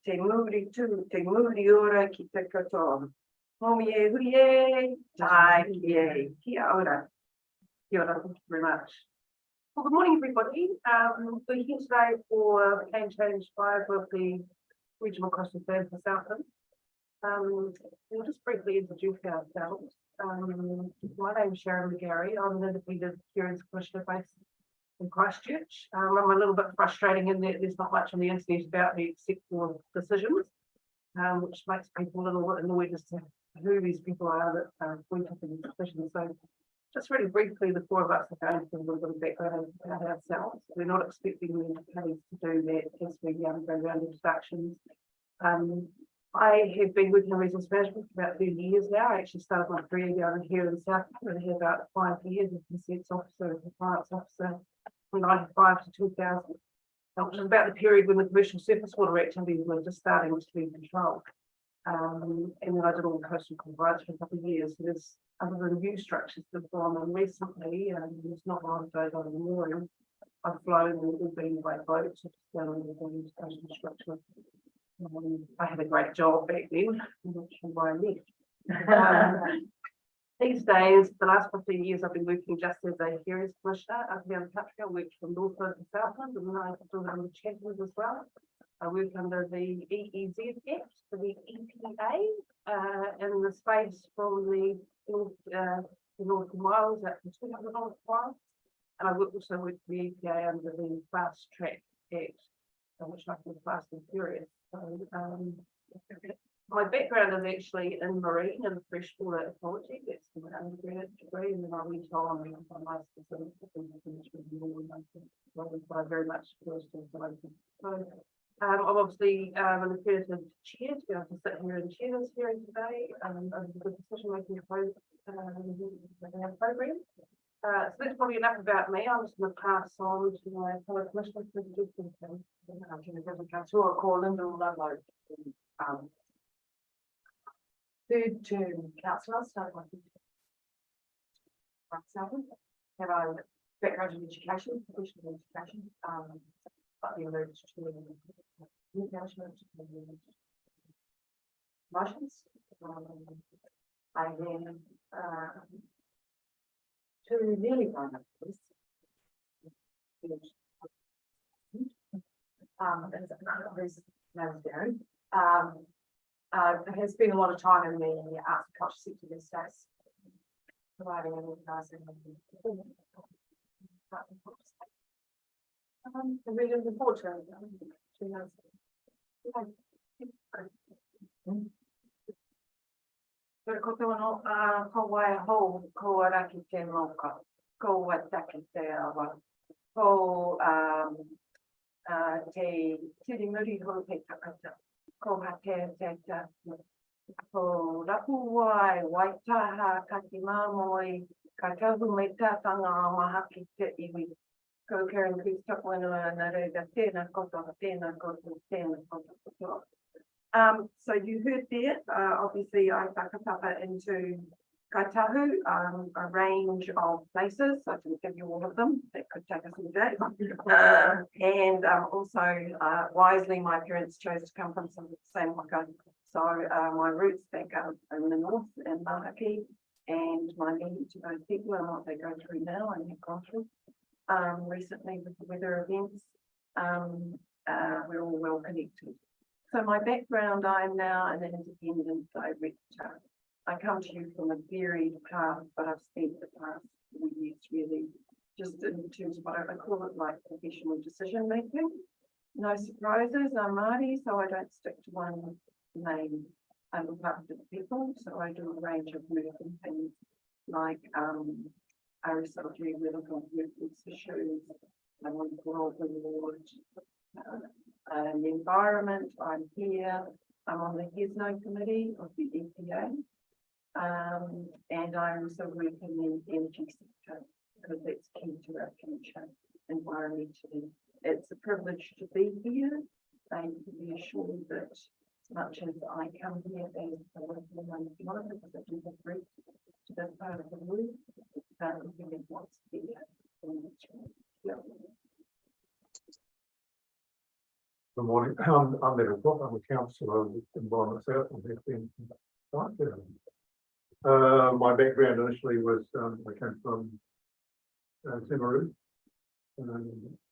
te muri tu, te muri ora ki te katoa. Homi e hui e, tai ki e, kia ora. Kia ora, thank you very much. Well, good morning, everybody. We're here today for Plan Change 5 of the Regional Coastal Plan for Southland. We'll just briefly introduce ourselves. My name is Sharon McGarry. I'm an independent Curious Commissioner based in Christchurch. I'm a little bit frustrating in that there's not much on the internet about me except for decisions, which makes people a little annoyed as to who these people are that we take these decisions. So just really briefly, the four of us are going to a little bit of background about ourselves. We're not expecting the parties to do that as we go around introductions. I have been working in resource management for about 30 years now. I actually started my career down here in South and I had about 5 years as consents officer and compliance officer from 1995 to 2000, which was about the period when the commercial surface water activities were just starting to be controlled. And then I did all the coastal compliance for a couple of years. So there's other review structures that have gone on recently, and there's not a lot of those on the mooring. I've flown and all been by boat, so just down on the coastal structure. I had a great job back then, I'm not sure why I left. These days, the last 15 years, I've been working just as a Hearings Commissioner up here in the country. I worked from Northland to Southland, and then I do it under Chathams as well. I work under the EEZ Act for the EPA in the space from the Northern Wales up to 200 miles. And I also work for the EPA under the Fast Track Act, which I call Fast and Furious. So, my background is actually in marine and freshwater ecology. That's my undergraduate degree, and then I went on and my master's in I very much first also. So I'm obviously an accredited chair to be able to sit here and chair this hearing today. The decision making program. So that's probably enough about me. I'm just going to pass on to my fellow commissioners to introduce themselves. So I call Linda Ludlow, third term councillor, started my Southland. Have a background in education, professional education, but then moved to youth management, motions. I then to nearly grown up this. Whose name is Darren. Has spent a lot of time in the arts and culture sector these days, providing and organising. I'm really looking forward to Ko wai ho, ko raki te moka, ko wataki te awa, ko te tiri muri ho te takata, ko hake te tātua, ko rapu wai, waitaha kati mamoi, ka tauhu me tātanga mahaki te iwi, ko Karen Christoph Wenua na rega tēnā koto, tēnā koto, tēnā koto. So you heard there, obviously I whakapapa into Kaitahu, a range of places. I can give you all of them, that could take us all day. And also, wisely, my parents chose to come from some of the same waka. So my roots back up in the north in Mahaki, and my meaning to those people and what they go through now and have gone through recently with the weather events. We're all well connected. So my background, I'm now an independent director. I come to you from a varied path, but I've spent the past 4 years really just in terms of what I call it like professional decision making. No surprises, I'm Māori, so I don't stick to one name. I look after people, so I do a range of work and things like RSLG, we look at workforce issues, I want to grow the award. The environment, I'm here. I'm on the HESNO committee of the EPA, and I'm also working in the energy sector because that's key to our future environmentally. It's a privilege to be here and to be assured that as much as I come here as a local manager, because I do have roots to this part of the world, that really wants to be here. Good morning. I'm Neville Cook. I'm a councillor with Environment South and have been quite there. My background initially was I came from Timaru.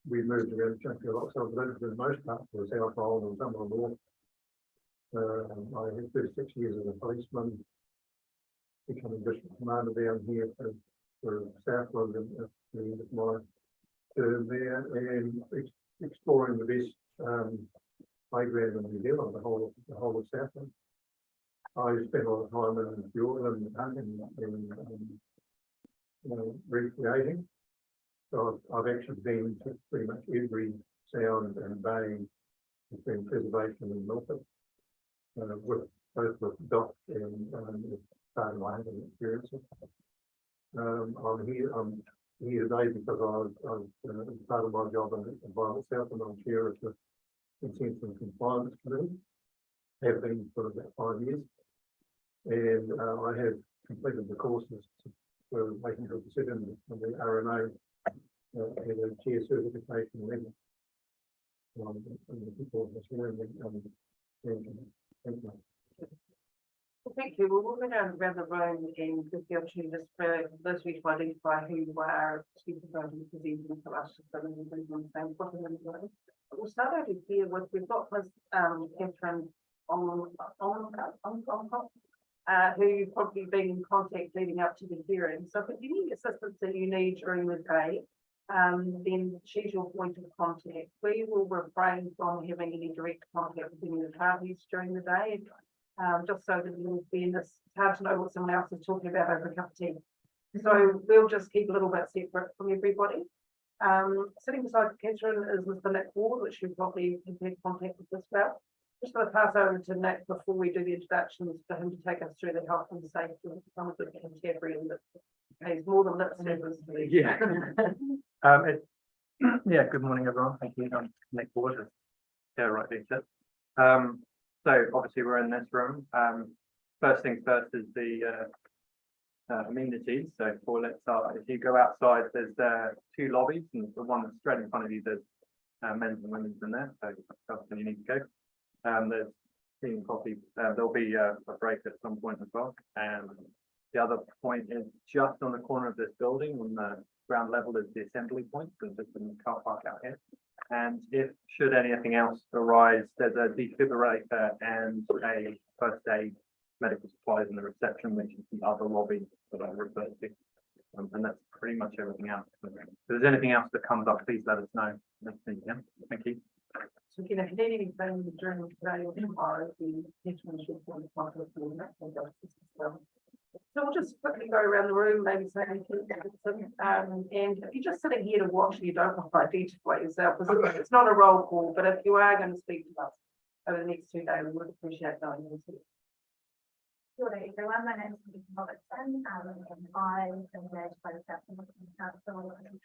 We moved around the country a lot, so I've lived in most parts of the South Island and some of the north. I had 36 years as a policeman, becoming district commander down here for Southland at the end of my term there, and exploring the best playground in New Zealand, the whole of Southland. I spent a lot of time in fuel and hunting and recreating. So I've actually been to pretty much every sound and bay between preservation and Milford, with both with Doc and part of my hunting experiences. I'm here today because as part of my job in Environment South, and I'm chair of the Consent and Compliance Committee, have been for about 5 years, and I have completed the courses for making a decision on the RNA at a chair certification level. And the people of this room, thank you. Well, thank you. We'll go down around the room and give the opportunity just for those of you to identify who you are, speak about the disease and to us, just so that everybody's on the same spot in the room. We'll start over here with, we've got Ms. Catherine on who you've probably been in contact leading up to the hearing. So if you need assistance that you need during the day, then she's your point of contact. We will refrain from having any direct contact with any of the parties during the day, just so that you'll be in this, it's hard to know what someone else is talking about over a cup of tea. So we'll just keep a little bit separate from everybody. Sitting beside Catherine is Mr. Nick Ward, which you probably have had contact with us about. Just going to pass over to Nick before we do the introductions for him to take us through the health and safety of some of the contemporary that pays more than lip service. Yeah. Yeah, good morning, everyone. Thank you. I'm Nick Ward. Yeah, right, there. So obviously we're in this room. First things first is the amenities. So let's start. If you go outside, there's 2 lobbies, and the one that's straight in front of you, there's men's and women's in there. So that's where you need to go. There's tea and coffee. There'll be a break at some point as well. And the other point is just on the corner of this building, on the ground level, is the assembly point, so just in the car park out here. And if should anything else arise, there's a defibrillator and a first aid medical supplies in the reception, which is the other lobby that I referred to. And that's pretty much everything else. If there's anything else that comes up, please let us know. Thank you. So if you need anything during today or tomorrow, the Catherine should point contact for the next one. So we'll just quickly go around the room, maybe say anything. And if you're just sitting here to watch and you don't want to identify yourself, it's not a roll call, but if you are going to speak to us over the next 2 days, we would appreciate knowing you. Good day, everyone. My name is Lisa Robertson, and I am engaged by the Southland Council and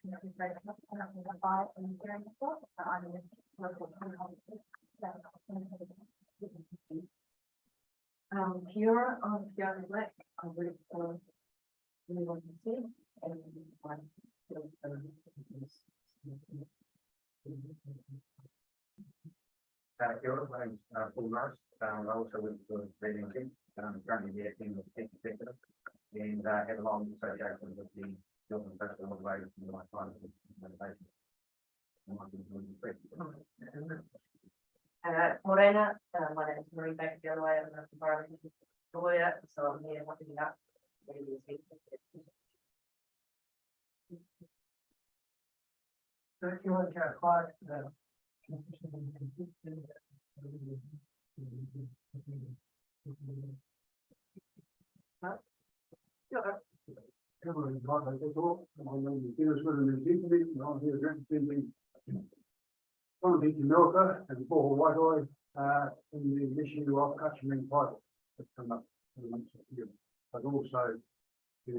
hearing report. So I'm in the local Kiora, I'm Kiora Black. I work for Anyone Can See, and I'm Kiora, my name's Paul Norris. I also work for Reading Team. Currently the acting executive, and have a long association with the Health and Social Organization in my time of motivation. Morena, my name is Marie Baker, the other way, I'm an environmental lawyer, so I'm here helping out. So if you want to get quiet, Milka and Paul Whitehall in the issue of Cutching Pipe that's come up for the months of year, but also to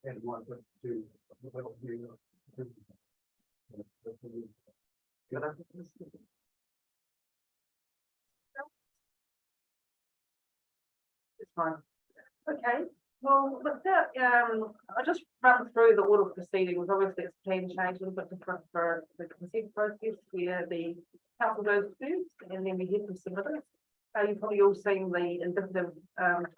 add my bit to develop the It's fine. Okay, Well, but that, I just run through the order of proceedings. Obviously, it's plan changes, but different for the consent process where the council goes first and then we hear from submitters. You've probably all seen the indicative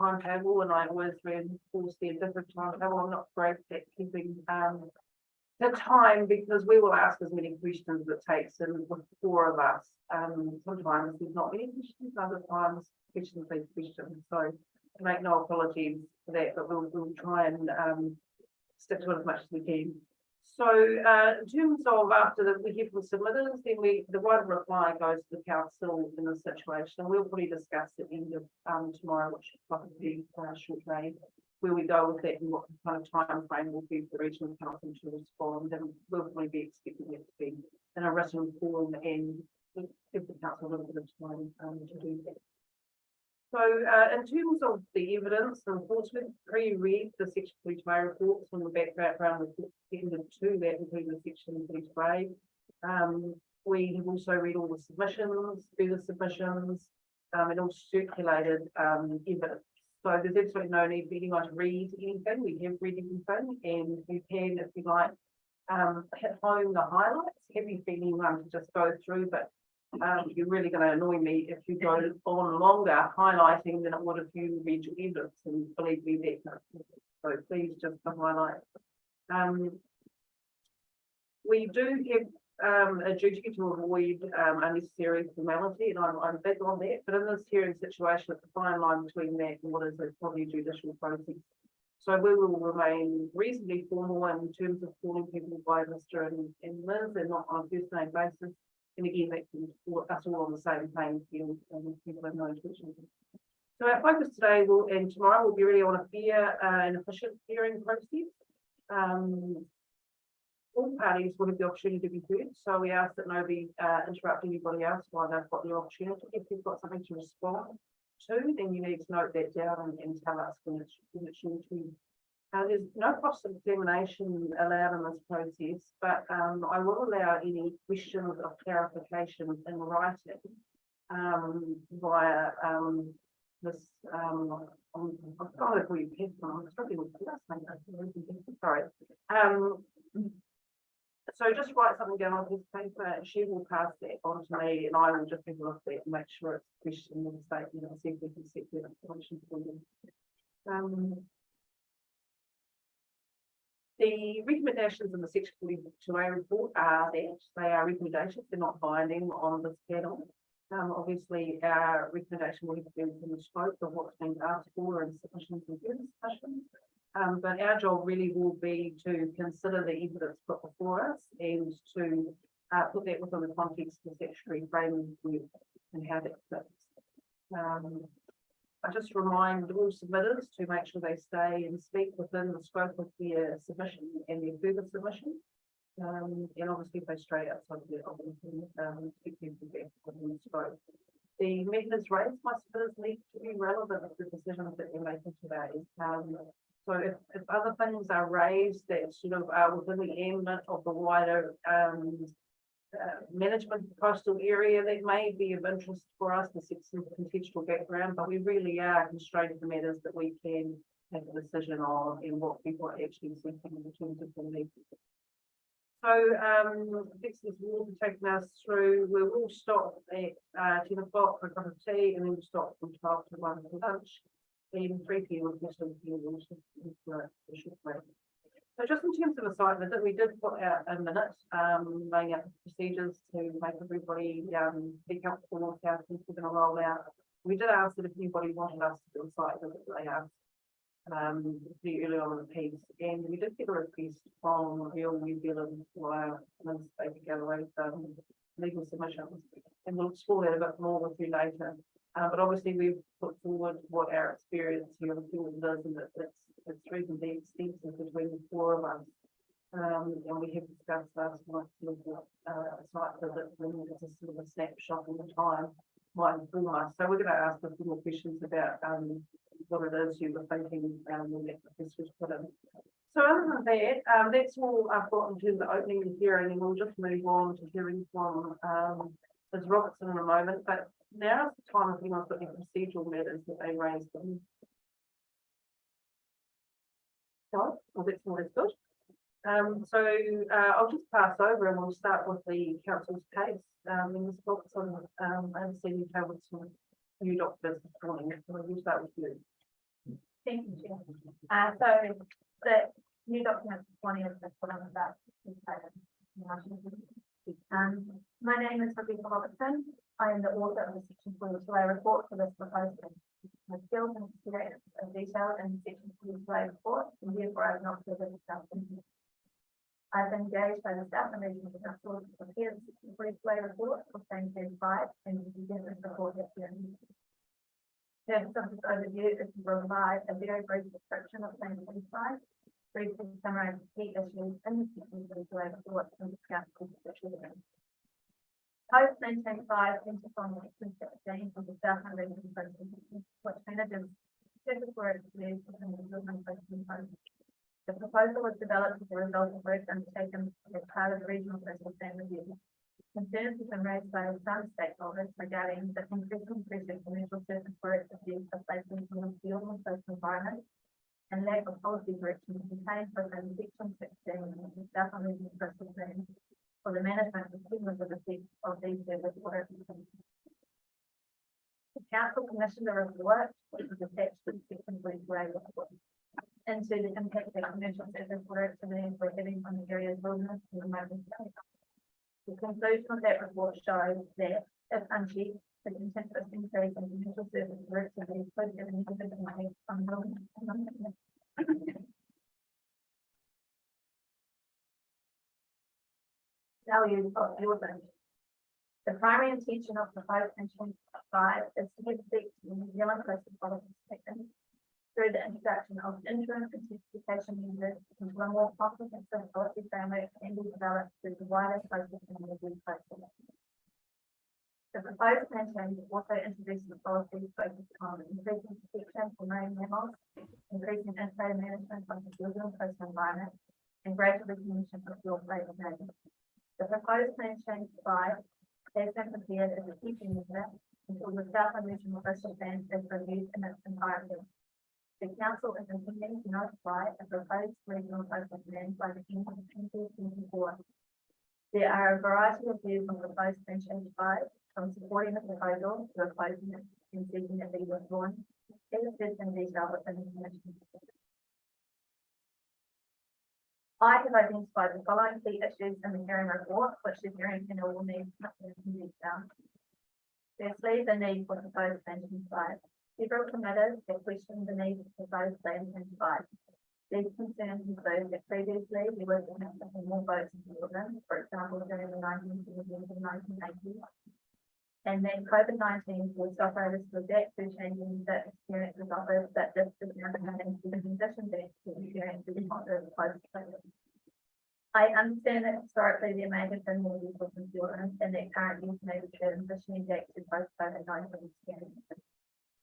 timetable, and I always reinforce the indicative timetable. I'm not great at keeping the time because we will ask as many questions as it takes, and with four of us, sometimes there's not many questions, other times questions lead questions. So I make no apologies for that, but we'll try and stick to it as much as we can. So in terms of after we hear from submitters, then the right of reply goes to the council in this situation. We'll probably discuss at the end of tomorrow, which is probably short day, where we go with that and what kind of time frame will be for the regional council to respond. And we'll probably be expecting it to be in a written form and give the council a little bit of time to do that. So in terms of the evidence, enforcement pre-read the Section 32A reports from the background reports attended to that, including the Section 32A. We have also read all the submissions, further submissions, and all circulated evidence. So there's absolutely no need for anyone to read anything. We have read everything, and you can, if you like, hit home the highlights. Happy for anyone to just go through, but you're really going to annoy me if you go on longer highlighting than it would if you read your evidence, and believe me that. So please just highlight. We do have a duty to avoid unnecessary formality, and I'm big on that, but in this hearing situation, it's a fine line between that and what is a probably judicial process. So we will remain reasonably formal in terms of calling people by Mr. and Ms. and not on a first name basis. And again, that can put us all on the same playing field and people have no intention. So our focus today and tomorrow will be really on a fair and efficient hearing process. All parties will have the opportunity to be heard, so we ask that nobody interrupt anybody else while they've got the opportunity. If you've got something to respond to, then you need to note that down and tell us when it's your turn. There's no cross-examination allowed in this process, but I will allow any questions of clarification in writing via this. I've got it for you, I'm struggling with this. Sorry. So just write something down on this paper. She will pass that on to me, and I will just have a look at it and make sure it's a question in the statement and see if we can set that information for you. The recommendations in the Section 42A report are that they are recommendations, they're not binding on this panel. Obviously, our recommendation will be in the scope of what's being asked for and submissions and further discussions. But our job really will be to consider the evidence put before us and to put that within the context of the statutory framework and how that fits. I just remind all submitters to make sure they stay and speak within the scope of their submission and their further submission. And obviously if they stray outside of the scope. The methods raised by submitters need to be relevant to the decisions that we're making today. So if other things are raised that sort of are within the ambit of the wider management coastal area, that may be of interest for us to set some contextual background, but we really are constrained to the matters that we can make a decision on and what people are actually seeking in terms of the need. So Dixon's will be taking us through. We will stop at 10 o'clock for a cup of tea, and then we'll stop from 12 to 1 for lunch. Then 3 p.m. with Mr. So just in terms of a site visit, we did put out a minute laying out the procedures to make everybody be comfortable with how things are going to roll out. We did ask that if anybody wanted us to do a site visit, they asked pretty early on in the piece, and we did get a request from Real New Zealand via Ms. Baker Galloway's legal submissions, and we'll explore that a bit more with you later. But obviously we've put forward what our experience here in the field does, and it's reasonably extensive between the four of us. And we have discussed last night sort of site visit, and it's a sort of a snapshot in the time might inform us. So we're going to ask a few more questions about what it is you were thinking when that this was put in. So other than that, that's all I've got in terms of opening the hearing, and we'll just move on to hearing from Ms. Robertson in a moment. But now's the time if anyone's got any procedural matters that they raised. Well, that's always good. So, I'll just pass over and we'll start with the council's case. In this book, on, I understand you have some new doctors this morning, so we'll start with you. Thank you, Chair. So the new document this morning is just what I'm about. My name is Rebecca Robertson. I am the author of the Section 42A report for this proposed change. My skills and experience are detailed in the Section 42A report, and therefore I have not further discussed them. I've been engaged by the South and Regional Council to prepare the Section 42A report for Change 35 and to present this report at the end. The purpose of this overview is to provide a very brief description of Change 35, briefly summarize the key issues in the Section 42A report and discuss these issues. Post 1925 centers on Section 16 of the South and Regional Process, which manages service work to use within the Southern Process. The proposal was developed as a result of work undertaken as part of the regional process plan review. Concerns have been raised by some stakeholders regarding the increasing pressure commercial surface work abuse of placement in the field and social environment and lack of policy direction contained within Section 16 of the South and Regional Process plan for the management and treatment of the of these service work. The council commissioned a report which was attached to the Section 42A report into the impact that commercial service work activities were having on the area's wilderness and remote state. The conclusion of that report shows that, if unchecked, the continuous increase in commercial service work activities could have a negative impact on wilderness. Values of the ordinance. The primary intention of proposed Change 5 is to give effect to the New Zealand Coastal Policy Statement through the introduction of interim intensification measures into a more comprehensive policy framework and be developed through the wider coastal community process. The proposed plan change also introduces policies focused on increasing protection for marine mammals, increasing integrated management of the New Zealand coastal environment, and greater recognition of fuel flavor names. The proposed plan change 5 has been prepared as a keeping measure until the South and Regional Coastal Plan is reviewed in its entirety. The council is intending to notify a proposed regional coastal plan by the end of 2024. There are a variety of views on proposed plan change 5, from supporting the proposal to opposing it and seeking it be withdrawn, as discussed in detail within the commission. I have identified the following key issues in the hearing report, which the hearing panel will need to detail. Firstly, the need for proposed plan change 5. Several committers have questioned the need for proposed plan change 5. These concerns include that previously there was significantly more votes in Portland, for example, during the 1970s and 1980s, and then COVID-19 forced operators to adapt to changing the experiences offered, but this does not happen to the conditions that experiences offered post-COVID. I understand that historically there may have been more useful in Portland and that current use may be transitioning back to post-COVID-19 experiences.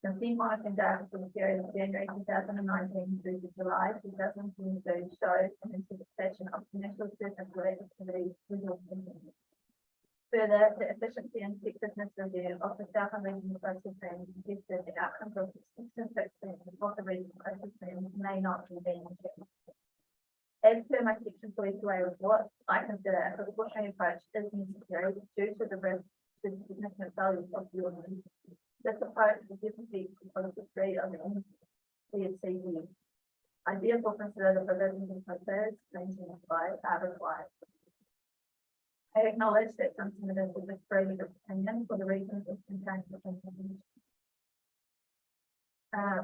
Complete monitoring data for the period of January 2019 through to July 2022 shows an anticipation of commercial surface work activities resulting. Further, the efficiency and effectiveness review of the South and Regional Coastal Plan suggested the outcomes of the Section 16 of the Regional Coastal Plan may not be being achieved. As per my Section 42A report, I consider a precautionary approach is necessary due to the risk to the significant values of the ordinance. This approach is different from the three of the CFCD. I therefore consider the provisions of proposed Change 5 are required. I acknowledge that some submitters will disagree with this opinion for the reasons it contains within the convention.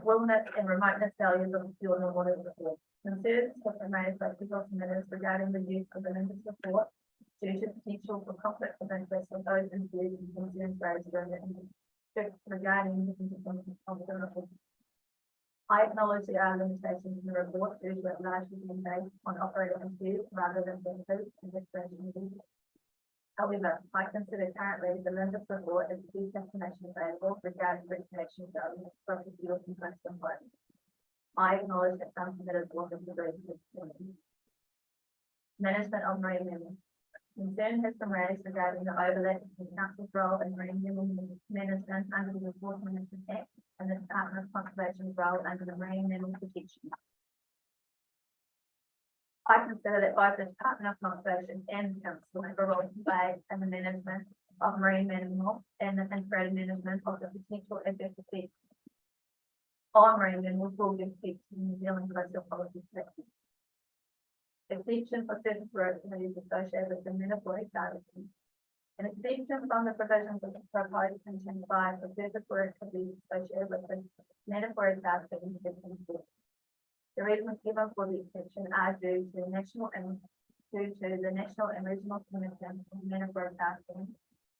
Wilderness and remoteness values of the field and water report. Concerns have been raised by several submitters regarding the use of the Nimbus report due to potential for conflict of interest with those interviewed and concerns raised during the interview regarding the independence of the report. I acknowledge there are limitations in the report due to it largely being based on operator interviews rather than benefits and differentiation. However, I consider currently the Nimbus report as the best information available regarding recreation values from the field and coastal environment. I acknowledge that some submitters will disagree with this opinion. Management of marine mammals. Concern has been raised regarding the overlap between council's role in marine mammal management under the Water Management Act and the Department of Conservation's role under the Marine Mammal Protection Act. I consider that both the Department of Conservation and the council have a role to play in the management of marine mammals and the integrated management of the potential adverse effects on marine mammals will be effects in New Zealand coastal policy statement. Exemption for certain activities associated with the metaphoric harvesting. An exemption from the provisions of the proposed Section 5 for surface work activities associated with the metaphoric harvesting. The reasons given for the exception are due to the National and Regional Commission on Metaphoric Harvesting,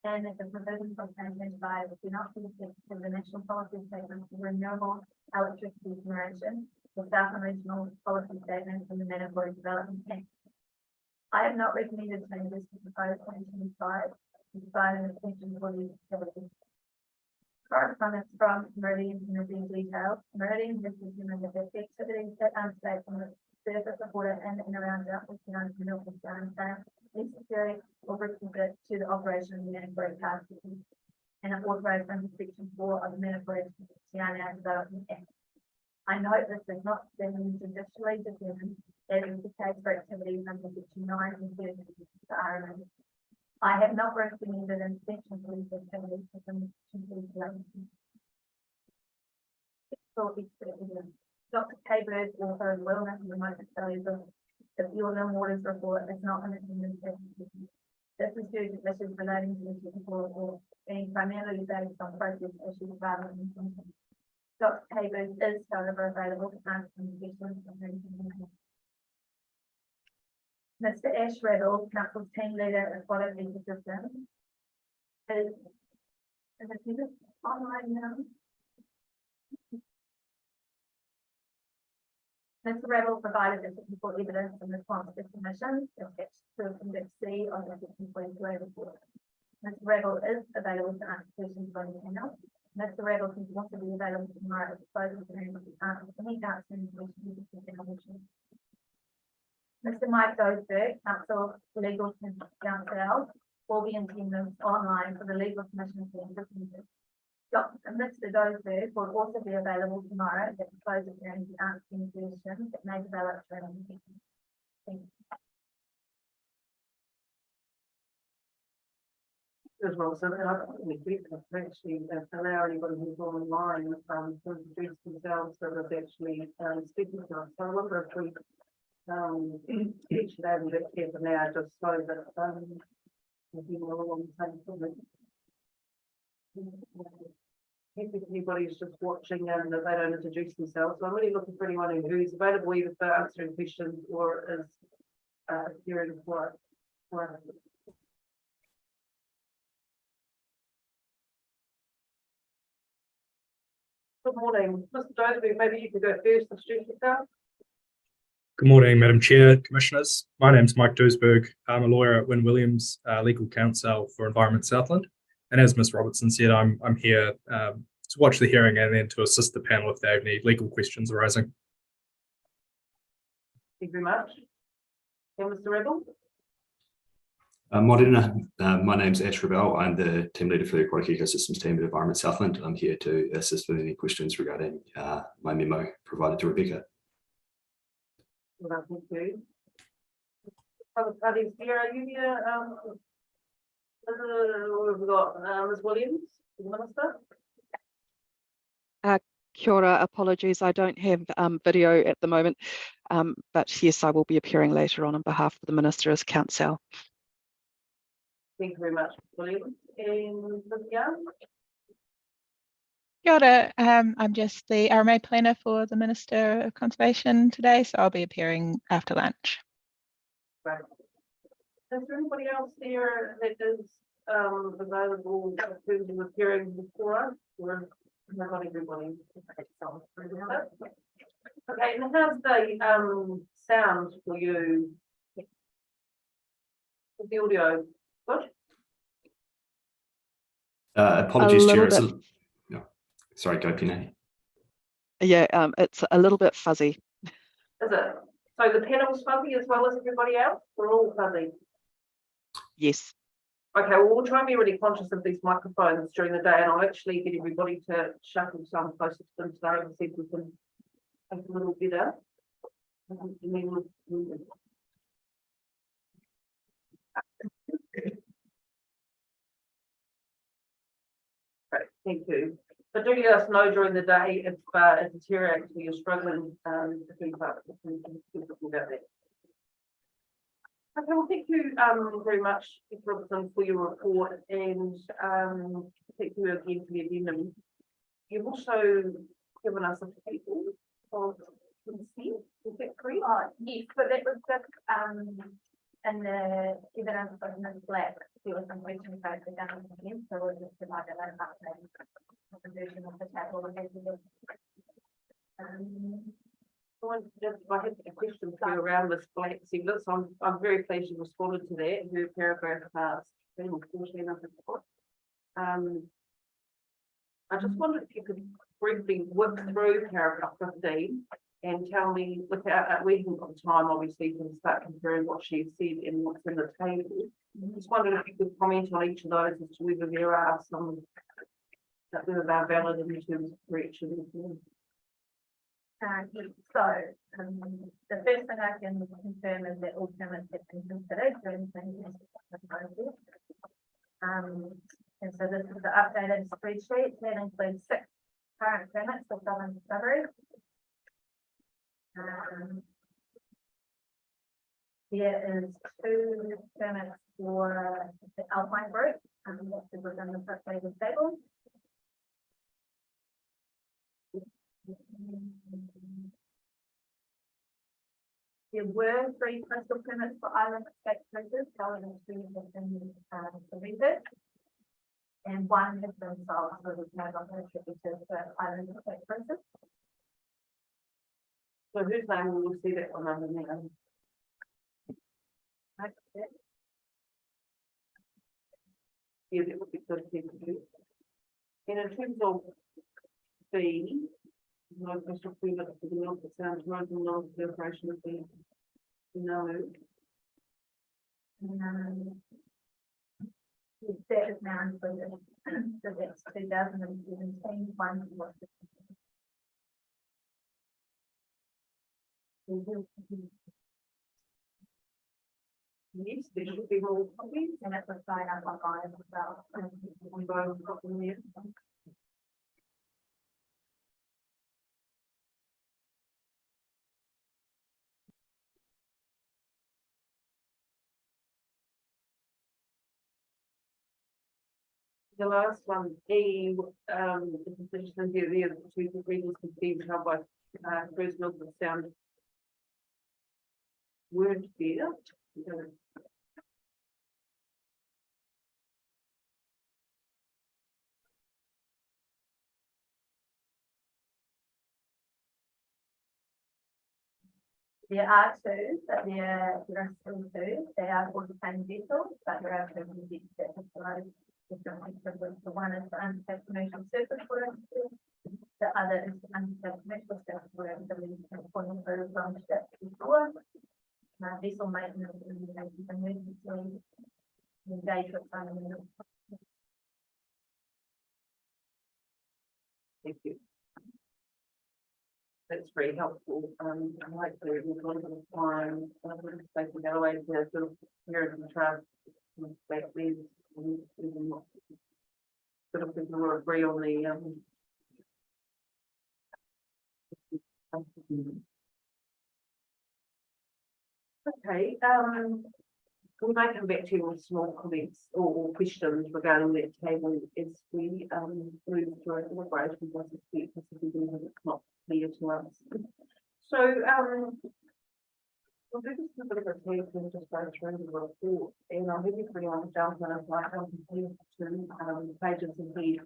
and that the provisions of Section 5 do not consist to the National Policy Statement for renewable electricity generation, the Southern Regional Policy Statement, and the Metaphoric Development Act. I have not recommended changes to proposed Section 5, despite an extension for these activities. Correspondence from Meridian Energy details. Meridian has determined that the activities that undertake on the surface of water in and around Dartmouth Sound and Milford Sound necessary or requisite to the operation of the metaphoric harvesting, and are authorised under Section 4 of the Metaphoric Tiana Development Act. I note this is not been judicially determined, as is the case for activities under Section 9 and 30 of the RMA. I have not recommended an extension for these activities within Dr. K. Bird also is well known in the most studies of the Fuel and Waters report is not an administration. This is due to issues relating to the technical report being primarily based on process issues rather than content. Dr. K. Bird is however available to answer any questions on anything. Mr. Ash Reddle, Council's team leader at Quality Systems, is it online now? Mr. Reddle provided the technical evidence in response to submissions attached to Appendix C on the Section 42 report. Mr. Reddle is available to answer questions on the panel. Mr. Reddle can also be available tomorrow at the close of the hearing to answer any outstanding questions. Mr. Mike Dosberg, Council Legal Counsel, will be in attendance online for the Legal Commission hearing. Mr. Dosberg will also be available tomorrow at the close of the hearing to answer any questions that may develop during the meeting. Thank you. As well, so then I think we can actually allow anybody who's online to introduce themselves that is actually speaking to us. So I wonder if we each of them that here for now, just so that people are all on the same topic. If anybody's just watching and that they don't introduce themselves, so I'm really looking for anyone who's available either for answering questions or is hearing for us. Good morning, Mr. Dosberg, maybe you could go first, introduce yourself. Good morning, Madam Chair, Commissioners. My name is Mike Duisberg. I'm a lawyer at Wynne Williams, Legal Counsel for Environment Southland. And as Ms. Robertson said, I'm here to watch the hearing and then to assist the panel if they have any legal questions arising. Thank you very much. And Mr. Rebel? Morena, my name is Ash Rebel. I'm the team leader for the Aquatic Ecosystems team at Environment Southland. I'm here to assist with any questions regarding my memo provided to Rebecca. Well, thank you. Other parties here, are you here? What have we got? Ms. Williams, the Minister. Kia ora, apologies, I don't have video at the moment, but yes, I will be appearing later on behalf of the Minister as counsel. Thank you very much, Williams. And Ms. Young? Kia ora, I'm just the RMA planner for the Minister of Conservation today, so I'll be appearing after lunch. Right. Is there anybody else there that is available in terms of appearing before us? Or not everybody? Okay, and how's the sound for you? The audio, good? Apologies, Chair. Bit. No. Sorry, go Penny. Yeah, it's a little bit fuzzy. Is it? So the panel's fuzzy as well as everybody else? We're all fuzzy. Yes. Okay, well, we'll try and be really conscious of these microphones during the day, and I'll actually get everybody to shuffle some closer to them today and see if we can make a little better. And then Thank you. But do let us know during the day if it deteriorates or you're struggling to keep up. About that. Okay, well, thank you very much, Mr. Robertson, for your report, and thank you again for the addendum. You've also given us a table of consent, is that correct? Oh, yes, but that was just, in the evidence of Ms. Black, there was some questions about the government again, so we'll just provide that an update. The version of the table. I had a question for you around this black segment, so I'm very pleased you responded to that, her paragraph 14 of the report. I just wondered if you could briefly work through paragraph 15 and tell me, without, we haven't got time obviously to start comparing what she said and what's in the table. Just wondered if you could comment on each of those as to whether there are some that whether they're valid in terms of correction. So, the first thing I can confirm is that all permits have been considered during the process. And so this is the updated spreadsheet that includes 6 current permits for southern discovery. There is 2 permits for the Alpine group, which is within the updated table. There were 3 coastal permits for island estate cruises, however, 2 have been deleted. And 1 has been sold, so there's no longer attributed to island estate cruises. So whose name will we see that one under now? Yeah, that would be good to do. And in terms of the no coastal permit for the North Sound Road and North the operation of the That is now included. So that's 2017 one. Yes, there should be more copies. And it was signed up online as well. We both got them there. The last one, the position here, the two regions can be held by Bruce Milton Sound. Weren't there. There are 2, but there are still 2. They are for the same vessel, but there are 2 vessels that have provided different equivalents. The one is the unsafe commercial surface work. The other is the unsafe commercial surface work. The lease according to from step before. Vessel maintenance and emergency engage with fundamental. Thank you. That's very helpful. I like to have a little bit of time. They can go away to sort of hear and trust. Sort of people will agree on the okay, we might come back to you with small comments or questions regarding that table as we move through our deliberations. I suspect it's not clear to us. So we'll do just a bit of a take and just go through the report, and I'll have everyone jump in as like I'll complete 2 pages ahead.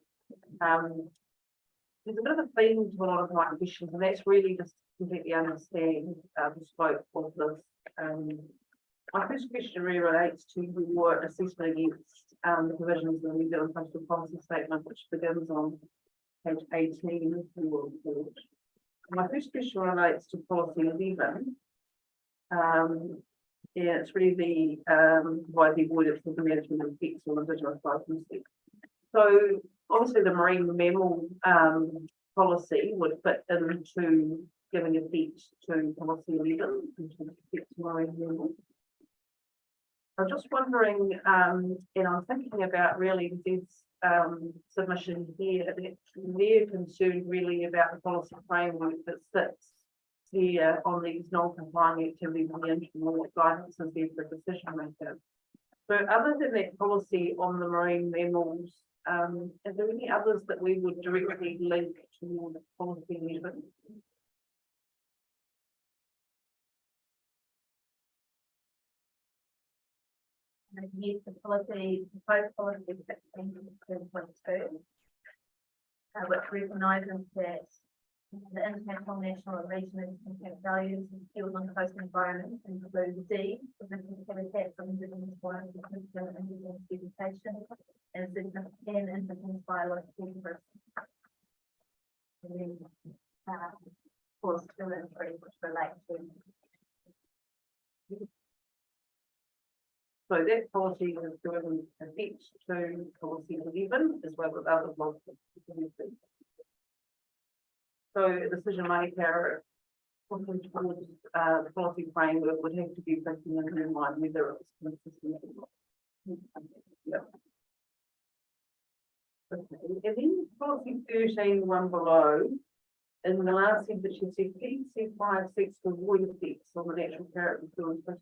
There's a bit of a theme to a lot of my questions, and that's really just completely understand the scope of this. My first question really relates to your assessment against the provisions of the New Zealand Postal Policy Statement, which begins on page 18 of your report. My first question relates to policy 11. Yeah, it's really the why the avoidance of the management of effects on Indigenous life and sex. So obviously the marine mammal policy would fit into giving effect to policy 11, which affects marine mammals. I'm just wondering, and I'm thinking about really this submission here, they're concerned really about the policy framework that sits here on these non-compliant activities and the interim audit guidance is there for decision makers. So other than that policy on the marine mammals, are there any others that we would directly link to the policy measure? And use the policy, proposed policy 16.2, which recognises that the international, national, and regional impact values and skills on the coastal environment include D, provincial habitats of indigenous wildlife and indigenous vegetation, and significant indigenous biological diversity. And then, clause 2 and 3, which relate to. So that policy is given effect to policy 11 as well as other policies. So a decision maker looking towards the policy framework would have to be thinking in mind whether it's consistent or not. Yeah. Okay. And then policy 13, one below, in the last sentence you said PC5 seeks to avoid effects on the natural character of the.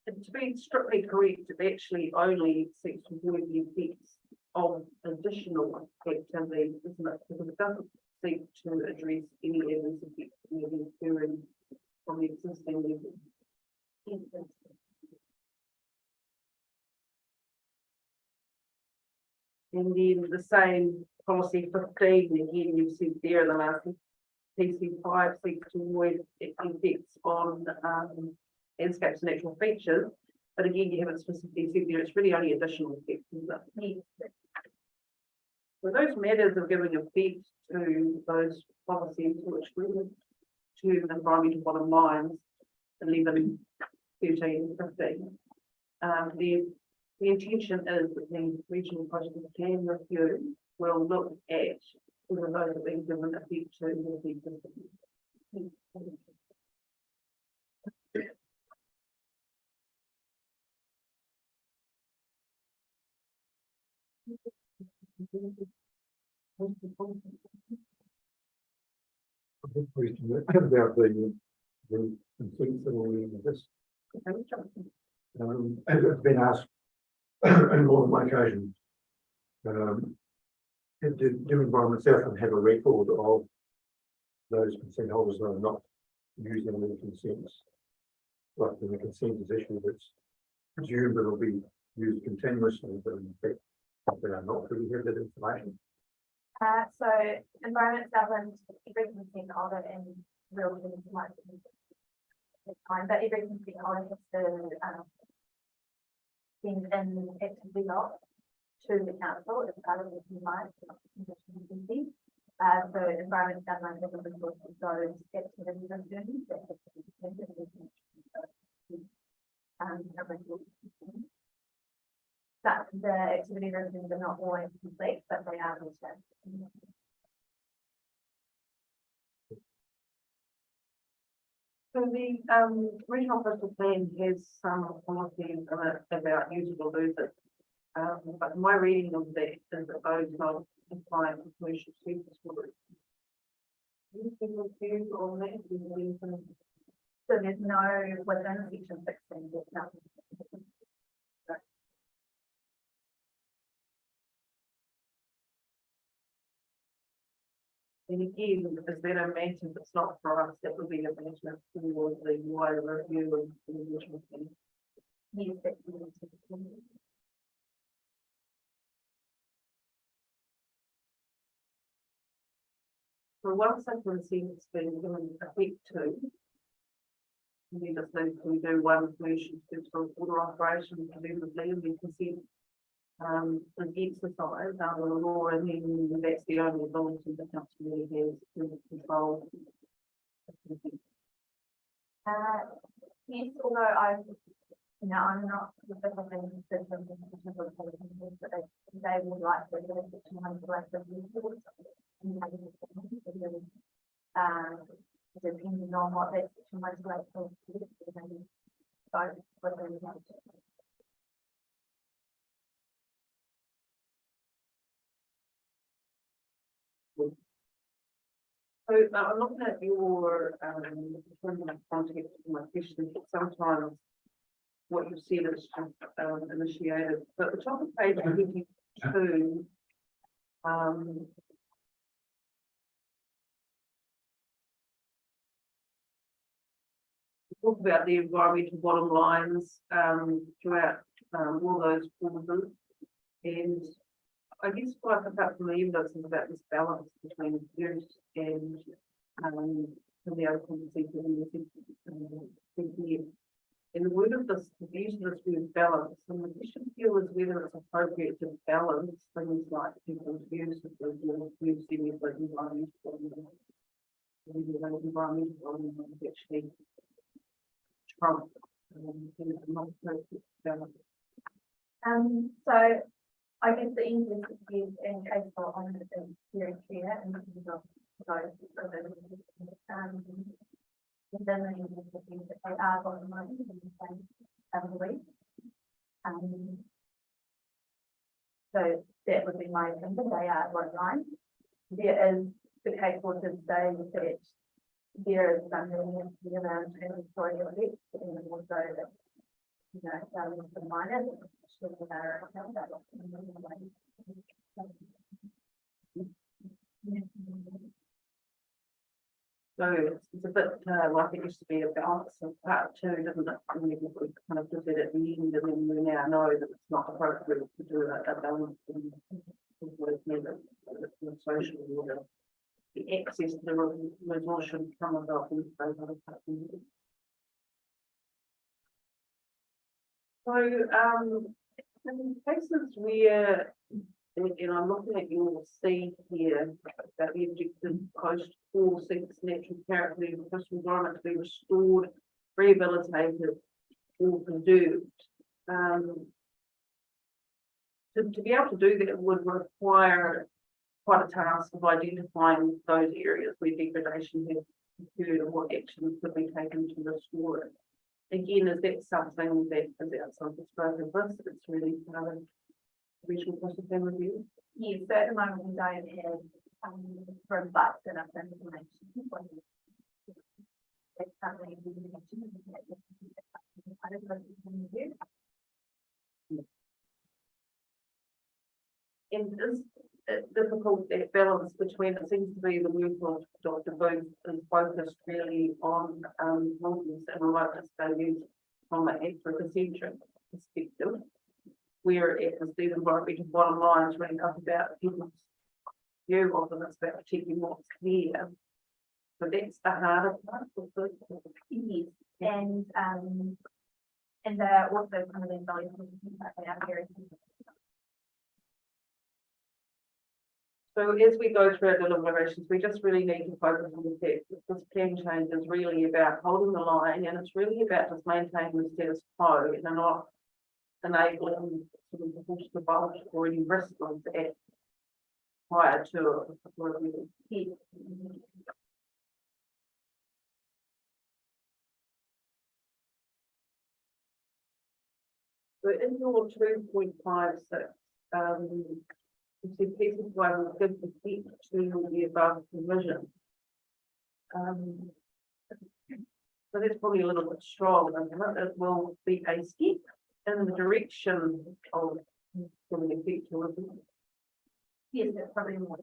And to be strictly correct, it actually only seeks to avoid the effects of additional activity, isn't it? Because it doesn't seek to address any levels of effects that may be occurring from the existing level. And then the same policy 15, again, you said there in the last PC5 seeks to avoid effects on landscapes and natural features, but again, you haven't specifically said there, it's really only additional effects, isn't it? So those matters of giving effect to those policies which relate to environmental bottom lines, 11, 13, 15. The intention is that the regional project plan review will look at whether those have been given effect to the existing. A big question about the consent of this. It's been asked on more than one occasion. Do Environment Southland have a record of those consent holders that are not using the consents? Like when the consent is issued, it's presumed that it'll be used continuously, but in fact, they are not. Do we have that information? So Environment Southland, every consent holder and real things might be time, but every consent holder has to send an activity log to the council as part of the compliance. So Environment Southland has a record of those activities and journeys that have to be but the activity reviews are not always complete, but they are research. So the regional coastal plan has some policies about usable losers. But my reading of that is that those not compliant with commercial service orders. Anything with you on that? So there's no within section 16, there's nothing. And again, is that a matter that's not for us, that would be a matter for the wider review of the original thing. Yes, that's the For once I can see it's been given effect to. We just need to do one version to order operation to do the land and consent. An exercise under the law, and then that's the only ability the council really has to control. Yes, although I'm not specifically interested in the policies, but they would like to do section 1 depending on what that section 1 so whether So I'm looking at your, context of my question, sometimes what you said is just, initiated, but the top of page 22, talk about the environmental bottom lines, throughout, all those clauses. And I guess what I pick up from the evidence is about this balance between use and, the open sector and the in the word of this, the use of this word balance, and the question here is whether it's appropriate to balance things like people's use of the word, use any of the environmental, actually trump, not appropriate balance. So I guess the English is used in case for on the very clear and this is not those within the English is used that they are bottom line in the same belief. So that would be my opinion, they are bottom line. There is the case for to say that there is some leniency around territorial effects, but then also that for minors, So it's a bit like it used to be a balance of part two, doesn't it? And we kind of did it at the end, and then we now know that it's not appropriate to do a balance in what is needed. The social order, the access to the resource should come about in those other parts. So, in cases where, and I'm looking at your C here, that the objective post 4 seeks natural character of the coastal environment to be restored, rehabilitated, or preserved. To be able to do that would require quite a task of identifying those areas where degradation has occurred and what actions could be taken to restore it. Again, is that something that is outside the scope of this? It's really part of regional coastal plan review. Yes, so at the moment we don't have robust enough information. That's something we mentioned. I don't know if you can do. And is it difficult that balance between, it seems to be the work of Dr. Booth is focused really on wilderness and remoteness values from an anthropocentric perspective, where it is the environmental bottom line is really up about people's view of them, it's about protecting what's there. So that's the harder part of the Yes, and also some of the values about areas. So as we go through our deliberations, we just really need to focus on the fact that this plan change is really about holding the line, and it's really about just maintaining the status quo and not enabling sort of the push to bulge or any risk of that prior to it. So in your 2.56, you said pieces one will give effect to the above provision. So that's probably a little bit strong, and it will be a step in the direction of giving effect to it. Yes, that's probably more.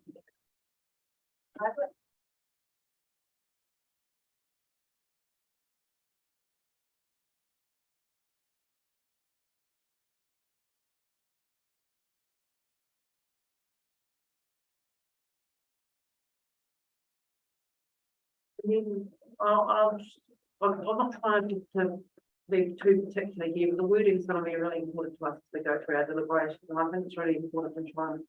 I'm not trying to be too particular here, but the wording is going to be really important to us as we go through our deliberations, and I think it's really important to try and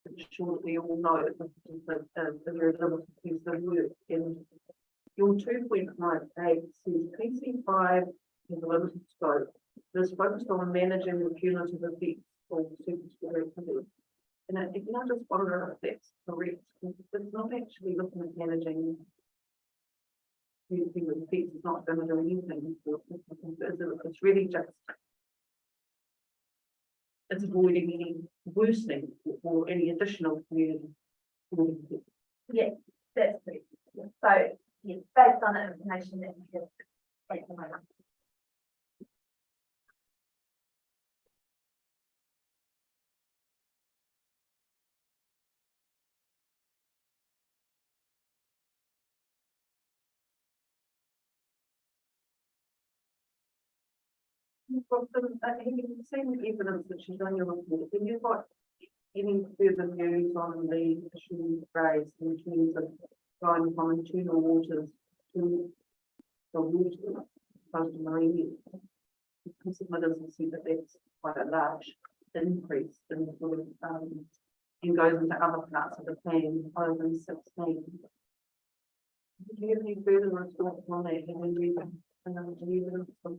ensure that we all know that this is a very limited piece of work. And your 2.58 says PC5 has a limited scope. It is focused on managing the punitive effects of surface water activity. And I just wonder if that's correct, because it's not actually looking at managing the effects, it's not going to do anything. It's really just, it's avoiding any worsening or any additional community. Yes, that's correct. So, yes, based on the information that we have at the moment. Well, have you seen the evidence that she's on your report? Have you got any further views on the issues raised in terms of going from internal waters to the water, opposed to marine? Because it doesn't see that that's quite a large increase in the sort of, and goes into other parts of the plan over than 16. Do you have any further response on that? Have we read the evidence from?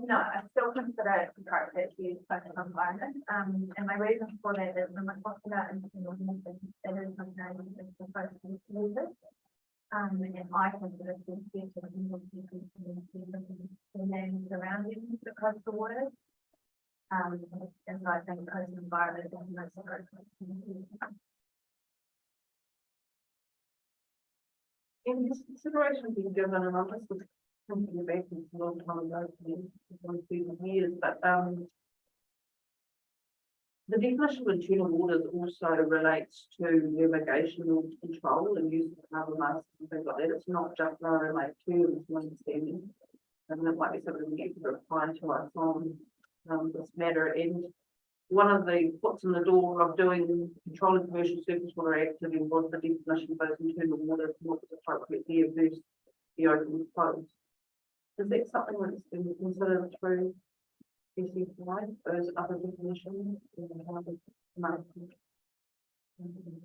No, I still consider it appropriate to use social environment. And my reason for that is when we're talking about internal methods, it is something that is supposed to be used. And I consider it to be the names surrounding the coastal waters. And so I think coastal environment is the most appropriate. In this consideration being given, and I'm just thinking about this a long time ago, for years, but the definition of internal waters also relates to navigational control and use of harbour masters and things like that. It's not just narrow lake terms, my understanding. And that might be something we get to reply to us on this matter. And one of the foots in the door of doing controlling commercial surface water activity was the definition of those internal waters, what was appropriate there versus the open and closed. Is that something that's been considered through BC5, those other definitions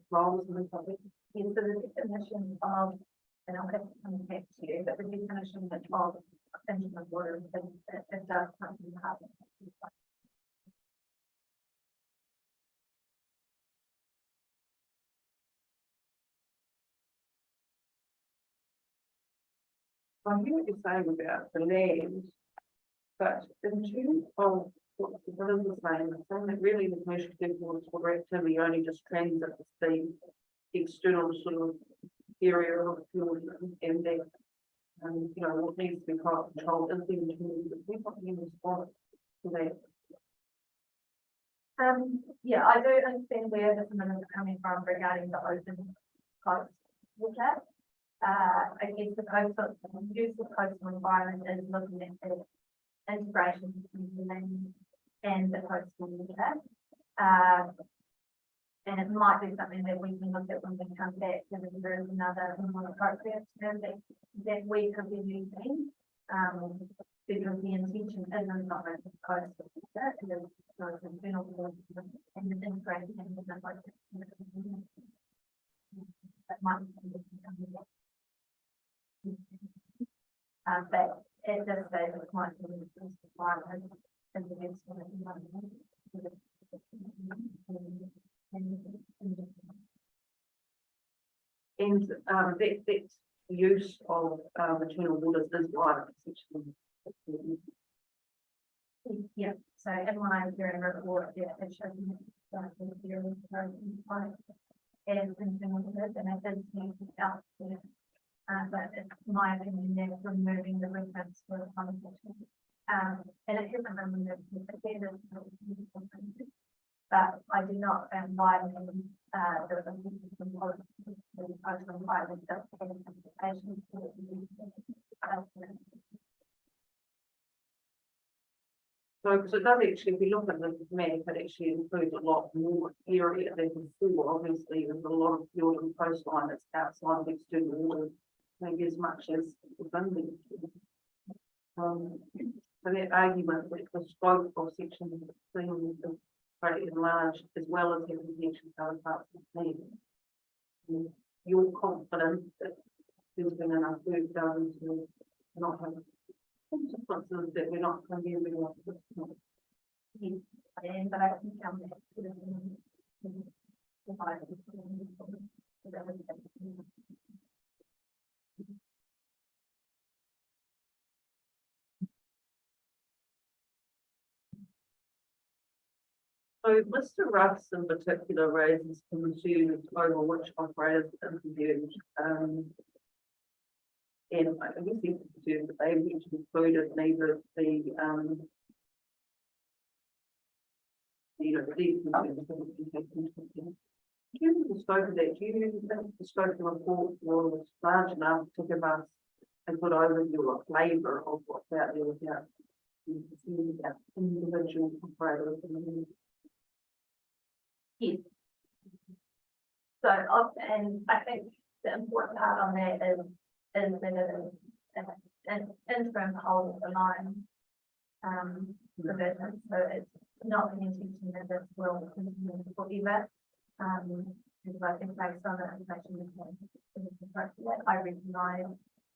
roles and things like that? Yes, so the definition of, and I'll have to come back to you, but the definition of internal water, it does come from the harbour. I hear what you're saying about the land, but in terms of what the village is saying, it's saying that really the commercial water activity only just transits the external sort of area of the field and that, you know, what needs to be controlled is the internal, but we've got any response to that. Yeah, I do understand where the amendment is coming from regarding the open coast water. I guess the coastal use of coastal environment is looking at the integration between the land and the coastal water. And it might be something that we can look at when we come back, because there is another more appropriate term that we could be using. Because the intention isn't not the coastal water, it is the internal water and the integration and the like. That might be something. But it does say that it might be environment and the next one. And that use of internal waters is right, essentially. Yeah, so in my hearing report, yeah, it shows that and internal waters, and I did see it out there. But it's my opinion that removing the reference for the conversation. And it hasn't been removed, but I do not widen the coastal environment justification. So, because it does actually, if you look at the map, it actually includes a lot more area than before. Obviously, there's a lot of field and coastline that's outside of external waters, maybe as much as within the. So that argument that the scope of section 16 is very enlarged, as well as having connections to other parts of the plan. You're confident that there's been enough work done to not have consequences that we're not going to be able to do. And but I can come back to the So Mr. Russ in particular raises concerns over which operators are interviewed. And I guess he's concerned that they haven't included neither the, these concerns haven't been taken into account. Given the scope of that, do you think the scope of the report was large enough to give us a good overview or flavour of what's out there without individual operators? Yes. So, and I think the important part on that is that it is an interim hold of the line provision. So it's not the intention that this will continue forever. Because I think based on the information I recognise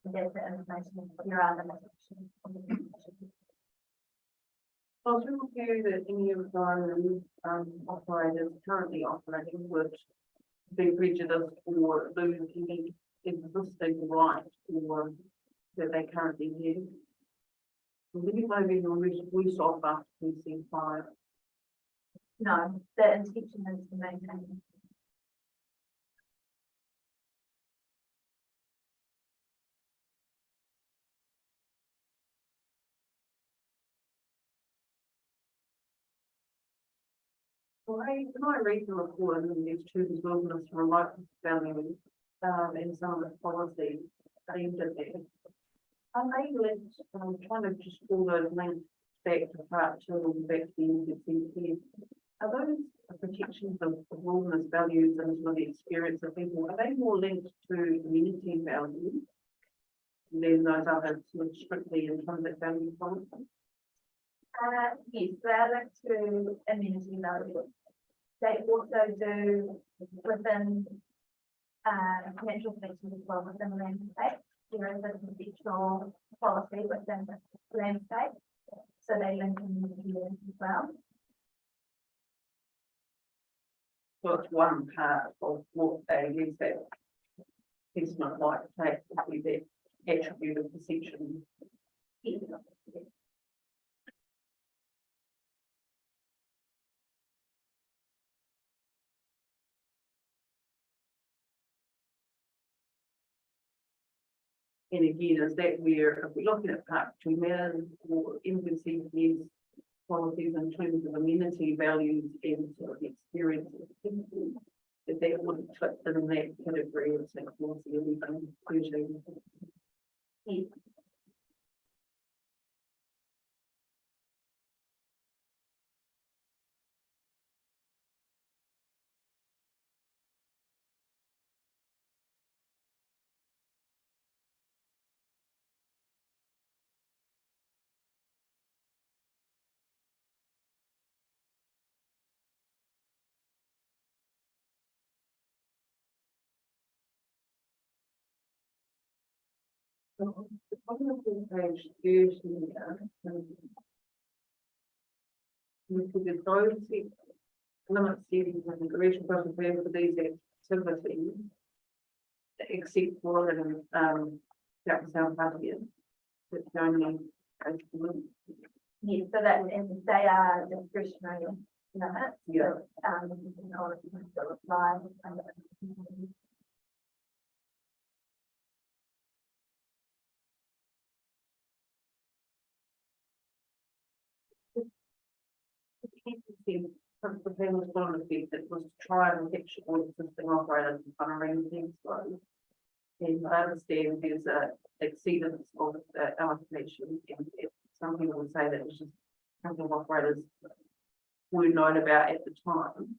that the information there are limitations. I was wondering that any of those operators currently operating would be prejudiced or lose any existing right or that they currently have. Maybe we solve after PC5. No, the intention is to maintain. When I read the report and there's two wilderness remote value and some of the policies aimed at that. Are they linked, I'm trying to just pull those links back to part 2 and back to the NZCP. Are those protections of wilderness values and sort of the experience of people, are they more linked to community value than those other sort of strictly intrinsic value policies? Yes, they're linked to immunity values. They also do within natural features as well within the landscape. There is a conceptual policy within the landscape, so they link in as well. So it's one part of what they use that it's not like take would be that attribute of perception. Yes. And again, is that where, if we're looking at part 2 matters or NZCP's policies in terms of amenity values and sort of the experience of people, that would fit in that category of policy or even inclusion. Yes. So, on page 30, we could those limit settings and duration doesn't pay for these activities, except for that was our budget. It's only Yes, so that and they are discretionary limits. Yeah. So, you can still apply. the famous policy that was to try and capture all existing operators and fundraising things slow. And I understand there's a exceedance of the allocation, and some people would say that it's just something operators were known about at the time.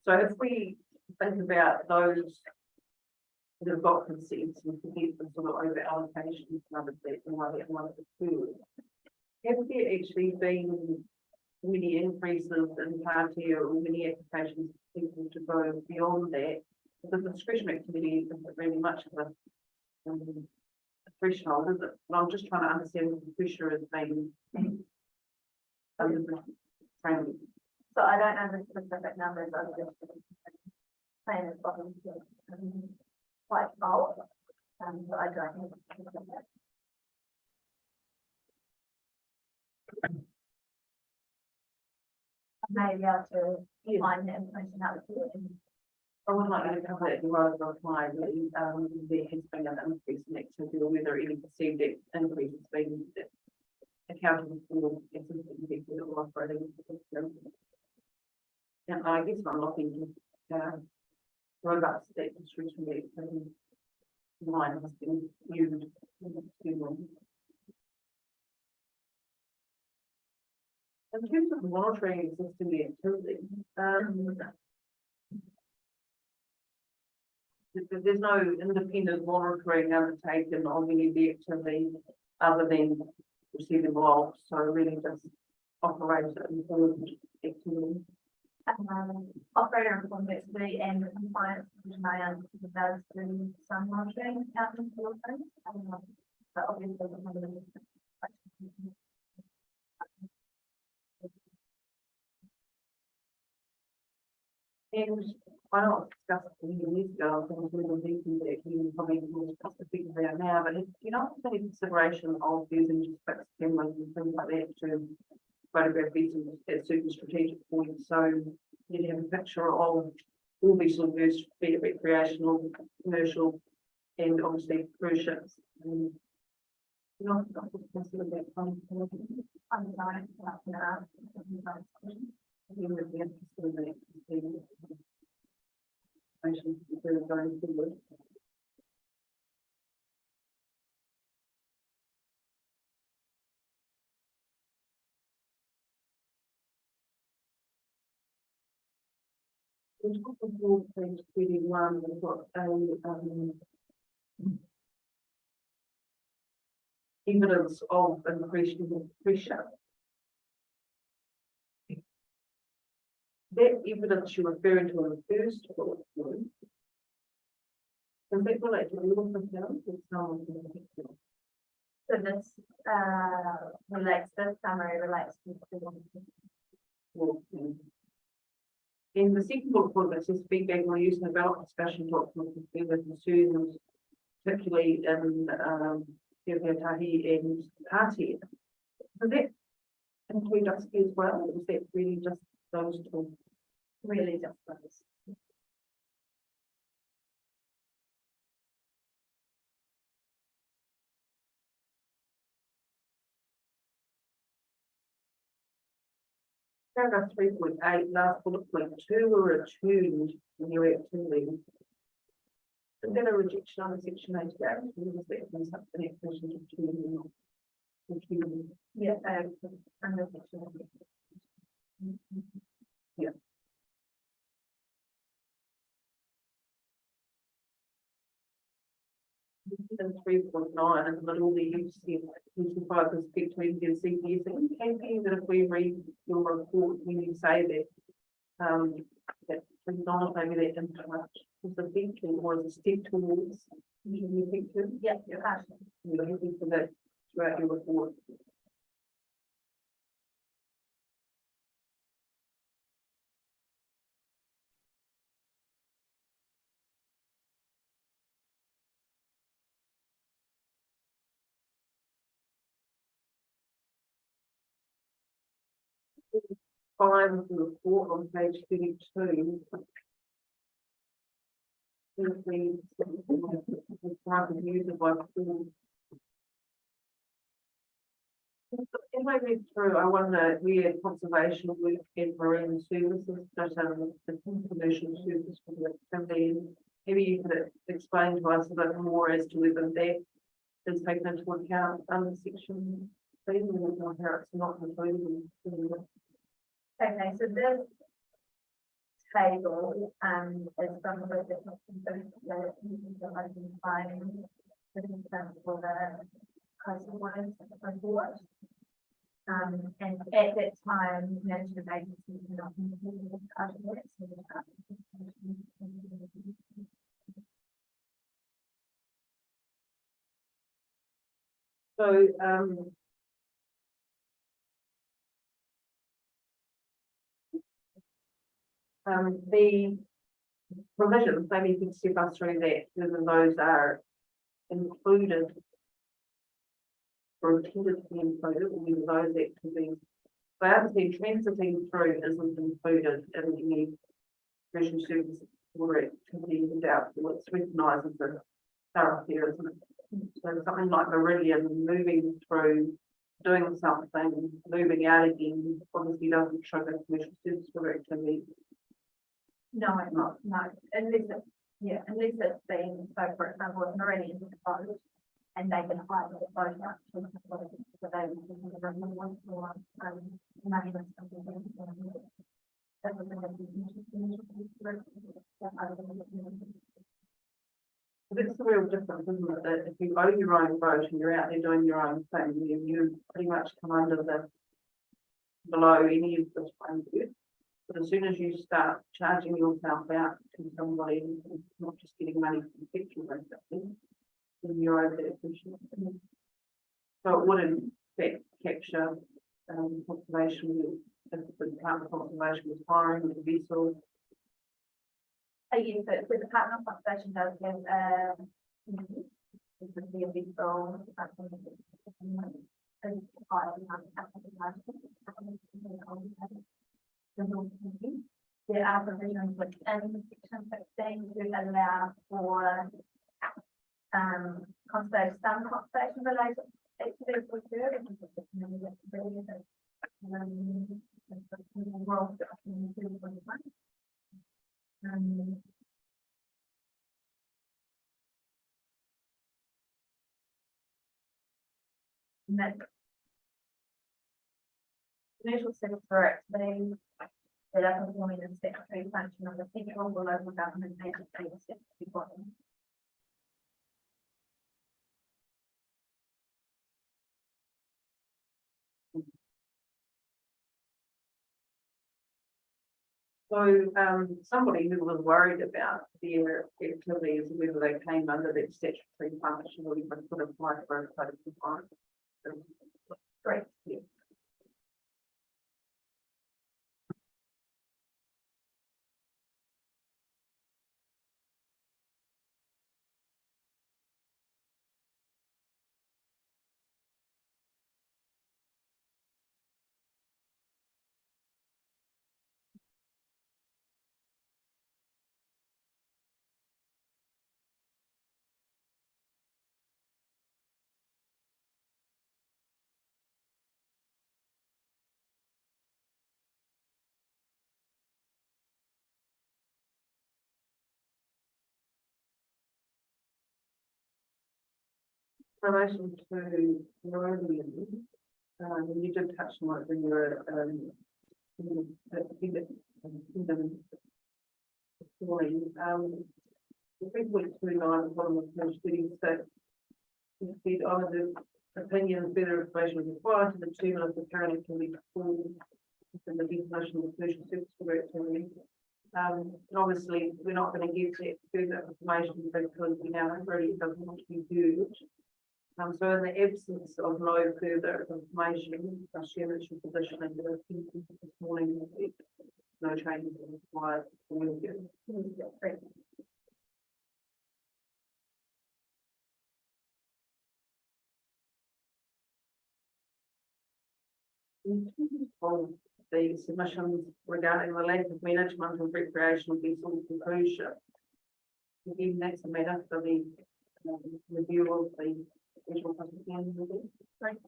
So if we think about those that have got consents and forget the sort of over allocations and other things and why that might occur, have there actually been many increases in party or many applications for people to go beyond that? The discretionary activity isn't really much of a threshold, is it? But I'm just trying to understand what the pressure is being under the training. So I don't know the specific numbers of the plan is quite old, but I don't know. I may be able to find the information out for you. I would like you to cover it rather than apply there has been an increase in activity or whether any perceived increase has been accounted for as a operating. And I guess I'm looking robust that recently mine has been used. In terms of monitoring existing activity, there's no independent monitoring undertaken on any of the activity other than receiving logs, so really just operates informed activity. Operator complexity and compliance, which may does do some monitoring out in the field. But obviously, and I don't discuss it years ago, I think we were thinking that you probably will discuss the figures there now, but if you know, any consideration of using just fixed cameras and things like that to photograph these at certain strategic points, so you have a picture of all vessel use, be it recreational, commercial, and obviously cruise ships. You know, consider that kind of thing. I'm designing that now. You would be interested in that, going forward. In top of board page 31, we've got a evidence of increased pressure. That evidence you're referring to in the first bullet point, does that relate to all of the towns or some of them? So this relates, this summary relates to in the second bullet point that says feedback on use and development discussion documents with further concerns, particularly in Tahi and Tati. Does that include us as well? Or is that really just those two? really just those. Paragraph 3.8, last bullet point 2 were attuned in your activity. Is that a rejection on section 8? Was that from something expression to tune? Yeah, under section. Yeah. And 3.9 is little the use focus between the CPS and campaign that if we read your report when you say that that is not maybe that infrastructure is a feature or is a step towards you think to? Yeah, you're passionate. You're looking for that throughout your report. Find the report on page 32. Simply, describe the user by form. If I read through, I wonder where conservation work and marine services, that the commercial service for the activity. Maybe you could explain to us a bit more as to whether that is taken into account under section 3, or how it's not included in the. Okay, so this table is from the business identifying the concerns for the coastal waters report. And at that time, management agencies were not included as part of it. So, the provisions, maybe you can step us through that, whether those are included or intended to be included, or whether those activities But as I said, transiting through isn't included in any professional services or activity without, it's recognised as a thoroughfare, isn't it? So something like Meridian, moving through, doing something, moving out again, obviously doesn't trigger commercial service or activity. No, no, unless it's, yeah, unless it's been, so for example, if Meridian is closed and they can hire the closure to the facility, so they can have a one for, management. It's a real difference, isn't it? That if you own your own boat and you're out there doing your own thing, you pretty much come under the below any of this framework. But as soon as you start charging yourself out to somebody, not just getting money from petrol, basically, then you're over that efficient. So it wouldn't capture conservation, if the Department of Conservation was hiring a vessel. Yes, but the Department of Conservation does have, it would be a big role. There are provisions within section 16 to allow for conservation, some conservation related activities with services. Commercial service for activities that are performing the statutory function of the central or local government agency or statutory body. So somebody who was worried about their activities, whether they came under that statutory function or even could apply for a code of compliance. Great. Yeah. In relation to Meridian, you did touch on it when you were the 3.29 column of page 36, you said on the opinion further information is required to determine if the current activity falls within the definition of commercial service for activity. And obviously, we're not going to give that further information because we now already doesn't want to be used. So in the absence of no further information, I share that your position in the this morning, no changes are required. In terms of the submissions regarding the lack of management of recreational vessels and cruise ships, again, that's a matter for the review of the visual plan. Right.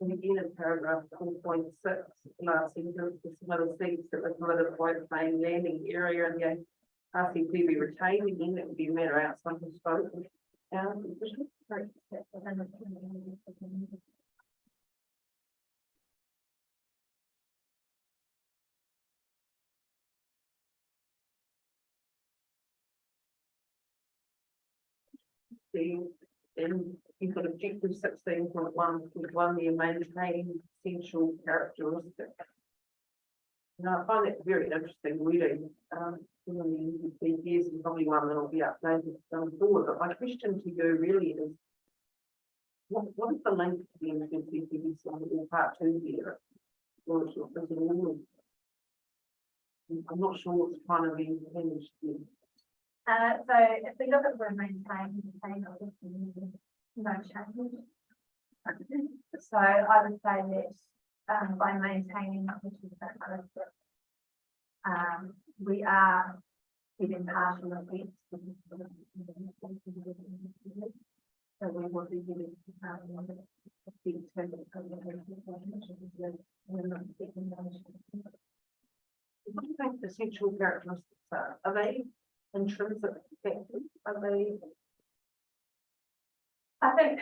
And again, in paragraph 4.6, last sentence, the submittal seeks that the permitted float plane landing area and the RCP be retained. Again, that would be a matter outside the scope. In you've got objective 16.1.1, the maintain essential characteristics. Now I find that very interesting reading. The years is probably one that will be updated going forward. But my question to you really is, what is the link to the emergency service or part two here? Or is it all I'm not sure what's trying to be intended. So if we look at the word maintain, no change. So I would say that by maintaining, which is that we are giving partial effects. So we will be giving What do you think the essential characteristics are? Are they intrinsic factors? Are they? I think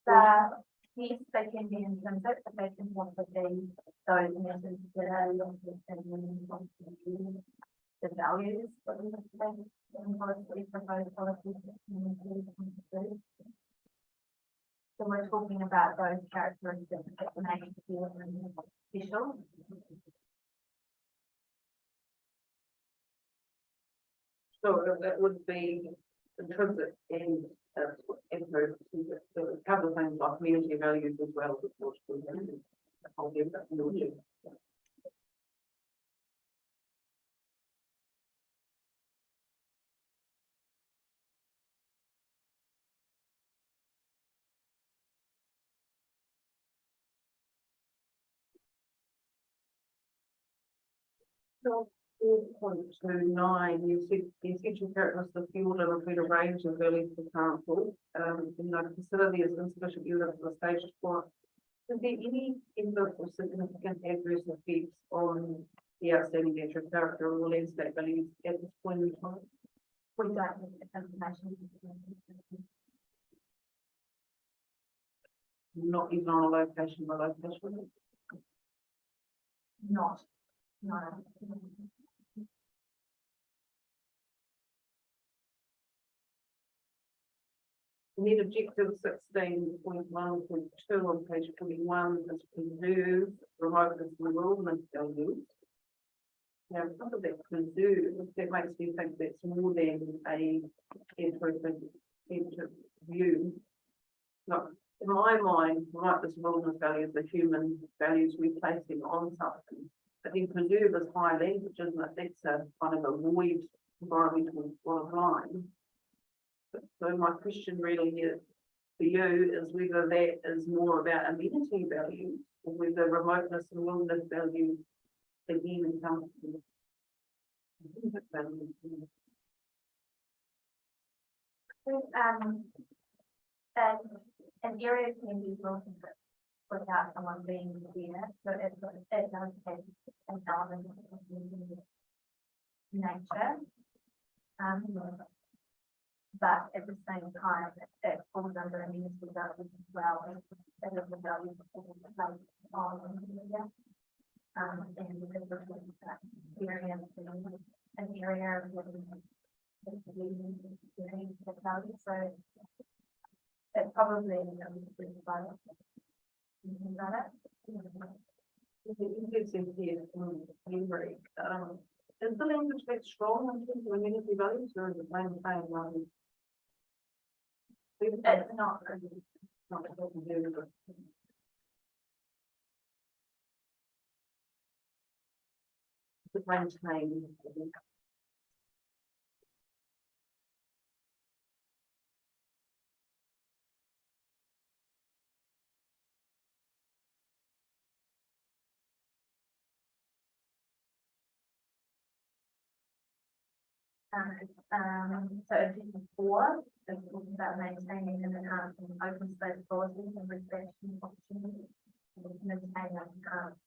that yes, they can be intrinsic, but they can also be those methods that are the values that we have to in policy, proposed policies. So we're talking about those characteristics that make it feel official. So that would be intrinsic and a couple of things like community values as well. Of course, I'll give that to you. So 4.29, you said the essential characteristics of fuel and include a range of values for current fuel. The facility is insufficient unit for the stage 4. Is there any input or significant adverse effects on the outstanding natural character or landscape values at this point in time? We don't have the information. Not even on a location by location. Not, no. Need objective 16.1.2 on page 41 is preserve remoteness and wilderness values. Now, some of that preserve, that makes me think that's more than a central view. Not in my mind, remoteness and wilderness values are human values we're placing on something. But then preserve is high language, isn't it? That's a kind of a void environmental line. So my question really is for you is whether that is more about amenity values or whether remoteness and wilderness values again encompass An area can be built without someone being there, so it does have an element of nature. But at the same time, it falls under amenity values as well, as the values on media. And because we're talking about experience in an area of experience value, so it probably about is the language that strong in terms of amenity values or is it plain values? it's not. Not what we do, but the maintain. So addition 4 is talking about maintaining and enhancing open space policies and recreation opportunities. Maintain and enhance.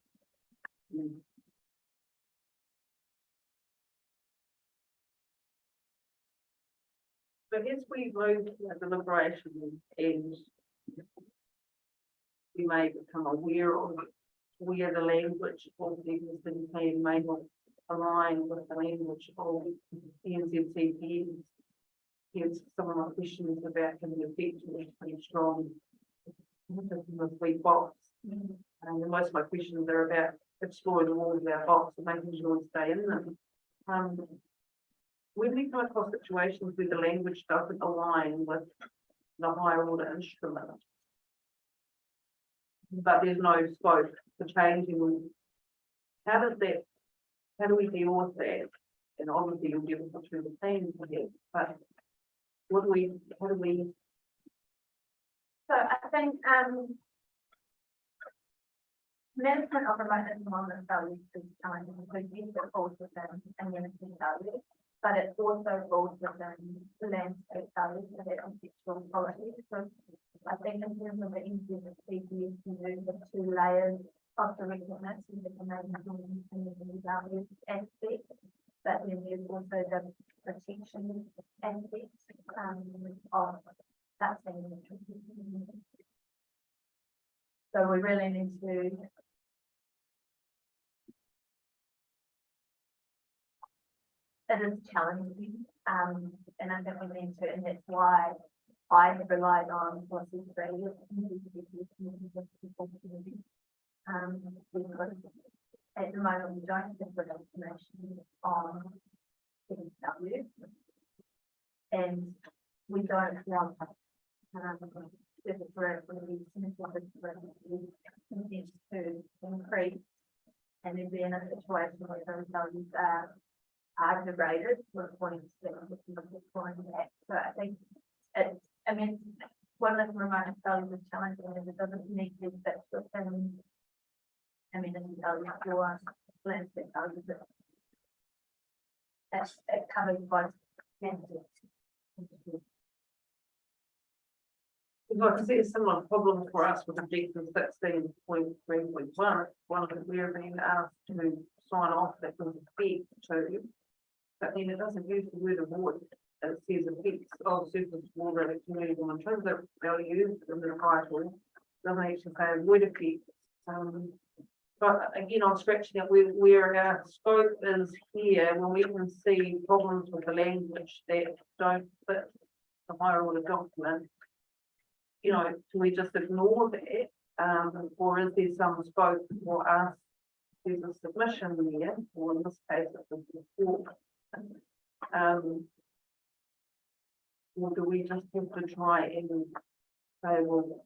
So as we move to deliberation and we may become aware of where the language of the existing plan may not align with the language of the NZCPs. Here's some of my questions about can the effect was pretty strong in the 3 box. And most of my questions are about exploring the walls of our box and making sure we stay in them. When we come across situations where the language doesn't align with the higher order instrument, but there's no scope for changing, how does that how do we deal with that? And obviously you'll deal with it through the plans here, but how do we, So I think, management of remote environment values is challenging because yes, it falls within amenity values, but it also falls within landscape values and their contextual quality. So I think in terms of the NZCP, you can do the two layers of directness and the amenity values aspect, but then there's also the protection aspect of that thing. So we really need to it is challenging, and I think we need to, and that's why I have relied on policy Australia because at the moment we don't have good information on CW, and we don't want if it's to increase, and then be in a situation where those values are degraded to a point that going back. So I think it's, I mean, one of the remote values is challenging is it doesn't need to be fixed within, I mean, it's values for landscape values. It covers both entities. Because I see a similar problem for us with objective 16.3.1, one of the we're being asked to sign off that was affect to, but then it doesn't use the word avoid. It says effects of surface water and community and intrinsic values in the title, doesn't actually say avoid effects. But again, I'm scratching it where our scope is here, when we can see problems with the language that don't fit the higher order document. You know, do we just ignore that? Or is there some scope for us? There's a submission there, or in this case, it's a report. Or do we just have to try and say, well,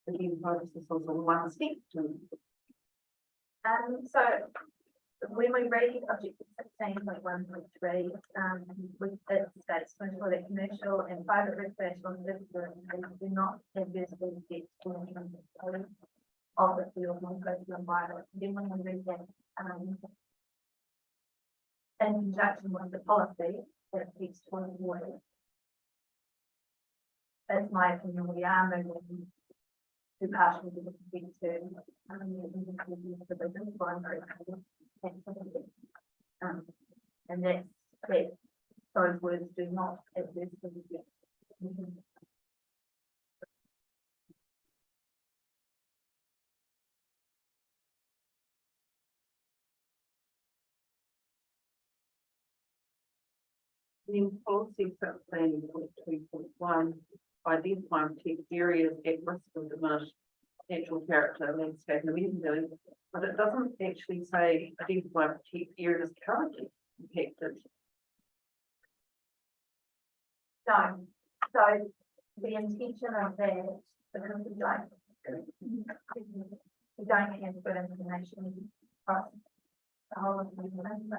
again, focus this on one step to? So when we read objective 16.1.3, with it states to ensure that commercial and private recreational services do not adversely affect the intrinsic value of the field and coastal environment. Then when we read that in conjunction with the policy that affects towards water, that's my opinion. We are moving to partially to and that's that those words do not adversely affect. In policy 16.2.1, identify and protect areas at risk of diminished natural character, landscape, and amenity, but it doesn't actually say identify and protect areas currently protected. No, so the intention of that, because we don't have good information across the whole of the intention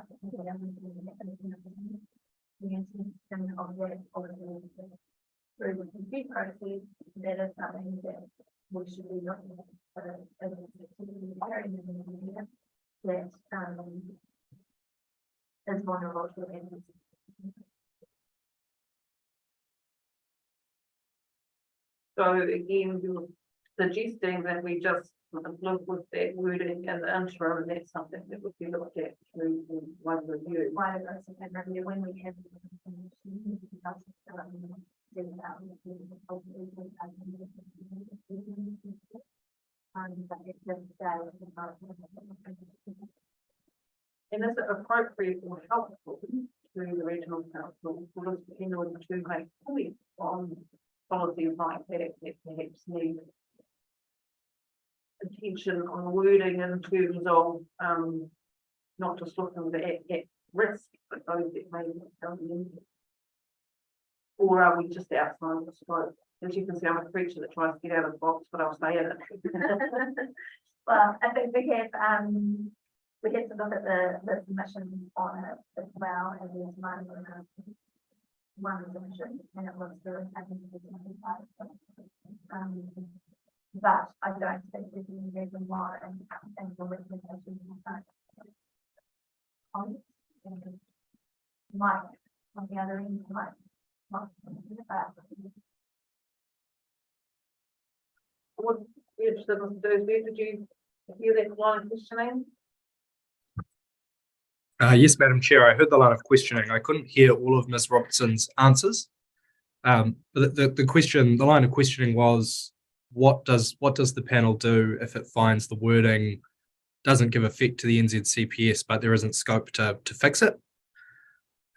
of that policy through the consent process, that is something that we should be looking at as a that is vulnerable to the So again, you're suggesting that we just look with that wording in the interim, and that's something that would be looked at through one review. why it goes in review when we have And is it appropriate or helpful to the regional council for this particular to make points on policies like that perhaps need attention on wording in terms of not just looking at risk, but those that may not go in. Or are we just outside the scope? As you can see, I'm a creature that tries to get out of the box, but I'll stay in it. well, I think we have we get to look at the submissions on it as well, and there's one submission, and it looks good, I think it's but I don't think there's any reason why, and the recommendation might, on the other end, might. Would be interested in those, did you hear that line of questioning? Yes, Madam Chair, I heard the line of questioning. I couldn't hear all of Ms. Robertson's answers. But the line of questioning was, what does the panel do if it finds the wording doesn't give effect to the NZCPS, but there isn't scope to fix it?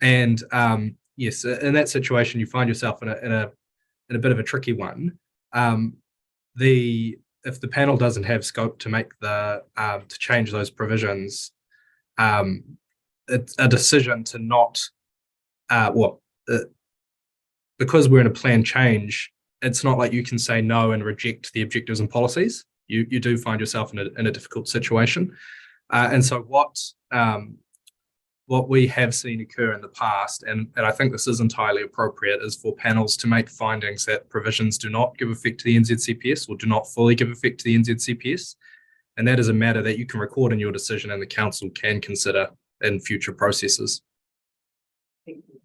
And yes, in that situation, you find yourself in a bit of a tricky one. If the panel doesn't have scope to make to change those provisions, it's a decision to not because we're in a planned change. It's not like you can say no and reject the objectives and policies. You do find yourself in a difficult situation, and so what we have seen occur in the past, and I think this is entirely appropriate, is for panels to make findings that provisions do not give effect to the NZCPS or do not fully give effect to the NZCPS. And that is a matter that you can record in your decision and the council can consider in future processes. Thank you.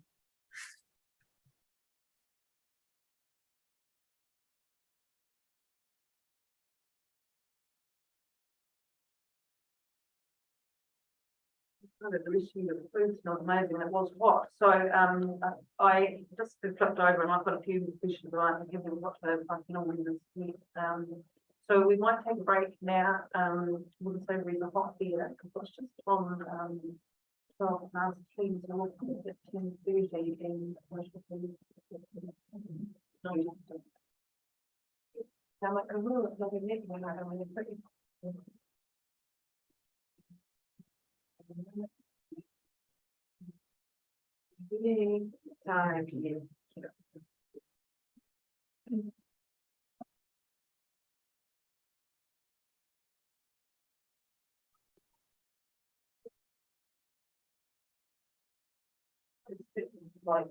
The issue of the food's not amazing, it was what, so I just flipped over and I've got a few questions that I can give them what the final members need. So we might take a break now, we'll say there's a hot beer, because it's just from 12 past 3 to 10:30 in commercial food. Sound like a rule, it's not a net when I don't really pretty. Time here. Like,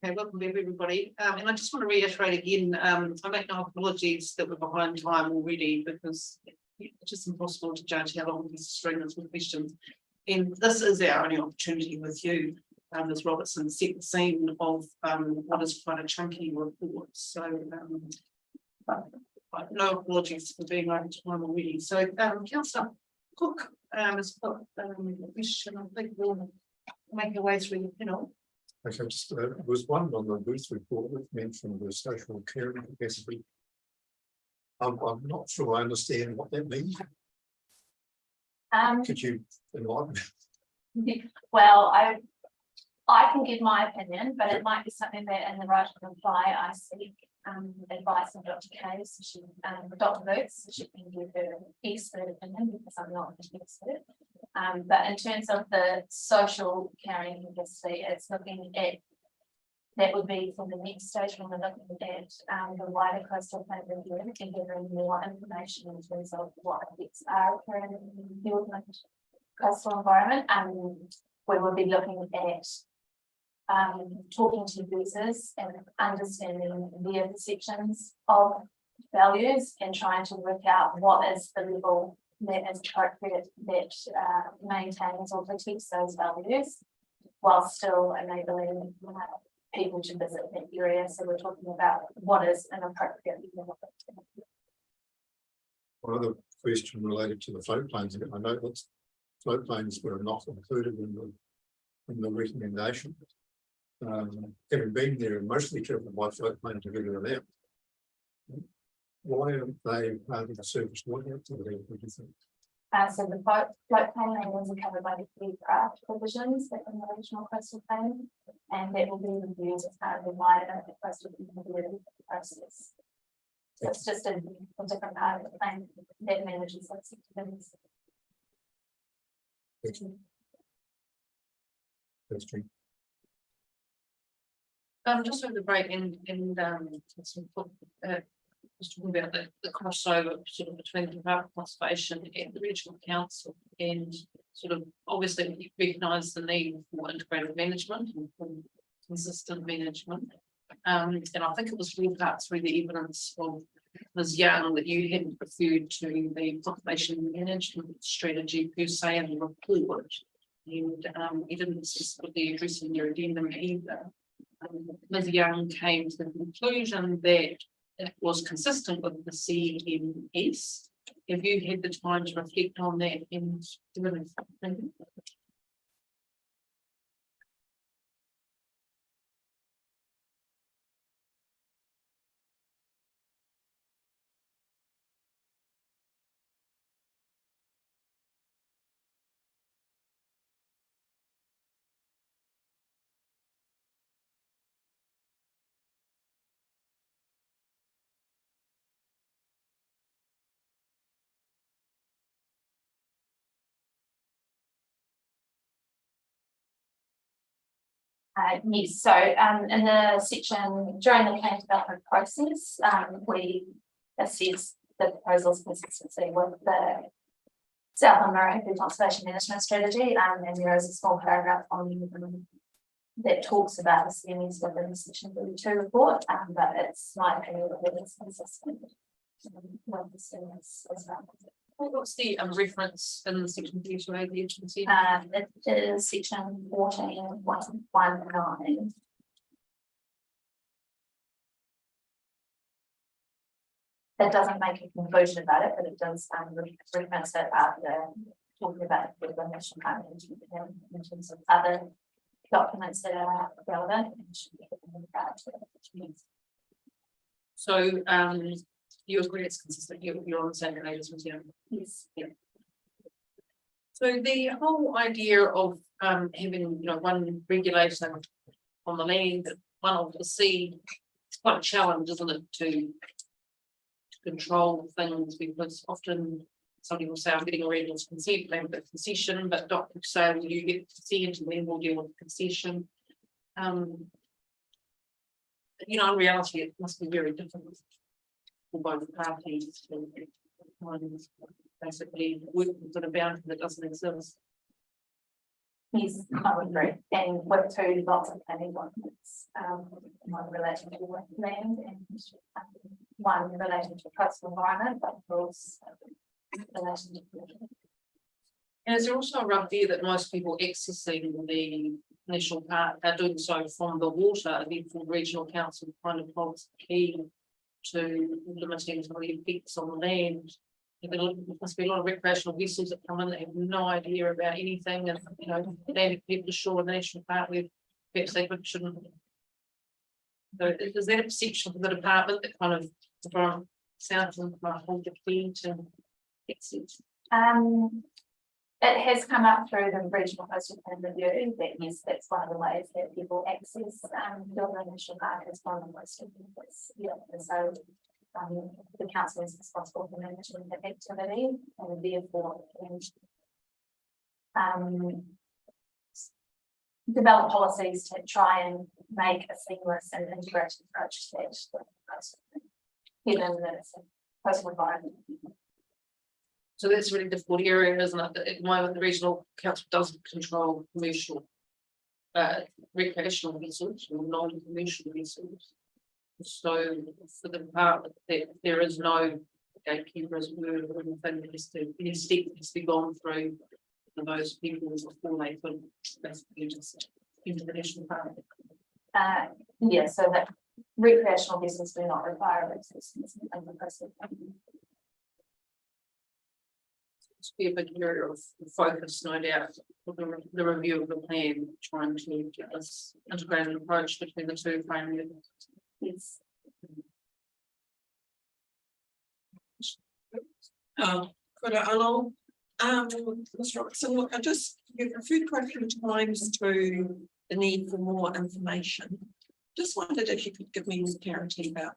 Okay, welcome everybody. And I just want to reiterate again, I make no apologies that we're behind time already because it's just impossible to judge how long this string is with questions. And this is our only opportunity with you, Ms. Robertson, to set the scene of what is quite a chunky report. So no apologies for being over time already. So Councillor Cook has got a question. I think we'll make our way through the panel. Okay, just, there was one on the Booth report that mentioned the social caring capacity. I'm not sure I understand what that means. Could you enlighten? Well, I can give my opinion, but it might be something that in the right of reply I seek advice from Dr. Case, Dr. Boots, she can give her expert opinion because I'm not an expert. But in terms of the social caring capacity, it's looking at, that would be from the next stage when we're looking at the wider coastal plan review and gathering more information in terms of what effects are occurring in the Auckland coastal environment. We will be looking at talking to users and understanding their perceptions of values and trying to work out what is the level that is appropriate that maintains or protects those values while still enabling people to visit that area. So we're talking about what is an appropriate level. One other question related to the floodplains. I know that floodplains were not included in the recommendation. Having been there and mostly driven by floodplains together and out. Why aren't they part of the surface water activity? What do you think? So the floodplain areas are covered by the key craft provisions that in the regional coastal plan, and that will be reviewed as part of the wider coastal review process. So it's just a different part of the plan that manages those activities. Thank you. That's true. Just over the break just talking about the crossover sort of between the department of conservation and the regional council, and sort of obviously we recognise the need for integrated management and consistent management. And I think it was read out through the evidence of Ms. Young that you hadn't referred to the population management strategy per se in the report, and you didn't specifically address in your addendum either. Ms. Young came to the conclusion that it was consistent with the CMS. Have you had the time to reflect on that and do anything? Yes, so in the section during the plan development process, we assess the proposal's consistency with the Southland Marine Food Conservation Management Strategy, and there is a small paragraph on that talks about the CMS within the section 32 report, but it's my opinion that it's consistent with the CMS as well. What's the reference in the section 32A the agency? It is section 14.19. It doesn't make a conclusion about it, but it does reference it after talking about the definition in terms of other documents that are relevant. So you agree it's consistent, you're on the same page as with you? Yes. Yeah. So the whole idea of having one regulator on the land, one of the sea, it's quite a challenge, isn't it, to control things, because often somebody will say, I'm getting a rental consent, claim the concession, but doctor say, well, you get consent and then we'll deal with the concession. You know, in reality, it must be very difficult for both parties to basically work within a boundary that doesn't exist. Yes, I would agree, and with two lots of planning documents, one relating to land and one relating to coastal environment, but of course relation to. And is there also a rough view that most people accessing the national park are doing so from the water, therefore regional council kind of holds the key to limiting some of the effects on the land? There must be a lot of recreational vessels that come in that have no idea about anything, and you know, landing people ashore in the national park where perhaps they shouldn't. So is that a perception of the department that kind of from sounds like hold the key to access? It has come up through the regional coastal plan review that yes, that's one of the ways that people access Pilbara National Park is one of the most important. Yeah, and so the council is responsible for managing the activity and therefore can develop policies to try and make a seamless and integrated approach to that, given that it's a coastal environment. So that's a really difficult area, isn't it? At the moment, the regional council doesn't control commercial, recreational vessels or non-commercial vessels. So for the department, there is no gatekeeper as word or anything that has to, any step that has to be gone through for those people before they could basically just into the national park. Yeah, so that recreational vessels do not require assistance in the process. It's be a big area of focus, no doubt, for the review of the plan, trying to get this integrated approach between the two frameworks. Yes. Good along. Ms. Robertson, look, you've referred quite a few times to the need for more information. Just wondered if you could give me more clarity about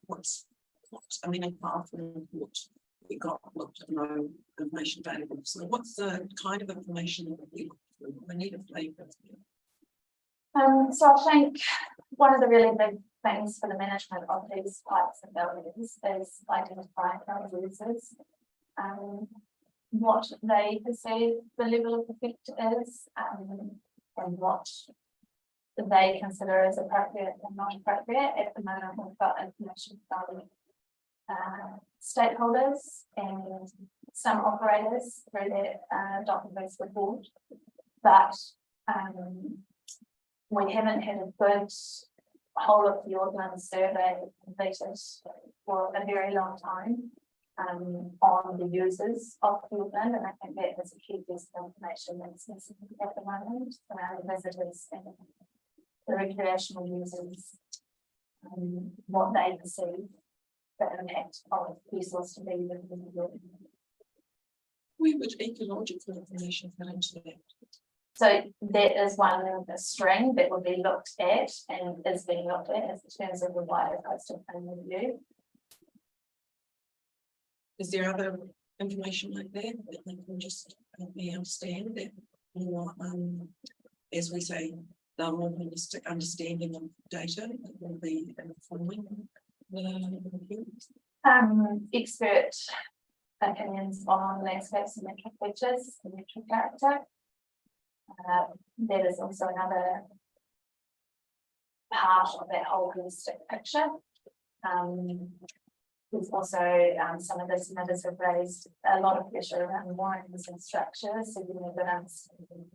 I mean, apart from what we got, no information available. So what's the kind of information that we look for? I need a flavour. So I think one of the really big things for the management of these types of buildings is identifying our users, what they perceive the level of effect is, and what they consider as appropriate and not appropriate. At the moment, we've got information from stakeholders and some operators through their document-based report, but we haven't had a good whole of the ordnance survey completed for a very long time on the users of Fiordland, and I think that is a key piece of information that's missing at the moment around the visitors and the recreational users, what they perceive the impact of vessels to be within the building. We would ecological information fit into that. So that is one of the string that will be looked at and is being looked at in terms of the wider coastal plan review. Is there other information like that they can just help me understand that more, as we say, the more holistic understanding of data that will be informing the review? Expert opinions on landscapes and natural features and natural character. That is also another part of that whole holistic picture. There's also some of the submitters have raised a lot of pressure around moorings and structures, so you need an understanding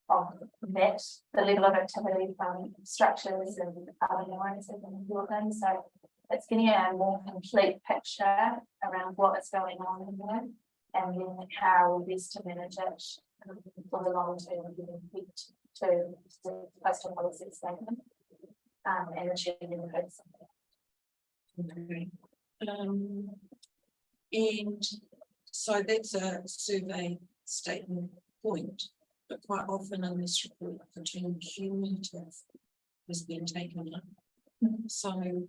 of that, the level of activity from structures and other moorings in Fiordland. So it's getting a more complete picture around what is going on in there, and then how best to manage it for the long term, giving effect to the coastal policy statement and achieving the goals. Okay. And so that's a survey statement point, but quite often in this report, the term cumulative has been taken up. So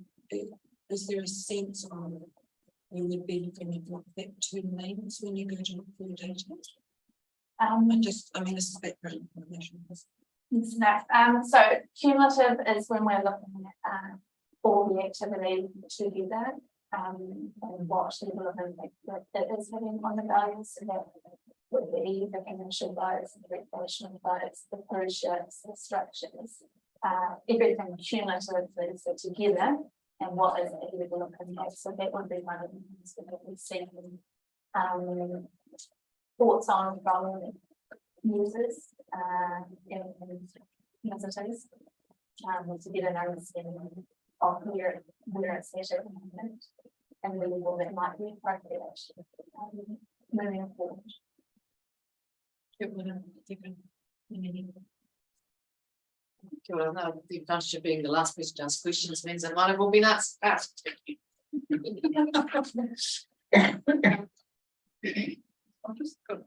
is there a sense of you would be looking at what that two means when you go to look for data. I mean, this is background information. It's not, so cumulative is when we're looking at all the activity together, and what level of impact that it is having on the values. So that would be the commercial votes, the recreational votes, the cruise ships, the structures, everything cumulatively, so together, and what is the level of impact. So that would be one of the things that we see. Thoughts on from users and visitors to get an understanding of where it's at the moment and where that might be appropriate moving forward. Well, no, the advantage of being the last person to ask questions means that mine have all been asked. I'm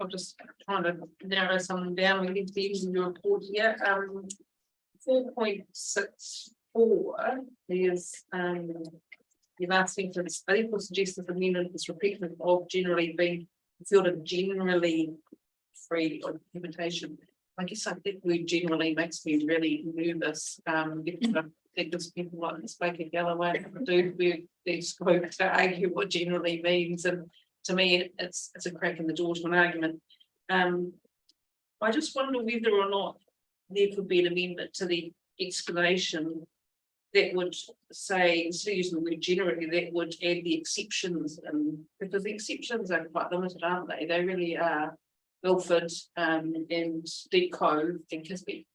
just trying to narrow some down. We need to use your report here. 4.64 is you've asked me for this. I think we'll suggest that the amendment is repeated of generally being fielded generally free of implementation. I guess I think we generally makes me really nervous. Because people like Speaker Galloway do their scope to argue what generally means, and to me it's a crack in the door to an argument. I just wonder whether or not there could be an amendment to the explanation that would say, instead of using the word generally, that would add the exceptions, and because the exceptions are quite limited, aren't they? They really are. Milford and Deep Cove and Kisby.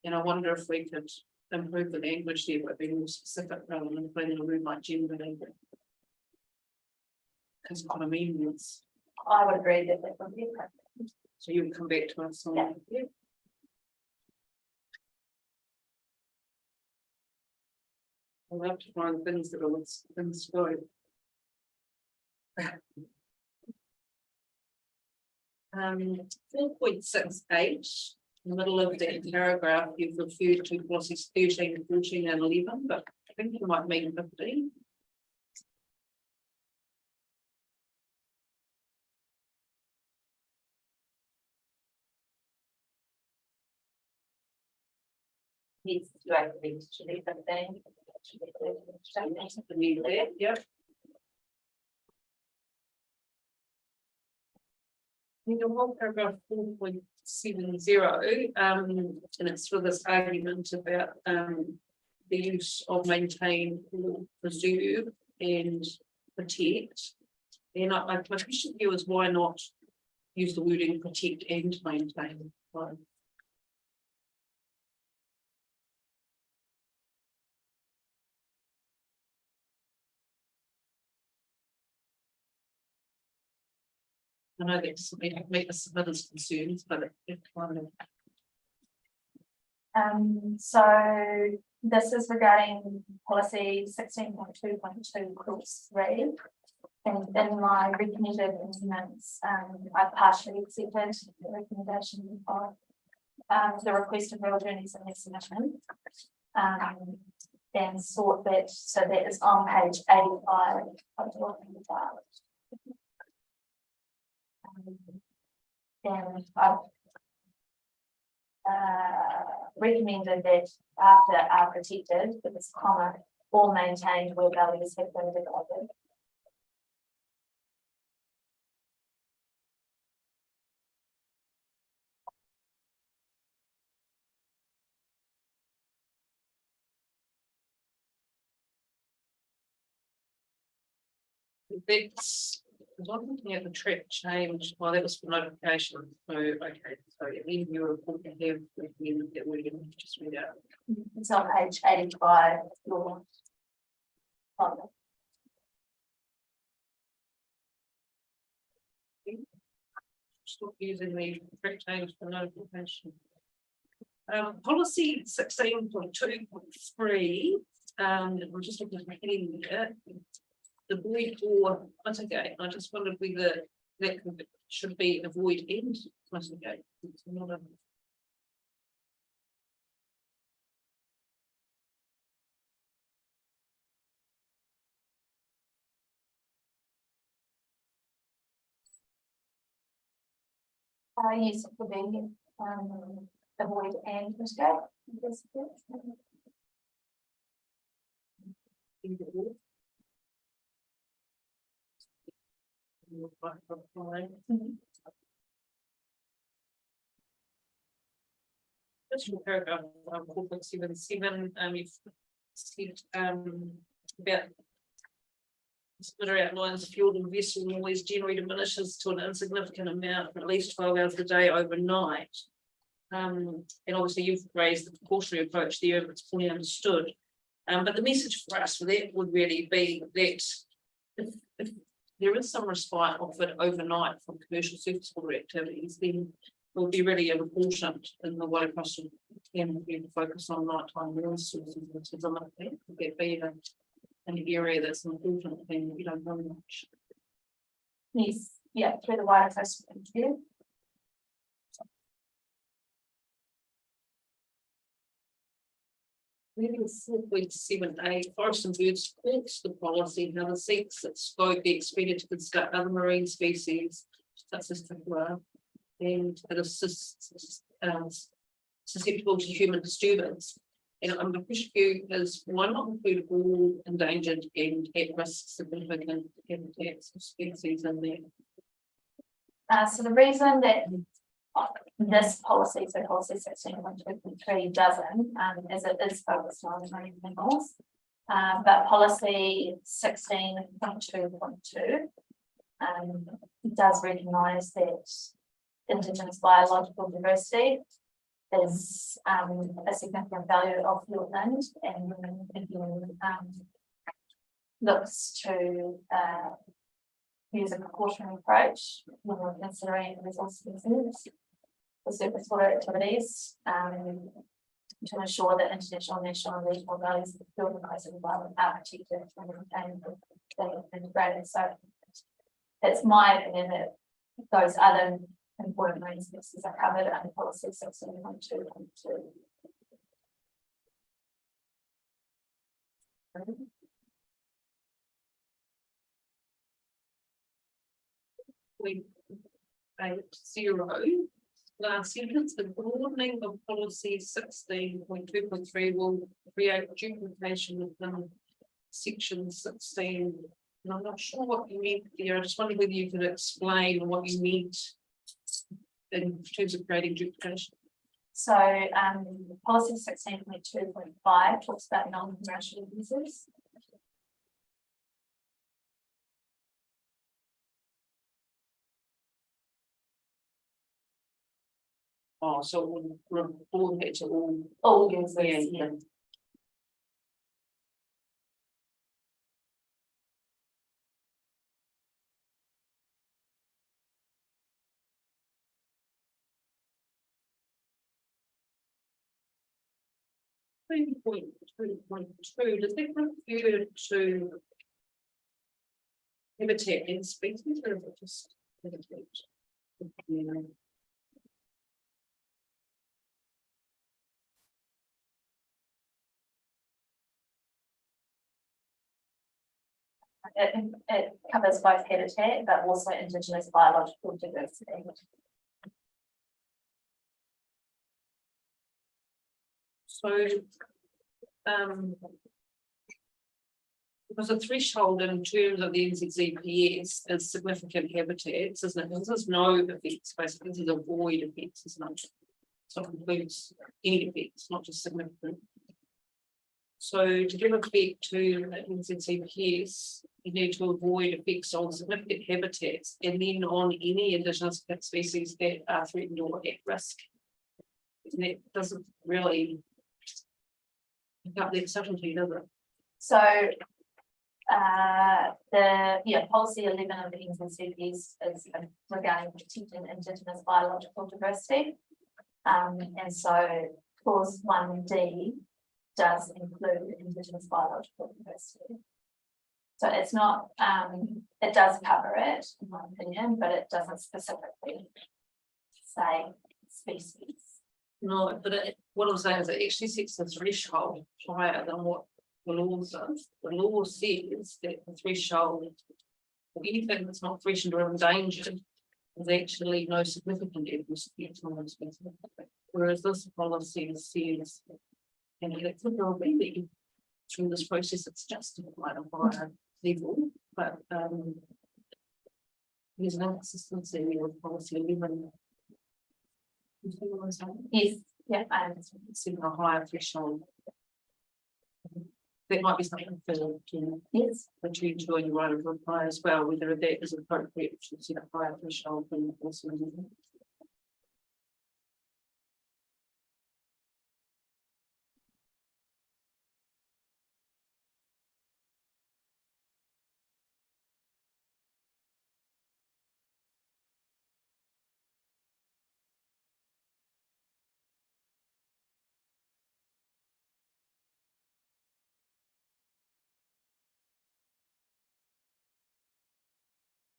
And I wonder if we could improve the language there by being more specific rather than putting a word like generally. Because what I mean is, I would agree that would be appropriate. so you would come back to us on that. Yeah. I love to find things that are in scope. 4.68, in the middle of that paragraph, you've referred to policies 13, 14, and 11, but I think you might mean 15. Needs to activate to leave them thing. Yep. In the whole paragraph 4.70, and it's for this argument about the use of maintain, preserve, and protect. And my question here is why not use the wording protect and maintain? Why? I know that's make us some others concerns, but it's one of So this is regarding policy 16.2.2 clause 3. And in my recommended amendments, I partially accepted the recommendation of the request of real journeys in their submission. And sought that, so that is on page 85 of the document. And I've recommended that after are protected, with this comma, or maintained where values have been developed. that's. I was looking at the track change, well, that was for notification, so, okay, so in your report you have, that we can just read out. It's on page 85. Your Stop using the track change for notification. Policy 16.2.3, we're just looking at the heading there. The void or mitigate. I just wondered whether that should be avoid and mitigate. It's not a Yes, it would be, avoid and mitigate. Yes, yes. Just in paragraph, 4.77, you've said, about. Splitter outlines fuel and vessel noise generally diminishes to an insignificant amount for at least 12 hours a day overnight. And obviously you've raised the precautionary approach there, it's fully understood. But the message for us for that would really be that if there is some respite offered overnight from commercial surface water activities, then it would be really important in the Waikato and to focus on nighttime water sources, which is a lot of that. Could that be an area that's important and we don't know much? Yes, yeah, through the wider coastal here. Moving 4.7A, forest and birds supports the policy, now the seeks that scope be expanded to consider other marine species, such as tepuara, and that assists susceptible to human disturbance. And I'm going to push you as why not include all endangered and at-risk significant habitats or species in there? So the reason that this policy, so policy 16.2.3 doesn't, is it is focused on marine mammals. But policy 16.2.2 does recognise that Indigenous biological diversity is a significant value of woodland, and looks to use a precautionary approach when we're considering resource concerns for surface water activities to ensure that international, national, and regional values of the field and coastal environment are protected and integrated. So it's my opinion that those other important marine species are covered under policy 16.2.2. We 8.0, last sentence, the broadening of policy 16.2.3 will create duplication within section 16. And I'm not sure what you meant there. I just wondered whether you could explain what you meant in terms of creating duplication. So policy 16.2.5 talks about non-commercial uses. Oh, so it would report it to all. All users, Yeah. Point two, does it refer to habitat and species, or is it just habitat? It covers both habitat but also Indigenous biological diversity. So, because a threshold in terms of the NZZPS is significant habitats, isn't it? This is no effects, basically, this is a void effects, isn't it? So it includes any effects, not just significant. So to give effect to NZZPS, you need to avoid effects on significant habitats and then on any Indigenous species that are threatened or at risk. And that doesn't really pick up that subtlety, does it? So policy 11 of the NZCP is regarding protecting Indigenous biological diversity. And so clause 1D does include Indigenous biological diversity. So it's not, it does cover it, in my opinion, but it doesn't specifically say species. No, but what I'm saying is it actually sets the threshold higher than what the law does. The law says that the threshold for anything that's not threatened or endangered there's actually no significant adverse effects on those species. Whereas this policy says, and it could well be that through this process, it's justified at a higher level, but there's no consistency with policy 11. You see what I'm saying? Yes, yeah, I understand. Setting a higher threshold. There might be something for to Yes, attune to in your right of reply as well, whether that is appropriate to set a higher threshold than also.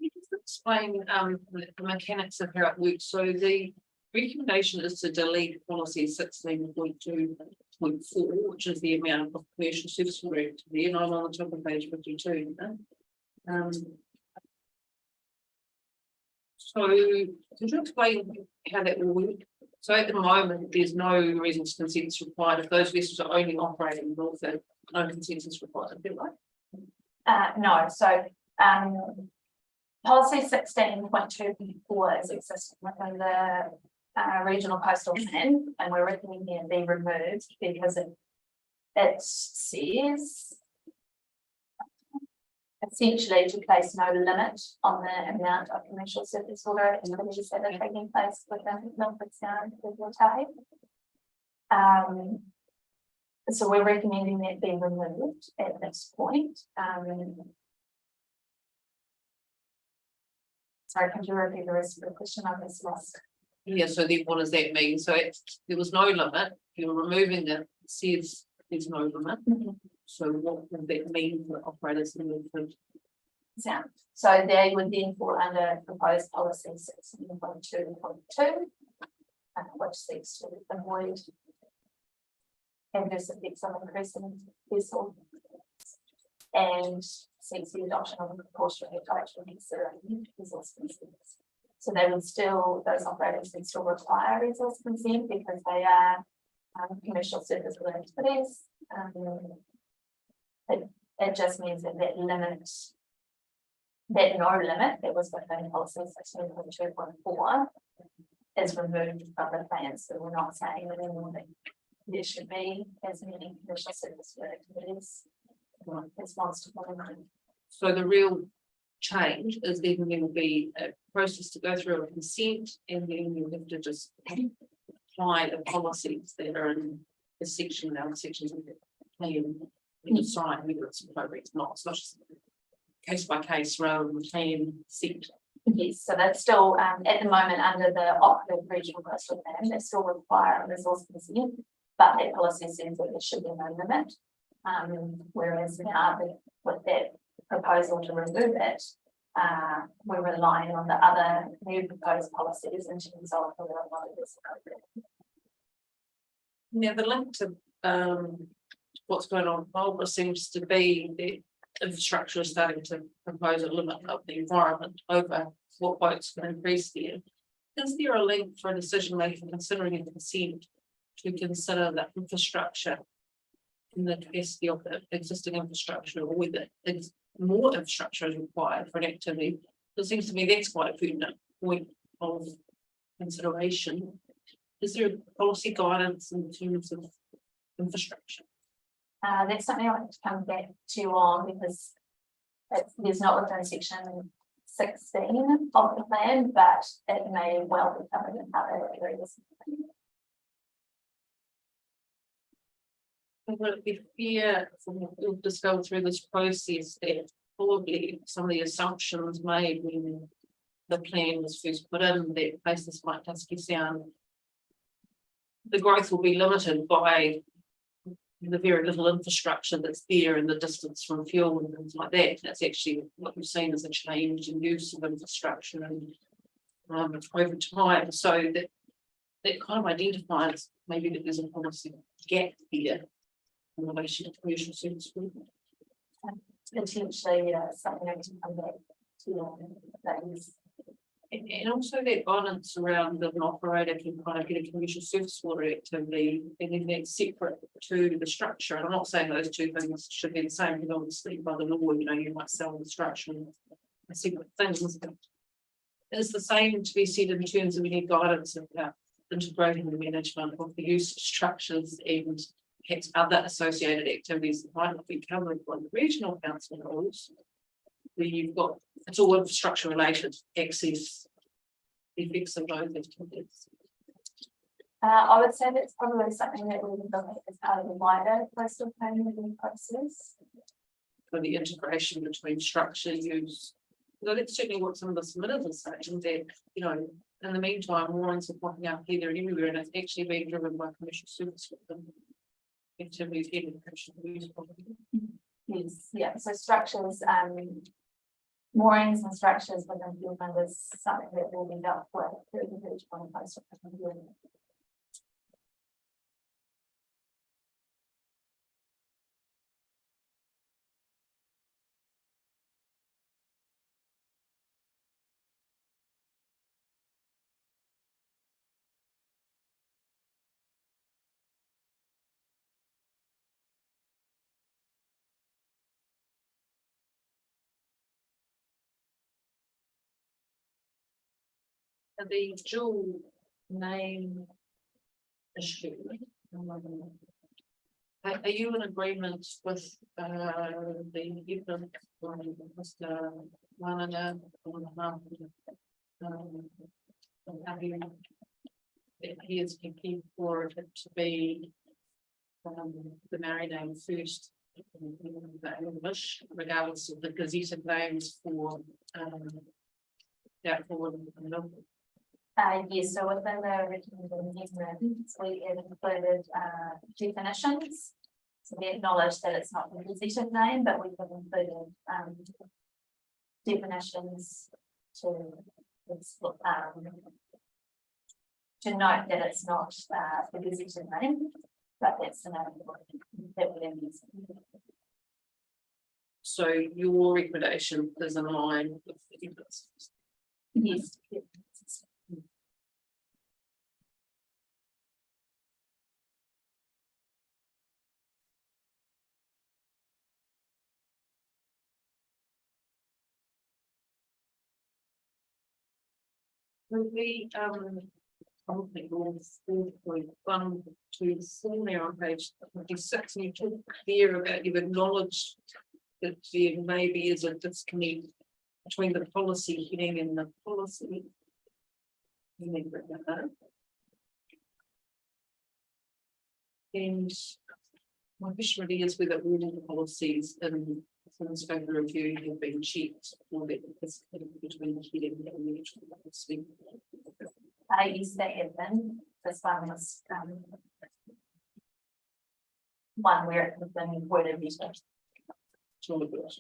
You just explain the mechanics of how it works. So the recommendation is to delete policy 16.2.4, which is the amount of commercial service work to be, and I'm on the top of page 52. So could you explain how that will work? So at the moment, there's no reasons consents required. If those vessels are only operating north, no consensus required, is that right? no, so, policy 16.2.4 is existing within the regional coastal plan, and we're recommending it be removed because it says essentially to place no limit on the amount of commercial surface water activities that are taking place within Milford Sound with Waitahi. So we're recommending that be removed at this point. Sorry, can you repeat the rest of the question? I was lost. Yeah, so then what does that mean? So there was no limit, you're removing it, says there's no limit. So what would that mean for operators in Milford Sound? So they would then fall under proposed policy 16.2.2, which seeks to avoid adverse effects on increasing vessel and seeks the adoption of a proportionate approach when considering resource consent. So they would still, those operators would still require resource consent because they are commercial service activities. It just means that that limit, that no limit that was within policy 16.2.4 is removed from the plan. So we're not saying anymore that there should be as many commercial service activities as wants to follow. So the real change is then there will be a process to go through a consent, and then you have to just apply the policies that are in the section, now sections of the plan, and decide whether it's appropriate or not. It's not just case by case rather than plan set. Yes, so that's still at the moment under the Auckland Regional Coastal Plan, they still require a resource consent, but that policy says that there should be no limit. Whereas now with that proposal to remove it, we're relying on the other new proposed policies in terms of whether or not it is appropriate. Now the link to what's going on in Marlborough seems to be that infrastructure is starting to propose a limit of the environment over what boats can increase there. Is there a link for decision making considering a consent to consider that infrastructure in the capacity of the existing infrastructure, or whether it's more infrastructure is required for an activity? It seems to me that's quite a pertinent point of consideration. Is there policy guidance in terms of infrastructure? That's something I want to come back to you on because there's not within section 16 of the plan, but it may well be covered in other areas. Would it be fair for you to just go through this process that probably some of the assumptions made when the plan was first put in, that places like Husky Sound, the growth will be limited by the very little infrastructure that's there and the distance from fuel and things like that. That's actually what we've seen as a change in use of infrastructure and over time. So that kind of identifies maybe that there's a policy gap here in relation to commercial service. Potentially, something I can come back to that is And also that guidance around an operator can kind of get a commercial surface water activity, and then that's separate to the structure. And I'm not saying those two things should be the same, because obviously by the law, you know, you might sell the structure and separate things. It's the same to be said in terms of any guidance about integrating the management of the use of structures and perhaps other associated activities that might not be covered by the regional council rules. Where you've got, it's all infrastructure related, access, the effects of those activities. I would say that's probably something that we would look at as part of the wider coastal planning review process. For the integration between structure use. So that's certainly what some of the submitters are saying, that, you know, in the meantime, moorings are popping up here, there, and everywhere, and it's actually being driven by commercial service with them. Activities heading to commercial use property. Yes, yeah, so structures, moorings and structures within Field is something that will be dealt with through the regional coastal planning review. The dual name issue. Are you in agreement with the evidence from Mr. Wanana on behalf of that he is keen for it to be the married name first, the English, regardless of the gazetted names for that forward. Yes, so within the original amendments, we have included definitions. So we acknowledge that it's not the gazetted name, but we have included definitions to note that it's not the gazetted name, but that's the name that we are using. So your recommendation is in line with the evidence? Yes. We something on 4.1 to 4 now on page 56, and you talk there about, you've acknowledged that there maybe is a disconnect between the policy heading and the policy. And my question really is whether all the policies in the scope of review have been checked for that disconnect between the heading and the actual policy. Yes, they have been. This one was one where it has been worded better. Sure, good.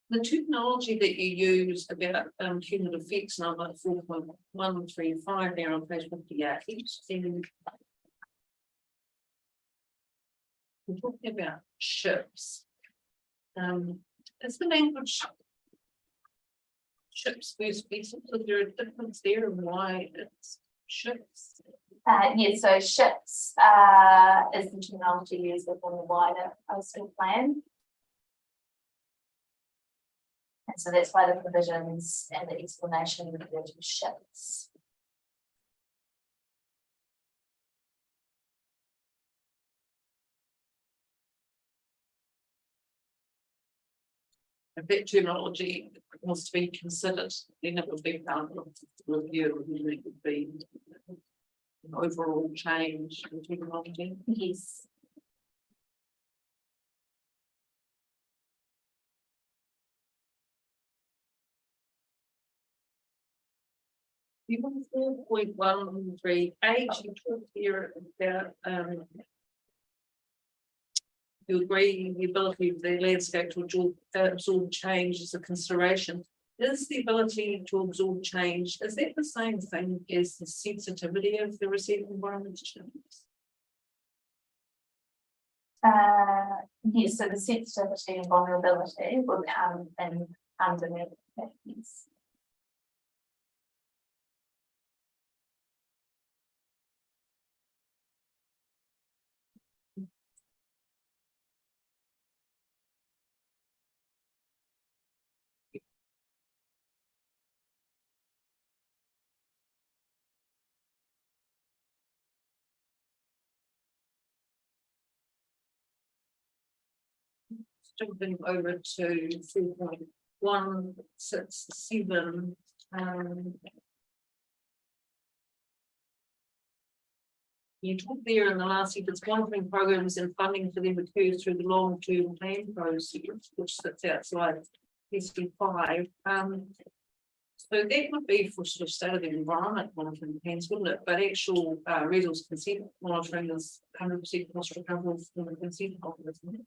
The terminology that you use about cumulative effects number 4.135 there on page 58, and we're talking about ships. Is the language ships versus vessels? Is there a difference there and why it's ships? Yes, so ships is the terminology used within the wider coastal plan. And so that's why the provisions and the explanation refer to ships. If that terminology was to be considered, then it would be part of the review, and it would be an overall change in terminology. Yes. You want 4.13H, you talk here about you agree the ability of the landscape to absorb change as a consideration. is the ability to absorb change, is that the same thing as the sensitivity of the receiving environment to change? Yes, so the sensitivity and vulnerability will come in underneath that piece. Jumping over to 4.167. You talk there in the last sentence, monitoring programs and funding for them occurs through the long-term plan process, which sits outside SB5. So that would be for sort of state of the environment monitoring plans, wouldn't it? But actual resource consent monitoring is 100% cost recovery from the consent holder, isn't it?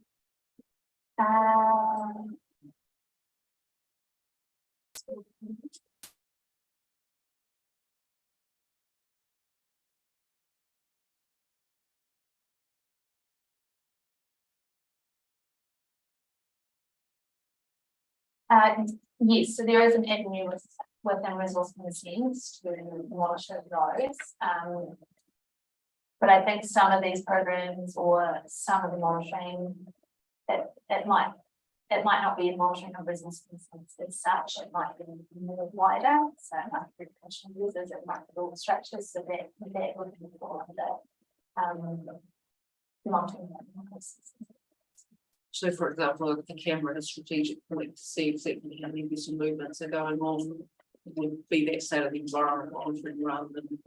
Yes, so there is an avenue within resource consents to monitor those. But I think some of these programs or some of the monitoring, it might not be a monitoring of resource consents as such, it might be more wider. So it might be professional users, it might be all the structures, so that would be for the monitoring process. So, for example, if the camera has strategic point to see exactly how many some movements are going on, it would be that state of the environment monitoring rather than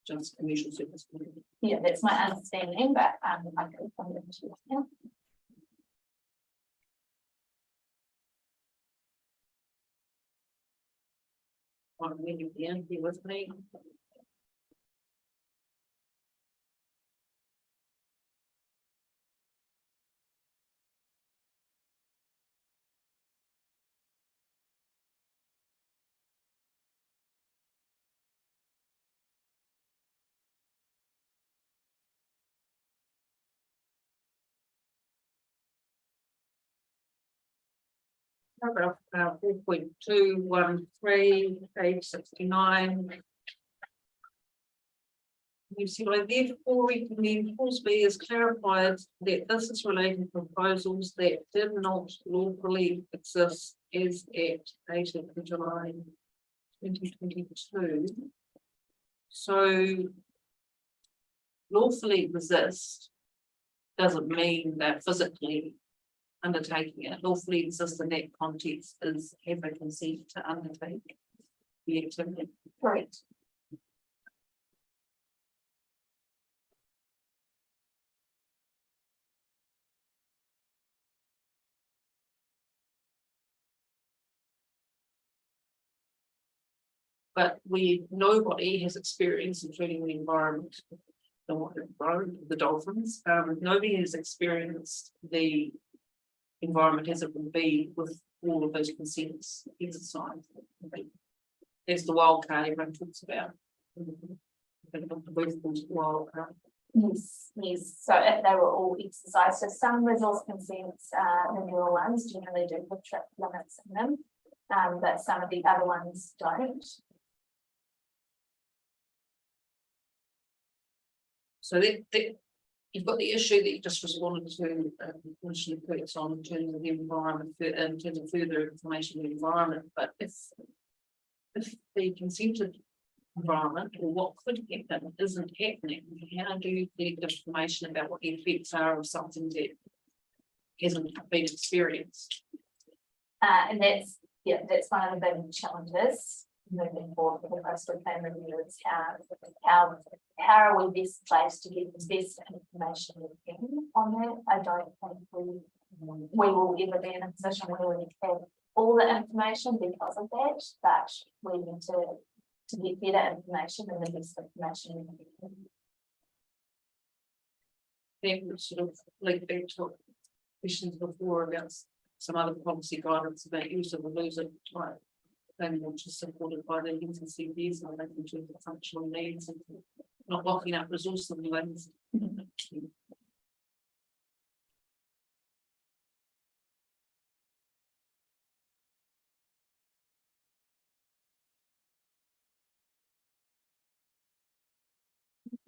just commercial service. Yeah, that's my understanding, but I could find it to you. On the end, he was me. Paragraph 4.213, page 69. You see, I therefore recommend clause B is clarified that this is relating to proposals that did not lawfully exist as at 18th of July 2022. So lawfully exist doesn't mean that physically undertaking it. Lawfully exist in that context is have a consent to undertake the activity. Correct. But nobody has experience, including the environment, the dolphins. Nobody has experienced the environment as it would be with all of those consents exercised. There's the wild card everyone talks about. Wild card. Yes, yes. So if they were all exercised, so some resource consents, renewal ones generally do have trip limits in them, but some of the other ones don't. So that you've got the issue that you just responded to, Commissioner Curtis, on in terms of the environment, in terms of further information on the environment. But if the consented environment or what could happen isn't happening, how do you get information about what the effects are of something that hasn't been experienced? And that's one of the big challenges moving forward with the coastal plan review is how are we best placed to get the best information we can on that. I don't think we will ever be in a position where we have all the information because of that, but we need to get better information and the best information we can. Then sort of link back to questions before about some other policy guidance about use of the loser type. Then which is supported by the NCCPs and making sure the functional needs and not locking up resource levels.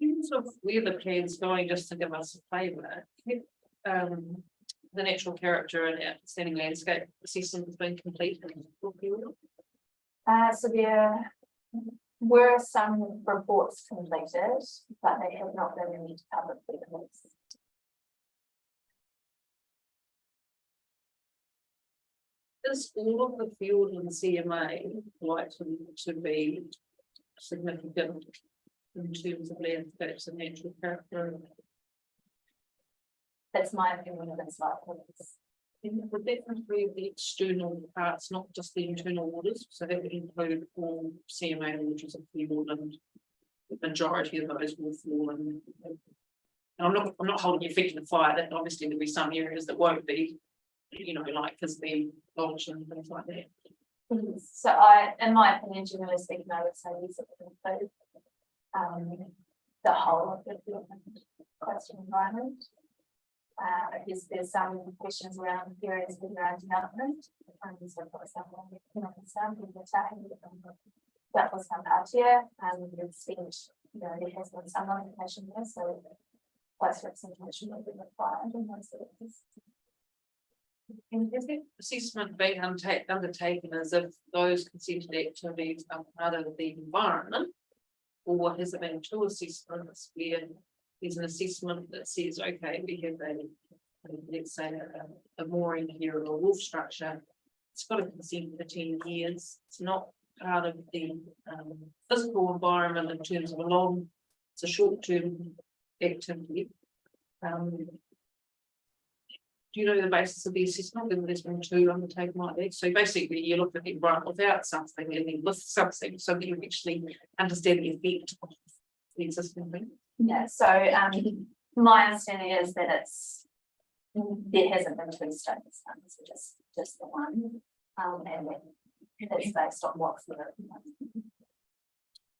In terms of where the plan's going, just to give us a flavour, the natural character and outstanding landscape assessment has been completed. So there were some reports completed, but they have not been released publicly. Is all of the field and CMA likely to be significant in terms of landscapes and natural character? That's my opinion of it's likely. Would that include the external parts, not just the internal waters? So that would include all CMA waters of field, and the majority of those will fall in. And I'm not holding your feet to the fire. That obviously there'll be some areas that won't be, you know, like because the mulch and things like that. So in my opinion, generally speaking, I would say these are include the whole of the coastal environment. There's some questions around areas with around development. So for example, that was come out here, and we've seen, you know, there has been some modification there, so close representation will be required in those areas. And is the assessment being undertaken as if those consented activities are part of the environment? Or has it been two assessments where there's an assessment that says, okay, we have let's say a mooring here or a wharf structure. It's got a consent for 10 years. It's not part of the physical environment in terms of it's a short-term activity. Do you know the basis of the assessment, whether there's been two undertaken like that? So basically you look at the environment without something and then with something, so that you actually understand the effect of the existing thing. Yeah, so my understanding is that there hasn't been two studies done, so just the one, and it's based on what's there.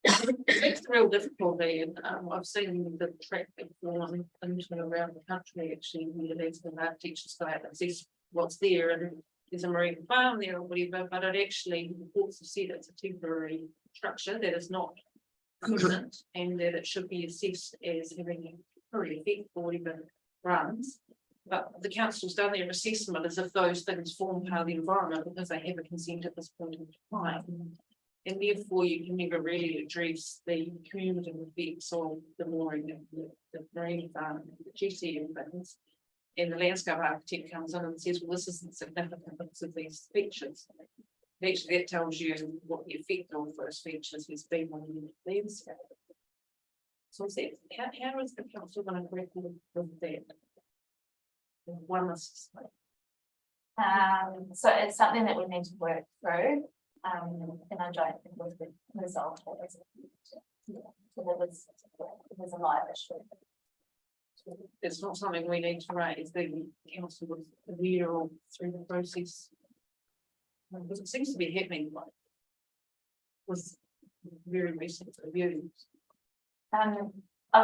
It's the real difficulty, and I've seen the track form into and around the country actually, where there's the architecture site that says what's there, and there's a marine farm there or whatever, but it actually, reports have said it's a temporary structure that is not permanent, and that it should be assessed as having a temporary effect for whatever runs. But the council's done their assessment as if those things form part of the environment because they have a consent at this point in time. And therefore you can never really address the cumulative effects of the mooring, the marine farm, the GC and things. And the landscape architect comes in and says, well, this isn't significant because of these features. Actually, that tells you what the effect of those features has been on the landscape. So how is the council going to grapple with that? One assessment. So it's something that we need to work through, and I don't think we've resolved it. So there was a live issue. It's not something we need to raise. The council was aware of through the process. Because it seems to be happening like with very recent reviews. I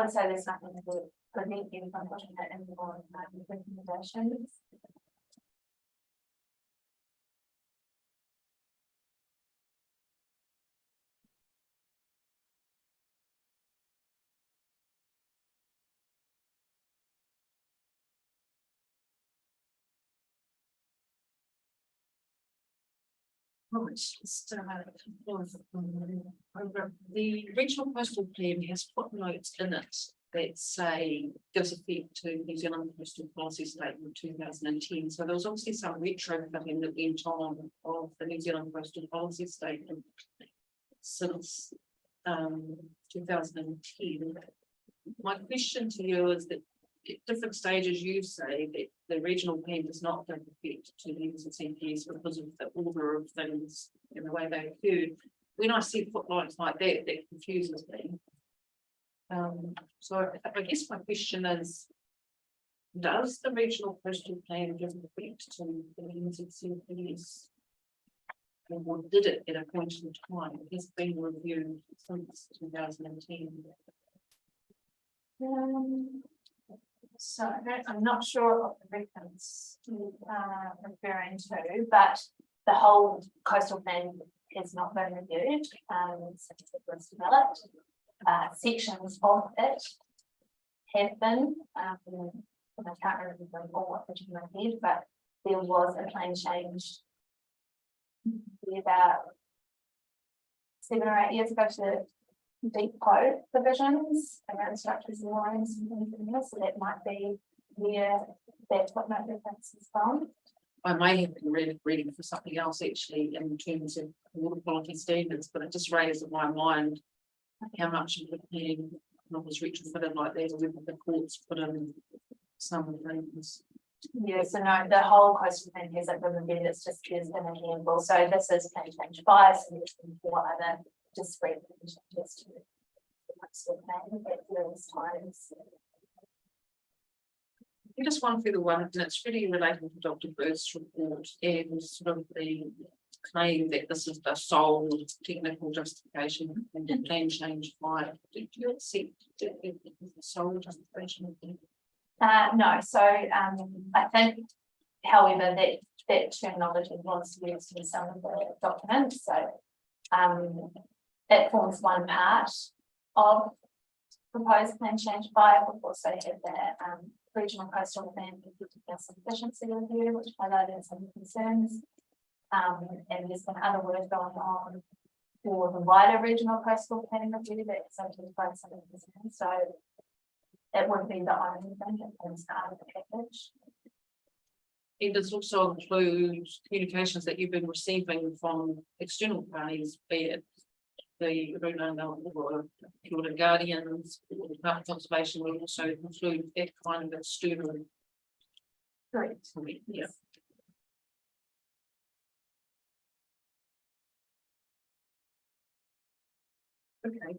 would say there's nothing to prevent you from putting that in more recommendations. The regional coastal plan has footnotes in it that say gives effect to New Zealand Coastal Policy Statement 2010. So there was obviously some retrofitting that went on of the New Zealand Coastal Policy Statement since 2010. My question to you is that at different stages you say that the regional plan does not give effect to the NCCPs because of the order of things and the way they occurred. When I see footnotes like that, that confuses me. So I guess my question is, Does the regional coastal plan give effect to the NZCP's? Or did it at a point in time? It has been reviewed since 2010. So I'm not sure what the reference referring to, but the whole coastal plan has not been reviewed, since it was developed. Sections of it have been, and I can't remember all what the my head, but there was a plan change about 7 or 8 years ago to deep code provisions around structures and lines and things like this, so that might be where that footnote reference is from. I may have been reading for something else actually in terms of water quality standards, but it just raised in my mind how much of the plan was retrofitted like that, or whether the courts put in some things. Yeah, so no, the whole coastal plan hasn't been reviewed, it's just used in a handbook, so this is plan change 5, so there's been 4 other discrete changes to the coastal plan at various times. Just one further one, and it's really related to Dr. Bird's report and sort of the claim that this is the sole technical justification and the plan change 5. Do you accept that it is the sole justification? No, so I think, however, that terminology was used in some of the documents, so it forms one part of proposed plan change 5. We've also had the regional coastal plan sufficiency review, which highlighted some concerns, and there's been other work going on for the wider regional coastal plan review that identified some concerns, so it wouldn't be the only thing that comes out of the package. It does also include communications that you've been receiving from external parties, be it the Florida Guardians, or the Department of Conservation will also include that kind of external. Correct. Yeah. Okay.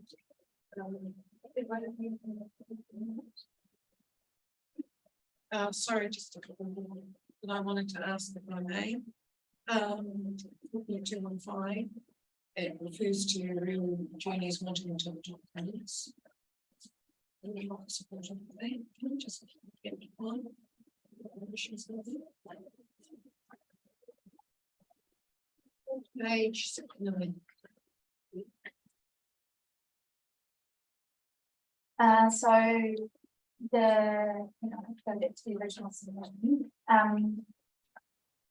Sorry, just a couple more that I wanted to ask if I may. 215. It refers to real journeys wanting to adopt plants. Any not supportive of that? Can you just get me one? Page 69. So go back to the original submission.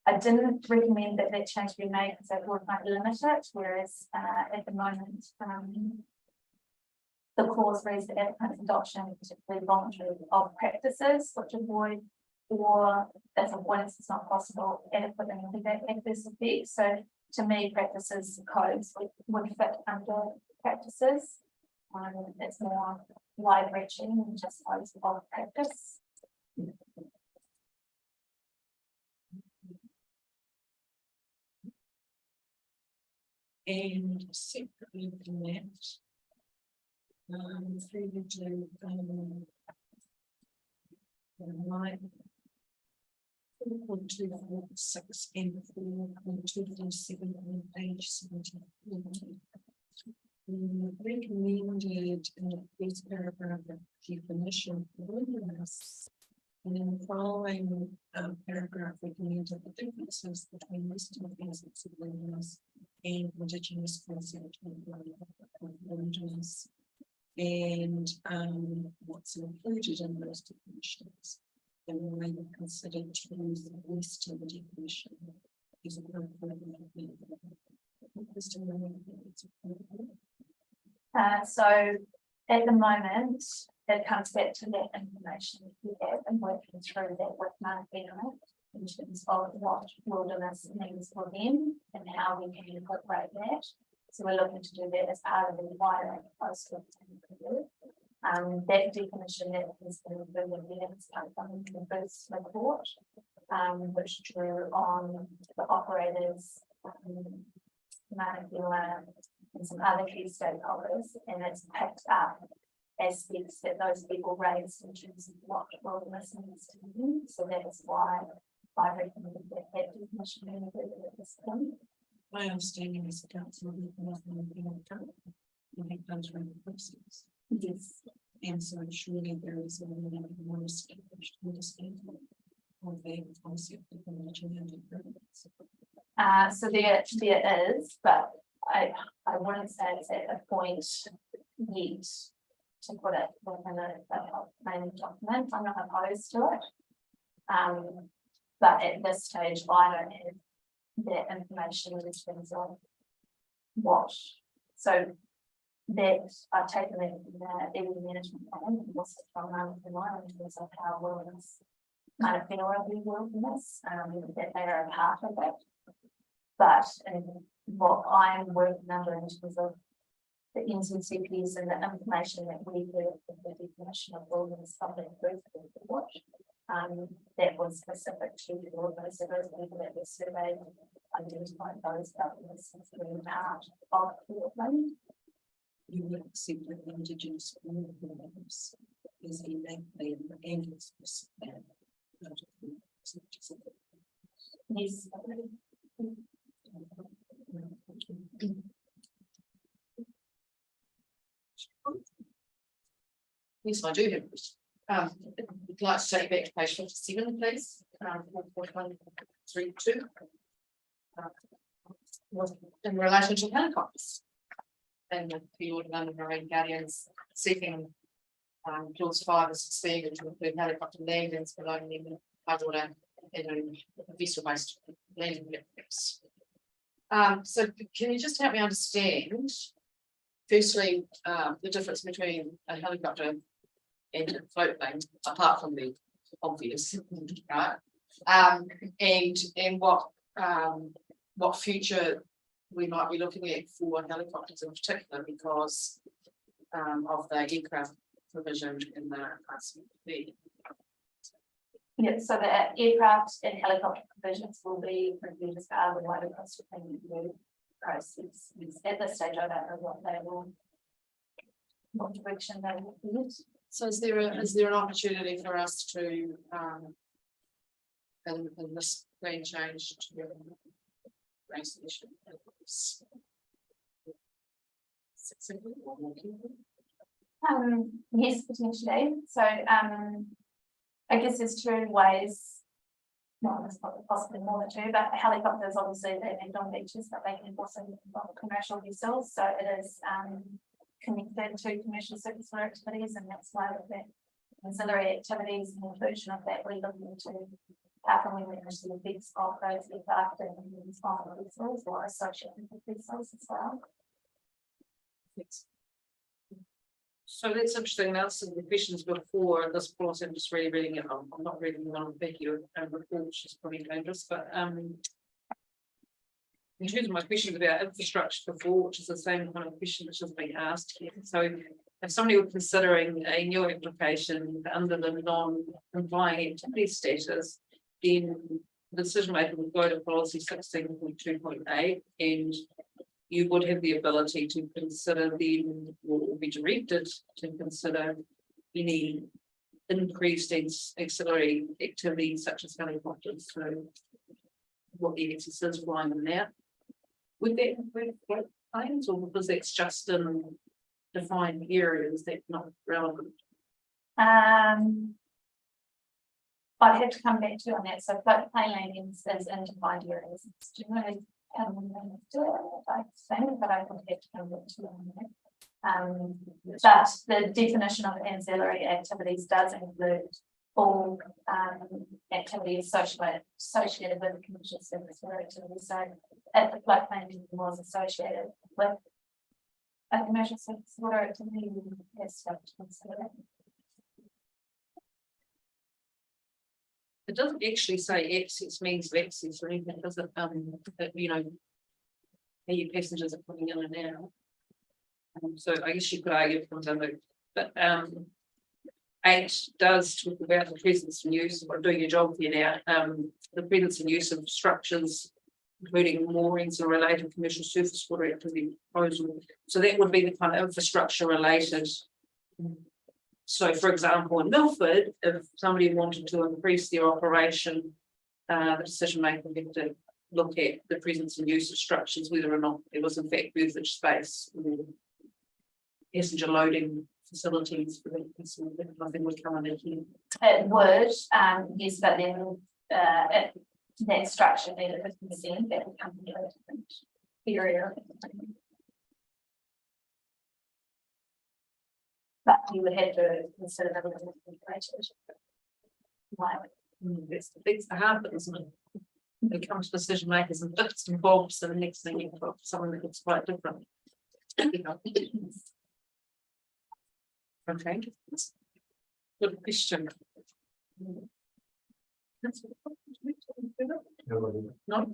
I didn't recommend that change be made because it would might limit it, whereas at the moment the clause reads the applicant's adoption, particularly voluntary, of practices which avoid or if avoidance is not possible, adequate and immediate adverse effects. So to me, practices codes would fit under practices. It's more wide reaching than just codes of practice. And separately from that, through to 4.246 and 4.247 on page 74. We recommended in the first paragraph of definition of wilderness, and in the following paragraph recommended the differences between Western concepts of wilderness and Indigenous concept of wilderness, and what's included in those definitions, and why we considered to use the Western definition is appropriate. So at the moment, it comes back to that information we have and working through that with Mark Bennett in terms of what wilderness means for them and how we can incorporate that. So we're looking to do that as part of the wider coastal plan. That definition that has been included in the first report, which drew on the operators, and some other key stakeholders, and it's picked up aspects that those people raised in terms of what wilderness needs to be. So that's why I recommend that that definition be included at this point. My understanding is the council will nothing in account. I think those are in the process. Yes. And so surely there is a more established understanding of the concept of the national improvements. So there is, but I wouldn't say it's at a point yet to put it within a planning document. I'm not opposed to it. But at this stage, I don't have that information in terms of what. So that I've taken it in the EV management plan and also from in terms of how wilderness kind of feel around the wilderness, that they are a part of it. But what I'm working under in terms of the NCCPs and the information that we have with the definition of wilderness public improvement report, that was specific to the wilderness. So those people that were surveyed identified those governments as being part of Portland. You would accept that the Indigenous communities is a name and it's Yes. Yes, I do have. Would like to take back to page 57, please. 4.132. In relation to helicopters. And the field of underground guardians seeking clause 5 is expanded to include helicopter landings below the hydrowater and vessel based landing networks. So can you just help me understand, firstly, the difference between a helicopter and a float plane, apart from the obvious, right? And what future we might be looking at for helicopters in particular because of the aircraft provision in the RCP. Yeah, so the aircraft and helicopter provisions will be reviewed as part of the wider cost of payment review process. At this stage, I don't know what direction they will be. So is there an opportunity for us to in this plan change to raise the issue? Yes, potentially. So I guess there's two ways. Well, there's possibly more than two, but helicopters obviously they land on beaches, but they can also involve commercial vessels. So it is connected to commercial surface water activities, and that's why with that ancillary activities and inclusion of that, we're looking into how can we manage the effects of those aircraft and small vessels or associated with vessels as well. So that's interesting. That's some of the questions before this course. I'm just really reading it. I'm not reading one of the report, which is probably dangerous, but in terms of my questions about infrastructure before, which is the same kind of question which has been asked here. So if somebody were considering a new application under the non-complying activity status, then the decision maker would go to policy 16.2.8 and you would have the ability to consider then or be directed to consider any increased ancillary activities such as helicopters. So what the access is flying them out. Would that include float planes or because that's just in defined areas that's not relevant? I'd have to come back to you on that. So float plane landings is in defined areas. It's generally I think, but I would have to come back to you on that. But the definition of ancillary activities does include all activities associated with commercial service water activities. So if the float plane was associated with a commercial service water activity, we would have to consider it. It doesn't actually say access means access or anything, does it? That, you know, how your passengers are coming in and out. So I guess you could argue from the, but 8 does talk about the presence and use of doing your job here now. The presence and use of structures, including moorings and related commercial surface water activity proposal. So that would be the kind of infrastructure related So for example, in Milford, if somebody wanted to increase their operation, the decision maker would have to look at the presence and use of structures, whether or not it was in fact usage space, or passenger loading facilities for that, nothing would come under here. It would, yes, but then, that structure needed 50%, that would come into a different area. But you would have to consider that. That's the hard bit, isn't it? When it comes to decision makers and bits and bobs, so the next thing you've got something that looks quite different. Okay. Good question. Not.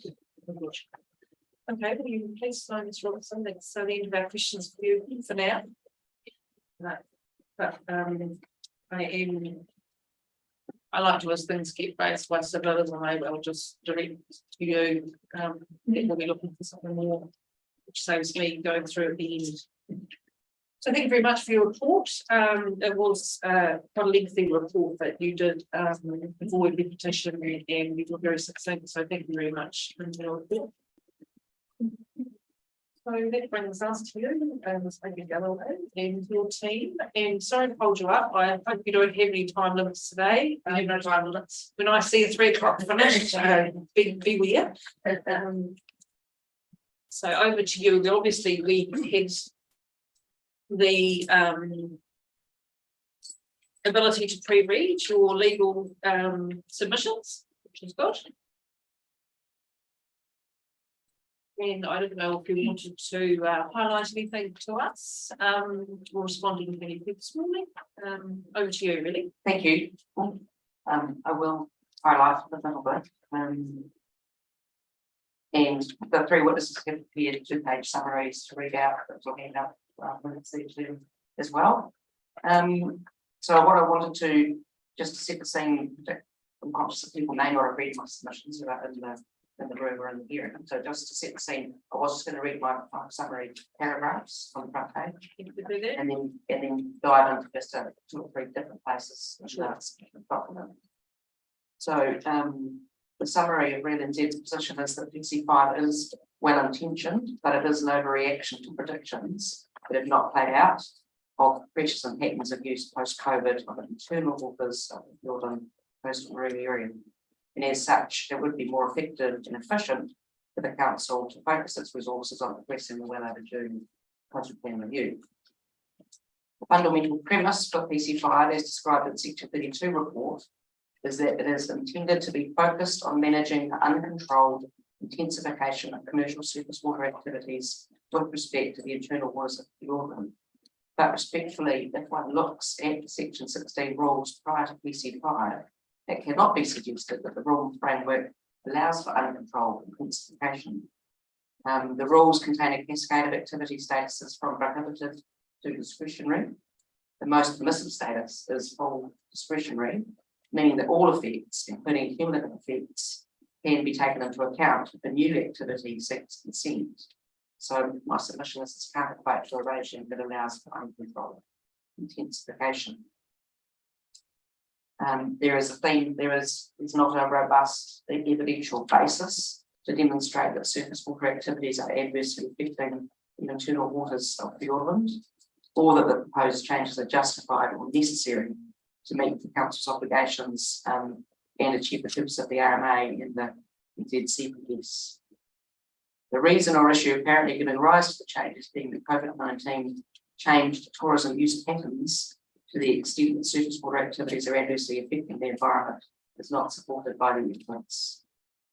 Okay, will you please sign this, Robertson? That's the end of our questions for you for now. No, but I like to, as things get raised by civilians, and maybe I'll just direct to you. We'll be looking for something more, which saves me going through at the end. So thank you very much for your report. It was quite a lengthy report that you did avoid repetition, and you were very succinct. So thank you very much for your report. So that brings us to you, Ms. Galloway, and your team. And sorry to hold you up. I hope you don't have any time limits today. I have no time limits. When I see a 3 o'clock finish, beware. So over to you. Obviously, we had the ability to pre-read your legal submissions, which is good. And I don't know if you wanted to highlight anything to us or respond to anything this morning. Over to you, really. Thank you. I will highlight a little bit. And the 3 witnesses have prepared 2-page summaries to read out, that will end up as well. So what I wanted to, just to set the scene, I'm conscious that people may not have read my submissions about in the room or in the hearing. So just to set the scene, I was just going to read my summary paragraphs on the front page, and then dive into just 2 or 3 different places in the document. So the summary of Real NZ's position is that PC5 is well intentioned, but it is an overreaction to predictions that have not played out of pressures and patterns of use post-COVID of internal waters of the Fiordland coastal marine area. And as such, it would be more effective and efficient for the council to focus its resources on progressing the well overdue coastal plan review. The fundamental premise for PC5, as described in Section 32 report, is that it is intended to be focused on managing the uncontrolled intensification of commercial surface water activities with respect to the internal waters of Fiordland. But respectfully, if one looks at Section 16 rules prior to PC5, it cannot be suggested that the rule framework allows for uncontrolled intensification. The rules contain a cascade of activity statuses from prohibited to discretionary. The most permissive status is full discretionary, meaning that all effects, including cumulative effects, can be taken into account if a new activity seeks consent. So my submission is counterpart to a regime that allows for uncontrolled intensification. There is a theme, there is not a robust evidential basis to demonstrate that surface water activities are adversely affecting the internal waters of Fiordland, or that the proposed changes are justified or necessary to meet the council's obligations and achieve the purpose of the RMA and the NZCPS. The reason or issue apparently giving rise to the changes being that COVID-19 changed tourism use patterns to the extent that surface water activities are adversely affecting the environment is not supported by the evidence.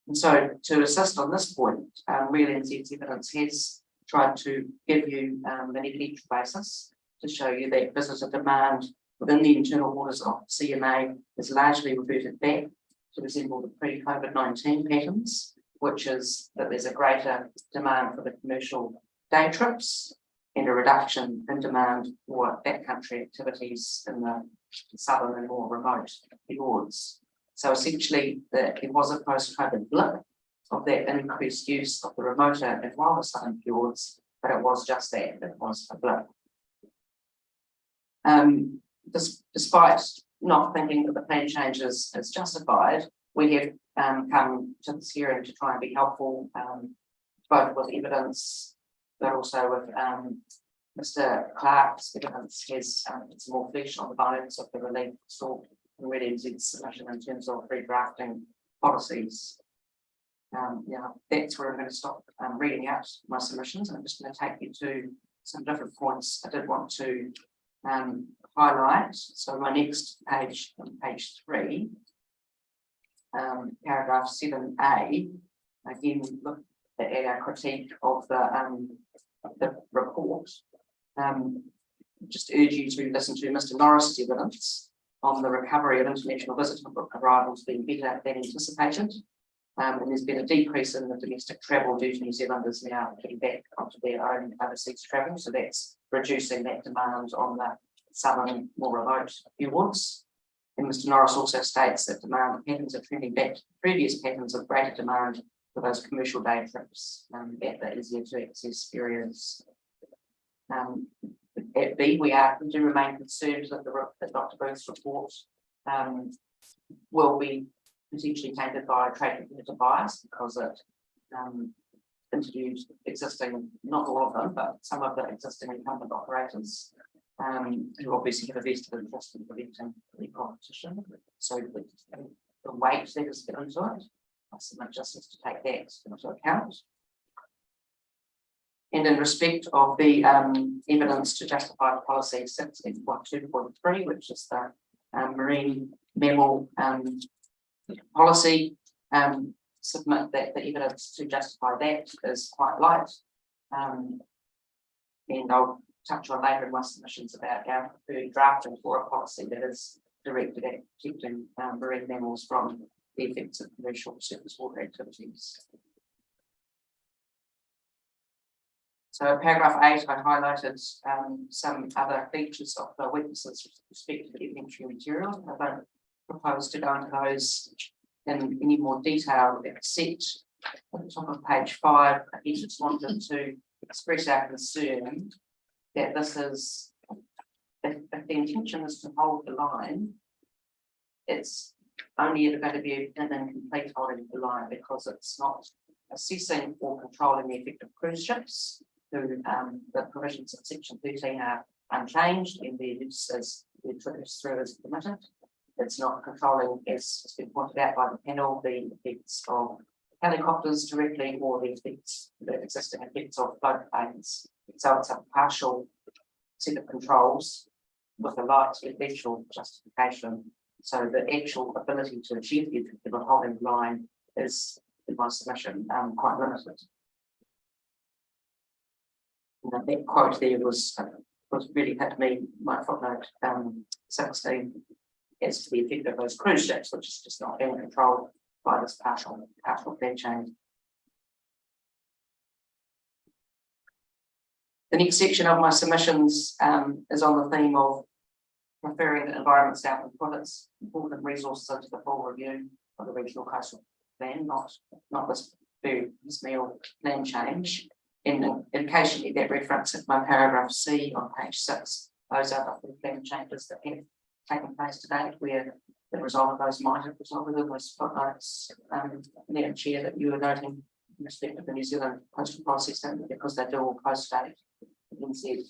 And so to assist on this point, Real NZ's evidence has tried to give you an evidential basis to show you that visitor demand within the internal waters of CMA is largely reverted back to resemble the pre-COVID-19 patterns, which is that there's a greater demand for the commercial day trips and a reduction in demand for backcountry activities in the southern and more remote fjords. So essentially, there was a post-COVID blip of that increased use of the remoter and wilder southern fjords, but it was just that, it was a blip. Despite not thinking that the plan change is justified, we have come to this hearing to try and be helpful, both with evidence, but also with Mr. Clark's evidence has it's more flesh on the bones of the relief sought in Red NZ's submission in terms of redrafting policies. Yeah, that's where I'm going to stop reading out my submissions. I'm just going to take you to some different points I did want to highlight. So my next page, page 3, paragraph 7A, again look at our critique of the report. Just urge you to listen to Mr. Norris's evidence on the recovery of international visitor arrivals being better than anticipated. And there's been a decrease in the domestic travel due to New Zealanders now getting back onto their own overseas travel. So that's reducing that demand on the southern, more remote fjords. And Mr. Norris also states that demand patterns are trending back to previous patterns of greater demand for those commercial day trips that are easier to access areas. At B, we do remain concerned that Dr. Booth's report will be potentially tainted by trade competitor bias because it interviewed existing, not all of them, but some of the existing incumbent operators who obviously have a vested interest in preventing the competition. So the weight that is given to it, I submit justice to take that into account. And in respect of the evidence to justify the policy 6.2.3, which is the marine mammal policy, submit that the evidence to justify that is quite light. And I'll touch on later in my submissions about our preferred drafting for a policy that is directed at protecting marine mammals from the effects of commercial surface water activities. So paragraph 8, I highlighted some other features of the witnesses with respect to the evidentiary material. I don't propose to go into those in any more detail, except at the top of page 5, I just wanted to express our concern that this is, if the intention is to hold the line, it's only ever going to be an incomplete holding of the line because it's not assessing or controlling the effect of cruise ships. The provisions of section 13 are unchanged in their use as their triggers through as permitted. It's not controlling, as has been pointed out by the panel, the effects of helicopters directly or the existing effects of floodplains. So it's a partial set of controls with a light eventual justification. So the actual ability to achieve the objective of holding the line is, in my submission, quite limited. And that quote there was really hit me, my footnote 16, as to the effect of those cruise ships, which is just not being controlled by this partial plan change. The next section of my submissions is on the theme of referring the Environment Southland put its important resources into the full review of the regional coastal plan, not this very piecemeal plan change. In case you need that reference at my paragraph C on page 6, those are the plan changes that have taken place to date, where the result of those might have resulted in those footnotes, Madam Chair, that you were noting in respect of the New Zealand Postal Policy Statement, because they do all post-date NZ.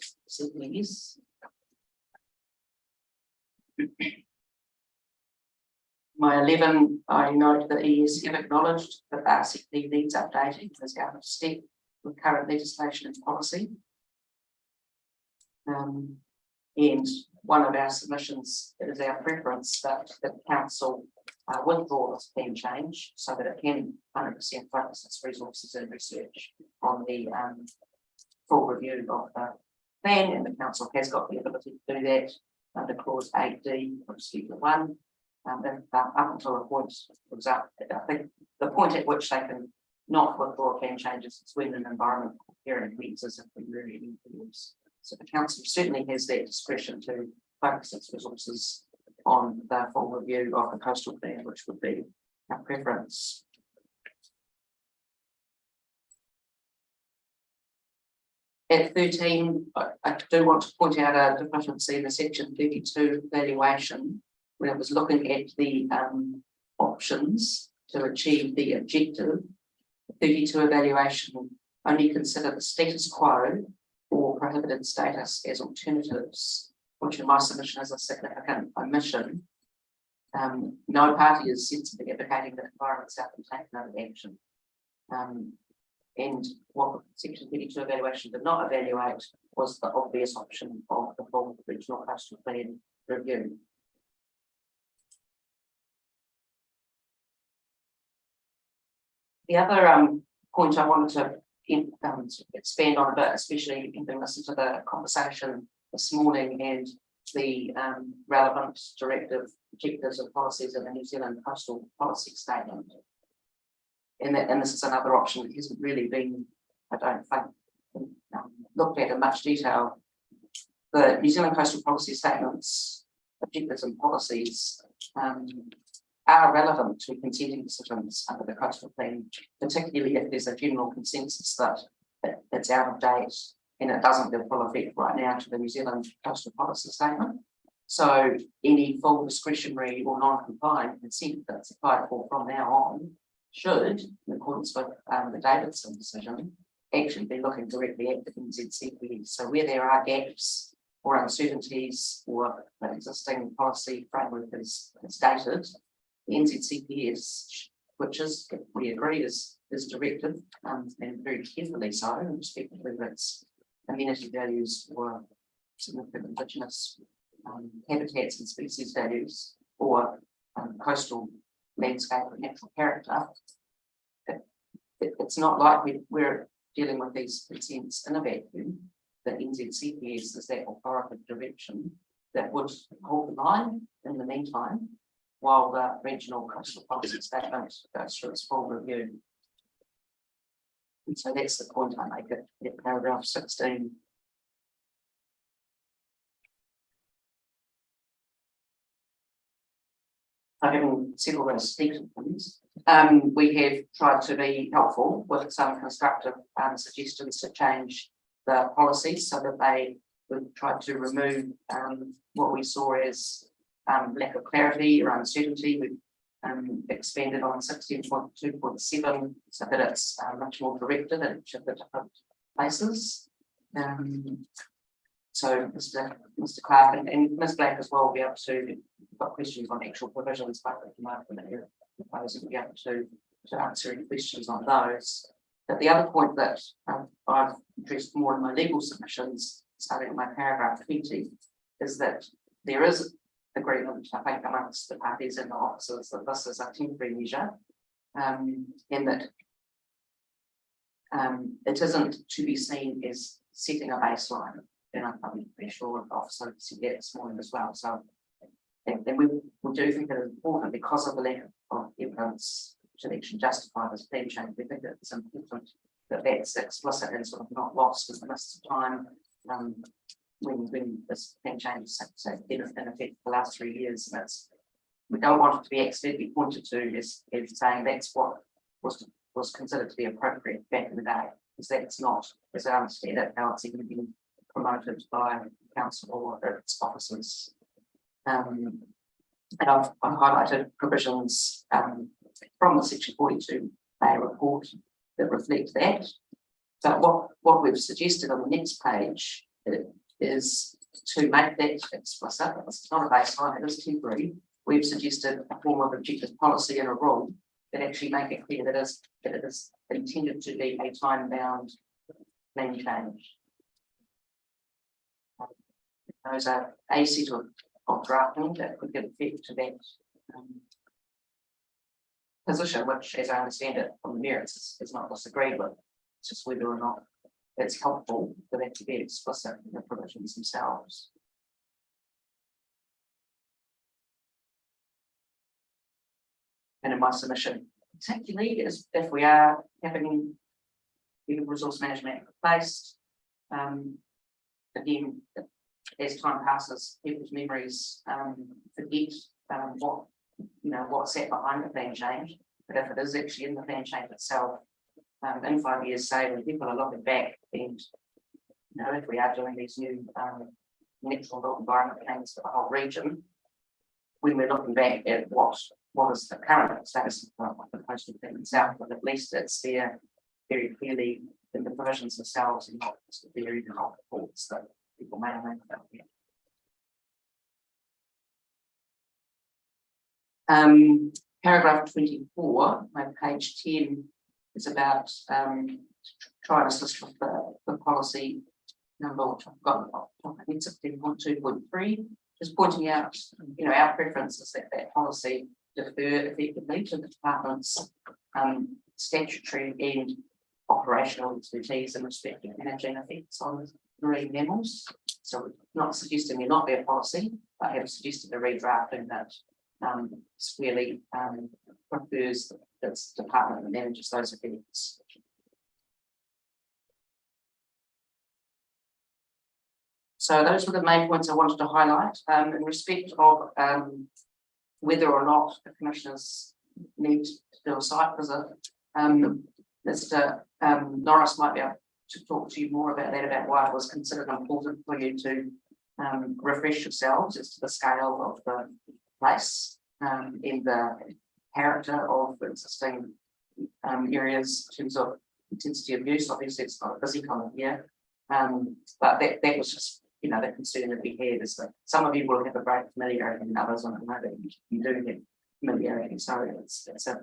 My 11, I note that ES have acknowledged that RCP needs updating as out of step with current legislation and policy. And one of our submissions, it is our preference that the council withdraw this plan change so that it can 100% focus its resources and research on the full review of the plan, and the council has got the ability to do that under clause 8D of schedule 1. Up until a point, for example, I think the point at which they can not withdraw plan changes is when an environmental hearing commences and really influence. So the council certainly has that discretion to focus its resources on the full review of the coastal plan, which would be our preference. At 13, I do want to point out a deficiency in the section 32 valuation, when it was looking at the options to achieve the objective. 32 evaluation only consider the status quo or prohibited status as alternatives, which in my submission is a significant omission. No party is sensibly advocating that Environment Southland take no action. And what section 32 evaluation did not evaluate was the obvious option of the full regional coastal plan review. The other point I wanted to expand on a bit, especially having listened to the conversation this morning and the relevant directive objectives and policies of the New Zealand Coastal Policy Statement. And this is another option that hasn't really been, I don't think, looked at in much detail. The New Zealand Coastal Policy Statements, objectives and policies are relevant to consenting decisions under the coastal plan, particularly if there's a general consensus that it's out of date and it doesn't give full effect right now to the New Zealand Coastal Policy Statement. So any full discretionary or non-compliant consent that's applied for from now on should, in accordance with the Davidson decision, actually be looking directly at the NZCP. So where there are gaps or uncertainties or the existing policy framework is dated, the NZCP is, which is, we agree, is directed and very carefully so, respectively of its amenity values or significant indigenous habitats and species values or coastal landscape and natural character. It's not like we're dealing with these consents in a vacuum. The NZCPS is that authoritative direction that would hold the line in the meantime while the regional coastal policy statement goes through its full review. And so that's the point I make at paragraph 16. Having said all those stated things, we have tried to be helpful with some constructive suggestions to change the policies so that we've tried to remove what we saw as lack of clarity or uncertainty. We've expanded on 16.2.7 so that it's much more directed at each of the different places. So Mr. Clark and Ms. Black as well will be able to, got questions on actual provisions, but we might be able to answer any questions on those. But the other point that I've addressed more in my legal submissions, starting in my paragraph 20, is that there is agreement, I think, amongst the parties and the officers that this is a temporary measure, and that it isn't to be seen as setting a baseline. And I'm pretty sure the officer said that this morning as well. So and we do think it is important because of the lack of evidence to actually justify this plan change. We think it's important that that's explicit and sort of not lost in the midst of time when this plan change is in effect for the last 3 years. And we don't want it to be accidentally pointed to as saying that's what was considered to be appropriate back in the day, because that's not, as I understand it, how it's even been promoted by council or its officers. And I've highlighted provisions from the Section 42 report that reflect that. So what we've suggested on the next page is to make that explicit. It's not a baseline, it is temporary. We've suggested a form of objective policy and a rule that actually make it clear that it is intended to be a time-bound plan change. Those are a set of drafting that could give effect to that position, which, as I understand it from the merits, is not disagreed with. It's just whether or not it's helpful for that to be explicit in the provisions themselves. And in my submission, particularly is if we are having resource management replaced, again, as time passes, people's memories forget what sat behind the plan change. But if it is actually in the plan change itself, in 5 years, say when people are looking back and know, if we are doing these new natural built environment plans for the whole region, when we're looking back at what is the current status of the coastal thing itself, but at least it's there very clearly in the provisions themselves and not just the very reports that people may or may not get. Paragraph 24, on page 10, is about trying to assist with the policy number, which I've got on page 16.2.3, just pointing out, you know, our preference is that policy defer effectively to the department's statutory and operational expertise in respect of managing effects on marine mammals. So we're not suggesting there not be a policy, but have suggested a redrafting that squarely prefers this department that manages those effects. So those were the main points I wanted to highlight in respect of whether or not the commissioners need to do a site visit. Mr. Norris might be able to talk to you more about that, about why it was considered important for you to refresh yourselves as to the scale of the place in the character of existing areas in terms of intensity of use. Obviously, it's not a busy kind of year, but that was just, you know, the concern that we had is that some of you will have a great familiarity and others on another. You do have familiarity, so it's a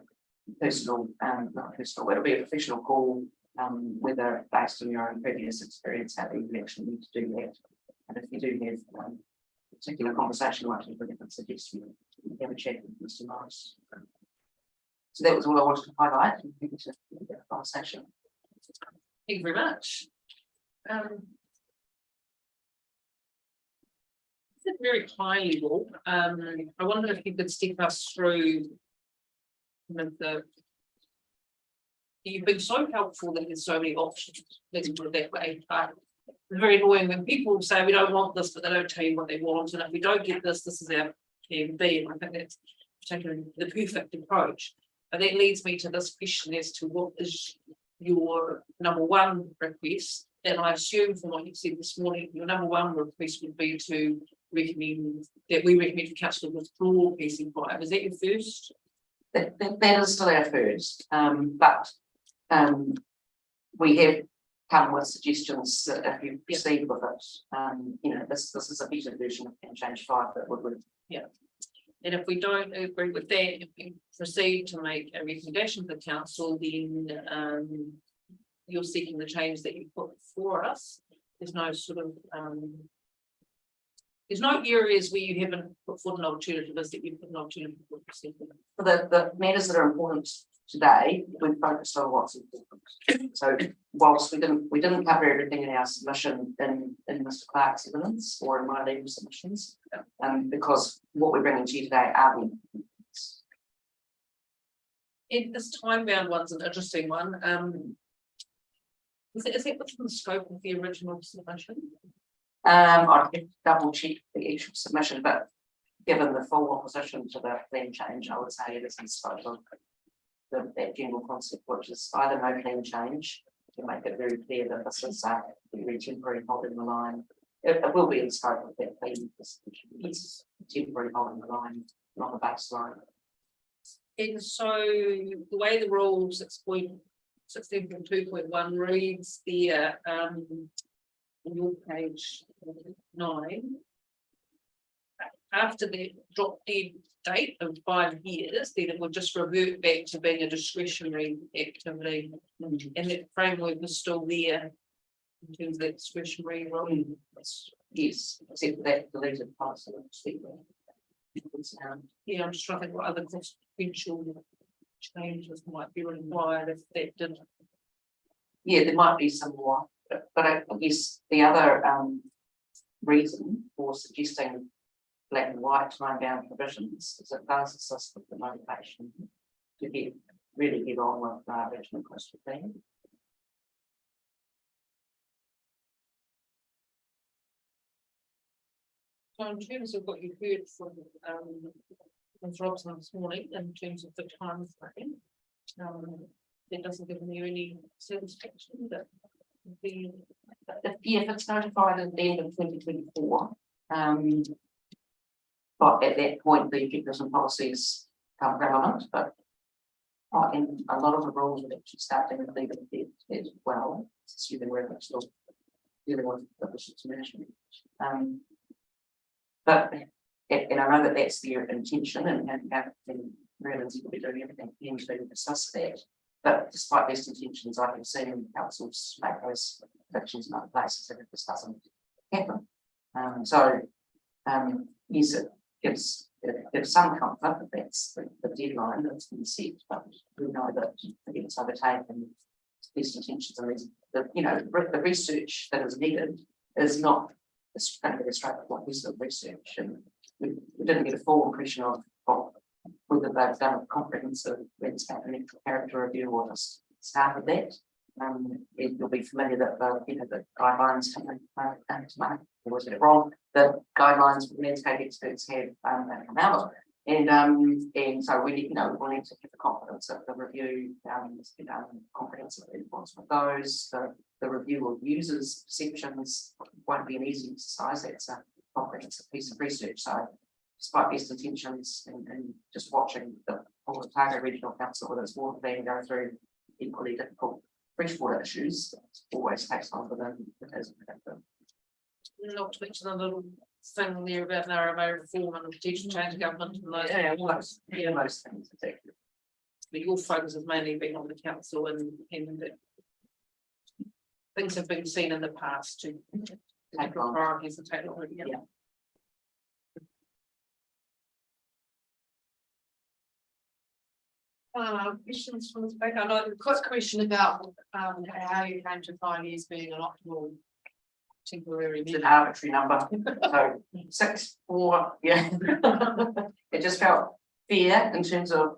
personal, not personal, it'll be a professional call, whether based on your own previous experience, how you actually need to do that. And if you do have a particular conversation like you, I suggest you have a chat with Mr. Morris. So that was all I wanted to highlight. And thank you for the conversation. Thank you very much. It's very high level. I wonder if you could step us through you've been so helpful that there's so many options. Let's put it that way. It's very annoying when people say we don't want this, but they don't tell you what they want. And if we don't get this, this is our plan B. And I think that's particularly the perfect approach. But that leads me to this question as to what is your number one request. And I assume from what you said this morning, your number one request would be to recommend that we recommend for council to withdraw PC5. Is that your first? That is still our first, but we have come with suggestions that if you proceed with it, you know, this is a better version of Can Change 5 that would work. Yeah. And if we don't agree with that, if we proceed to make a recommendation for council, then you're seeking the change that you put for us. There's no sort of there's no areas where you haven't put forward an alternative, is that you put an alternative for the matters that are important today, we've focused on what's important. So whilst we didn't cover everything in our submission in Mr. Clark's evidence or in my legal submissions, because what we're bringing to you today are the in this time-bound one's an interesting one. Is that within the scope of the original submission? I'd have to double check the actual submission, but given the full opposition to the plan change, I would say it is in scope of that general concept, which is either no plan change to make it very clear that this is a very temporary holding the line. It will be in scope of that plan. It's temporary holding the line, not a baseline. And so the way the rule 16.2.1 reads there, on your page 9, after the drop dead date of 5 years, then it will just revert back to being a discretionary activity, and that framework is still there in terms of that discretionary role. Yes, except for that deleted parts of it. Yeah, I'm just trying to think what other consequential changes might be required if that didn't. Yeah, there might be some more, but I guess the other reason for suggesting black and white time-bound provisions is it does assist with the motivation to really get on with the original coastal plan. So in terms of what you heard from Ms. Robson this morning, in terms of the time frame, that doesn't give me any satisfaction, but If it's notified at the end of 2024, but at that point, the objectives and policies become relevant, but in a lot of the rules would actually start to include it as well, assuming we're still dealing with the business management. But and I know that that's their intention, and really will be doing everything in to discuss that. But despite best intentions, I have seen councils make those predictions in other places that it just doesn't happen. Yes, it gives some comfort that that's the deadline that's been set, but we know that it gets overtaken. Best intentions and the research that is needed is not going to be a straightforward piece of research, and we didn't get a full impression of whether they've done a comprehensive landscape and natural character review or just started that. You'll be familiar that the guidelines was it wrong? The guidelines for landscape experts have come out, and so we need we'll need to have the confidence that the review is comprehensively response with those. The review of users' perceptions won't be an easy exercise. It's a comprehensive piece of research. So despite best intentions and just watching the Otago Regional Council with its water plan go through equally difficult freshwater issues, it always takes longer than it has been. Not to mention a little thing there about narrow reform and potential change of government and those. Most things exactly. But your focus has mainly been on the council and things have been seen in the past to take priorities and take longer. Yeah. Questions from this back? I know the quick question about how you came to 5 years being an optimal temporary. It's an arbitrary number. So 6, 4, yeah. It just felt fair in terms of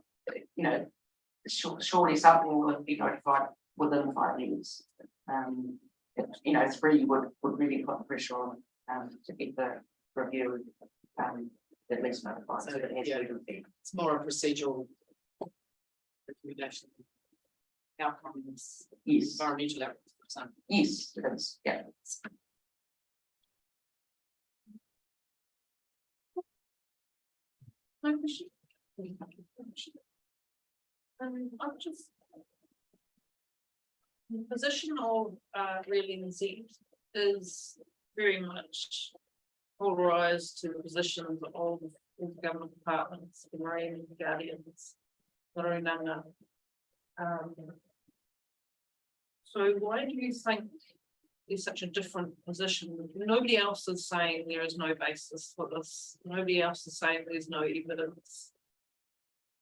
surely something will be notified within 5 years. 3 would really put pressure on to get the review at least notified. So it's more a procedural recommendation. Outcomes. Yes. Environmental outcomes. Yes, it is. Yeah. No question. I'm just. The position of Really NZ is very much polarized to the positions of all the government departments, the Marine Guardians, Marunanga. So why do you think there's such a different position? Nobody else is saying there is no basis for this. Nobody else is saying there's no evidence.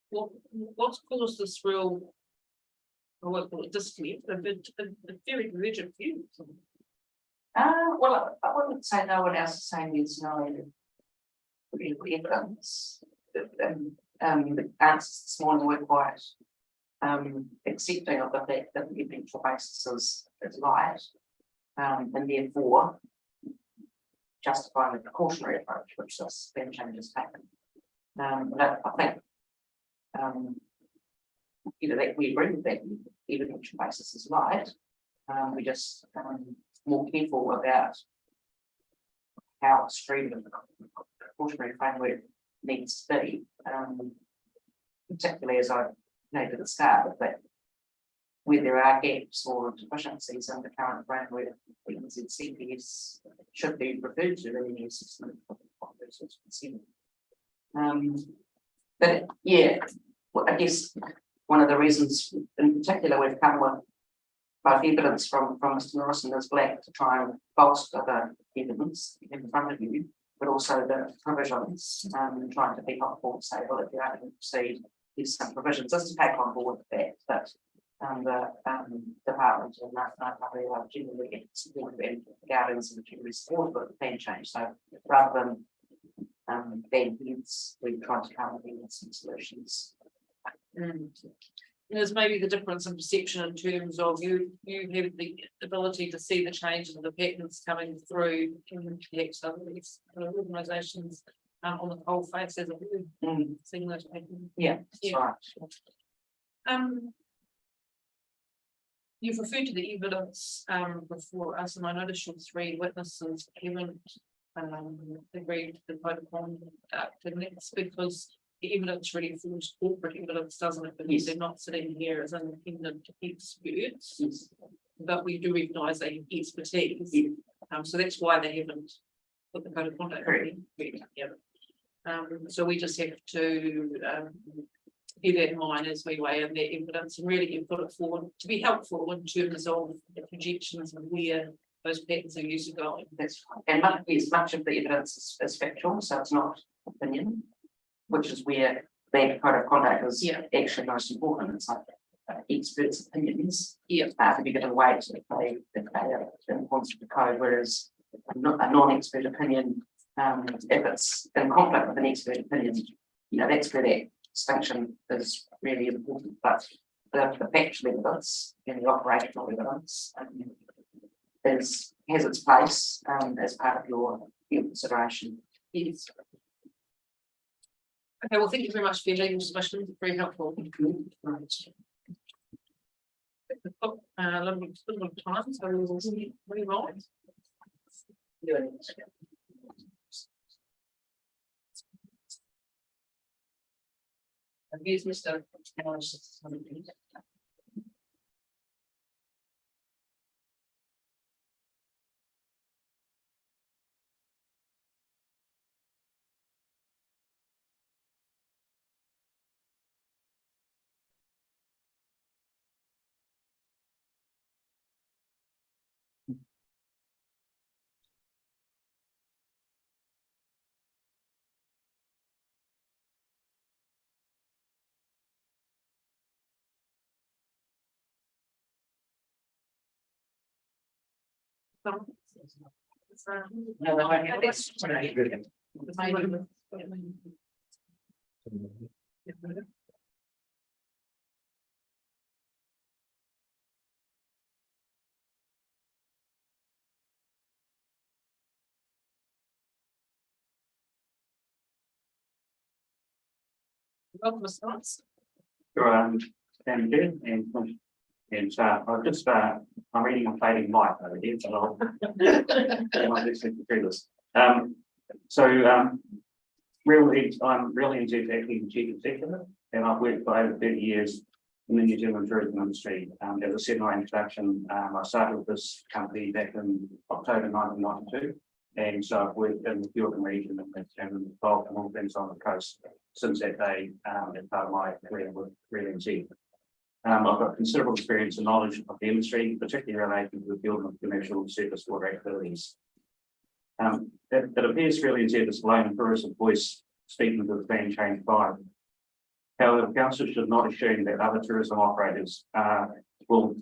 What's caused this real, I won't call it disconnect, a very rigid view? Well, I wouldn't say no one else is saying there's no evidence. The answers this morning were quite accepting of the fact that the evidential basis is light, and therefore justifying the precautionary approach which this then change has taken. But I think that we agree with that evidential basis is light. We just more careful about how extreme the precautionary framework needs to be, particularly as I noted at the start, that where there are gaps or deficiencies in the current framework, the NZCPS should be referred to in any assessment of resource consent. But yeah, well, I guess one of the reasons in particular we've come with both evidence from Mr. Morrison as Black to try and bolster the evidence in front of you, but also the provisions, trying to be helpful and say, well, if you're able to proceed, there's some provisions, just to take on board the fact that the department and that generally get supportive and guardians and generally supportive of the plan change. So rather than heads, we try to come up with some solutions. There's maybe the difference in perception in terms of you have the ability to see the changes of the patterns coming through in perhaps other these organisations on the whole face as a whole, seeing those patterns. Yeah, that's right. You've referred to the evidence before us, and I noticed your three witnesses haven't agreed to the protocol act, and that's because the evidence really forms corporate evidence, doesn't it? Because they're not sitting here as independent experts, but we do recognise their expertise. So that's why they haven't put the code of conduct. So we just have to bear that in mind as we weigh in their evidence, and really put it forward to be helpful in terms of the projections and where those patterns are usually going. That's fine. And much of the evidence is factual, so it's not opinion, which is where their code of conduct is actually most important. It's like experts' opinions. To be given weight if they are in accordance with the code, whereas a non-expert opinion, if it's in conflict with an expert opinion, that's where that distinction is really important. But the factual evidence and the operational evidence has its place as part of your consideration. Yes. Okay, well, thank you very much for your legal submission. Very helpful. A little bit of time, so we will see move on. Here's Mr. Welcome, response. And good and I've just I'm reading a fading light over here, so I'm really into acting the chief executive, and I've worked for over 30 years in the New Zealand tourism industry. As I said in my introduction, I started with this company back in October 1992, and so I've worked in the Fiordland region and involved in all things on the coast since that day as part of my career with RealNZ. I've got considerable experience and knowledge of the industry, particularly related to the field of commercial surface water activities. It appears RealNZ is the lone tourism voice speaking to the Plan Change 5. However, council should not assume that other tourism operators will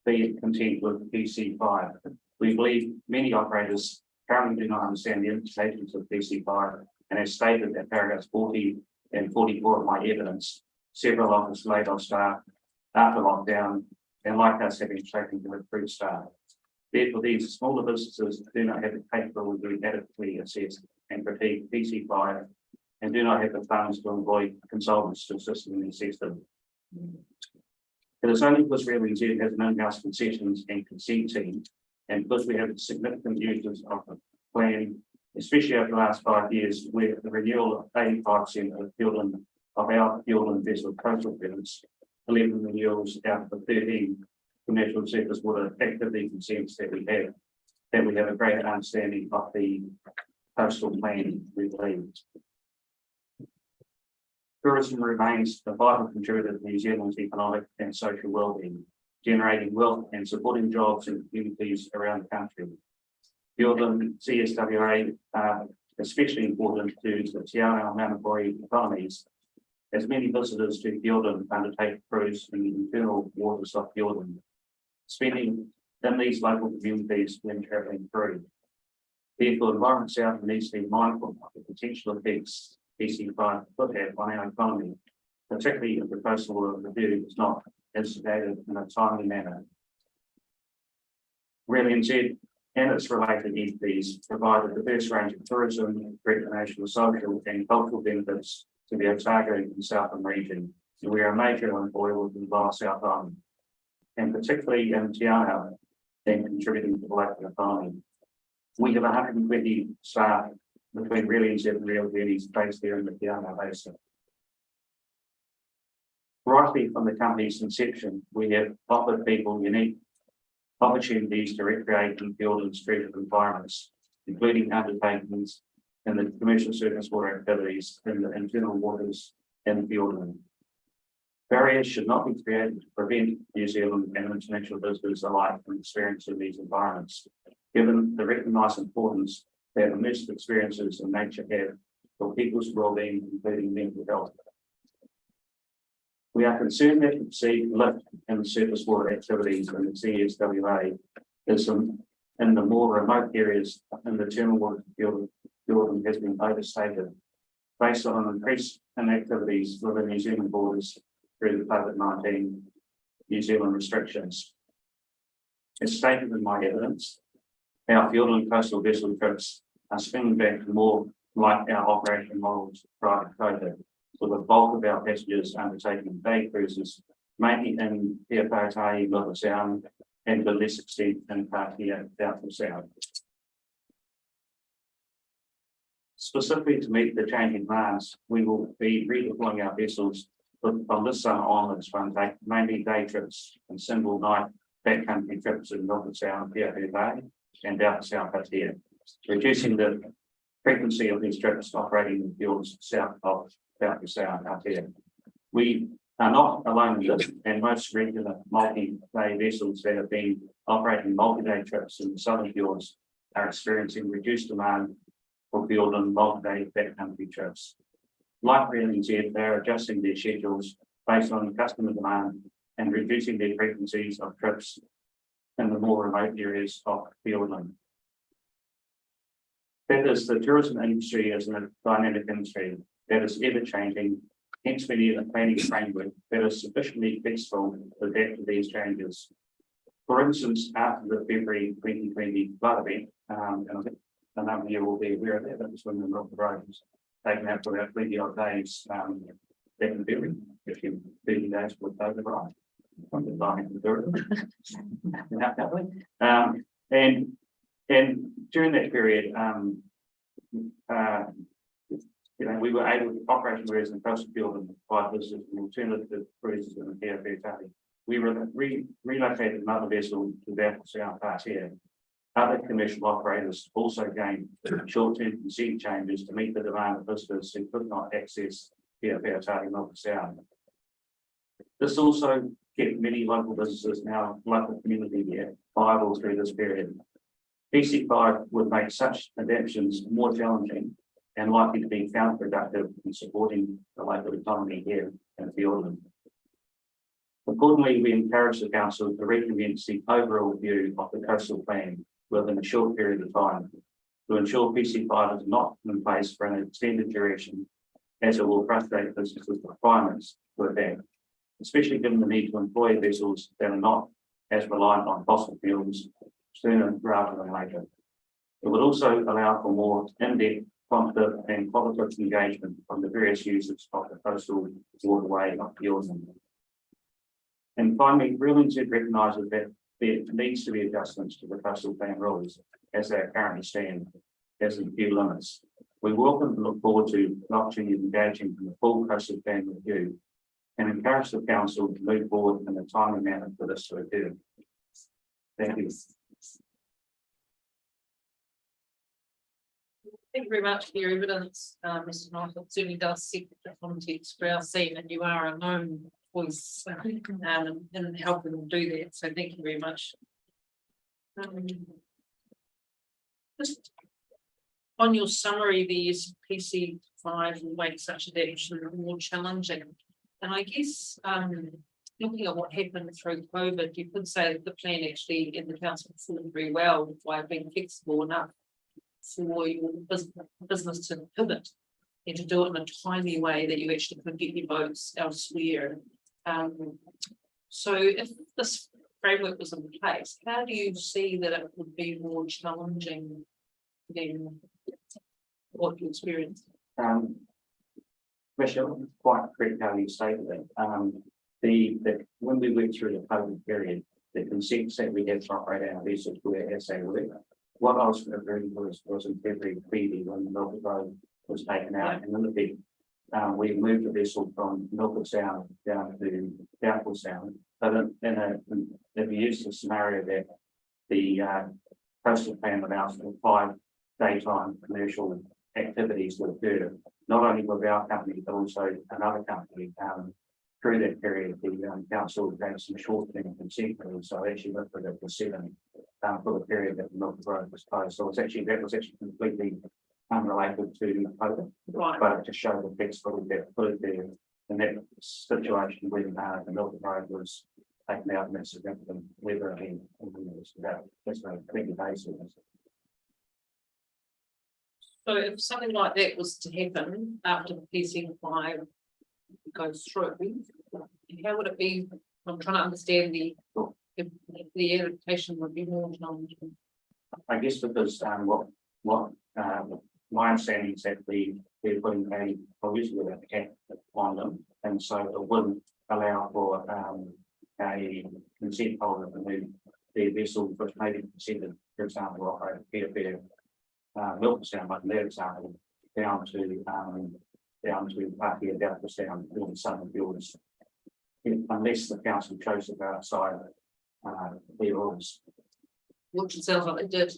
be content with PC5. We believe many operators currently do not understand the implications of PC5, and as stated in paragraphs 40 and 44 of my evidence, several of us laid off staff after lockdown, and like us having taken to recruit staff. Therefore, these smaller businesses do not have the capability to adequately assess and critique PC5, and do not have the funds to employ consultants to assist them in assessing. It is only because RealNZ has an in-house concessions and consent team, and because we have significant users of the plan, especially over the last 5 years, where the renewal of 85% of our Fiordland vessel coastal permits, 11 renewals out of the 13 commercial surface water activity consents that we have a greater understanding of the coastal plan, we believe. Tourism remains a vital contributor to New Zealand's economic and social well-being, generating wealth and supporting jobs in communities around the country. Fiordland CSWA are especially important to the Te Ao Manapouri economies, as many visitors to Fiordland undertake cruise in the internal waters of Fiordland, spending in these local communities when travelling through. Therefore, Environment South needs to be mindful of the potential effects PC5 could have on our economy, particularly if the coastal water review is not instigated in a timely manner. RealNZ and its related entities provide a diverse range of tourism, recreational, social and cultural benefits to the Otago and Southern region, and we are a major employer within the Lower South Island. and particularly in Te Anau, then contributing to the local economy. We have 120 staff between Really NZ and Real Beauties based there in the Te Anau Basin. Rightly from the company's inception, we have offered people unique opportunities to recreate in field and street environments, including undertakings in the commercial surface water activities in the internal waters and fieldland. Barriers should not be created to prevent New Zealand and international visitors alike from experiencing these environments, given the recognised importance that immersive experiences in nature have for people's well-being, including mental health. We are concerned that the perceived lift in the surface water activities in the CSWA is in the more remote areas in the terminal water field has been overstated based on an increase in activities within New Zealand borders through the COVID-19 New Zealand restrictions. As stated in my evidence, our field and coastal vessel trips are spinning back more like our operation models prior to COVID, with the bulk of our passengers undertaking day cruises, mainly in Te Whātai, Milford Sound, and to a less extent in Pākehā, Doubtful Sound. Specifically to meet the changing demands, we will be redeploying our vessels from this summer onwards from mainly day trips and single night backcountry trips in Milford Sound, Piahu Bay, and Doubtful Sound, Pākehā, reducing the frequency of these trips operating in fields south of Doubtful Sound, Pākehā. We are not alone in this, and most regular multi-day vessels that have been operating multi-day trips in the southern fields are experiencing reduced demand for field and multi-day backcountry trips. Like Real NZ, they are adjusting their schedules based on customer demand and reducing their frequencies of trips in the more remote areas of fieldland. That is, the tourism industry is a dynamic industry that is ever changing. Hence, we need a planning framework that is sufficiently flexible to adapt to these changes. For instance, after the February 2020 flood event, and I think a number of you will be aware of that, that was when the North Roads taken out for about 20 odd days back in February, 30 days with COVID, right? And during that period, we were able to operate areas in coastal field and provide visitors with alternative cruises in the PFA. We relocated another vessel to Doubtful Sound, Pākehā. Other commercial operators also gained short-term consent changes to meet the demand of visitors who could not access PFA Milford Sound. This also kept many local businesses now local community here viable through this period. PC5 would make such adaptations more challenging and likely to be counterproductive in supporting the local economy here in Fiordland. Accordingly, we encourage the council to recommence the overall view of the coastal plan within a short period of time to ensure PC5 is not in place for an extended duration, as it will frustrate businesses' requirements to adapt, especially given the need to employ vessels that are not as reliant on fossil fuels sooner rather than later. It would also allow for more in-depth, quantitative and qualitative engagement from the various users of the coastal waterway of Fiordland. And finally, Real NZ recognises that there needs to be adjustments to the coastal plan rules as they currently stand, as in few limits. We welcome and look forward to the opportunity of engaging in the full coastal plan review and encourage the council to move forward in a timely manner for this to occur. Thank you. Thank you very much for your evidence, Mr. Knight. It certainly does set the context for our scene, and you are a known voice in helping them do that. So thank you very much. Just on your summary, the PC5 will make such adaptation more challenging. And I guess looking at what happened through COVID, you could say that the plan actually in the council performed very well by being flexible enough for your business to pivot and to do it in a timely way that you actually could get your boats elsewhere. So if this framework was in place, how do you see that it would be more challenging than what you experienced? Michelle, quite correct how you stated it. when we went through the COVID period, the consents that we had to operate our vessels were as they were. What I was referring to was in February, when the Milford Road was taken out, and then we moved the vessel from Milford Sound down to Doubtful Sound. But if we use the scenario that the coastal plan allows for 5 daytime commercial activities to occur, not only with our company, but also another company. Through that period, the council gave some short-term consent, so actually lifted it to 7 for the period that the Milford Road was closed. So that was actually completely unrelated to COVID, Right. but to show the flexibility that put it there in that situation when the Milford Road was taken out and that significant weather event. That's about 20 days. So if something like that was to happen after the PCN5 goes through, how would it be? I'm trying to understand if the adaptation would be more challenging. I guess because what my understanding is that we're putting a obviously with a cap on them, and so it wouldn't allow for a consent holder to move their vessel, which may be considered, for example, operate a fair Milford Sound, like their example, down to Parkea Doubtful Sound, in Southern Fjords, unless the council chose to go outside their rules. Which it sounds like they did.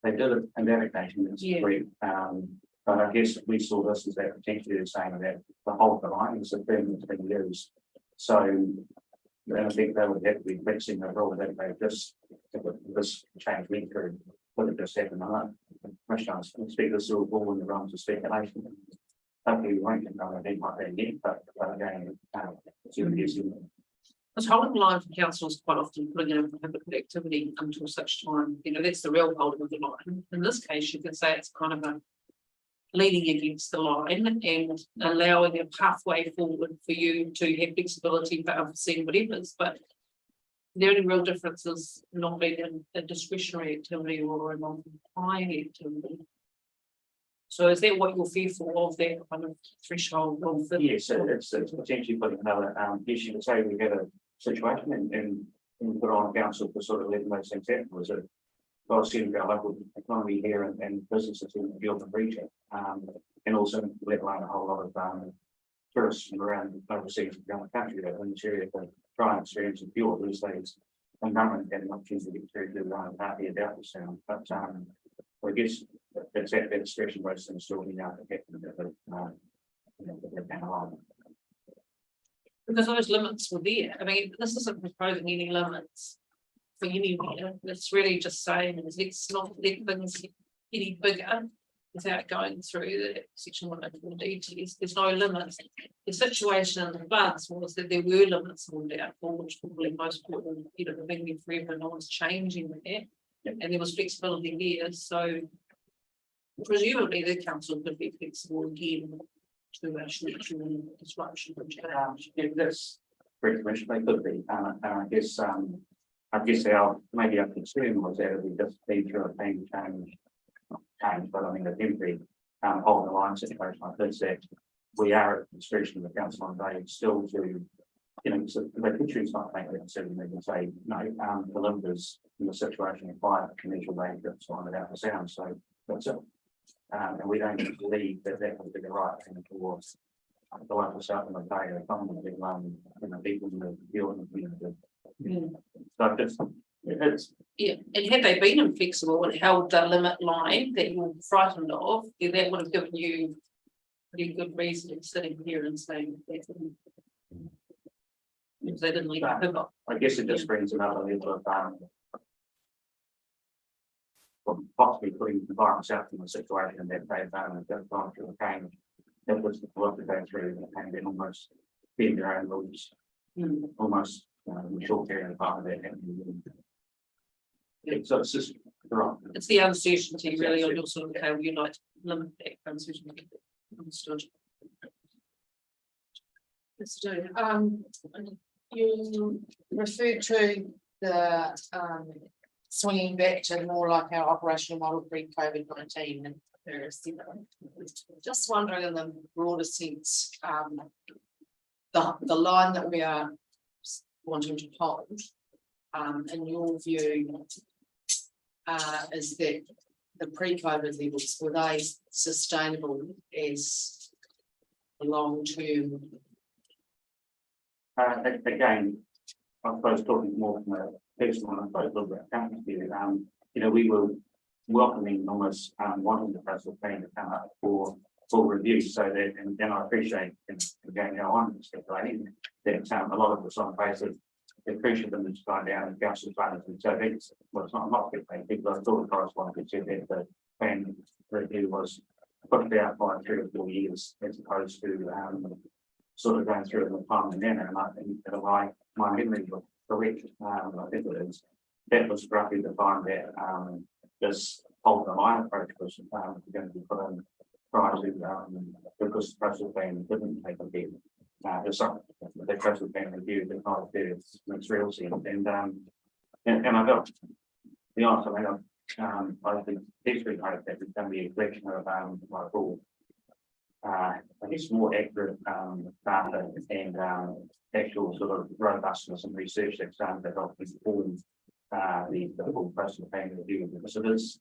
They did it on that occasion, it's Yeah. great. But I guess we saw this as that potentially the same that the whole of the line is a term that's been used. So I think they would have to be fixing the rule that they just, this change went through, would have just happened. I don't speak this all in the realms of speculation. Hopefully we won't get another event like that again, but again, Because holding the line for council is quite often putting in a activity until such time, that's the real holding of the line. In this case, you could say it's kind of a leaning against the line and allowing a pathway forward for you to have flexibility for unforeseen whatever's, but the only real difference is not being a discretionary activity or a non-complying activity. So is that what you're fearful of, that kind of threshold of the? Yes, it's potentially putting another issue to say we had a situation and we put on council for sort of letting those things happen. Was it well suited our local economy here and businesses in the Gilbert region, and also let alone a whole lot of tourists from around overseas around the country that are in this area to try and experience the fjord these days. And government had an opportunity to get through to Parkea Doubtful Sound, but I guess it's at that discretion most things still being out to happen. Because those limits were there. I mean, this isn't proposing any limits for anywhere. It's really just saying, let's not let things get any bigger without going through the section 104D test. There's no limits. The situation in the floods was that there were limits on Doubtful, which probably most people, the venue forever, no one's changing that. And there was flexibility there. So presumably the council could be flexible again to a short-term disruption. Yeah, that's very commission, they could be, and I guess our maybe our concern was that we just been through a thing change, but I mean the temporary holding the line situation like this, that we are at the discretion of the council on day still to, so the picture is not making a decision. They can say no, the limit is in the situation of 5 commercial day trips on it out the sound, so that's it. And we don't believe that would be the right thing towards the local South and the day of people in the field and community. So it's and had they been inflexible and held the limit line that you were frightened of, then that would have given you pretty good reason sitting here and saying that. Because they didn't leave a pivot. I guess it just brings another level of possibly putting the environment out in the situation that they've gone through the change. That was the work that they through and then almost being their own rules, almost in a short period of time that happened. So it's just wrong. It's the uncertainty really on your sort of how you like to limit that uncertainty. Understood. Let's do. You referred to the swinging back to more like our operational model pre-COVID-19 and just wondering in the broader sense, the line that we are wanting to hold. In your view, is that the pre-COVID levels, were they sustainable as long-term? Again, I suppose talking more from a personal, I suppose, a little bit of company view, you know, we were welcoming almost, wanting the process plan to come up for review, so that, and I appreciate, and again, now I'm speculating, that, a lot of us on the basis the pressure them has gone down and council planners and so it's, well, it's not speculating, people I thought the correspondent said that the plan review was put out by 3 or 4 years as opposed to, sort of going through it in a timely manner, and I think that my memory was correct, I think it is, that was roughly the time that, this hold the line approach was, going to be put in prior to, because the process plan didn't take a bit. The process plan review did not do its real sense, and I felt, to be honest, I think history hope that it's going to be a collection of like all, I guess more accurate data and actual sort of robustness and research that's done that help inform the full process plan review, because it is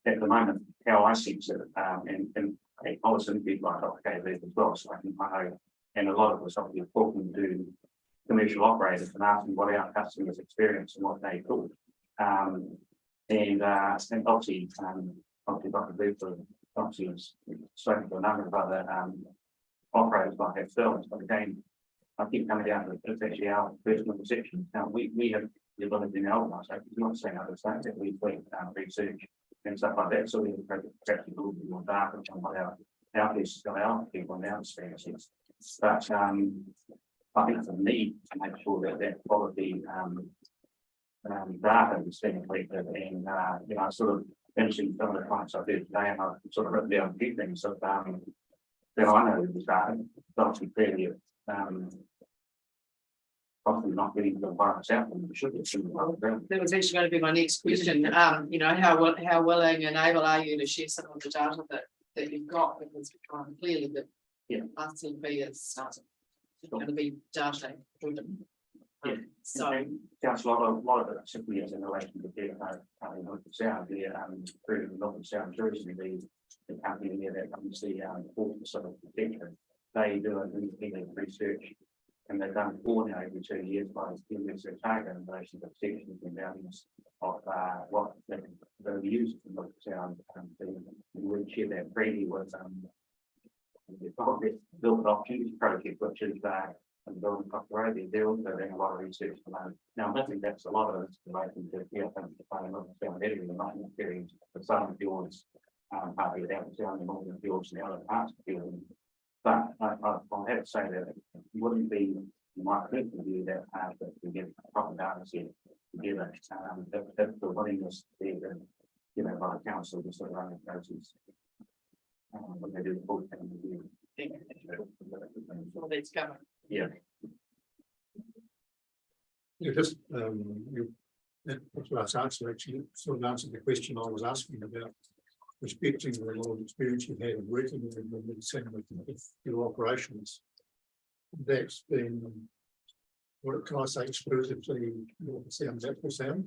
at the moment how I sense it, and I was interviewed by Dr. K. as well, so I know, and a lot of us obviously talking to commercial operators and asking what our customers experience and what they thought. And obviously, Dr. Booth obviously has spoken to a number of other operators like ourselves, but again, I keep coming down to it's actually our personal perception. Now we have the ability in our organisation, not saying other states that we research and stuff like that, so we have perhaps a little bit more data on what our pieces got our people and our experiences. But I think it's a need to make sure that that quality data is being collected, and you know, sort of finishing some of the clients I did today, and I've sort of written down a few things that that I know was data, obviously clearly probably not getting the virus out when we should be. That was actually going to be my next question. You know, how willing and able are you to share some of the data that you've got, because clearly the RCB is going to be data driven. So just a lot of it simply is in relation to the local sound, through the local sound tourism, the company here that comes the sort of protection. They do an independent research, and they've done 4 now every 2 years by the research target in relation to protections and values of what the use of local sound. We share that freely with the Build Opportunities Project, which is and building copyright. They're also doing a lot of research for that. Now, I think that's a lot of it's relating to sound editing and lighting experience for some fields, partly without sound and northern fields and the other parts of the field. But I'll have to say that it wouldn't be my personal view that we get a proper data set together. If the willingness there, you know, by the council to sort of run the process when they do the full thing review. all that's coming. Yeah. You just, that last answer actually sort of answered the question I was asking about respecting the lot of experience you've had working with your operations. That's been, what can I say, exclusively sound natural sound,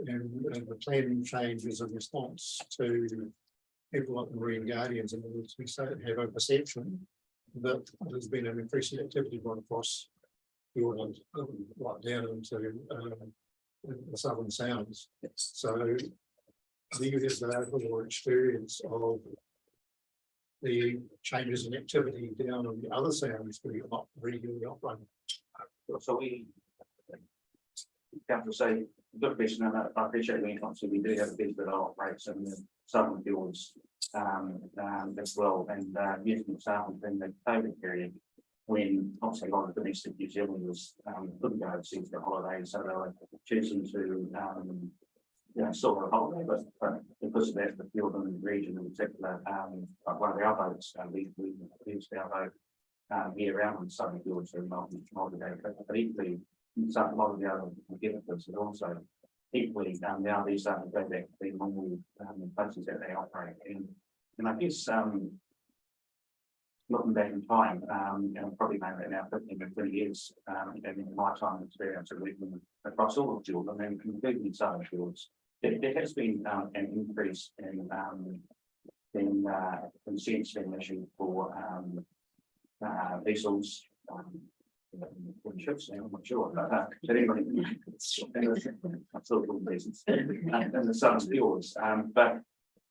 and the planning changes in response to people like Marine Guardians, and we say have a perception that there's been an increasing activity going across the island, right down into the Southern Sounds. So do you have the overall experience of the changes in activity down on the other sounds where you're not regularly operating? So we have to say, good question, and I appreciate the obviously we do have a business that operates in the southern fields as well, and using examples in the COVID period when obviously a lot of domestic New Zealanders couldn't go overseas for holidays, so they were choosing to sort of holiday, but because of that, the field and the region in particular, like one of our boats, we used our boat year round on southern fields and multi-day, but equally a lot of the other benefits and also equally now these are go back to the normal places that they operate in. And I guess looking back in time, and probably made it now 15 or 20 years, and in my time experience of living across all of Georgia, I mean, including southern fields, there has been an increase in consents being issued for vessels. Ships, I'm not sure, but anyway, I sort of reasons in the southern fields,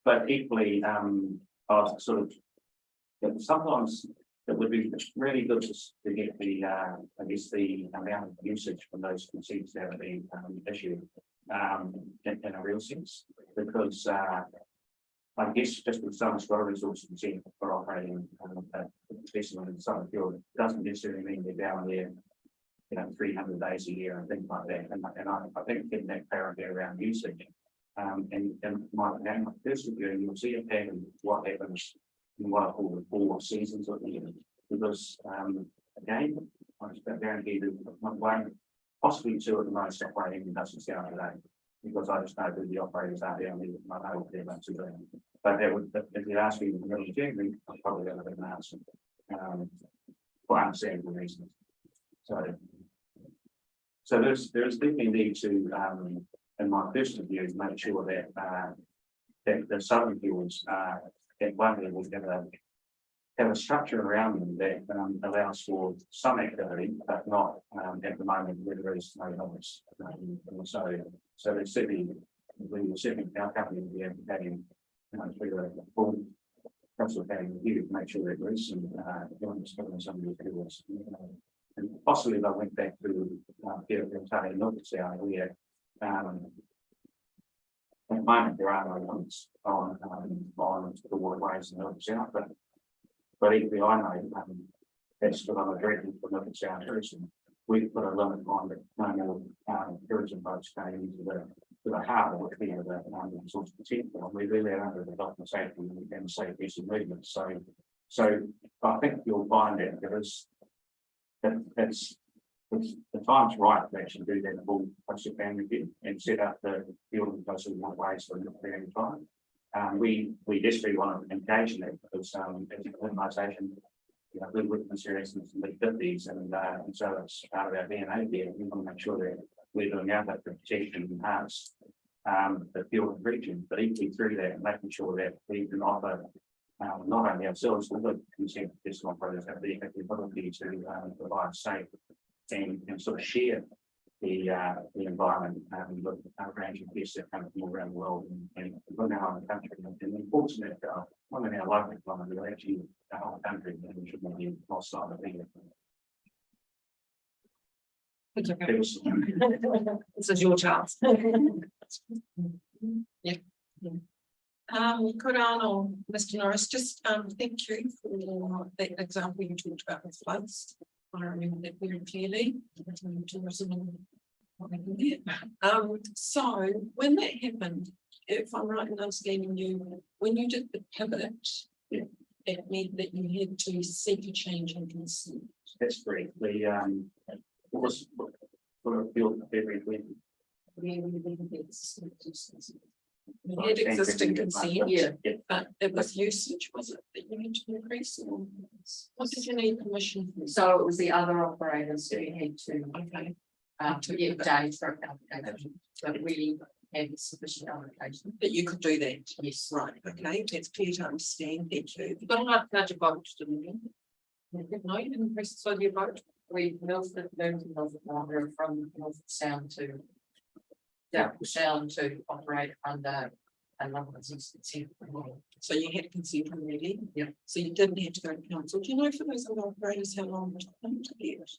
but equally, I was sort of sometimes it would be really good to get the, I guess, the amount of usage from those consents that are being issued in a real sense, because I guess just with some water resource consent for operating a vessel in the southern field doesn't necessarily mean they're down there, 300 days a year and things like that. And I think getting that clarity around usage, and my personal view, you'll see a pattern what happens in what I call the 4 seasons of the year, because again, I just guarantee that one, possibly 2 at the most operating in Dustin Sound today, because I just know that the operators are down there, I know what they're going to do. But that would, if you ask me really generally, I'm probably going to have an answer for understandable reasons. So there's definitely need to, in my personal view, make sure that that the southern fields at one level have a structure around them that allows for some activity, but not at the moment where there is no noise. So there's certainly, our company will be advocating through a full consultation review to make sure that there is some some of the fields. And possibly if I went back to Peter Milk Sound, where at the moment there are no limits on the waterways and Milk Sound, but equally I know that's what I'm directing for Milk Sound tourism. We've put a limit on that no more tourism boats going into the harbour, which we have a resource potential, and we really are under the document safety and safe use of movement. So I think you'll find that there is the time's right to actually do that full project plan review and set up the field and coastal waterways for a period of time. We desperately want to engage in that because as an organisation, we work in seriousness in the 50s, and so it's part of our DNA there. We want to make sure that we're doing our bit to protect and enhance the field and region, but equally through that, making sure that we can offer not only ourselves, but the consent vessel operators have the ability to provide safe and sort of share the environment with a range of guests that come from all around the world and within our own country. And unfortunately, not in our local economy, but actually the whole country, and we should not be lost sight of either. It's okay. This is your chance. Yeah. Could Arnold, Mr. Norris, just thank you for that example you talked about with floods. I remember that very clearly. So when that happened, if I'm right in understanding you, when you did the pivot, it meant that you had to seek a change in consent. That's great. What was for a field very You had existing consent, yeah, but it was usage, was it, that you had to increase, or what did you need permission for? So it was the other operators who had to, To to get days for application, but we had sufficient allocation. That you could do that? Yes. Right, okay, that's clear to understand, thank you. You've got a large vote, didn't you? No, you didn't press the side of your vote? We moved water from North Sound to Sound to operate under another consent. So you had consent already? Yeah. So you didn't have to go to council. Do you know for those other operators how long it took them to get?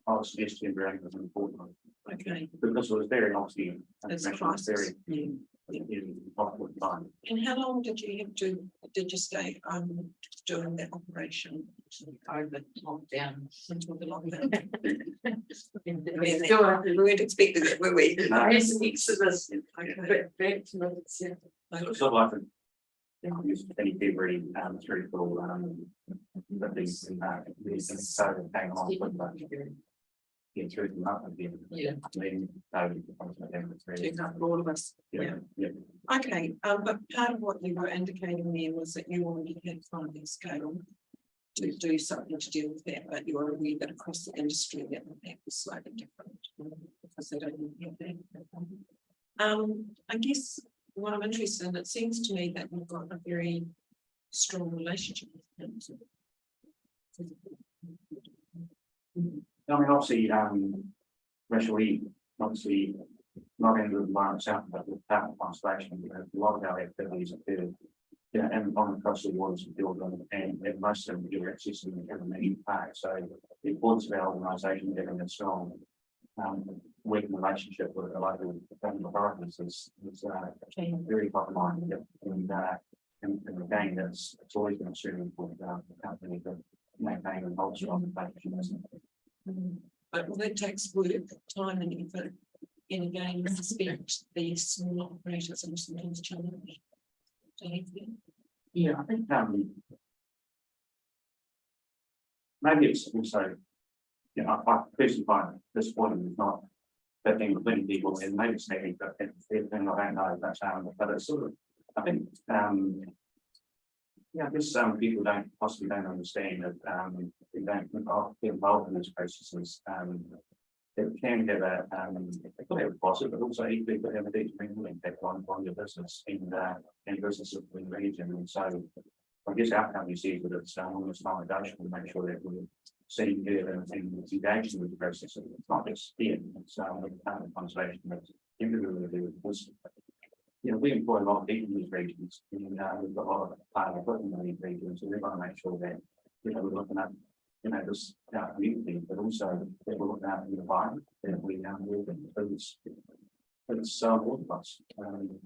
I was suggesting very important. Okay. Because it was very obviously. It's a crisis. Yeah. Possible time. And how long did you stay doing that operation? Over lockdown. Until the lockdown. We weren't expecting that, were we? No. Yes, exodus. Okay. Back to North Sound. Sort of like any February through for these started hanging on. get through them up again. Yeah. Then, Check up for all of us. yeah, yeah. Okay, but part of what you were indicating there was that you already had funding scale to do something to deal with that, but you are aware that across the industry that was slightly different because they don't have that. I guess what I'm interested in, it seems to me that you've got a very strong relationship with them. I mean, obviously, Rachel, obviously, not in the environment south, but with Department of Conservation, we have a lot of our activities occur. Yeah, and on the coastal waters of Bilbon, and most of them do access to the many parks. So the importance of our organisation having a strong working relationship with the local government authorities is very top of mind. And again, it's always been extremely important for the company to maintain and hold strong relationships. But well, that takes work, time and effort. And again, I suspect the small operators are sometimes challenged. Yeah, I think maybe it's also, you know, I personally find this point is not 15 or 20 people, and maybe it's maybe, but I don't know if that's but it's sort of, I think, yeah, I guess some people possibly don't understand that they don't get involved in these processes. It can have it could have a positive, but also equally could have a detrimental impact on your business and business of the region. And so I guess our company sees that it's almost non-negotiable to make sure that we're seeing good and engaged with the process. It's not just here, it's Department of Conservation that's everywhere to do with this. You know, we employ a lot of people in these regions, and we've got a lot of part equipment in these regions, so we've got to make sure that, you know, we're looking at, you know, this community, but also that we're looking at the environment that we live in. It's all of us.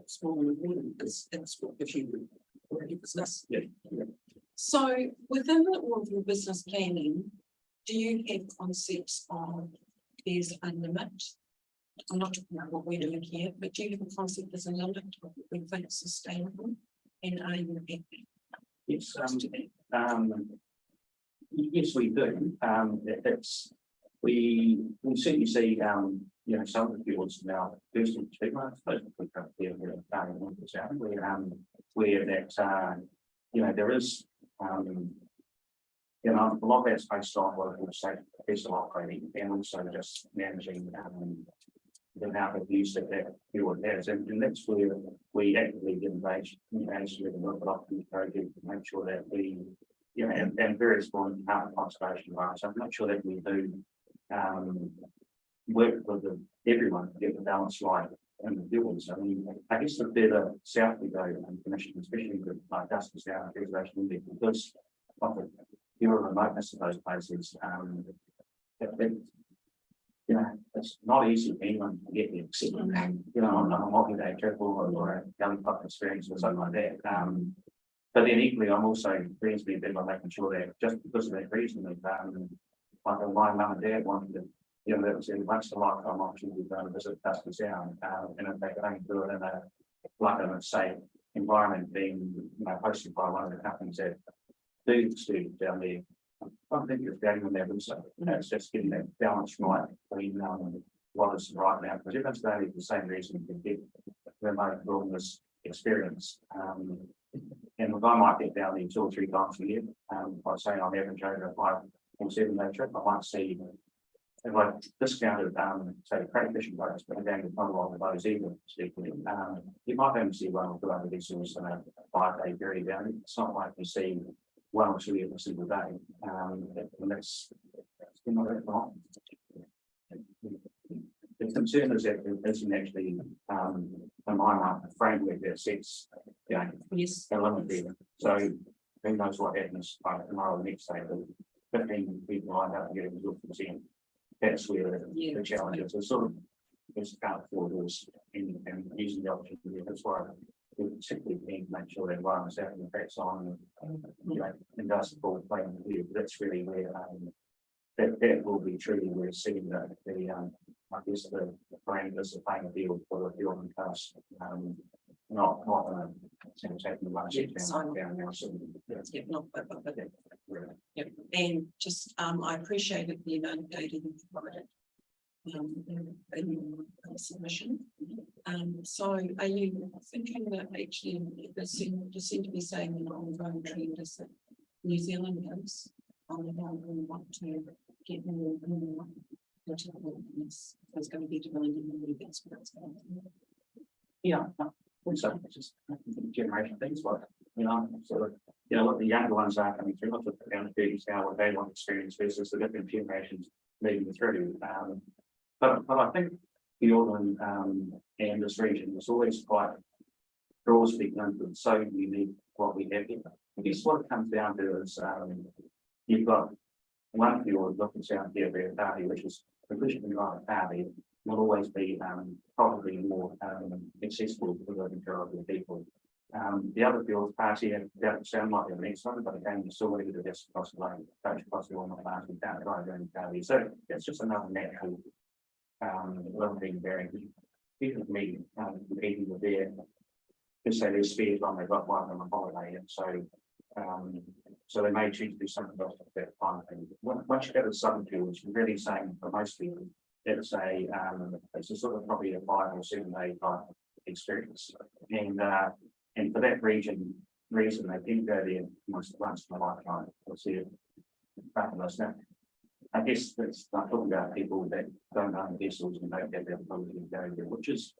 Small and important because that's what gives you already business. Yeah. So within all of your business planning, do you have concepts of there's a limit? I'm not talking about what we're doing here, but do you have a concept there's a limit of what we think is sustainable? And are you happy? Yes, yes, we do. We certainly see, you know, some of the fields now, first and foremost, where that, you know, there is, you know, a lot of that's based on what we'll say, professional operating and also just managing the amount of use that fuel has. And that's where we actively get engaged with the local project to make sure that we, you know, and various forms of Department of Conservation rights. I'm not sure that we do work with everyone to get the balance right in the fields. I mean, I guess the further south we go and commission, especially with like Dusty South Reservation, because of the pure remoteness of those places, you know, it's not easy for anyone to get there, except, you know, on a multi-day trip or a helicopter experience or something like that. But then equally, I'm also reasonably big on making sure that just because of that reason, like my mum and dad wanted to, you know, that was in once in a lifetime opportunity to go and visit Dusty Sound, and if they could only do it in a, like a safe environment being, you know, hosted by one of the companies that do the students down there. I think it's getting on there also. You know, it's just getting that balance right between what is right now, because everyone's going for the same reason to get remote wilderness experience. And if I might get down there 2 or 3 times a year, by saying on average over a 5 or 7 day trip, I might see if I discounted say crate fishing boats, but again, there's not a lot of those either. You might only see 1 or 2 other vessels in a 5-day period down there. It's not like you see 1 or 2 every single day. And that's not that long. The concern is that there isn't actually, in my mind, a framework that sets, you know, a limit there. So who knows what happens tomorrow or the next day, but 15 people lined up and getting 0%. That's where the challenge is. It's sort of just can't afford this and using the opportunity. That's why we particularly need to make sure that environment's out and effects on, you know, industrial playing the field. That's really where that will be truly where seeing the I guess the parameters of playing the field for the field and coast. Not taking the money down now. So and just I appreciated the amount of data you provided. in your submission. So are you thinking that actually there seem to be saying an ongoing trend is that New Zealanders want to get more political this there's going to be demanding more experts. Yeah, also just generation things like, sort of, what the younger ones are coming through, not just the young students now, what they want to experience versus the different generations leading through. But I think the Northern and this region was always quite broad speaking, and so unique what we have here. I guess what it comes down to is you've got one field looking down here, very party, which is traditionally right party, will always be probably more accessible to the majority of people. The other fields, party, that sound like the next one, but again, you still need to just across the line, across the one, down the right, so it's just another natural learning variant. People me competing with their, just say their spare time, they've got one on a holiday, and so they may choose to do something else at that time. And once you go to the southern fields, you're really saying for most people, it's a sort of probably a 5 or 7 day type experience. And for that reason, they didn't go there once in a lifetime. We'll see it back in us now. I guess that's I'm talking about people that don't own vessels and don't have the ability to go there, which is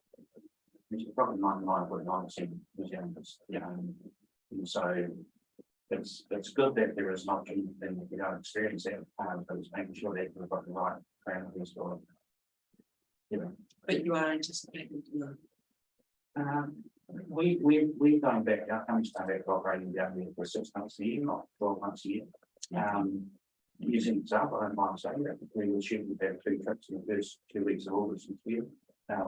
probably 99.9% New Zealanders. And so it's good that there is an option and that we don't experience that, but it's making sure that we've got the right parameters for But you are anticipating we're going back, our company's going back to operating down there for 6 months a year, not 12 months a year. Using example, I don't mind saying that we were shooting about 2 trips in the first 2 weeks of August this year.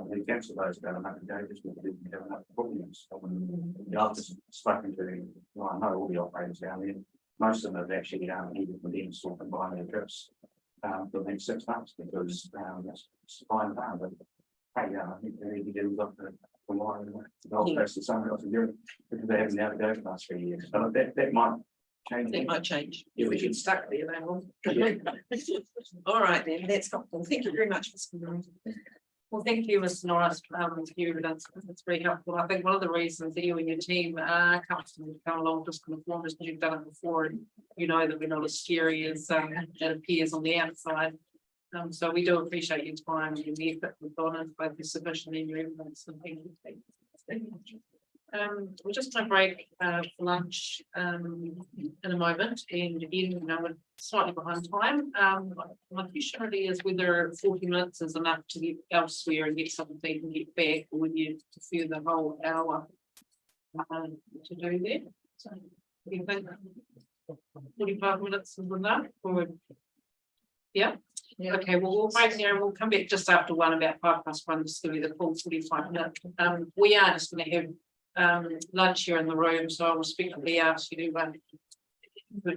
We cancelled those about a month ago just because we didn't have enough bookings. I've just spoken to, I know all the operators down there. Most of them have actually needed for them to combine their trips for the next 6 months because that's fine. But hey, I think they need to get up the line and the Gold Coast or somewhere else in Europe because they haven't been able to go for the last 3 years. But that might change. It might change. Yeah, We get stuck there, then all right, then that's helpful. Thank you very much, Mr. Norris. Well, thank you, Mr. Norris, for your evidence. It's very helpful. I think one of the reasons that you and your team are comfortable to come along just conform is because you've done it before and you know that we're not as scary as it appears on the outside. So we do appreciate your time and the effort we've gone into both your submission and your evidence. And thank you. We're just going to break for lunch in a moment, and again, we're slightly behind time. My question really is whether 40 minutes is enough to get elsewhere and get something and get back, or would you prefer the whole hour to do that? So, do you think 45 minutes is enough? Or yeah. Okay, well, we'll break there and we'll come back just after 1, about 1:05, just to be the full 45 minutes. We are just going to have lunch here in the room, so I'll respectfully ask you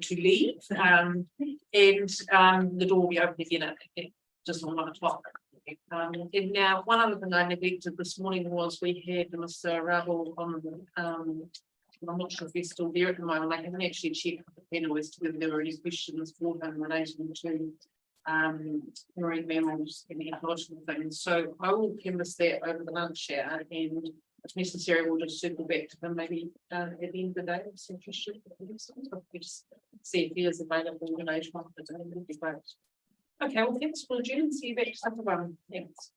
to leave, and the door will be open again at just on 1 o'clock. And now, one other thing I neglected this morning was we had Mr. Ravel on. I'm not sure if he's still there at the moment. I haven't actually checked with the panel as to whether there were any questions for him relating to marine mammals and ecological things. So I will canvass that over the lunch hour, and if necessary, we'll just circle back to them maybe at the end of the day. So just see if he is available later on the day. That'd be great. Okay, well, thanks for joining. See you back after 1. Thanks.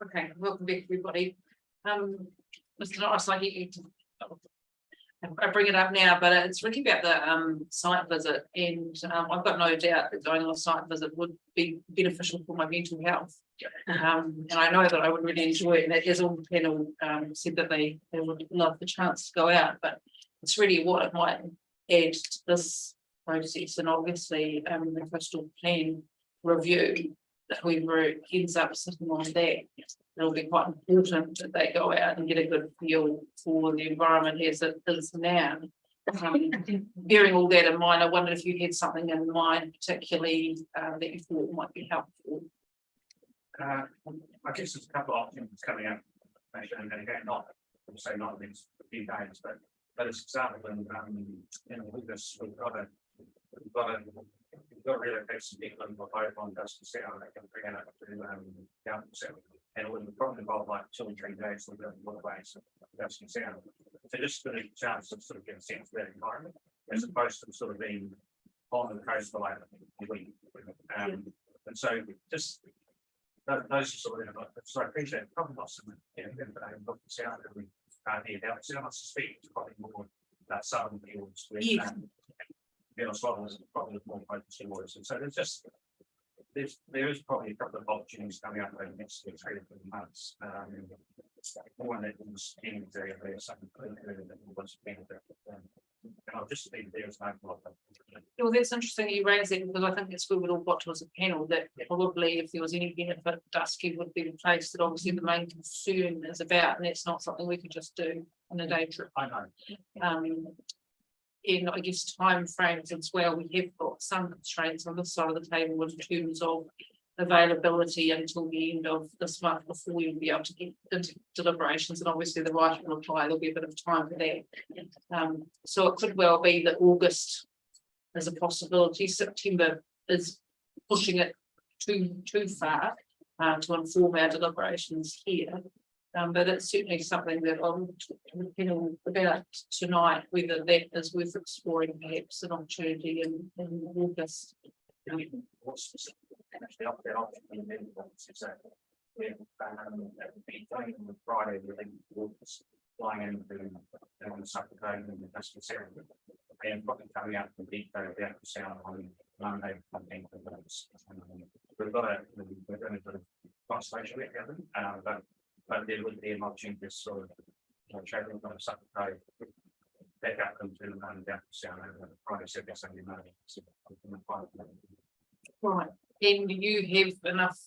Okay, welcome back, everybody. Mr. Norris, I bring it up now, but it's really about the site visit, and I've got no doubt that going on a site visit would be beneficial for my mental health. And I know that I would really enjoy it, and as all the panel said that they would love the chance to go out, but it's really what it might add to this process, and obviously the coastal plan review, that whoever ends up sitting on that, it'll be quite important that they go out and get a good feel for the environment as it is now. Bearing all that in mind, I wondered if you had something in mind particularly that you thought might be helpful. I guess there's a couple of options coming up, and again, not in these few days, but as example, in August, we've got a relocation people in the boat on Dusty Sound, they can bring it up to down to Sound. And it would probably involve like 2 or 3 days to go waterways of Dusty Sound. So just for the chance to sort of get a sense of that environment, as opposed to sort of being on the coast for like a week. And so just those are sort of, so I appreciate it, probably not some, look the sound that we hear about. So I suspect it's probably more that southern fields with Venezuela is probably more focused towards. And so there is probably a couple of opportunities coming up over the next 3 or 4 months. One that was in the area there, something that was benefit. And I'll just leave there as no. Well, that's interesting you raise it, because I think it's where we all got to as a panel that probably if there was any benefit, Dusky would be the place that obviously the main concern is about, and it's not something we could just do on a day trip. I know. In I guess timeframes as well, we have got some constraints on this side of the table in terms of availability until the end of this month before you'll be able to get into deliberations, and obviously the right will apply. There'll be a bit of time for that. So it could well be that August is a possibility. September is pushing it too far to inform our deliberations here. But it's certainly something that I'll talk about tonight, whether that is worth exploring perhaps an opportunity in August. Actually, up there, Friday, flying into Suffolk and the Dusky Sound, and probably coming out from the Sound on Monday. We're going to do a constellation but there would be an opportunity to sort of traveling from Suffolk back up into down to Sound over Friday, Saturday, Sunday morning. Right. And you have enough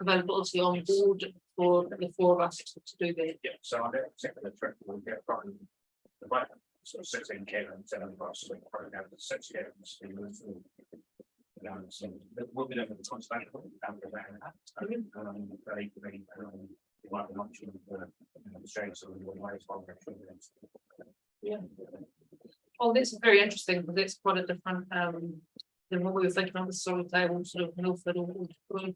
availability on board for the 4 of us to do that? Yeah, so on that particular trip, we'll get probably the right sort of 16 cabins and probably have the 6 cabins. So we'll be doing the constellation like an option for Australia, so we will ways while yeah. Oh, that's very interesting, because that's quite a different than what we were thinking on the solid table, sort of Milford or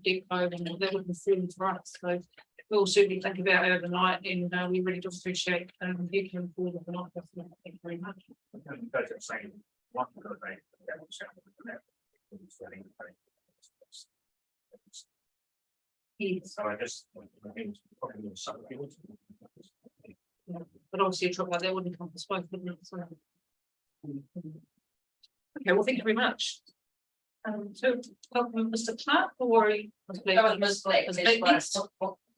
Deco, and that would inform for us. So we'll certainly think about it overnight, and we really do appreciate you coming forward with an offer. Thank you very much. Yes. So I just probably yeah. But obviously a trip like that wouldn't come for both, wouldn't it? So. Okay, well, thank you very much. So welcome, Mr. Clark, or Ms. Black,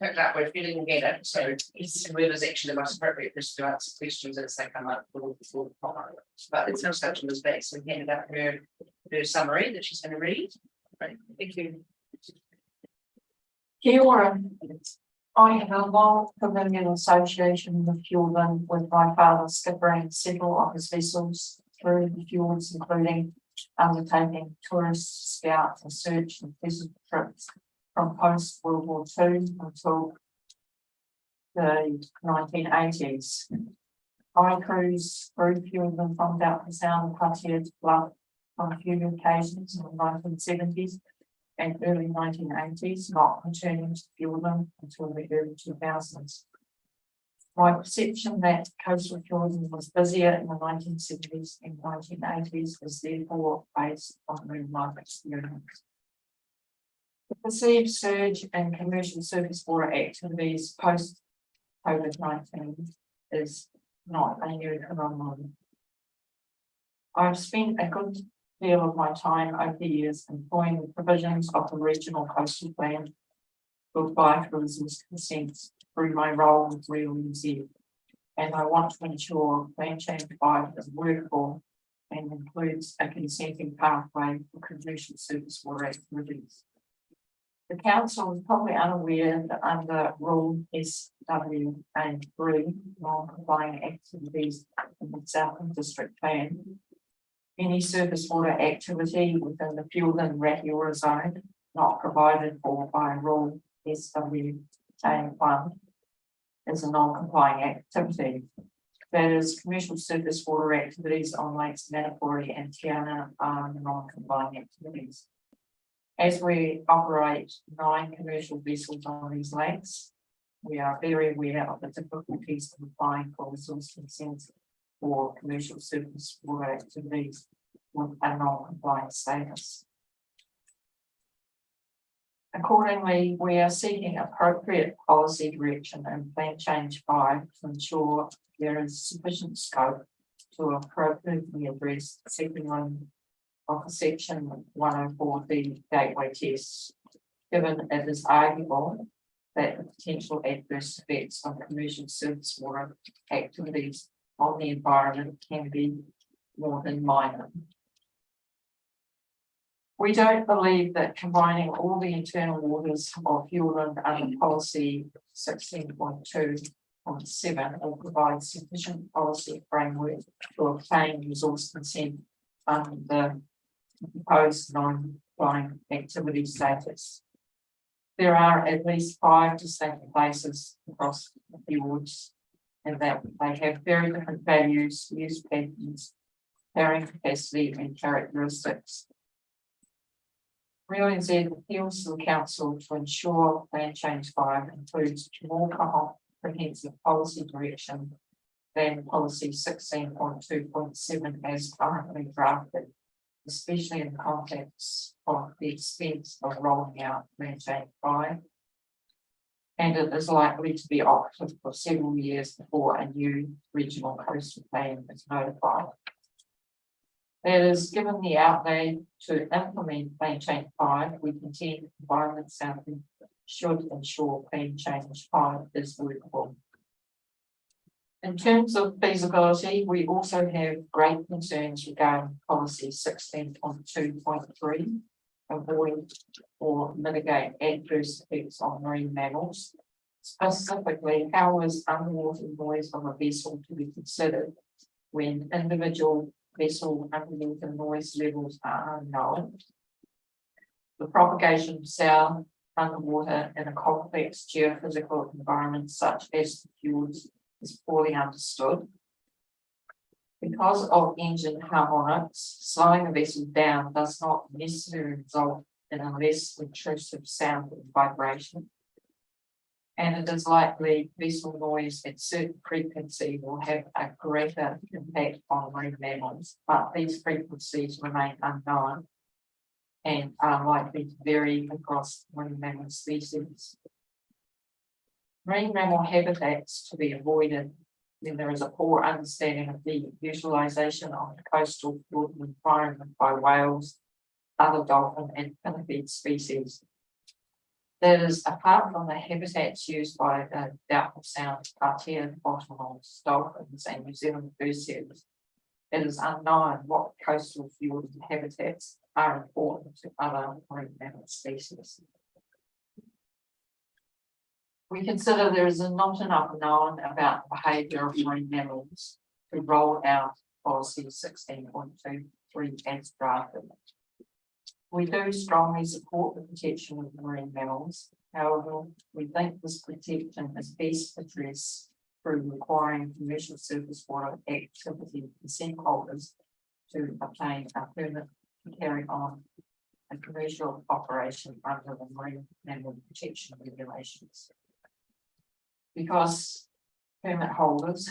picked up, we're feeling get it, so whoever's actually the most appropriate person to answer questions as they come up before the call. But it's no such as back, so we handed out her summary that she's going to read. Right, thank you. Kia ora. I have a long familial association with Fjordland, with my father skippering several of his vessels through the fjords, including undertaking tourist, scout, and search and physical trips from post World War II until the 1980s. I cruised through Fjordland from about the Sound of Katia to Bluff on a few occasions in the 1970s and early 1980s, not returning to Fjordland until the early 2000s. My perception that coastal Fjordland was busier in the 1970s and 1980s was therefore based on real life experience. The perceived surge in commercial surface water activities post COVID-19 is not a new phenomenon. I've spent a good deal of my time over the years employing the provisions of the regional coastal plan built by tourism's consents through my role with Real New Zealand. And I want to ensure Plan Change 5 is workable and includes a consenting pathway for commercial surface water activities. The council is probably unaware that under Rule SWA3, non-compliant activities in the Southern District Plan, any surface water activity within the Fuelland Ratiora zone not provided for by Rule SWA1 is a non-compliant activity. That is, commercial surface water activities on lakes Manapori and Tiana are non-compliant activities. As we operate 9 commercial vessels on these lakes, we are very aware of the difficulties of applying for resource consents for commercial surface water activities with a non-compliant status. Accordingly, we are seeking appropriate policy direction in Plan Change 5 to ensure there is sufficient scope to appropriately address the second one of the section 104B gateway tests, given it is arguable that the potential adverse effects of commercial surface water activities on the environment can be more than minor. We don't believe that combining all the internal waters of Fuelland under policy 16.2.7 will provide sufficient policy framework to obtain resource consent under the proposed non-compliant activity status. There are at least 5 distinct places across the fjords, and that they have very different values, use patterns, carrying capacity, and characteristics. Real NZ appeals to the council to ensure Plan Change 5 includes more comprehensive policy direction than policy 16.2.7 as currently drafted, especially in the context of the expense of rolling out Plan Change 5. And it is likely to be operative for several years before a new regional coastal plan is notified. That is, given the outlay to implement Plan Change 5, we contend Environment Southland should ensure Plan Change 5 is workable. In terms of feasibility, we also have great concerns regarding policy 16.2.3, avoid or mitigate adverse effects on marine mammals. Specifically, how is underwater noise of a vessel to be considered when individual vessel underwater noise levels are unknown? The propagation of sound underwater in a complex geophysical environment such as the fjords is poorly understood. Because of engine harmonics, slowing a vessel down does not necessarily result in a less intrusive sound and vibration. And it is likely vessel noise at certain frequency will have a greater impact on marine mammals, but these frequencies remain unknown and are likely to vary across marine mammal species. Marine mammal habitats to be avoided when there is a poor understanding of the utilisation of the coastal fjord environment by whales, other dolphin and pinnipede species. That is, apart from the habitats used by the Doubtful Sound, Artea, bottlenose, dolphins and New Zealand fursuits, it is unknown what coastal fjord habitats are important to other marine mammal species. We consider there is not enough known about the behaviour of marine mammals to roll out policy 16.23 as drafted. We do strongly support the protection of marine mammals. However, we think this protection is best addressed through requiring commercial surface water activity consent holders to obtain a permit to carry on a commercial operation under the marine mammal protection regulations. Because permit holders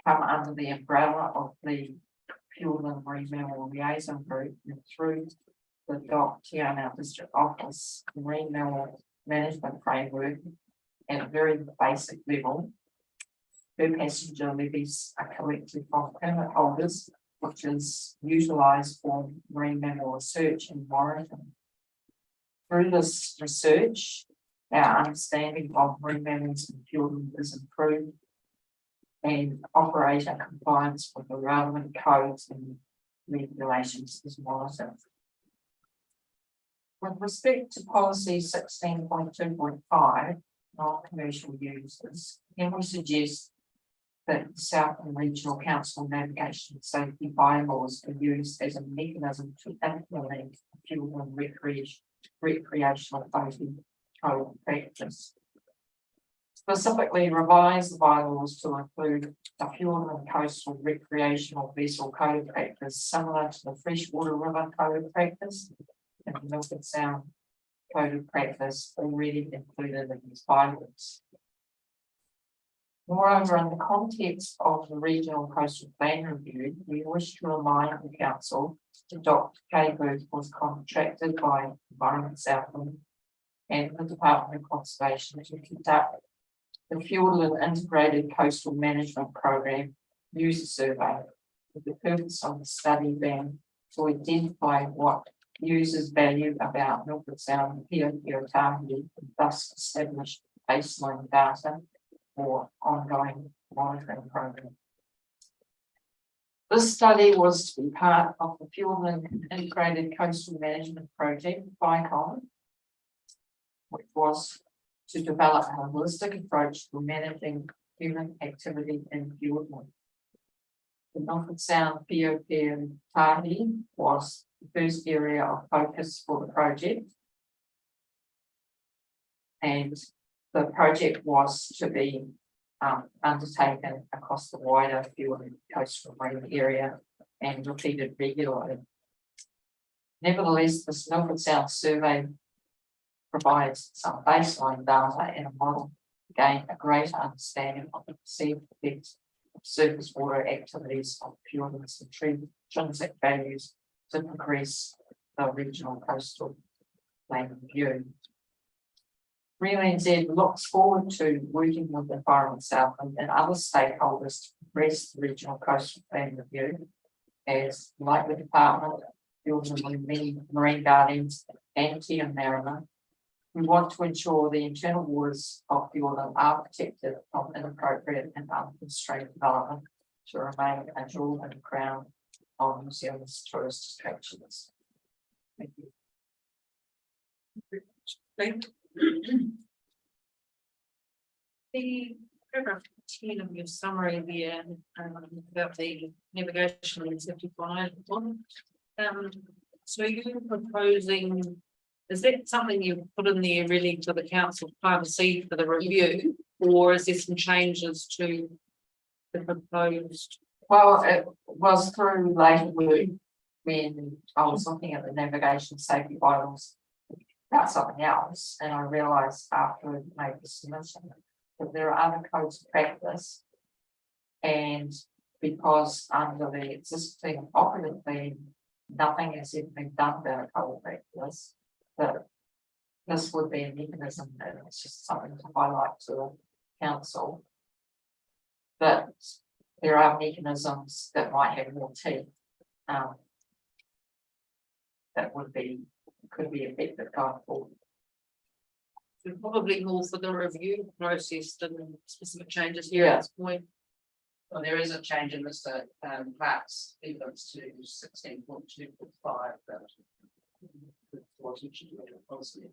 come under the umbrella of the Fuelland Marine Mammal Liaison Group, and through the Tiana District Office Marine Mammal Management Framework at a very basic level. Per passenger levies are collected from permit holders, which is utilised for marine mammal research and monitoring. Through this research, our understanding of marine mammals and Fiordland is improved, and operator compliance with the relevant codes and regulations is monitored. With respect to policy 16.2.5, non-commercial uses, can we suggest that the Southland Regional Council navigation safety bylaws are used as a mechanism to implement fuel and recreational safety code practice? Specifically, revise the bylaws to include a fuel and coastal recreational vessel code of practice similar to the freshwater river code of practice and the Milford Sound code of practice already included in these bylaws. Moreover, in the context of the regional coastal plan review, we wish to remind the council that Dr. Kayberg was contracted by Environment Southland and the Department of Conservation to conduct the Fiordland Integrated Coastal Management Program user survey, with the purpose of the study being to identify what users value about Milford Sound and Pio Tahi, and thus establish baseline data for ongoing monitoring program. This study was to be part of the Fiordland Integrated Coastal Management Project, FICOM, which was to develop a holistic approach to managing human activity in Fiordland. The Milford Sound Pio Tahi was the first area of focus for the project, and the project was to be undertaken across the wider Fiordland coastal marine area and repeated regularly. Nevertheless, this Milford Sound survey provides some baseline data and a model to gain a greater understanding of the perceived effects of surface water activities on Fiordland's intrinsic values to progress the regional coastal plan review. RealNZ looks forward to working with Environment Southland and other stakeholders to progress the regional coastal plan review, as like the department, Fiordland Marine Guardians and Te Marama, we want to ensure the internal waters of Fiordland are protected from inappropriate and unconstrained development to remain a jewel in the crown of New Zealand's tourist attractions. Thank you. Thank you. The paragraph 10 of your summary there about the navigational and safety plan. So you're proposing, is that something you put in there really for the council to plant a seed for the review, or is there some changes to the proposed? Well, it was through later work when I was looking at the navigation safety bylaws about something else, and I realised after I made the submission that there are other codes of practice, and because under the existing operative plan, nothing has ever been done about a code of practice, that this would be a mechanism, and it's just something to highlight to the council, that there are mechanisms that might have more teeth that could be effective going forward. So probably more for the review process than specific changes here at this point. Well, there is a change in this, perhaps evidence to 16.2.5 that was policy.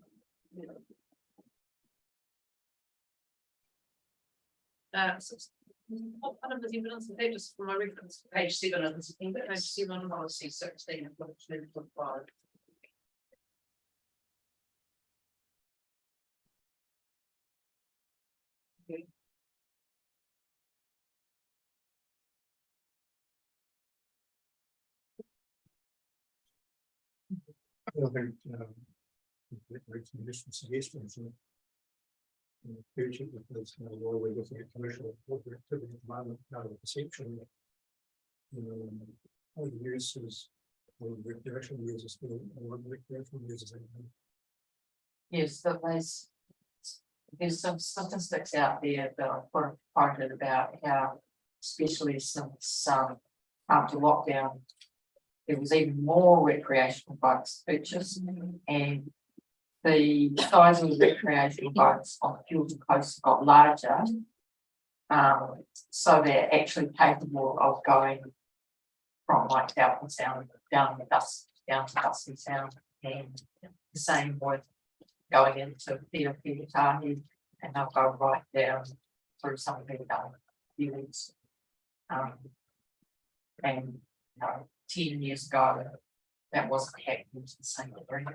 What kind of the evidence is that, just for my reference? Page 7 of this index. Page 7. Policy 16.2.5. Okay. I think make some additional suggestions in the future, because while we're looking at commercial corporate activity at the moment, out of the perception, other uses or recreational users for, or recreational users. Yes, that there's some statistics out there that I've quoted about how, especially since after lockdown, there was even more recreational bikes purchased, and the size of the recreational bikes on the Fuels Coast got larger. So they're actually capable of going from like Dalton Sound down to Dusty Sound, and the same with going into Peter and they'll go right down through some of the fields. And 10 years ago, that wasn't happening to the same degree.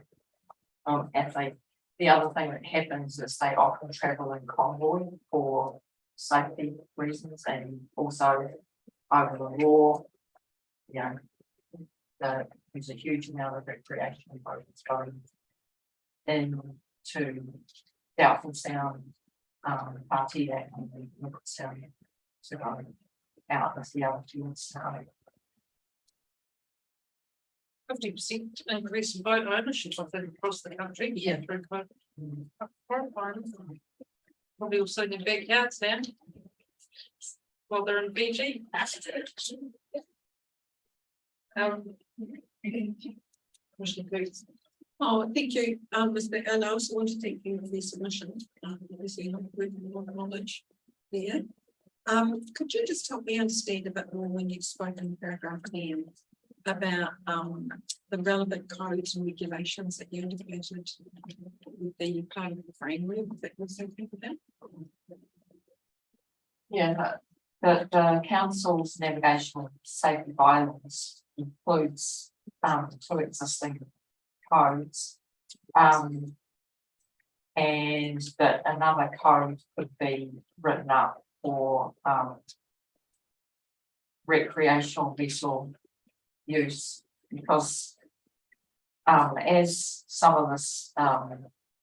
And the other thing that happens is they often travel in convoy for safety reasons, and also over the law, you know, there's a huge amount of recreational boats going into Doubtful Sound, Partia and Liquid Sound to go out as the other fuels. 50% increase in boat ownership, I think, across the country. Yeah. Probably also in their backyards now. While they're in Fiji. Commissioner Coates. Oh, thank you, Mr. And I also want to thank you for the submission. Obviously, you have a lot of knowledge there. Could you just help me understand a bit more when you've spoken in paragraph 10 about the relevant codes and regulations that you indicated would be part of the framework that was something for that? Yeah, the council's navigational safety bylaws includes 2 existing codes. And that another code could be written up for recreational vessel use, because as some of us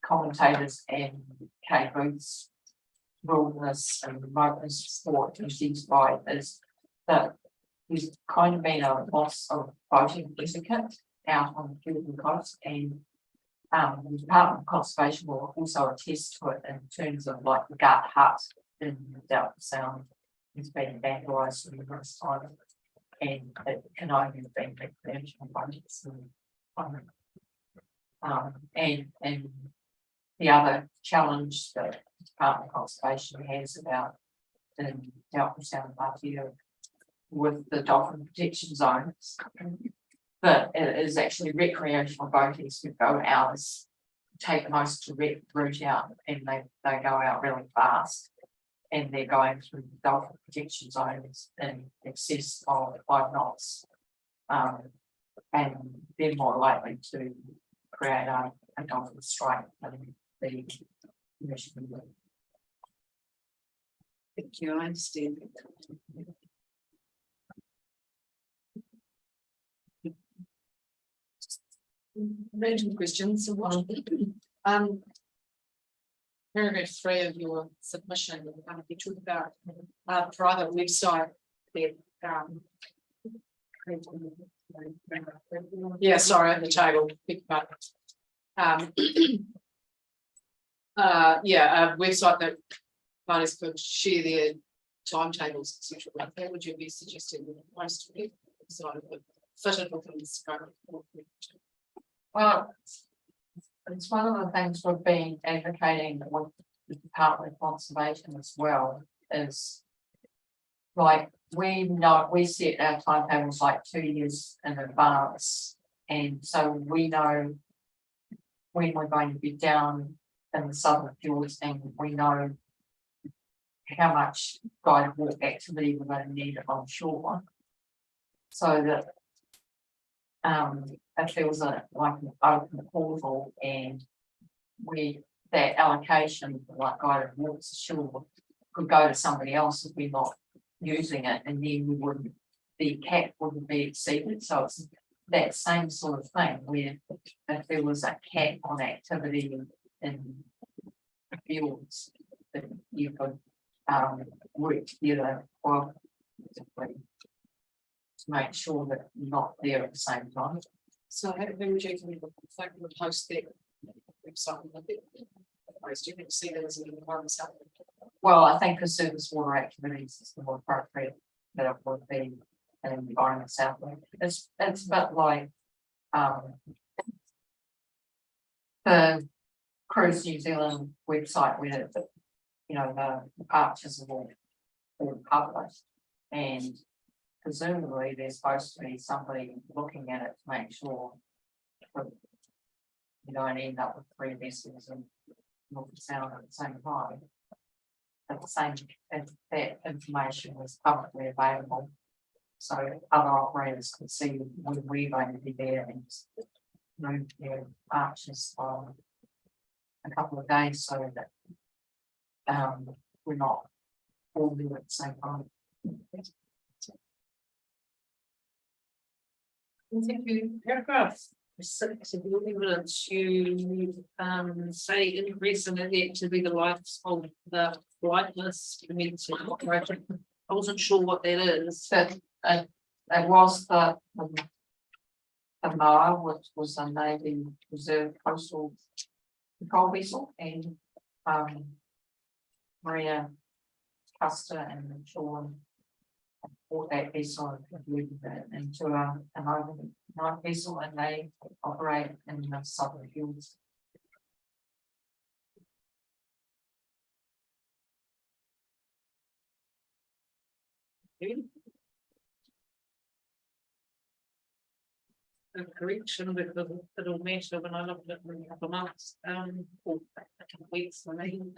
commentators and Kate Booth's wilderness and remoteness sport exemplified, is that there's kind of been a loss of boating etiquette out on the Cuban coast, and the Department of Conservation will also attest to it in terms of like the Gut Hut in Doubtful Sound has been vandalised numerous times, and it can only have been recreational boats. And the other challenge that the Department of Conservation has about in Doubtful Sound Partia with the dolphin protection zones, that it is actually recreational boaties who go out, take most direct route out, and they go out really fast, and they're going through the dolphin protection zones in excess of 5 knots, and they're more likely to create a dolphin strike than the commission. Thank you, I understand. Random questions. So what? Paragraph 3 of your submission, you talk about private website that yeah, sorry, at the table. Yeah, a website that parties could share their timetables, etc. Like that. Would you be suggesting most side of it fitted within the scope? Well, it's one of the things we've been advocating with the Department of Conservation as well, is like we set our timetables like 2 years in advance, and so we know when we're going to be down in the southern fjords, and we know how much guided walk activity we're going to need on shore, so that if there was an open portal and that allocation like guided walks ashore could go to somebody else if we're not using it, and then the cap wouldn't be exceeded. So it's that same sort of thing where if there was a cap on activity in fields, that you could work together. Well, make sure that you're not there at the same time. So how would you post that website? Do you think see that as an environment? Well, I think the surface water activities is the more appropriate that it would be an environment southland. It's a bit like the Cruise New Zealand website where the, you know, the departures are all published, and presumably there's supposed to be somebody looking at it to make sure that you don't end up with 3 vessels and North and South at the same time. At the same, if that information was publicly available, so other operators could see when we're going to be there and move their arches on a couple of days, so that we're not all there at the same time. Thank you. Paragraph 6 of the evidence, you say increase in the activity, the lives of the flightless community operator. I wasn't sure what that is. But it was the MOA, which was a Navy Reserve Coastal Patrol vessel, and Maria Custer and Sean bought that vessel and converted it into an overnight vessel, and they operate in the southern fields. A correction because it'll matter when I look at it in a couple of months, or a couple of weeks, I mean,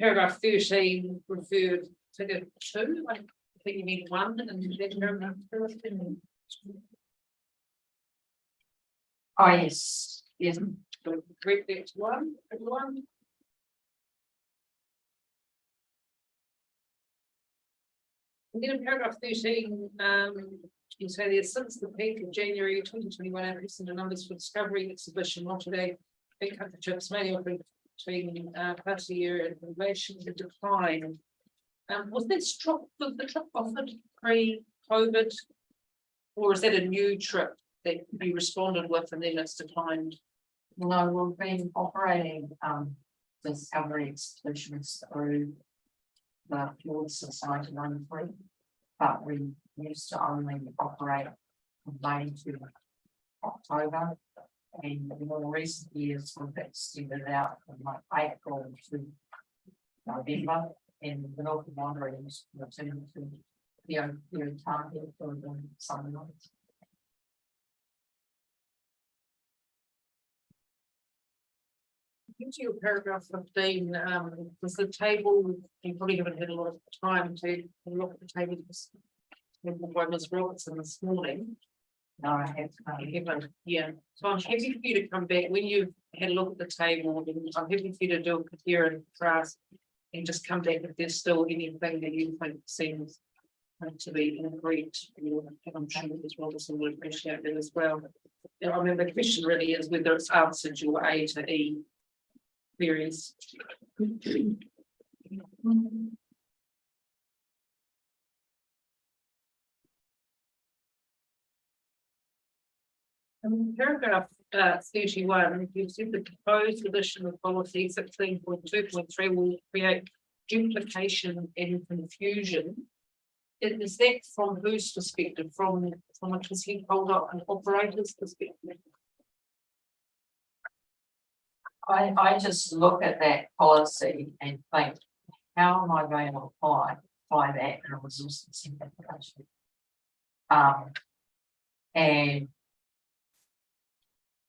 paragraph 13 referred to the 2, I think you need 1 and then paragraph 13. Oh, yes, yes. So correct that to 1, everyone. And then in paragraph 13, you say that since the peak of January 2021, increase in the numbers for Discovery exhibition, not today, big country trips mainly offering between past year and innovation to decline. Was this trip, was the trip offered pre-COVID, or is that a new trip that you responded with and then it's declined? No, we've been operating Discovery exhibitions through the Fjords since 1993, but we used to only operate from May to October, and in more recent years we've extended it out from like April to November, and the Northern Wanderers returned to the target for the summer months. Into your paragraph 15, was the table, you probably haven't had a lot of time to look at the table by Ms. Robertson this morning. No, I haven't. Yeah, so I'm happy for you to come back when you've had a look at the table, and I'm happy for you to do a compare and contrast and just come back if there's still anything that you think seems to be incorrect. I'm sure Ms. Robertson would appreciate that as well. And I mean, the question really is whether it's answered your A to E queries. Paragraph 31, you said the proposed edition of policy 16.2.3 will create duplication and confusion. Is that from whose perspective? From a consent holder and operator's perspective? I just look at that policy and think, how am I going to apply that in a resource consent application? And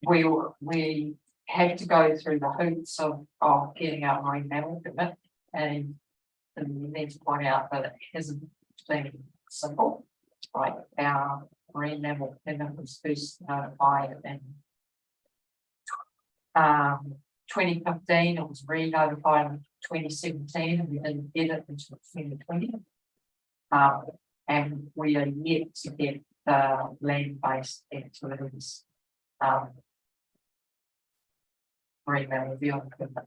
we have to go through the hoops of getting our marine mammal permit, and we need to point out that it hasn't been simple. Like our marine mammal permit was first notified in 2015, it was re-notified in 2017, and we didn't get it until 2020. And we are yet to get the land-based activities marine mammal viewing permit.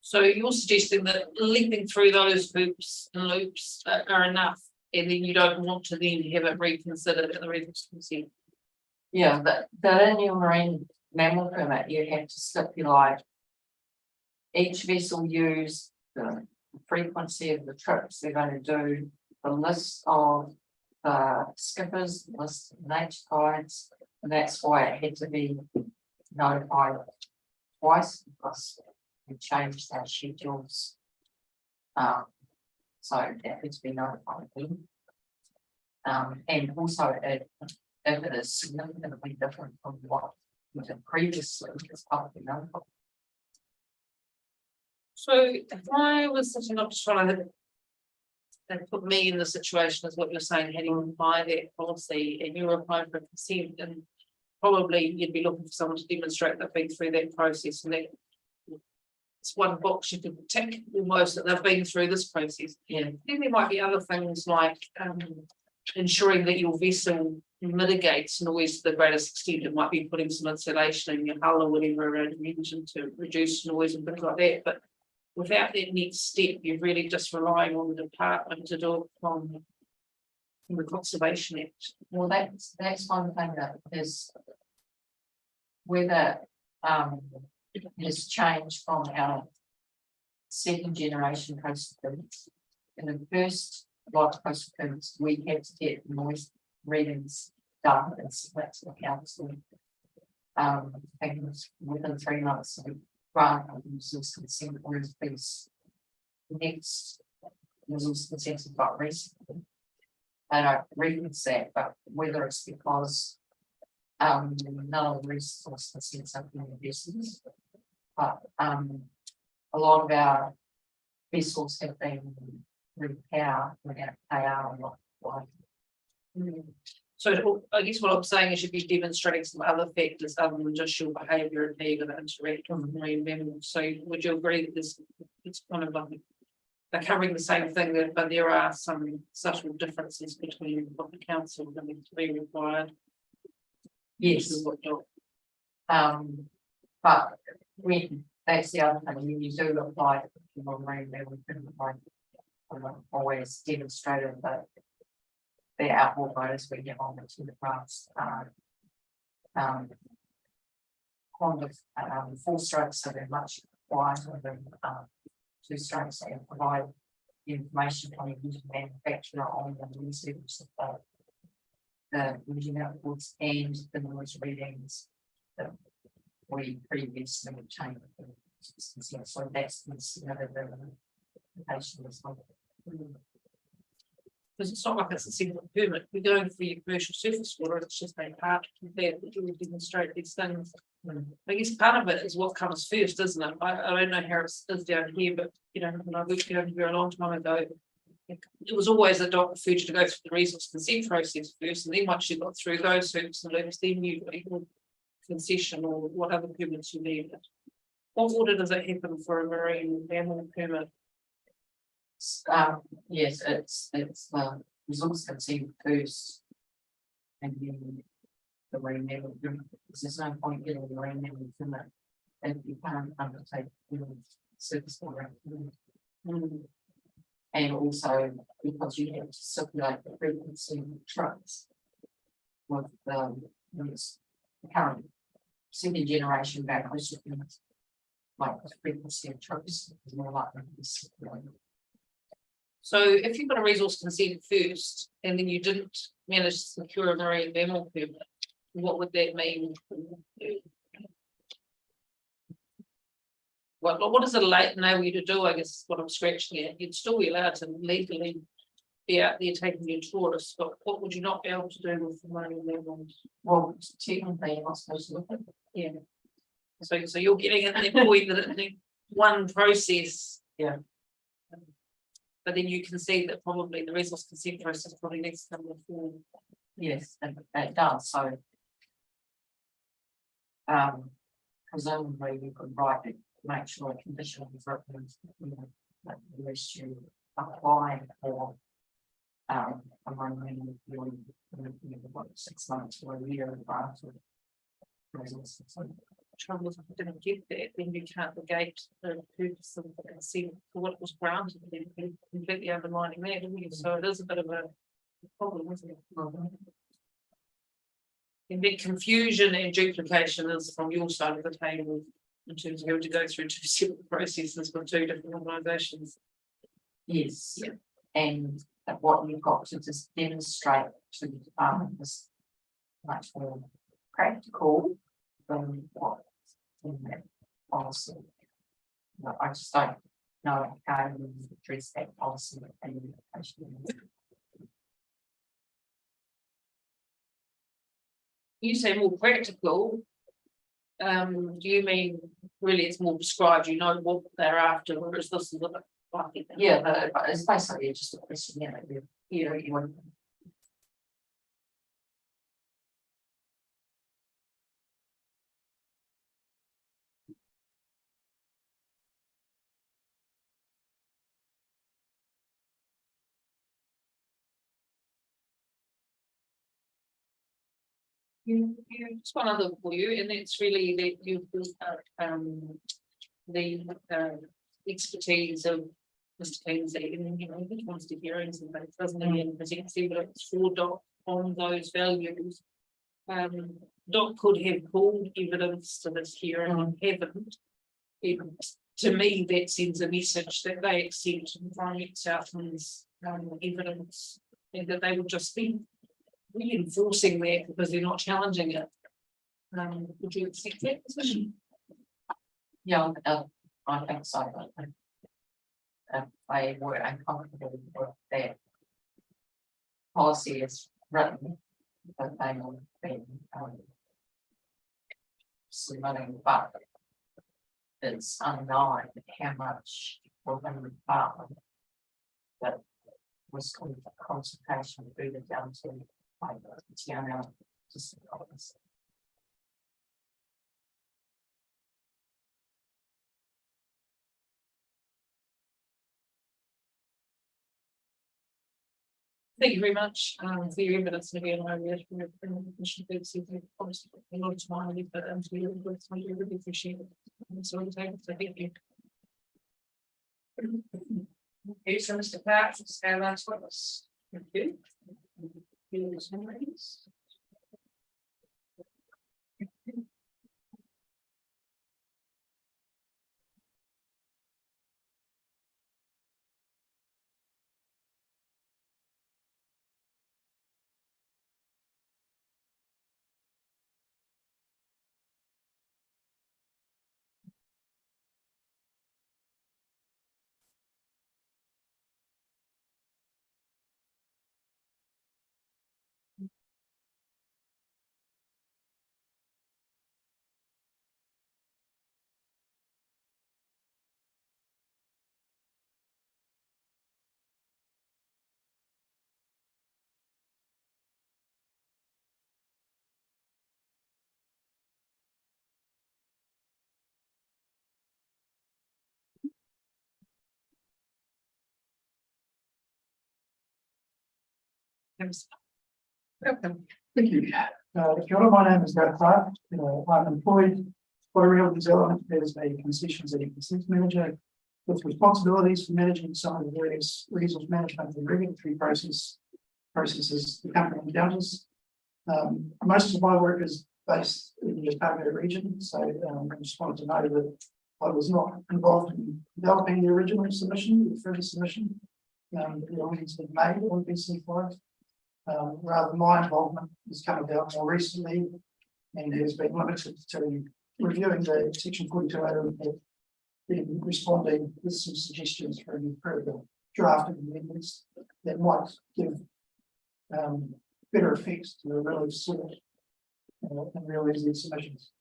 So you're suggesting that leaping through those hoops and loops are enough and then you don't want to then have it reconsidered at the resource consent. Yeah, the in your marine mammal permit, you have to stipulate. Each vessel use the frequency of the trips they're going to do, the list of skippers, list of nature guides, and that's why it had to be notified twice because we changed our schedules. So that had to be notified again. And also if it is significantly different from what we did previously, it's publicly notified. So if I was sitting up to try to and put me in the situation as what you're saying, heading by that policy, and you're applying for consent, and probably you'd be looking for someone to demonstrate they've been through that process, and that it's one box you can tick almost that they've been through this process. Yeah. Then there might be other things like ensuring that your vessel mitigates noise to the greatest extent. It might be putting some insulation in your hull or whatever around the engine to reduce noise and things like that. But without that next step, you're really just relying on the department to do it from the Conservation Act. Well, that's one thing that is whether has changed from our second generation coastal permits. In the first lot of coastal permits, we had to get noise readings done and submit to the council. I think it was within 3 months of the grant of the resource consent, whereas these next resource consents have got recently. I don't reference that, but whether it's because none of the resource consents have been vessels, but a lot of our vessels have been repaired without AR and not like. So I guess what I'm saying is you'd be demonstrating some other factors other than just your behaviour and how you're going to interact with marine mammals. So would you agree that it's kind of like they're covering the same thing, but there are some subtle differences between what the council is going to be required? Yes. But when that's the other thing, when you do apply for marine mammal permit, always demonstrated that the outboard motors we get on the graphs are kind of 4 strokes, so they're much quieter than 2 strokes, and provide information on the manufacturer on the research of the engine outputs and the noise readings that we previously obtained. So that's considered the application as well. Because it's not like it's a single permit. We're going for your commercial surface water, it's just a part of that you will demonstrate these things. I guess part of it is what comes first, isn't it? I don't know how it is down here, but you know, when I worked down here a long time ago, it was always a doc preferred to go through the resource consent process first, and then once you got through those hoops and loops, then you got your concession or what other permits you needed. What order does it happen for a marine mammal permit? Yes, it's resource consent first, and then the marine mammal permit, because there's no point getting the marine mammal permit if you can't undertake surface water activity. And also because you have to circulate the frequency of trucks with the current second generation batteries, like the frequency of trucks is more likely to be circulated. So if you've got a resource consent first, and then you didn't manage to secure a marine mammal permit, what would that mean? What does it enable you to do? I guess is what I'm scratching at. You'd still be allowed to legally be out there taking your tourists, but what would you not be able to do with the marine mammals? Well, technically, you're not supposed to look at it. Yeah. So you're getting at the point that it's one process. Yeah. But then you can see that probably the resource consent process probably needs to come before. Yes, it does. So presumably you could write it, make sure a condition is written, unless you apply for a marine mammal 6 months or a year in advance of resource consent. trouble is if I didn't get that, then you can't negate the purpose of the consent for what was granted, then you're completely undermining that, isn't it? So it is a bit of a problem, isn't it? And the confusion and duplication is from your side of the table in terms of having to go through two separate processes with two different organisations. Yes, and that what you've got to just demonstrate to the department is much more practical than what in that policy. No, I just don't know how you address that policy and implementation. You say more practical. Do you mean really it's more prescribed, you know what they're after, whereas this is a bit like. Yeah, but it's basically just a question, you want. Just one other for you, and it's really that you've the expertise of Mr. Kingsley, and you know, he wants to hearings and things, doesn't he, and presents evidence for Doc on those values. Doc could have pulled evidence to this hearing and haven't. To me, that sends a message that they accept Environment Southland's evidence, and that they would just be reinforcing that because they're not challenging it. Would you accept that position? Yeah, I think so. If they were uncomfortable with that policy is written, that they would be submitting, but it's unknown how much within the department that was consultation further down to Tiana. Thank you very much for your evidence. And again, I really appreciate obviously a lot of time, but we really appreciate it. So thank you. Okay, so Mr. Pat, stand last witness. Thank you. Welcome. Thank you. Kia ora, my name is Brad Clark. I'm employed by Real New Zealand as a concessions and consent manager with responsibilities for managing some of the various resource management and regulatory processes the company encounters. Most of my work is based in the Parramatta region, so I just wanted to know that I was not involved in developing the original submission, the further submission. The audience had made on BC5. Rather, my involvement has come about more recently and has been limited to reviewing the section 42 and responding with some suggestions for any further drafting amendments that might give better effects to the relative sort and real easy submissions.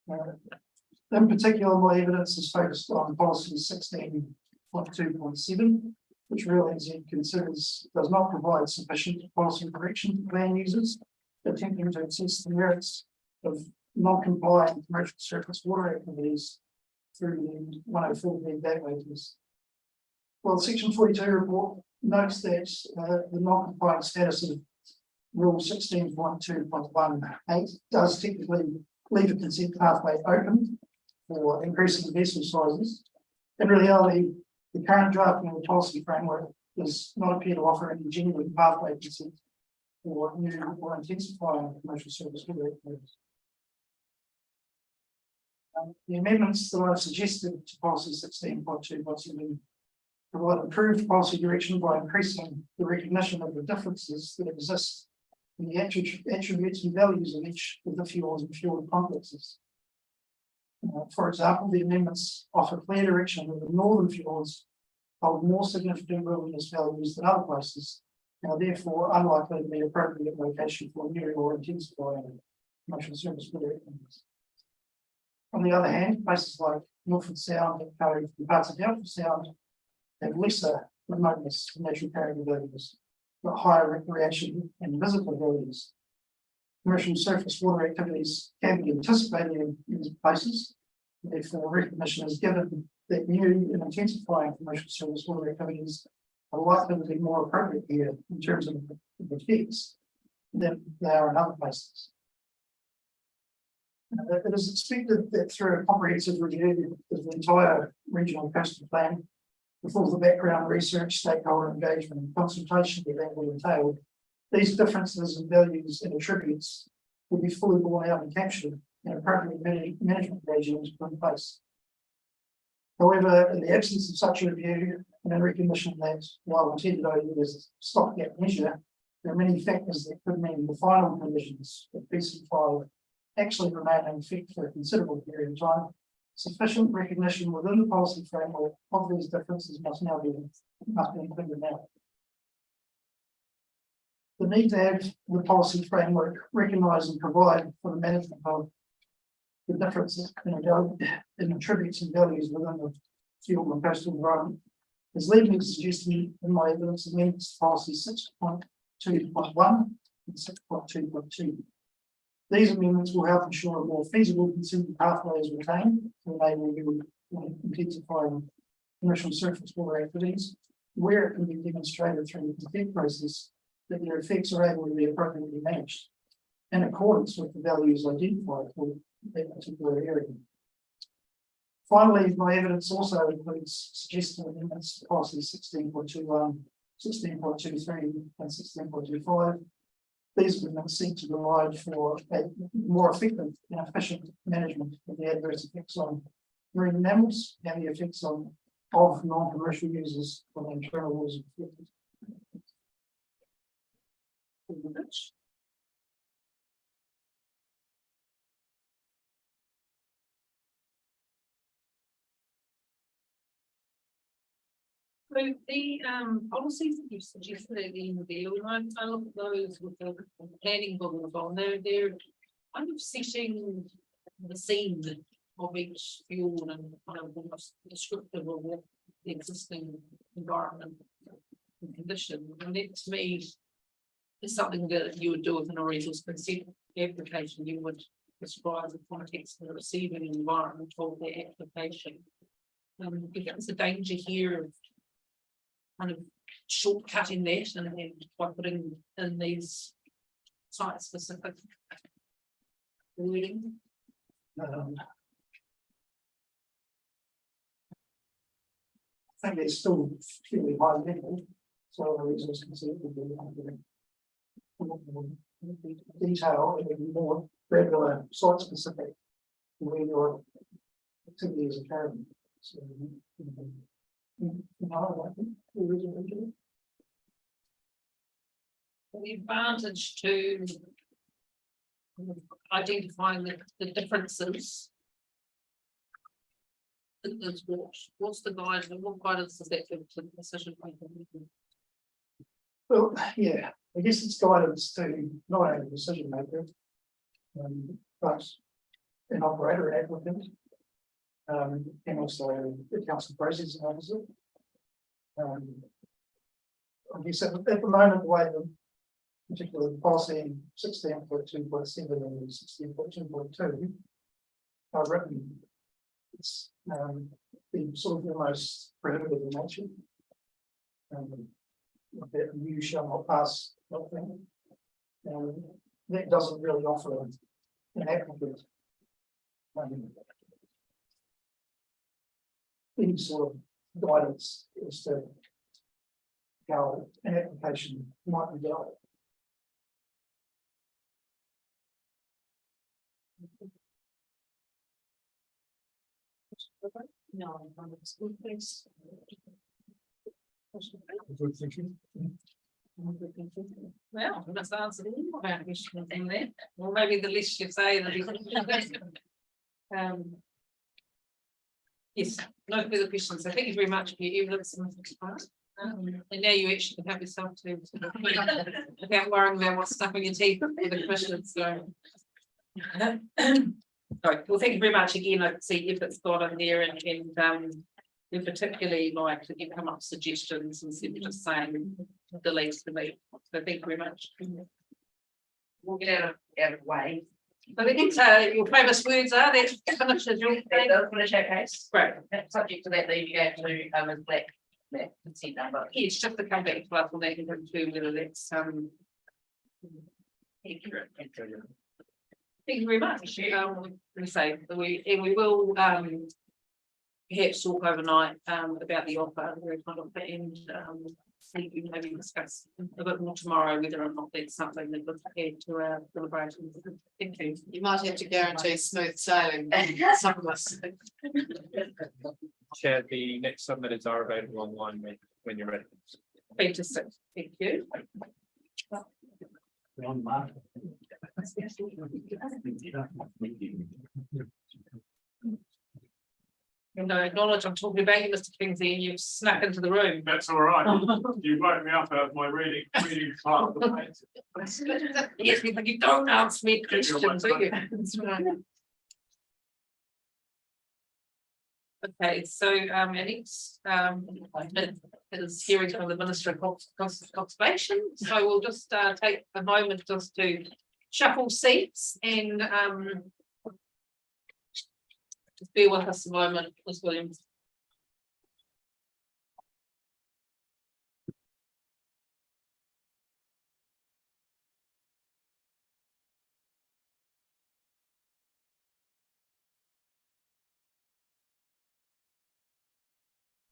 In particular, my evidence is focused on policy 16.2.7, which Real NZ considers does not provide sufficient policy direction to land users attempting to assess the merits of non-compliant commercial surface water activities through the 104B evaluators. Well, the Section 42 report notes that the non-compliant status of Rule 16.2.18 does technically leave a consent pathway open for increasing vessel sizes. In reality, the current drafting of the policy framework does not appear to offer any genuine pathway consent for new or intensifying commercial service water activities. The amendments that I've suggested to policy 16.2.7 provide improved policy direction by increasing the recognition of the differences that exist in the attributes and values of each of the fjords and fjord complexes. For example, the amendments offer clear direction that the northern fjords hold more significant wilderness values than other places, and are therefore unlikely to be appropriate location for new or intensifying commercial service water activities. On the other hand, places like Milford Sound and parts of Hereford Sound have lesser remoteness to natural character values, but higher recreation and visitor values. Commercial surface water activities can be anticipated in these places. Therefore, recognition is given that new and intensifying commercial service water activities are likely to be more appropriate here in terms of the effects than they are in other places. It is expected that through a comprehensive review of the entire regional coastal plan, with all the background research, stakeholder engagement, and consultation that will entail, these differences in values and attributes will be fully borne out and captured and appropriate management regimes put in place. However, in the absence of such a review, and in recognition that while intended only as a stopgap measure, there are many factors that could mean the final provisions of PC5 actually remain in effect for a considerable period of time. Sufficient recognition within the policy framework of these differences must be included now. The need to have the policy framework recognise and provide for the management of the differences in attributes and values within the field and coastal environment has led me to suggest in my evidence amendments to policy 6.2.1 and 6.2.2. These amendments will help ensure a more feasible consent pathway is retained to enable you intensifying commercial surface water activities where it can be demonstrated through the consent process that their effects are able to be appropriately managed in accordance with the values identified for that particular area. Finally, my evidence also includes suggested amendments to policy 16.21, 16.23, and 16.25. These amendments seek to provide for a more effective and efficient management of the adverse effects on marine mammals and the effects of non-commercial users on the internal waters of the field. So the policies that you've suggested in there, when I look at those with the planning bubbles on, they're kind of setting the scene of each field and kind of almost descriptive of what the existing environment and condition. And that to me is something that you would do with an resource consent application. You would describe the context of the receiving environment of the application. Because the danger here of kind of shortcutting that and then by putting in these site specific wording. I think it's still fairly high level, so the resource consent would be detail and more regular site specific where your activities are occurring. So, the advantage to identifying the differences is what's the guide, what guidance does that give to the decision making? Well, yeah, I guess it's guidance to not only the decision maker, but an operator and applicant, and also the council processing officer. I guess at the moment, the way the particular policy 16.2.7 and 16.2.2 are written, it's the sort of almost prohibitive in nature. That you shall not pass nothing. That doesn't really offer an applicant any sort of guidance as to how an application might be dealt. No, I'm on the school place. Good thinking. Well, that's answered all my questions in there, or maybe the list you say that. Yes, no further questions, so thank you very much for your evidence and and now you actually can help yourself to without worrying about what's stuck in your teeth for the questions, so. Sorry, well, thank you very much again. I can see if it's got in there and we particularly like that you come up with suggestions instead of just saying delete the me. So thank you very much. We'll get out of the way. So I think your famous words are that finish as your Finish our case. Great. Subject to that, then you go to Ms. Black, that consent number. It's just to come back to us when they can confirm whether that's accurate. Thank you very much. We say we will perhaps talk overnight about the offer and maybe discuss a bit more tomorrow whether or not that's something that was add to our deliberations. Thank you. You might have to guarantee smooth sailing. Some of us. Chair, the next submitteds are available online when you're ready. Fantastic. Thank you. And I acknowledge I'm talking about you, Mr. Kingsley, and you've snuck into the room. That's all right. You woke me up out of my reading part of the paper. Yes, but you don't answer me questions, do you? That's right. Okay, so our next is hearing from the Minister of Conservation. So we'll just take a moment just to shuffle seats and just bear with us a moment, Ms. Williams.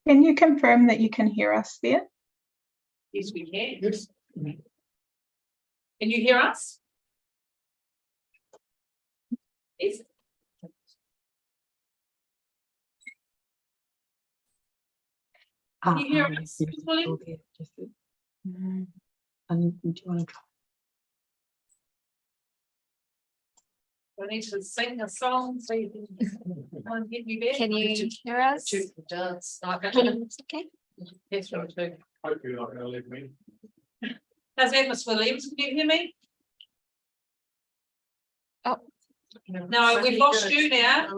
Can you confirm that you can hear us there? Yes, we can. Yes. Can you hear us? Yes. Can you hear us, Ms. Williams? And do you want to try? I need to sing a song so you can get me there. Can you hear us? Dance. Okay. Yes, right too. Hope you're not going to leave me. How's that, Ms. Williams? Can you hear me? Oh. No, we've lost you now.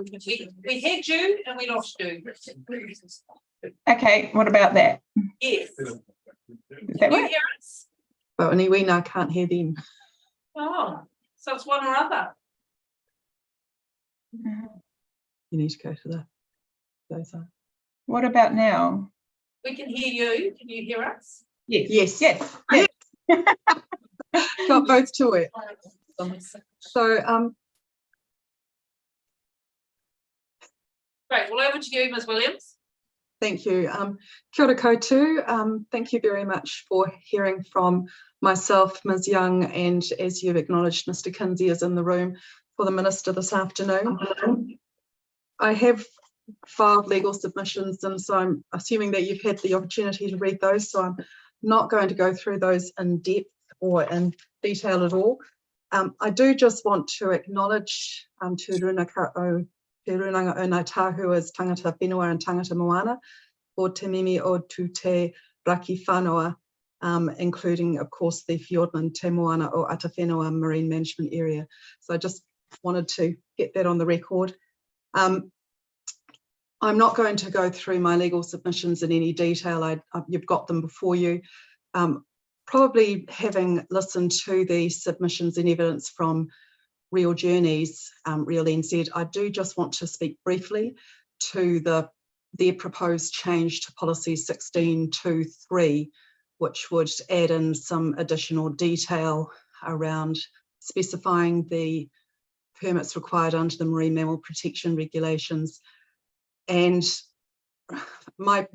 We had you and we lost you. Okay, what about that? Yes. Is that Can you right? hear us? But only we now can't hear them. Oh, so it's one or other. You need to go to the those are. What about now? We can hear you. Can you hear us? Yes. Yes. Got both to it. So Great. Well, over to you, Ms. Williams. thank you. Kia ora koutou. Thank you very much for hearing from myself, Ms. Young, and as you've acknowledged, Mr. Kinsey is in the room for the Minister this afternoon. I have filed legal submissions, and so I'm assuming that you've had the opportunity to read those, so I'm not going to go through those in depth or in detail at all. I do just want to acknowledge Te Runanga o Ngāi Tahu as tangata whenua and tangata moana o te mimi o tu te raki whanau, including, of course, the Fiordland Te Moana o Atawhenua Marine Management Area. So I just wanted to get that on the record. I'm not going to go through my legal submissions in any detail. You've got them before you. Probably having listened to the submissions and evidence from Real Journeys, Real NZ, I do just want to speak briefly to their proposed change to policy 16.2.3, which would add in some additional detail around specifying the permits required under the marine mammal protection regulations. And my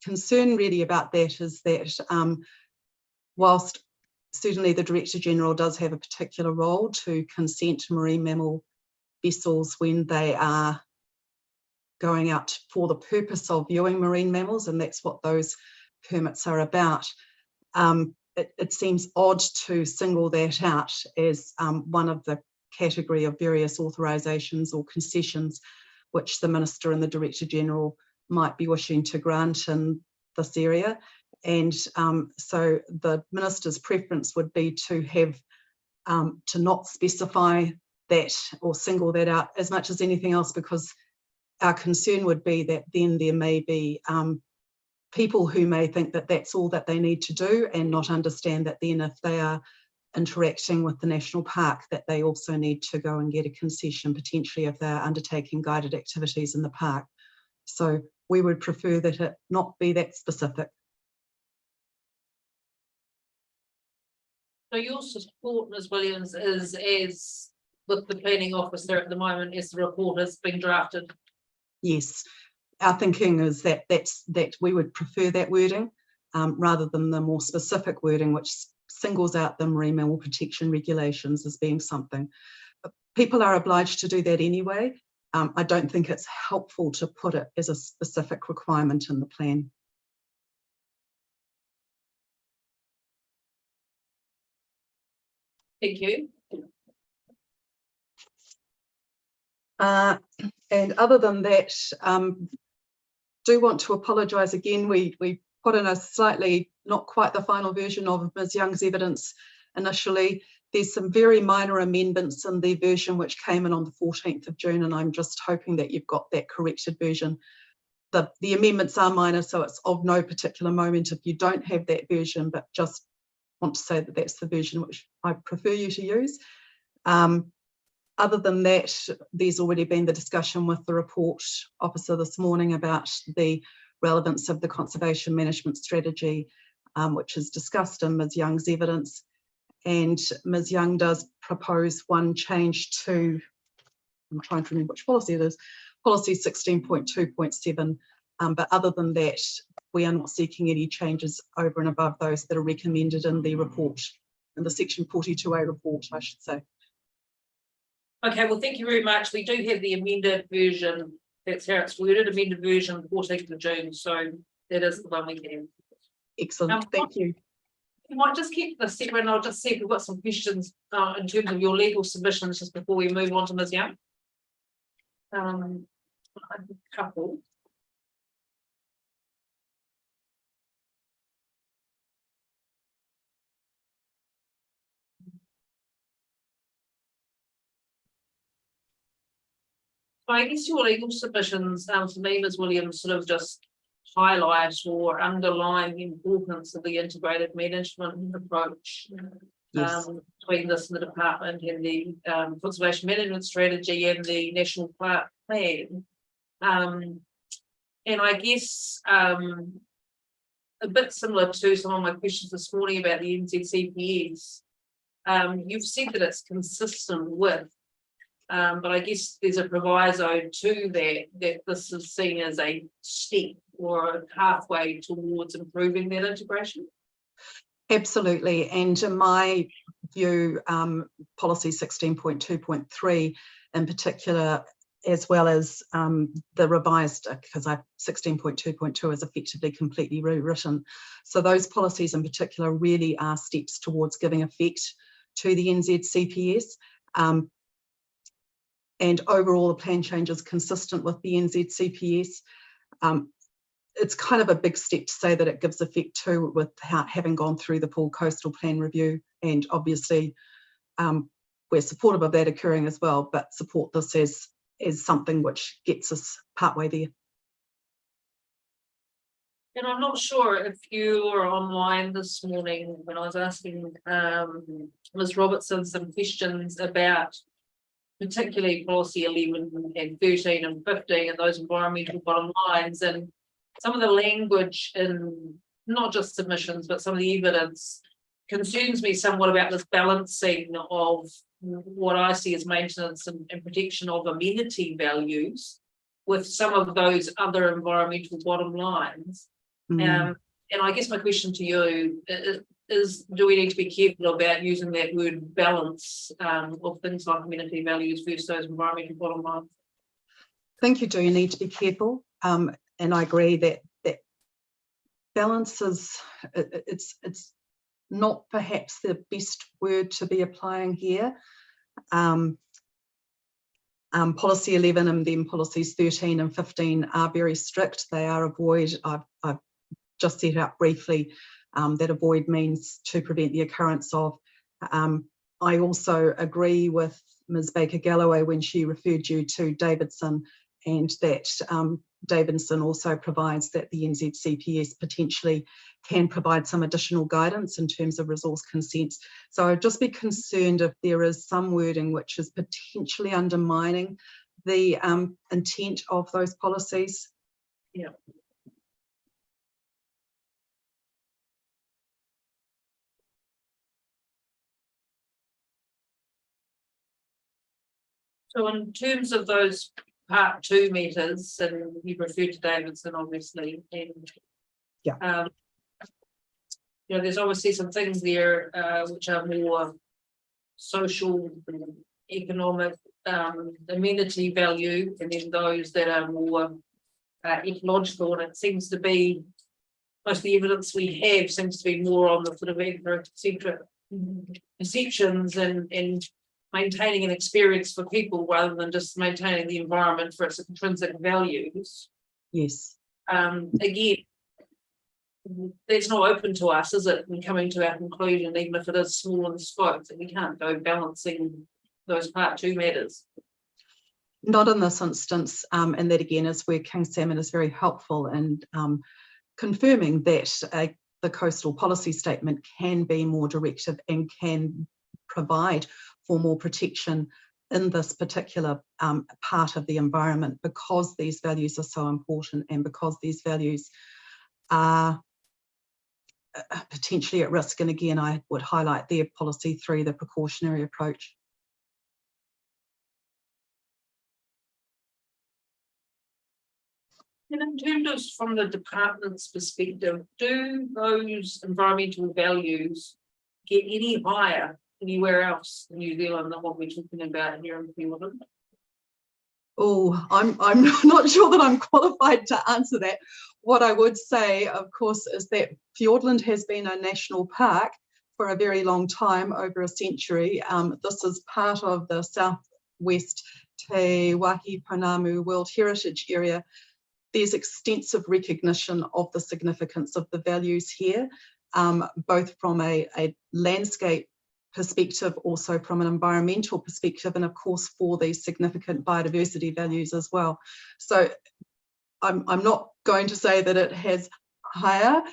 concern really about that is that whilst certainly the Director General does have a particular role to consent marine mammal vessels when they are going out for the purpose of viewing marine mammals, and that's what those permits are about. It seems odd to single that out as one of the category of various authorisations or concessions which the Minister and the Director General might be wishing to grant in this area. And so the Minister's preference would be to have to not specify that or single that out as much as anything else, because our concern would be that then there may be people who may think that that's all that they need to do and not understand that then if they are interacting with the national park that they also need to go and get a concession potentially if they're undertaking guided activities in the park. So we would prefer that it not be that specific. So your support, Ms. Williams, is as with the planning officer at the moment as the report has been drafted? Yes, our thinking is that that we would prefer that wording rather than the more specific wording which singles out the marine mammal protection regulations as being something. People are obliged to do that anyway. I don't think it's helpful to put it as a specific requirement in the plan. Thank you. And other than that, do want to apologise again. We put in a slightly, not quite the final version of Ms. Young's evidence initially. There's some very minor amendments in the version which came in on the 14th of June, and I'm just hoping that you've got that corrected version. The amendments are minor, so it's of no particular moment if you don't have that version, but just want to say that that's the version which I prefer you to use. Other than that, there's already been the discussion with the report officer this morning about the relevance of the conservation management strategy, which is discussed in Ms. Young's evidence. And Ms. Young does propose one change to, I'm trying to remember which policy it is, policy 16.2.7. But other than that, we are not seeking any changes over and above those that are recommended in the report, in the section 42A report, I should say. Okay, well, thank you very much. We do have the amended version. That's how it's worded, amended version 14th of June. So that is the one we have. Excellent, thank you. You might just keep this separate, and I'll just see if we've got some questions in terms of your legal submissions just before we move on to Ms. Young. I have a couple. I guess your legal submissions, for me, Ms. Williams, sort of just highlight or underline the importance of the integrated management approach between this and the department and the conservation management strategy and the national park plan. And I guess a bit similar to some of my questions this morning about the NZCPS, you've said that it's consistent with. But I guess there's a proviso to that this is seen as a step or a pathway towards improving that integration. Absolutely, and in my view, policy 16.2.3 in particular, as well as the revised, because 16.2.2 is effectively completely rewritten. So those policies in particular really are steps towards giving effect to the NZCPS. And overall, the plan change is consistent with the NZCPS. It's kind of a big step to say that it gives effect to without having gone through the full coastal plan review. And obviously, we're supportive of that occurring as well, but support this as something which gets us partway there. And I'm not sure if you were online this morning when I was asking Ms. Robertson some questions about particularly policy 11 and 13 and 15 and those environmental bottom lines, and some of the language in not just submissions but some of the evidence concerns me somewhat about this balancing of what I see as maintenance and protection of amenity values with some of those other environmental bottom lines. And I guess my question to you is, do we need to be careful about using that word balance of things like amenity values versus those environmental bottom lines? I think you do need to be careful, and I agree that balance is it's not perhaps the best word to be applying here. Policy 11 and then policies 13 and 15 are very strict. They are avoid. I've just set out briefly that avoid means to prevent the occurrence of. I also agree with Ms. Baker-Galloway when she referred you to Davidson, and that Davidson also provides that the NZCPS potentially can provide some additional guidance in terms of resource consents. So I'd just be concerned if there is some wording which is potentially undermining the intent of those policies. Yeah. So in terms of those Part 2 meters, and you referred to Davidson, obviously, and yeah, you know, there's obviously some things there which are more social, economic, amenity value, and then those that are more ecological. And it seems to be most of the evidence we have seems to be more on the sort of anthropocentric perceptions and maintaining an experience for people rather than just maintaining the environment for its intrinsic values. Yes. Again, that's not open to us, is it, in coming to our conclusion, even if it is small in scope, that we can't go balancing those Part 2 matters? Not in this instance, and that again is where King Salmon is very helpful in confirming that the coastal policy statement can be more directive and can provide for more protection in this particular part of the environment, because these values are so important and because these values are potentially at risk. And again, I would highlight there policy 3, the precautionary approach. And in terms of from the department's perspective, do those environmental values get any higher anywhere else in New Zealand than what we're talking about here in Fiordland? Oh, I'm not sure that I'm qualified to answer that. What I would say, of course, is that Fiordland has been a national park for a very long time, over a century. This is part of the Southwest Te Wāhi Pounamu World Heritage Area. There's extensive recognition of the significance of the values here, both from a landscape perspective, also from an environmental perspective, and of course for these significant biodiversity values as well. So I'm not going to say that it has higher,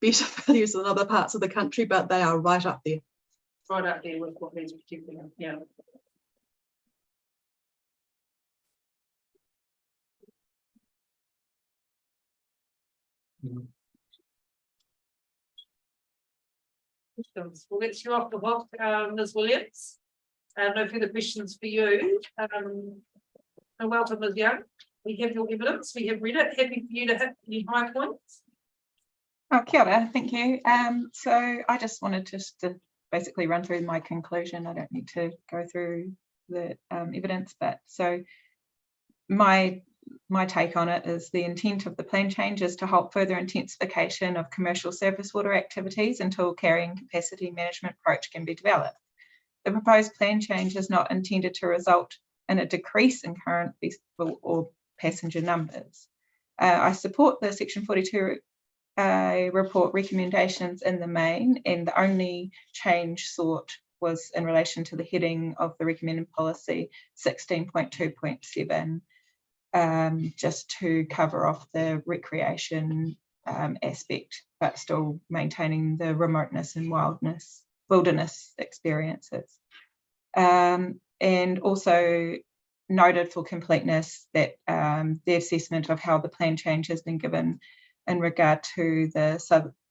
better values than other parts of the country, but they are right up there. Right up there with what these particular, yeah. Well, let's you off the hook, Ms. Williams. No further questions for you. Welcome, Ms. Young. We have your evidence, we have read it. Happy for you to hit any high points. Oh, kia ora, thank you. So I just wanted to basically run through my conclusion. I don't need to go through the evidence, but so my take on it is the intent of the plan change is to halt further intensification of commercial surface water activities until carrying capacity management approach can be developed. The proposed plan change is not intended to result in a decrease in current vessel or passenger numbers. I support the Section 42 report recommendations in the main, and the only change sought was in relation to the heading of the recommended policy 16.2.7. Just to cover off the recreation aspect, but still maintaining the remoteness and wilderness experiences. And also noted for completeness that the assessment of how the plan change has been given in regard to the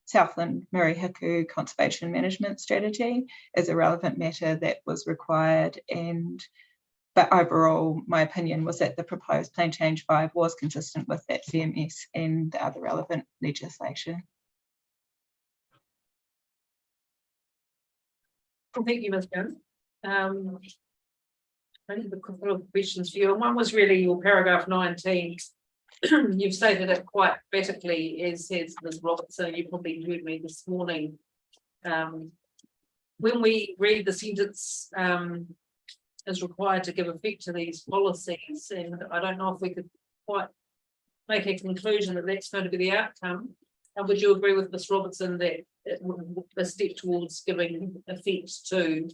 Southland Murihiku Conservation Management Strategy is a relevant matter that was required, but overall my opinion was that the proposed Plan Change 5 was consistent with that CMS and the other relevant legislation. Thank you, Ms. Jones. I have a couple of questions for you. One was really your paragraph 19. You've stated it quite emphatically, as says Ms. Robertson. You probably heard me this morning. When we read the sentence is required to give effect to these policies, and I don't know if we could quite make a conclusion that that's going to be the outcome. And would you agree with Ms. Robertson that it would a step towards giving effect to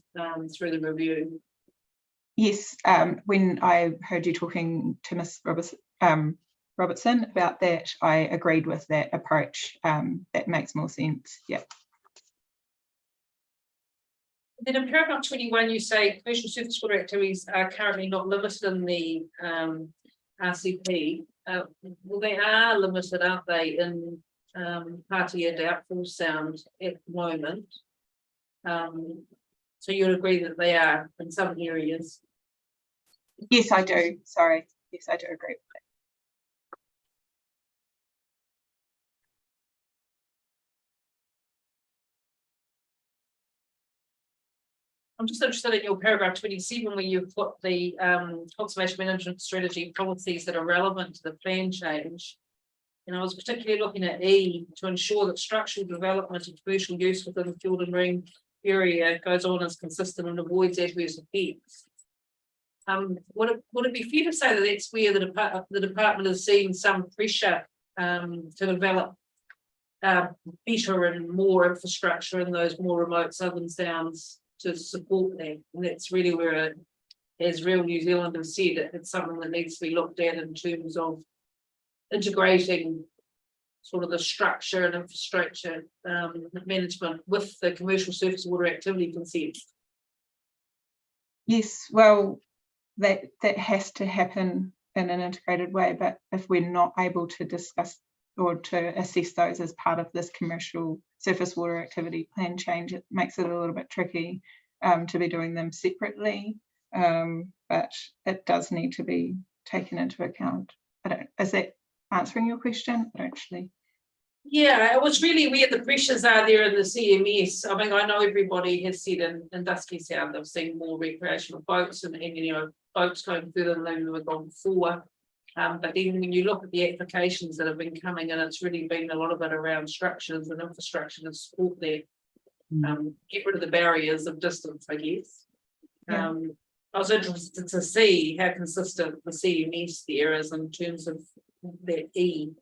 through the review? Yes, when I heard you talking to Ms. Robertson about that, I agreed with that approach. That makes more sense. Yeah. Then in paragraph 21, you say commercial surface water activities are currently not limited in the RCP. Well, they are limited, aren't they, in Patea Doubtful Sound at the moment? So you would agree that they are in some areas? Yes, I do. Sorry. Yes, I do agree with that. I'm just interested in your paragraph 27, where you've put the conservation management strategy policies that are relevant to the plan change. And I was particularly looking at E, to ensure that structural development and commercial use within the field and marine area goes on as consistent and avoids adverse effects. Would it be fair to say that that's where the department has seen some pressure to develop better and more infrastructure in those more remote southern sounds to support that? And that's really where, as Real New Zealand has said, it's something that needs to be looked at in terms of integrating sort of the structure and infrastructure management with the commercial surface water activity consents. Yes, well, that has to happen in an integrated way, but if we're not able to discuss or to assess those as part of this commercial surface water activity plan change, it makes it a little bit tricky to be doing them separately, but it does need to be taken into account. Is that answering your question? Actually, yeah, it was really where the pressures are there in the CMS. I mean, I know everybody has said in Dusky Sound they've seen more recreational boats and you know, boats going further than they were gone before. But then when you look at the applications that have been coming in, it's really been a lot of it around structures and infrastructure to support there. Get rid of the barriers of distance, I guess. Yeah. I was interested to see how consistent the CMS there is in terms of that E,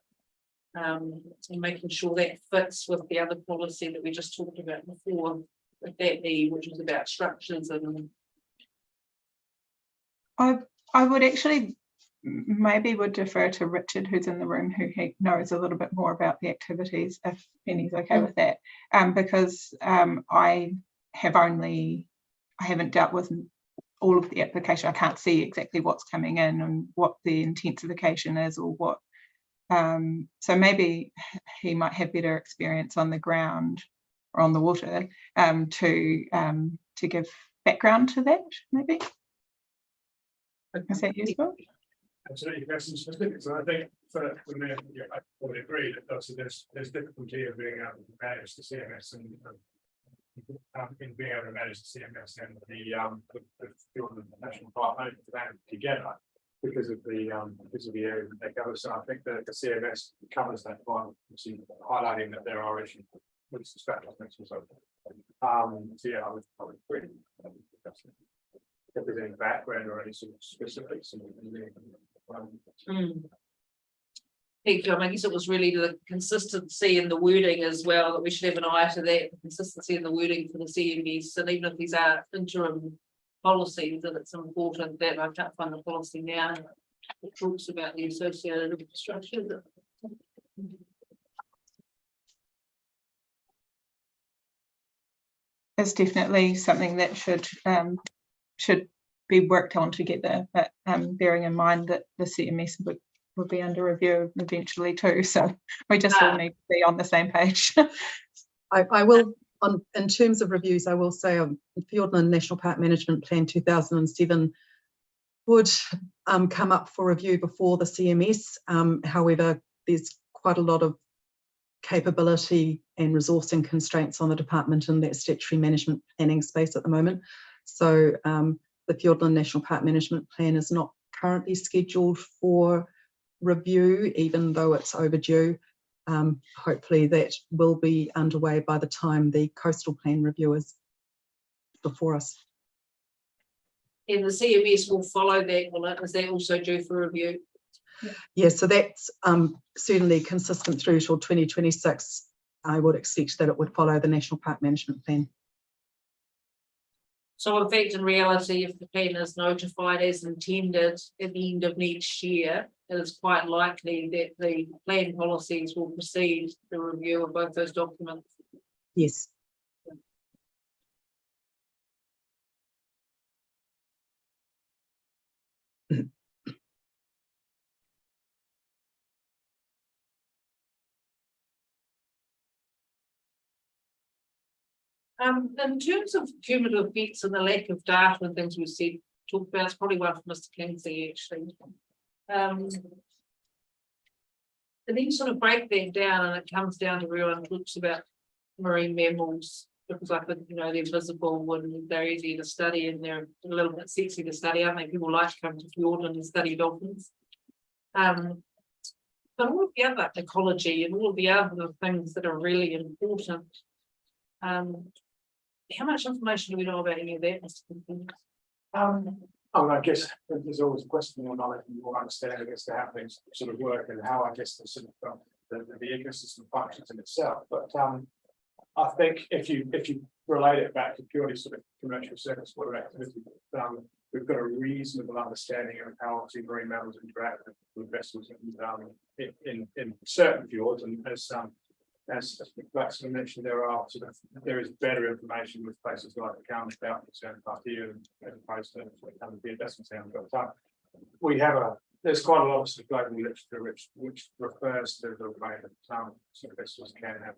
and making sure that fits with the other policy that we just talked about before, with that E, which was about structures. And I would actually maybe would defer to Richard, who's in the room, who he knows a little bit more about the activities, if Penny's okay with that, because I haven't dealt with all of the application. I can't see exactly what's coming in and what the intensification is or what. So maybe he might have better experience on the ground or on the water to give background to that, maybe. Is that useful? Absolutely, very specific. So I think for me, yeah, I would agree that obviously there's difficulty of being able to manage the CMS and in being able to manage the CMS and the field and the national park management together because of the area that they cover. So I think that the CMS covers that by highlighting that there are issues with special things and so forth. So yeah, I would agree. If there's any background or any sort of specifics. Thank you. I guess it was really the consistency in the wording as well, that we should have an eye to that, the consistency in the wording for the CMS. And even if these are interim policies, that it's important that I can't find the policy now that talks about the associated infrastructure. It's definitely something that should be worked on together, but bearing in mind that the CMS would be under review eventually too, so we just all need to be on the same page. I will, in terms of reviews, I will say Fiordland National Park Management Plan 2007 would come up for review before the CMS. However, there's quite a lot of capability and resourcing constraints on the department in that statutory management planning space at the moment. So the Fiordland National Park Management Plan is not currently scheduled for review, even though it's overdue. Hopefully that will be underway by the time the coastal plan review is before us. And the CMS will follow that, will it? Is that also due for review? Yeah, so that's certainly consistent through till 2026. I would expect that it would follow the National Park Management Plan. So in fact, in reality, if the plan is notified as intended at the end of next year, it is quite likely that the plan policies will precede the review of both those documents. Yes. In terms of cumulative effects and the lack of data and things we said, talked about, it's probably one for Mr. Kingsley actually. And then sort of break that down, and it comes down to everyone talks about marine mammals, because I think, you know, they're visible and they're easy to study and they're a little bit sexy to study. I think people like to come to Fiordland and study dolphins. But all of the other ecology and all of the other things that are really important, how much information do we know about any of that, Mr. Kingsley? I guess there's always a question on knowledge and more understanding as to how things sort of work and how I guess the sort of the ecosystem functions in itself. But I think if you relate it back to purely sort of commercial surface water activity, we've got a reasonable understanding of how obviously marine mammals interact with vessels in certain fjords, and as Blackstone mentioned, there is better information with places like the County South and Partia as opposed to the investment sound. But we have there's quite a lot of sort of global literature which refers to the way that some sort of vessels can have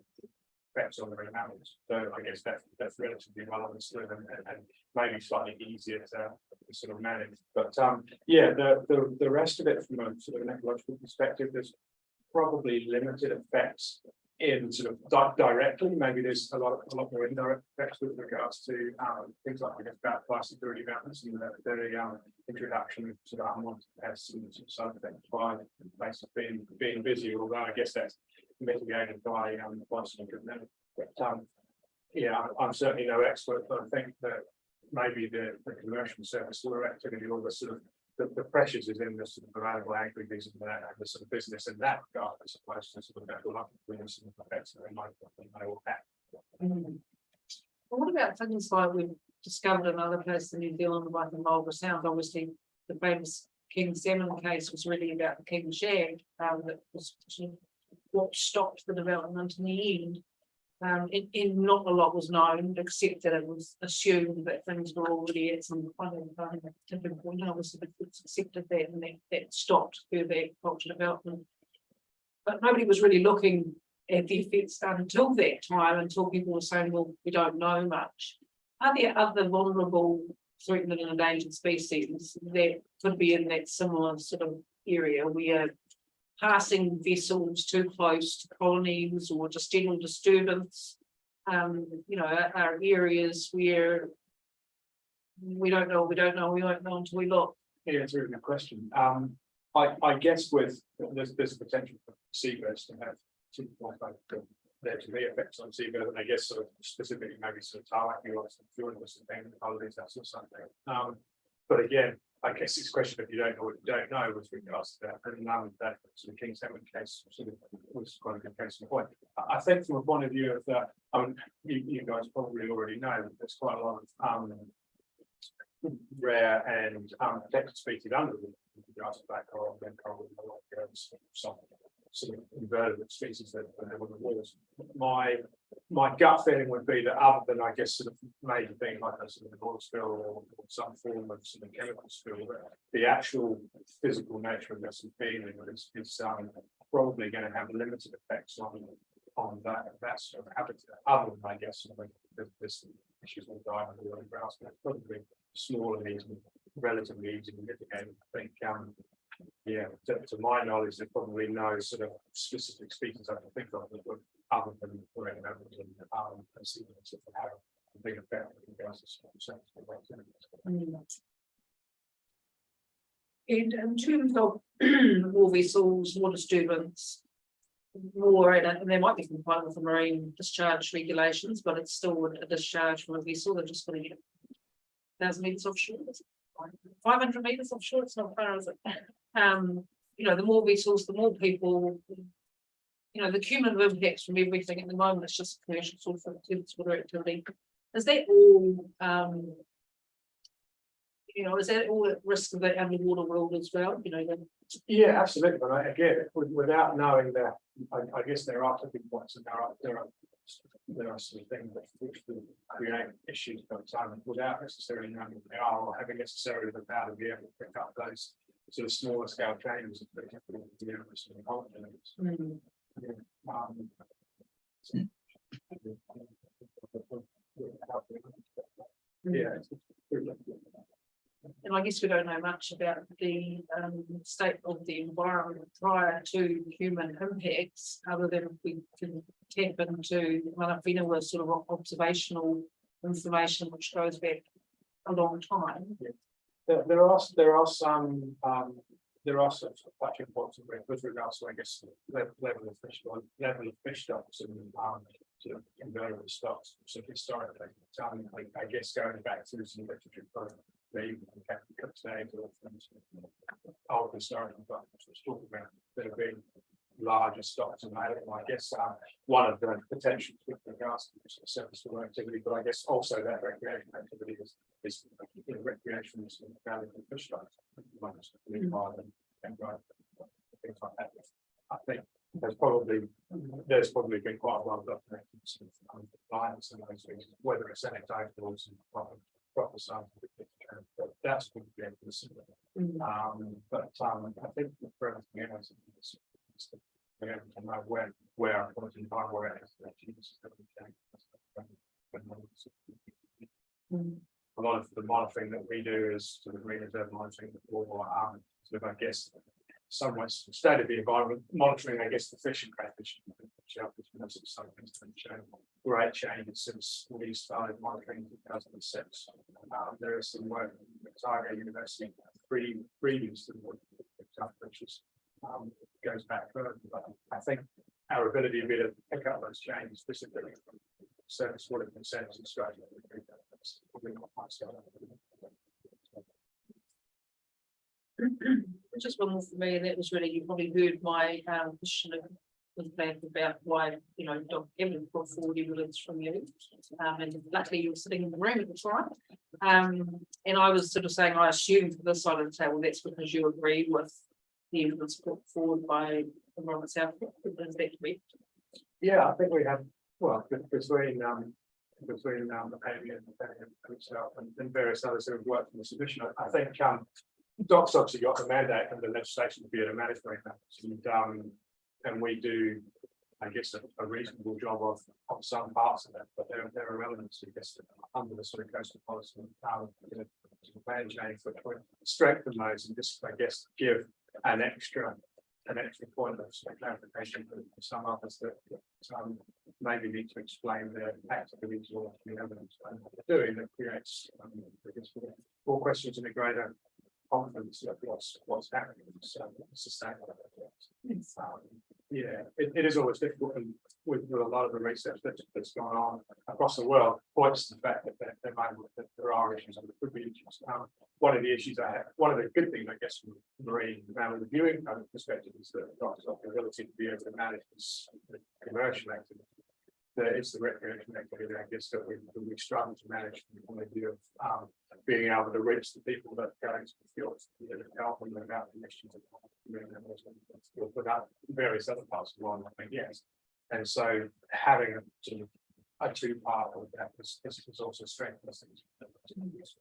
effects on marine mammals. So I guess that's relatively well understood and maybe slightly easier to sort of manage. But yeah, the rest of it from a sort of an ecological perspective, there's probably limited effects in sort of directly. Maybe there's a lot more indirect effects with regards to things like, I guess, biosecurity balance and the introduction of sort of unwanted pests and sort of side effects by basically being busy, although I guess that's mitigated by some good management. But yeah, I'm certainly no expert, but I think that maybe the commercial surface water activity, all the sort of the pressures is in the sort of available agri-business and the sort of business in that regard, as opposed to sort of that some effects that they might all have. What about things like we've discovered another place in New Zealand, like in Marlborough Sound? Obviously, the famous King Salmon case was really about the King Shag, that was what stopped the development in the end. In not a lot was known, except that it was assumed that things were already at some kind of tipping point. Obviously, it's accepted that, and that stopped further agriculture development. But nobody was really looking at the effects until that time, until people were saying, well, we don't know much. Are there other vulnerable, threatened and endangered species that could be in that similar sort of area where passing vessels too close to colonies or just general disturbance, you know, are areas where we don't know until we look? Yeah, it's a really good question. I guess with there's potential for seabirds to have there to be effects on seabirds, and I guess sort of specifically maybe sort of tarwaki or some fjordless and holidays, that sort of something. But again, I guess it's a question if you don't know what you don't know with regards to that. And that sort of King Salmon case sort of was quite a good case in point. I think from a point of view of that, you guys probably already know that there's quite a lot of rare and protected species under the grass black coral, then coral, some sort of invertebrate species that live on the waters. My gut feeling would be that other than, I guess, sort of major things like a sort of oil spill or some form of sort of chemical spill, that the actual physical nature of this feeling is probably going to have limited effects on that sort of habitat, other than, I guess, this issues with diamond or grass, but it's probably small and easy, relatively easy to mitigate. I think, yeah, to my knowledge, there's probably no sort of specific species I can think of that would, other than red members and see sort of have a big effect on the gases. In terms of war vessels, water disturbance, and there might be compliant with the marine discharge regulations, but it's still a discharge from a vessel. They're just going to get 1,000 meters offshore, 500 meters offshore. It's not far, is it? You know, the more vessels, the more people. You know, the cumulative impacts from everything at the moment, it's just commercial sort of water activity. Is that all? You know, is that all at risk of the underwater world as well? You know, Yeah, absolutely. But again, without knowing that, I guess there are tipping points, and there are sort of things that which will create issues over time without necessarily knowing what they are, or having necessarily the power to be able to pick up those sort of smaller scale changes. Yeah. and I guess we don't know much about the state of the environment prior to human impacts, other than if we can tap into Mana Whenua sort of observational information which goes back a long time. Yeah. There are some touching points with regards to, I guess, level of fish stocks and sort of invertebrate stocks. So historically, I guess going back to some literature for the Captain Cook's days or old historical documents which talk about there being larger stocks available. I guess one of the potentials with regards to surface water activity, but I guess also that recreation activity is recreation is valuable fish stocks, and things like that. I think there's probably been quite a lot of documented violence in those things, whether it's anecdotal or proper scientific, but that's going to be able to consider. But I think for everything else, we're able to know where our quality environment is. A lot of the monitoring that we do is sort of marine reserve monitoring for sort of, I guess, somewhat state of the environment, monitoring, I guess, the fish and crayfish. Great changes since we started monitoring in 2006. There is some work at Otago University previous to the which is goes back further, but I think our ability to be able to pick up those changes specifically from surface water consents and strategy. Just one more for me, and that was really, you probably heard my question about why, you know, Dr. Evan brought forward evidence from you. And luckily you were sitting in the room at the time. And I was sort of saying, I assumed for this side of the table, that's because you agreed with the evidence put forward by the Environment South. Is that correct? Yeah, I think we have, well, between the Pavey and himself and various others who have worked on the submission, I think DOC's obviously got the mandate and the legislation to be able to manage marine matters, and we do, I guess, a reasonable job of some parts of that, but there are elements, I guess, under the sort of coastal policy plan change that would strengthen those and just, I guess, give an extra point of clarification for some others that maybe need to explain their activities or the evidence and what they're doing that creates, I guess, more questions and a greater confidence of what's happening. So sustainable. Yeah, it is always difficult, and with a lot of the research that's gone on across the world points to the fact that there are issues and there could be issues. One of the issues one of the good things, I guess, from marine mammal reviewing perspective is that DOC's got the ability to be able to manage this commercial activity. It's the recreation activity, I guess, that we struggle to manage from the point of view of being able to reach the people that go into the fields, to help them about the issues of without various other parts of the world, I think, yes. And so having a two-part of that is also strengthens things.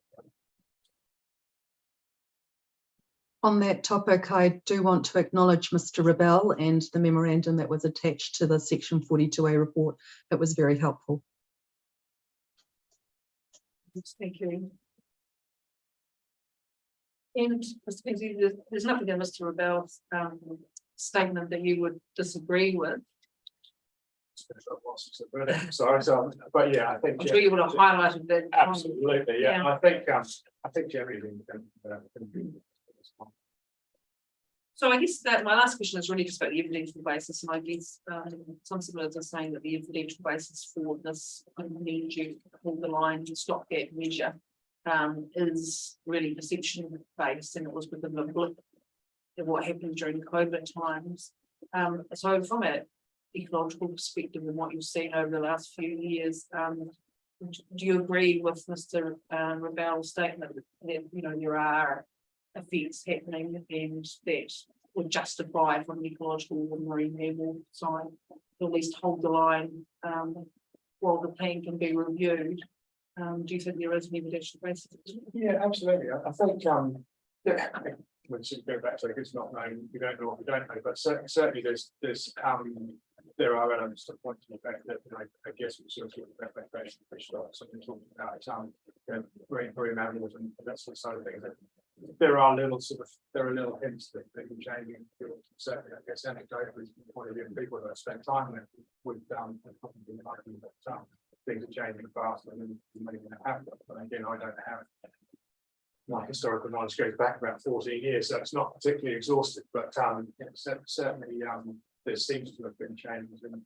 On that topic, I do want to acknowledge Mr. Rebel and the memorandum that was attached to the Section 42A report. It was very helpful. Thank you. And Mr. Kingsley, there's nothing in Mr. Rebel's statement that you would disagree with. Sorry, so, but yeah, I think. I'm sure you would have highlighted that. Absolutely, yeah, Yeah. I think generally. So I guess that my last question is really just about the evidential basis, and I guess some similars are saying that the evidential basis for this need you to hold the line and stopgap measure is really perception based, and it was within the blip of what happened during COVID times. So from an ecological perspective and what you've seen over the last few years, do you agree with Mr. Rebel's statement that there are effects happening and that would justify from an ecological or marine mammal side to at least hold the line while the plan can be reviewed? Do you think there is an evidential basis? Yeah, absolutely. I think, we should go back to it, it's not known, we don't know what we don't know, but certainly there are elements to point to the fact that, I guess it's sort of reflection, which something talking about, marine animals and that sort of thing. There are little hints that can change in the field. Certainly, I guess anecdotally, from the point of view of people that have spent time with probably arguing that things are changing faster than maybe they have. But again, I don't have my historical knowledge goes back about 14 years, so it's not particularly exhaustive, but certainly there seems to have been changes in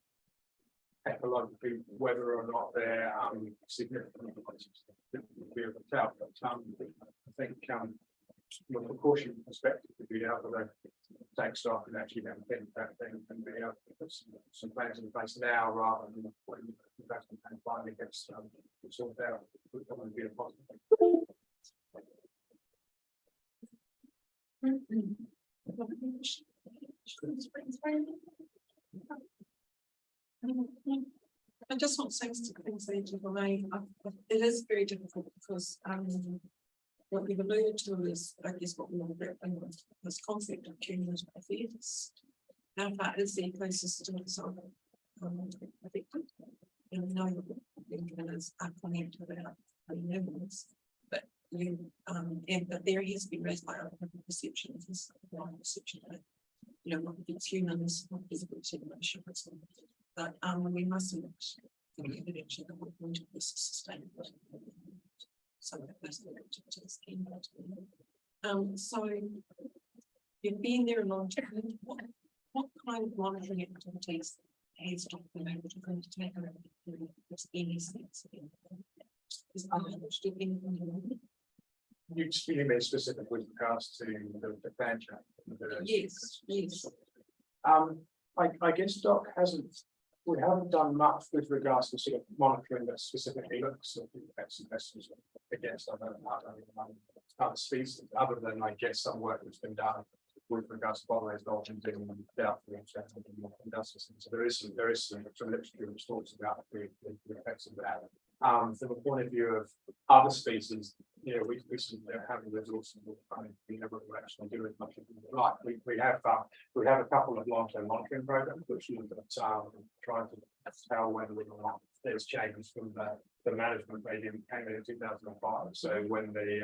ecologically, whether or not they're significant, be able to tell. But I think from a precaution perspective, to be able to take stock and actually then think that thing and be able to put some plans in place now rather than when the investment plan finally gets sorted out, would probably be a positive thing. I just want to say things it is very difficult because what we've alluded to is, I guess, what we want to bring with this concept of cumulative effects. How far is the ecosystem affected? And we know that is a comment about animals, but but there has been raised by other perceptions, this perception that what if it's humans, what is it simulation, but we mustn't eventually the whole point of this sustainable. So that goes to the scheme. So you've been there a long time. What kind of monitoring activities has Doc been able to undertake over the period? Any sense is You mean specifically with regards to the fan chat? Yes, yes. I guess Doc we haven't done much with regards to sort of monitoring that specifically looks at the effects of pests against other species, other than I guess some work that's been done with regards to bottlenose dolphins in South Industrial. So there is some literature which talks about the effects of that. From the point of view of other species, we have the resources of being able to actually do as much as we like. We have a couple of long-term monitoring programs which look at trying to tell whether or not there's changes from the management regime came in 2005. So when the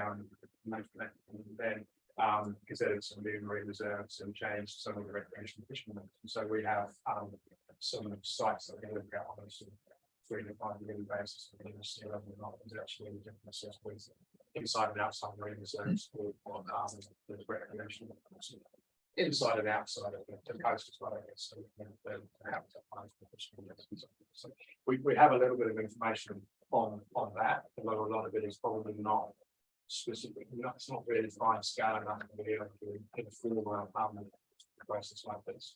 management then considered some new marine reserves and changed some of the recreational fishermen. And so we have some sites that we look at on a 3 to 5 year basis of the level of not is actually different assessments inside and outside marine reserves or the recreational inside and outside of the coast as well, I guess. So the habitat management fishermen. So we have a little bit of information on that, although a lot of it is probably not specific, it's not really fine scale enough to be able to inform a process like this.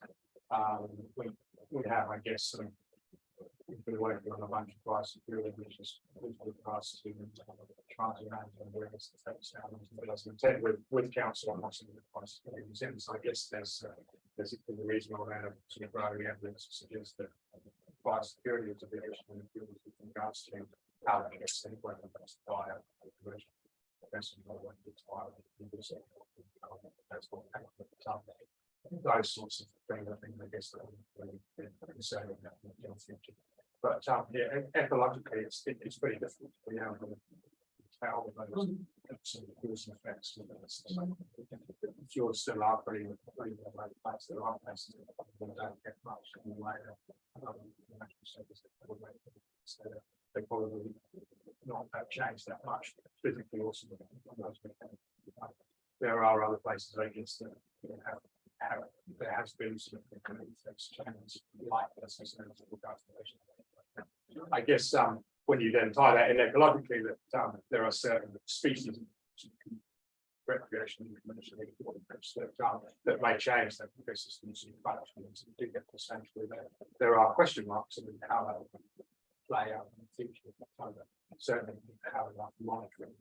We have, I guess, we've been working on a bunch of prices, really, which is prices to try to manage and various effects with council on most of the prices. So I guess there's a reasonable amount of sort of growing evidence to suggest that fire security is a big issue in the field with regards to how that gets anywhere in the fire. has got those sorts of things, I think, I guess, that are concerning about in the future. But yeah, ecologically, it's pretty difficult to be able to tell those sort of cause and effects with this. Fjords still are pretty well placed. There are places that don't get much in the way of natural services that would make it. So they probably not have changed that much physically also. There are other places, I guess, that have there has been some changes like this. I guess when you then tie that in ecologically, that there are certain species recreation that may change their ecosystems and functions and do get essentially there are question marks about how that will play out in the future. Certainly how that monitoring.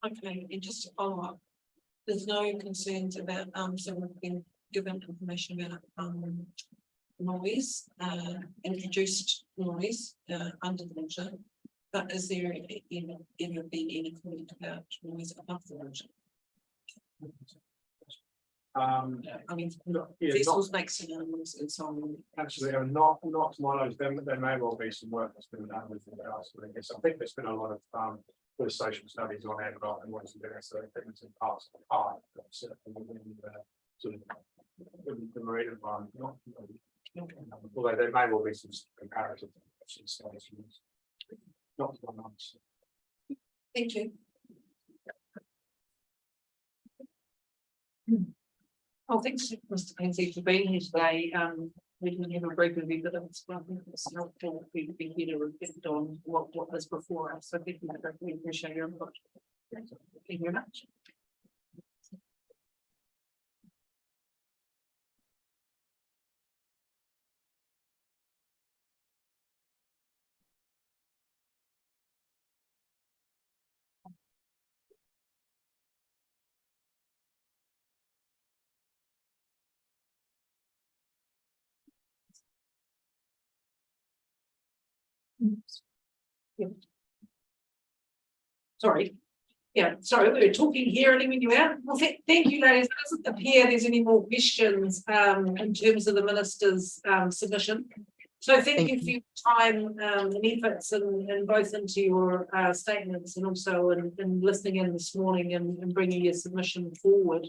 Okay, and just to follow up, there's no concerns about, so we've been given information about, noise, introduced noise, under the water. But is there ever been any comment about noise above the water? I mean, vessels make sounds and so on. Actually, not to my knowledge, there may well be some work that's been done with regards to this. I think there's been a lot of good social studies on aircraft and what's doing so things in parts of the park, but certainly within sort of the marine environment, not although there may well be some comparative studies. Not to my knowledge. Thank you. Well, thanks, Mr. Kinsey, for being here today. We didn't have a break with you, but it's helpful for you to be here to reflect on what is before us. So thank you, we appreciate your input. Thank you very much. Yeah. Sorry. Yeah, sorry, we were talking here and leaving you out. Well, thank you, ladies. It doesn't appear there's any more questions in terms of the minister's submission. So thank you for your time and efforts and both into your statements and also in listening in this morning and bringing your submission forward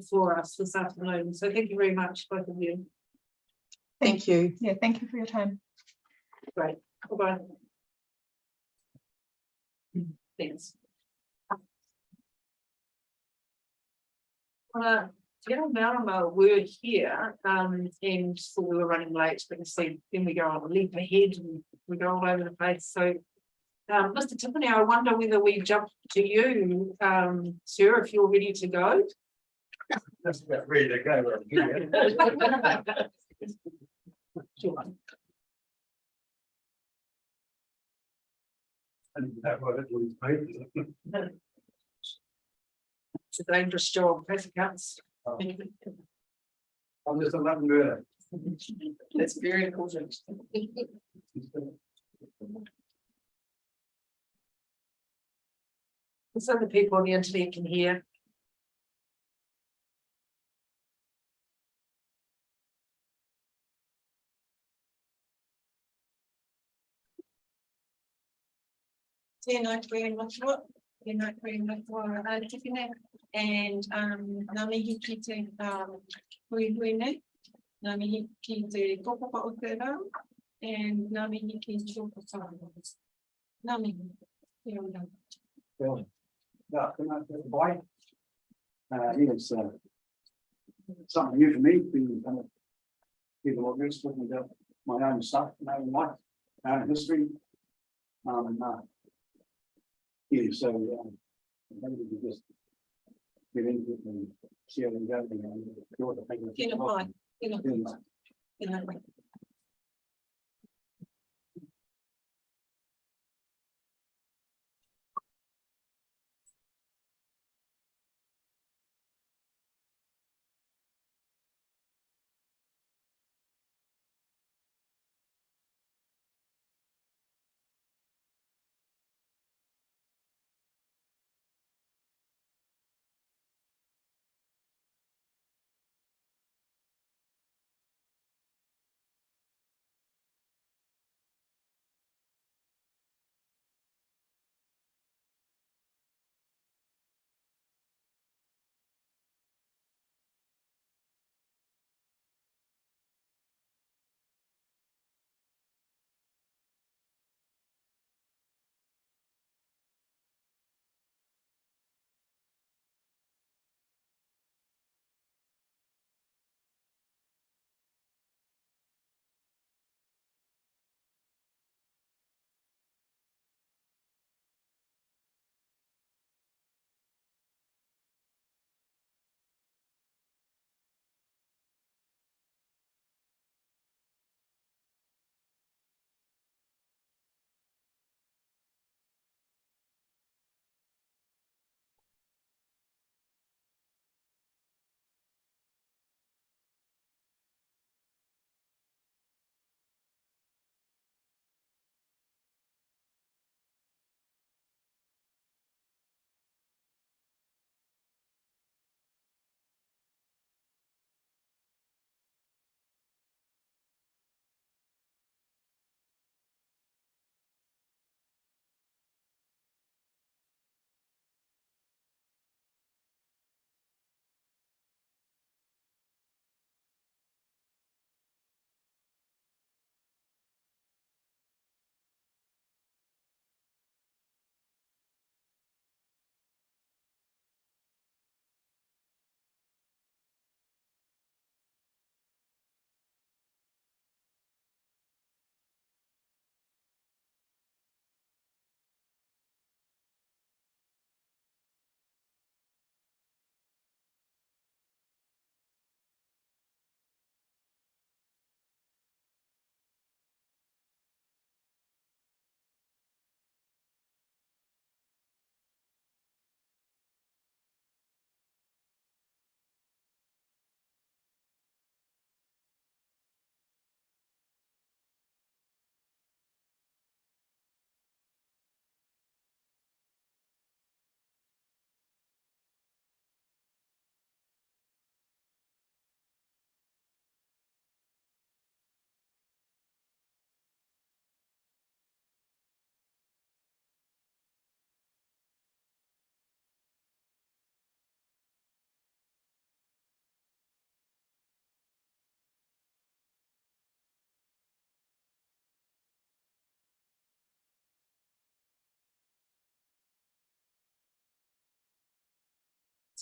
for us this afternoon. So thank you very much, both of you. Thank you. Yeah, thank you for your time. Great. Bye-bye. Thanks. General Marama were here and so we were running late, but see, then we go on a leap ahead and we go all over the place. So, Mr. Tiffany, I wonder whether we jump to you, sir, if you're ready to go. That's about ready to go. Sure. It's a dangerous job, as accounts. I'm just a Latin bird. That's very important. So the people on the internet can hear. Tēnā koe matua, tēnā koe matua Tiwhine, and ngā mihi ki te hui nei, ngā mihi ki te kopapa o te rau, and ngā mihi ki te chokotara. Ngā mihi, te ora. Well, yeah, bye. It's something new for me, being people like this, talking about my own stuff, my own life, my own history. Yeah, so maybe we just get into it and see how we go. Tēnā pai, tēnā pai, tēnā pai.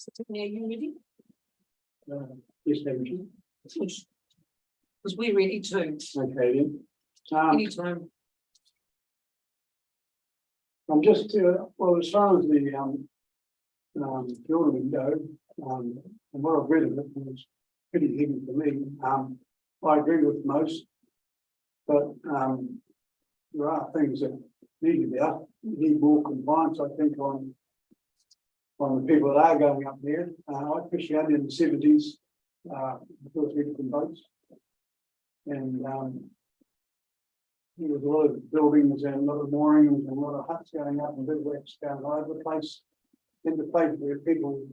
Tiffany, are you ready? Yes, thank you. Because we're ready too. Okay, then. Anytime. I'm just, well, as far as the, building go, and what I've read of it was pretty heavy for me. I agree with most, but, there are things that need to be up, need more compliance, I think, on the people that are going up there. I officiated in the 70s, before 3 different boats. And, there was a lot of buildings and a lot of moorings and a lot of huts going up and bivouacs going all over the place. In the place where people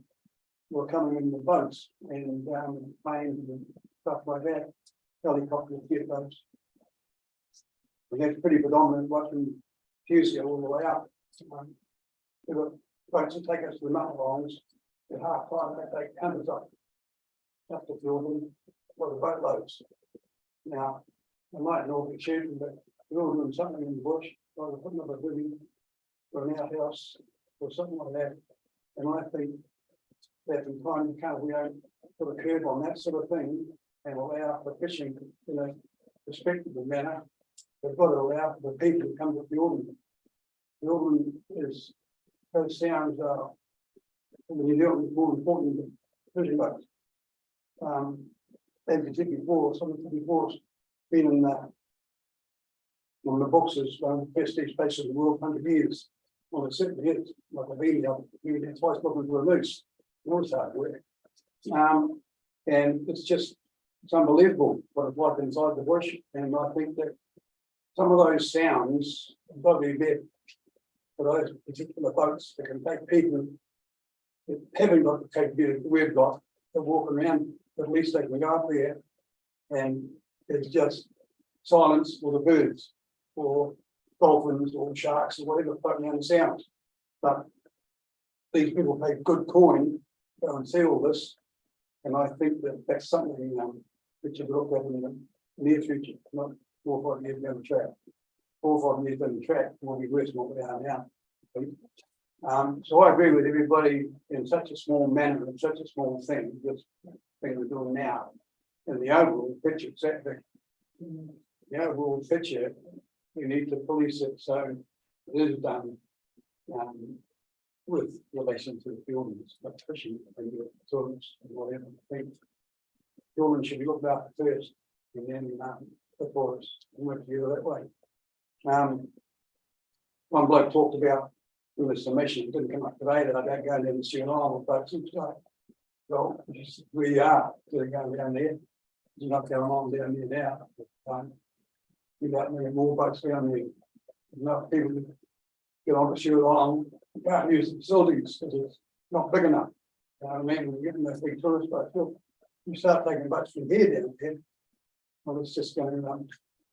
were coming in the boats and planes and stuff like that, helicopters, jet boats. And that's pretty predominant watching Tuesday all the way up. There were boats that take us to the mountain lines at half time, they take hundreds up to fill them for the boatloads. Now, I might not be shooting, but we're all doing something in the bush, either putting up a building or an outhouse or something like that. And I think that in time we don't put a curb on that sort of thing and allow for fishing in a respectable manner. They've got to allow for the people to come to the ordinance. The ordinance is, those sounds are, in New Zealand, more important than fishing boats. As you said before, some of the before been in on the books as best space of the world 100 years. Well, it certainly is, like a video, that's twice looking for a moose. It's hard work. And it's unbelievable what it's like inside the bush. And I think that some of those sounds have got to be there for those particular boats that can take people that haven't got the capability that we've got to walk around. At least they can go up there and it's just silence for the birds or dolphins or sharks or whatever floating around the sounds. But these people pay good coin to go and see all this. And I think that that's something that should look at in the near future, not 4 or 5 years down the track. 4 or 5 years down the track will be worse than what we are now. So I agree with everybody in such a small manner, in such a small thing, this thing we're doing now. And the overall picture, exactly. The overall picture, we need to police it so it is done with relation to the buildings, like fishing and toilets and whatever. I think buildings should be looked after first and then the forest and work together that way. One bloke talked about in the submission, it didn't come up today, that I don't go down the Sea Island, but it's like, well, we are going down there. There's not going on down there now. You got many more boats down there. Enough people to get on the Sea Island, can't use the facilities because it's not big enough. I mean, we're getting those big tourist boats. Well, you start taking boats from here down there, well, it's just going to,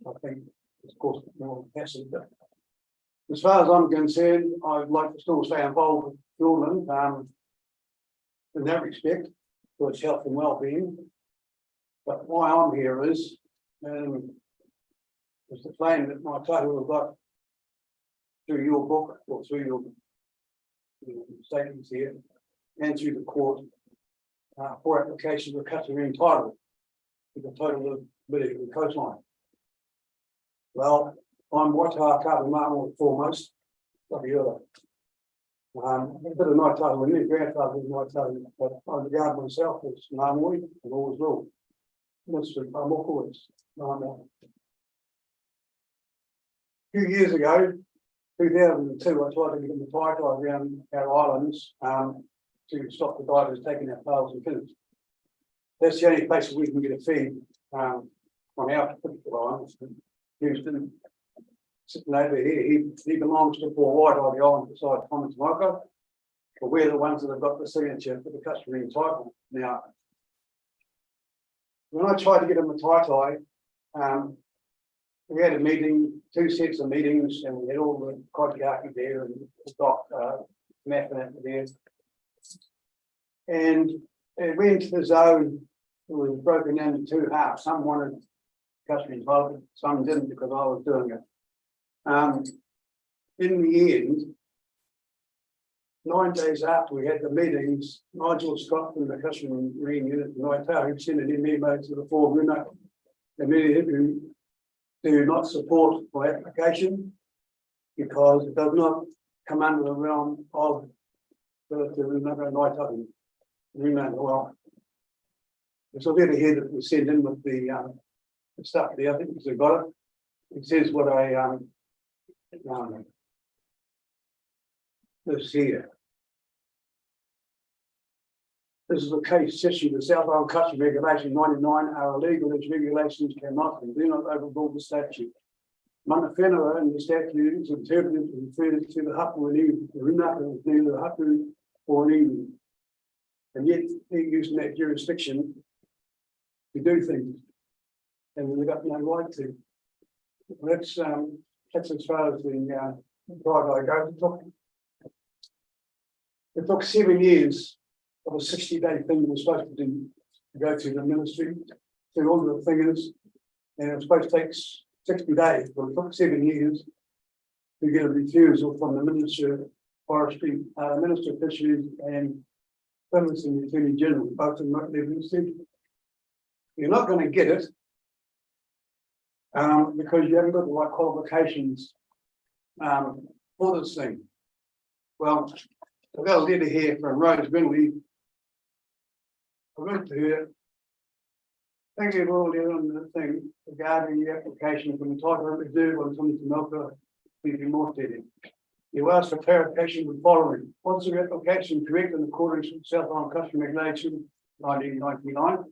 I think, of course, more capacity. But as far as I'm concerned, I'd like to still stay involved with Dorman in that respect, for its health and well-being. But why I'm here is to claim that my title I've got through your book or through your statements here and through the court for application of a customary title with the total of ability of the coastline. Well, I'm Waitaha Kapa Māmoe foremost, like the other. A bit of my title, and grandfather was my title, but I regard myself as Māmoe and always will. That's the Māmoe is Māmoe. A few years ago, 2002, I tried to get the title around our islands to stop the divers taking our pails and fins. That's the only place we can get a feed on our particular islands. Houston, sitting over here, he belongs to Port White on the island beside Thomas Michael. But we're the ones that have got the signature for the customary title. Now, when I tried to get him a title, we had a meeting, 2 sets of meetings, and we had all the Kotiaki there and Doc Matt and there. And it went to the zone, it was broken into 2 halves. Some wanted customary title, some didn't because I was doing it. In the end, 9 days after we had the meetings, Nigel Scott from the Cushman Marine Unit, Waitara, sent an email to the four Runa immediately to not support my application because it does not come under the realm of the Runa Waitara. Well, there's a letter here that was sent in with the stuff there. I think it's got it. It says what I this here. This is a case issue. The South Island Customs Regulation 99 are illegal as regulations cannot and do not overrule the statute. Mana whenua in the statute is interpreted and referred to the hapu and iwi. The runaka is neither the hapu or an iwi. And yet they're using that jurisdiction to do things. And they've got no right to. That's as far as the right I go. It took 7 years of a 60-day thing we were supposed to do to go to the ministry, to all the figures, and it was supposed to take 60 days, but it took 7 years to get a refusal from the Minister of Forestry, Minister of Fisheries, and the Attorney General, both of them at their ministry. You're not going to get it because you haven't got the right qualifications for this thing. Well, I've got a letter here from Rose Brindley. I wrote to her, thank you for all the other thing regarding the application from the title reserve on something to Melka, please be more stated. You asked for clarification with following. Was the application correct in accordance with South Island Customs Regulation 1999?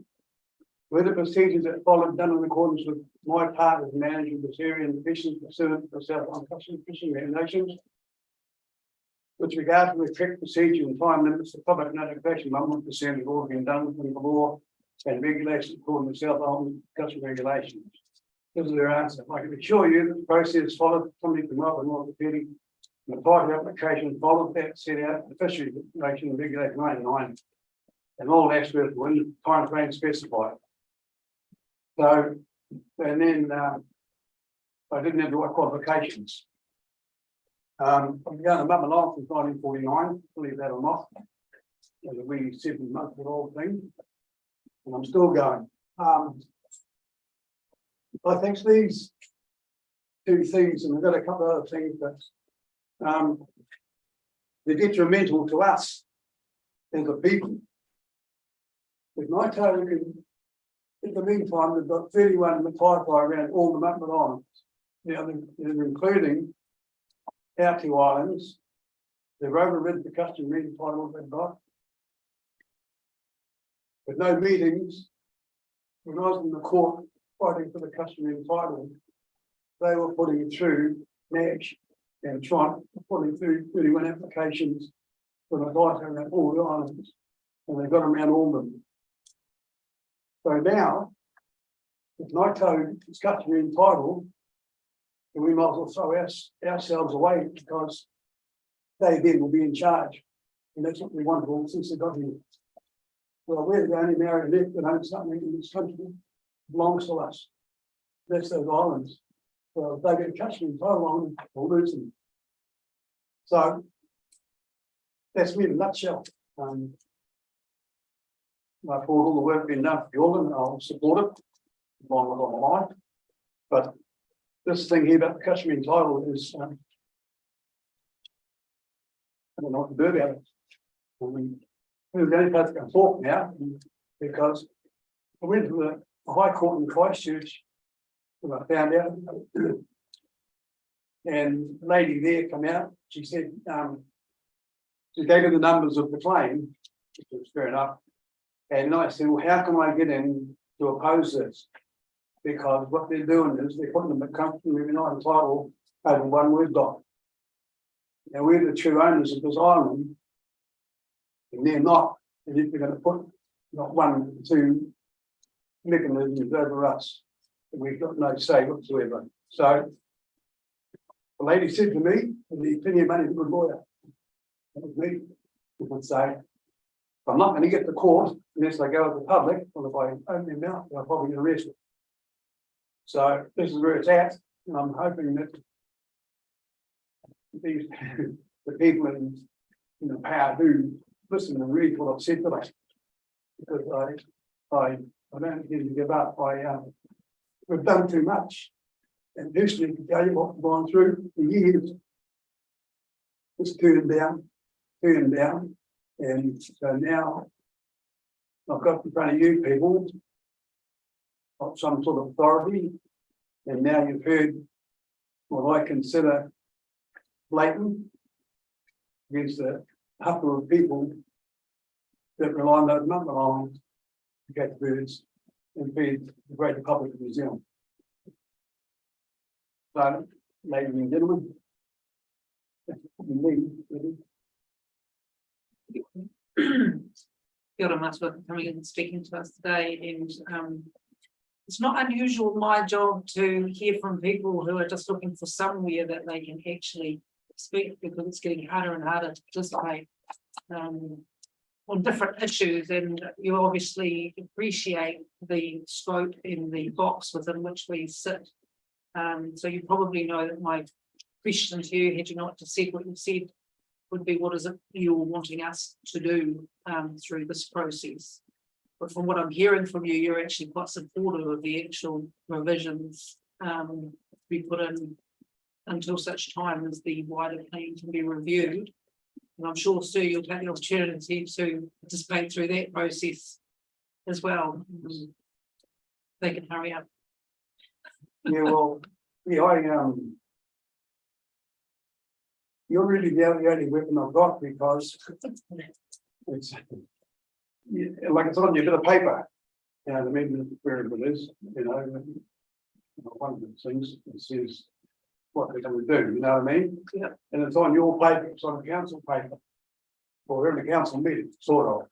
Were the procedures that followed done in accordance with my part as manager of this area and the fishes pursuant to the South Island Customs Fishing Regulations? With regard to the correct procedure and time limits, the public notification 100% has all been done from the law and regulations according to South Island Customs Regulations. This is their answer. I can assure you that the process followed somebody from Melbourne North Petty. The title application followed that set out in the Fisheries Regulation Regulation 99 and all aspects were in the time frame specified. So, and then I didn't have the right qualifications. I'm going to Mamalang since 1949, believe that or not. As a wee 7-month-old thing, and I'm still going. I think these two things, and we've got a couple of other things, but they're detrimental to us as a people. With my token, in the meantime, we've got 31 Mataipai around all the Mutman Islands. Now, they're including our 2 islands. They've overridden the customary title they've got. With no meetings, when I was in the court fighting for the customary title, they were putting it through NACH and putting through 31 applications for the right around all the islands, and they got around all of them. So now, if NITO is customary title, then we might as well throw ourselves away because they then will be in charge. And that's what we want all since they got here. Well, we're the only married left that owns something in this country that belongs to us. That's those islands. Well, if they get customary title on them, we'll lose them. So that's me in a nutshell. I thought all the work being done for Jordan, and I'll support it along with online. But this thing here about the customary title is I don't know what to do about it. I mean, we're the only place that can talk now because I went to the High Court in Christchurch and I found out, and the lady there came out. She said she gave me the numbers of the claim, which was fair enough. And I said, well, how can I get in to oppose this? Because what they're doing is they're putting them at customary title over one word doc. Now we're the true owners of this island, and they're not. And if they're going to put not 1, 2 mechanisms over us, we've got no say whatsoever. So the lady said to me, and the opinion money is a good lawyer. That was me. He would say, I'm not going to get to court unless I go to the public, or if I open my mouth, I'll probably get arrested. So this is where it's at, and I'm hoping that these the people in in the power do listen and read what I've said today. Because I don't need to give up. We've done too much. And personally, to tell you what we've gone through for years, it's turned down. And so now I've got in front of you people of some sort of authority. And now you've heard what I consider blatant against a couple of people that rely on those number lines to catch birds and feed the greater public of New Zealand. So, ladies and gentlemen, that's what we need, really. Kia ora Matua for coming and speaking to us today, and it's not unusual my job to hear from people who are just looking for somewhere that they can actually speak, because it's getting harder and harder to participate on different issues, and you obviously appreciate the scope in the box within which we sit. So you probably know that my question to you, had you not just said what you said, would be what is it you're wanting us to do through this process. But from what I'm hearing from you, you're actually quite supportive of the actual revisions to be put in until such time as the wider plan can be reviewed. And I'm sure, Sue, you'll take the opportunity to participate through that process as well. They can hurry up. Yeah, well, yeah, you're really the only weapon I've got, because it's like it's on your bit of paper. You know, the amendment wherever it is, one of the things that says what they're going to do, you know what I mean? Yeah. And it's on your paper, it's on the council paper. Or we're in a council meeting, sort of.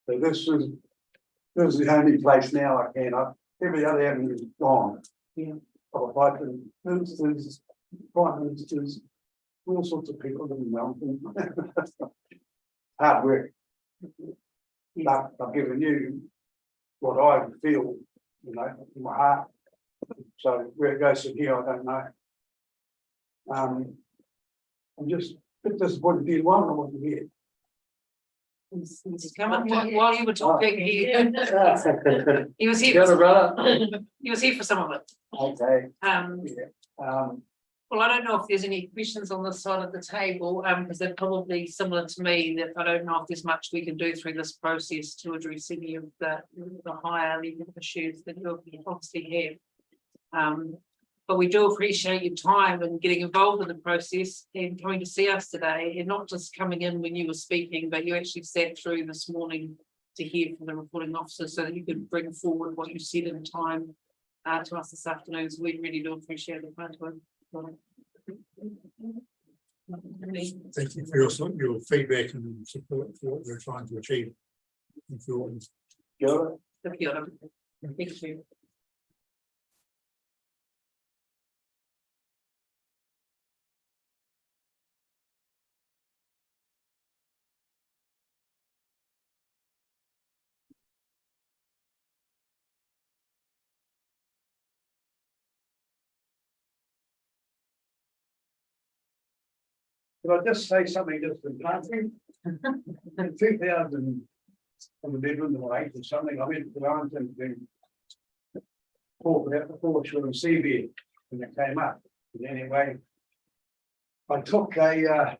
So this is the only place now I can. Every other avenue is gone. Yeah. I've applied for ministers, prime ministers, all sorts of people in Wellington. Hard work. But I've given you what I feel, in my heart. So where it goes from here, I don't know. I'm just a bit disappointed in one I wasn't here. Come up while you were talking, he was here. He was here for some of it. Okay. Well, I don't know if there's any questions on this side of the table, because they're probably similar to me, that I don't know if there's much we can do through this process to address any of the higher legal issues that you obviously have. But we do appreciate your time and getting involved in the process and coming to see us today, and not just coming in when you were speaking, but you actually sat through this morning to hear from the reporting officer so that you could bring forward what you said in time to us this afternoon. So we really do appreciate the part of it. Thank you for your feedback and support for what we're trying to achieve. Thank you. Thank you. Can I just say something just in passing? In 2000, on the Midland or 8 or something, I went to Wellington to talk about the foreshore of seabed when it came up. But anyway, I took a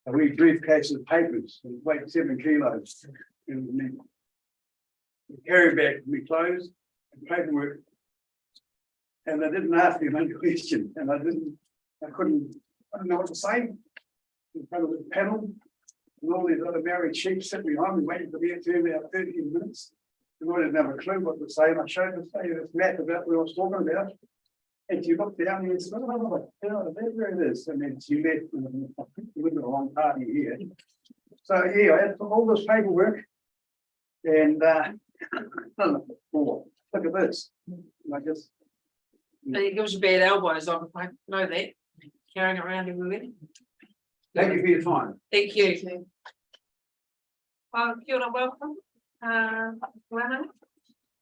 wee briefcase of papers, and it weighed 7 kilos. And the carry bag with me clothes and paperwork. And they didn't ask me one question, and I didn't know what to say in front of the panel, and all these other married sheep sitting behind me waiting for me to about 13 minutes. And I didn't have a clue what to say, and I showed this map about what I was talking about. And she looked down and said, "Oh, there it is." And then she left, and we were a long party here. So yeah, I had all this paperwork, and look at this. And I just It gives you bad elbows, I know that. Carrying it around everywhere. thank you for your time. Thank you. Kia ora, welcome. Lana.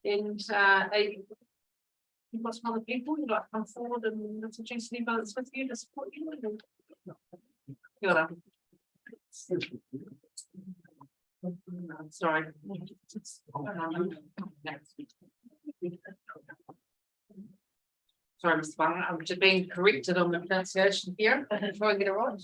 And you've got some other people you'd like to come forward and introduce anybody that's with you to support you. Kia ora. Sorry. Sorry, Mr. Barnett, I'm just being corrected on the pronunciation here. I'm trying to get it right.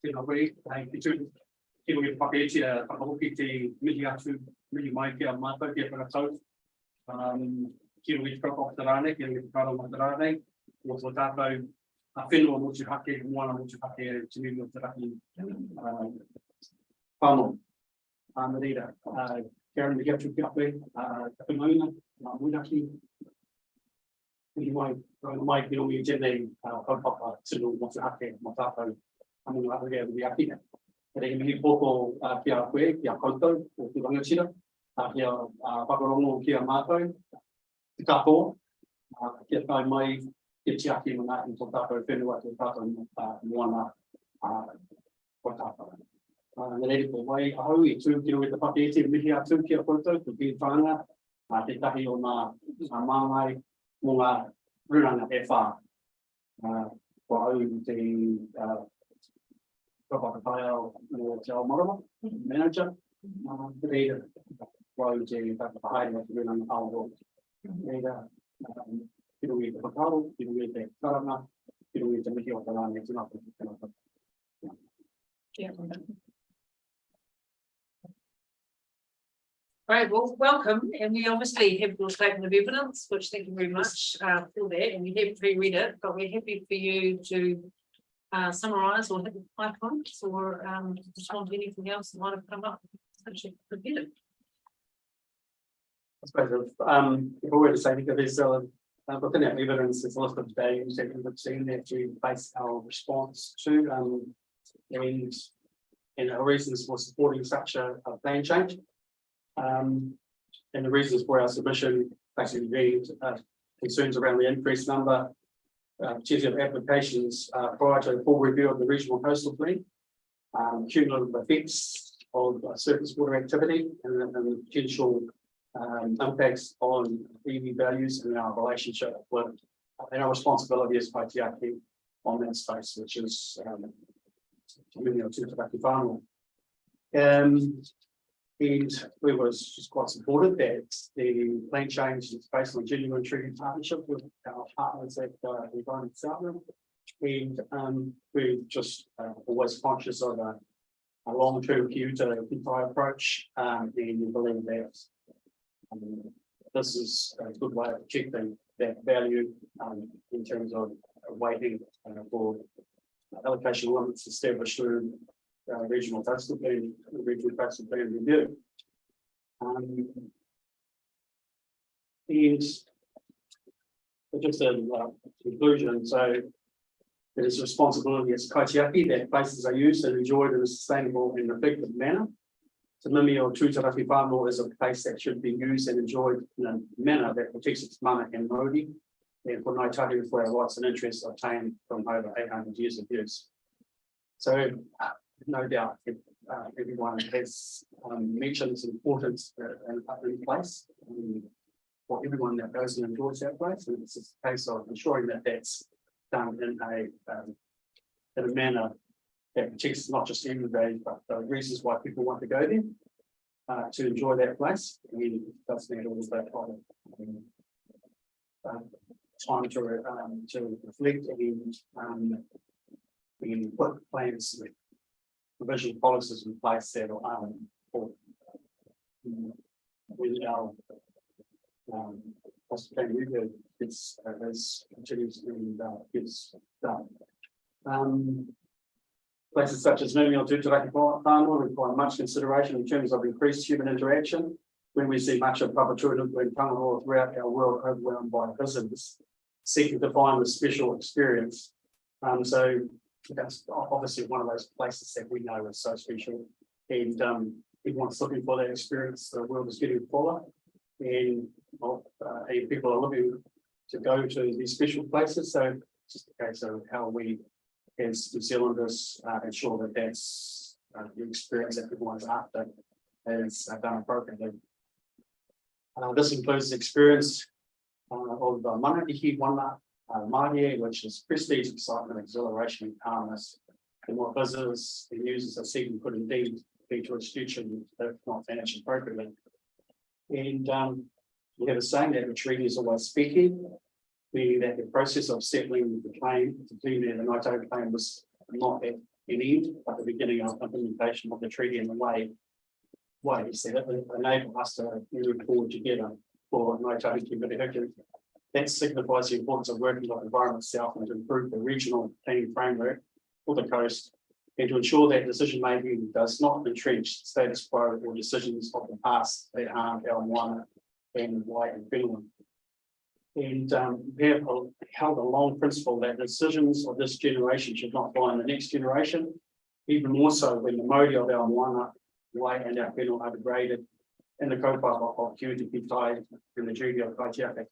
Tēnā koe, ki tū, ki nui whakeiti a whakahoki te mihi atu, mihi mai ki a mātou ki a whakatau. Ki nui whakako te rāne, ki nui whakaro te rāne, o tō tātou a whenua motu hake, moana motu hake, te nui o te raki whānau. Marira, Karen, mihi atu ki a koe, ka whenua, ngā muiraki, mihi mai ki nui tēnei kaupapa tino motu hake, mo tātou. I'm going to have the idea. But I mean, Boko, Kia Kwe, Kia Koto, Langachira, Kia Paparongo, Kia Mato, Tapo, Kia Kai Mai, Kia Chiaki, and that until Tapo, Fenua, Tapo, Moana, Tapo. The lady for way, Ahoe, 2 kilo with the Papieti, Mihia, 2 Kia Koto, to be Fana, Te Tahi on Mamai, Munga, Runanga, Efa, for the Whakapataya o Te Ao Marama, manager, the leader, while you behind the Runanga Ao Leader, you know, the Pataro, you know, the Karana, you know, the Mihi of the Land, it's not. Right, well, welcome, and we obviously have your statement of evidence, which thank you very much for that, and we have pre-read it, but we're happy for you to summarise or hit the 5 points or respond to anything else that might have come up. Actually, forget it. I suppose if we were to say that there's looking at evidence, there's a list of values that we've seen that to base our response to, and our reasons for supporting such a plan change. And the reasons for our submission basically being concerns around the increased number of applications prior to the full review of the regional coastal plan, cumulative effects of surface water activity and potential impacts on EV values and our relationship with and our responsibility as Kaitiaki on that space, which is many of Tūtaraki whānau. And we was just quite supported that the plan change is based on genuine treaty partnership with our partners at Environment Southland. And we're just always conscious of a long-term view to the entire approach, and we believe that this is a good way of protecting that value in terms of waiting for allocation limits established through regional coastal plan review. And just a conclusion, so it is responsibility as Kaitiaki that places are used and enjoyed in a sustainable and effective manner. Te Mimi o Tūtaraki whānau is a place that should be used and enjoyed in a manner that protects its mana and mauri, and for Ngāi Tahu for our rights and interests obtained from over 800 years of use. So no doubt everyone has mentioned its importance in place for everyone that goes and enjoys that place, and it's a case of ensuring that that's done in a manner that protects not just everybody, but the reasons why people want to go there. to enjoy that place. I mean, it does need all of that kind of time to reflect and put plans, provision policies in place that for with our hospitality review is as continues and is done. Places such as moving on to Turaki Farnwell require much consideration in terms of increased human interaction. When we see much of public tourism in Tangaroa throughout our world overwhelmed by visitors seeking to find the special experience. So that's obviously one of those places that we know is so special, and everyone's looking for that experience. The world is getting fuller, and people are looking to go to these special places. So it's just a case of how we, as New Zealanders, ensure that that's the experience that everyone's after is done appropriately. This includes the experience of Manatihi Wana Mārie, which is prestige, excitement, exhilaration, and calmness. And what visitors and users are seeking could indeed be to its future if not managed appropriately. And we have a saying that the treaty is always speaking, meaning that the process of settling the claim, completing the Ngāi claim, was not at an end, but the beginning of implementation of the treaty in the ways that enable us to move forward together for Ngāi Tahu Ki Murihiku. That signifies the importance of working with Environment South and to improve the regional planning framework for the coast and to ensure that decision making does not entrench status quo or decisions of the past that harmed our moana and Wai and Finland. And we have held a long principle that decisions of this generation should not fly in the next generation, even more so when the modi of our moana, Wai and our Finland are degraded and the kaupapa of community tied in the duty of Kaitiaki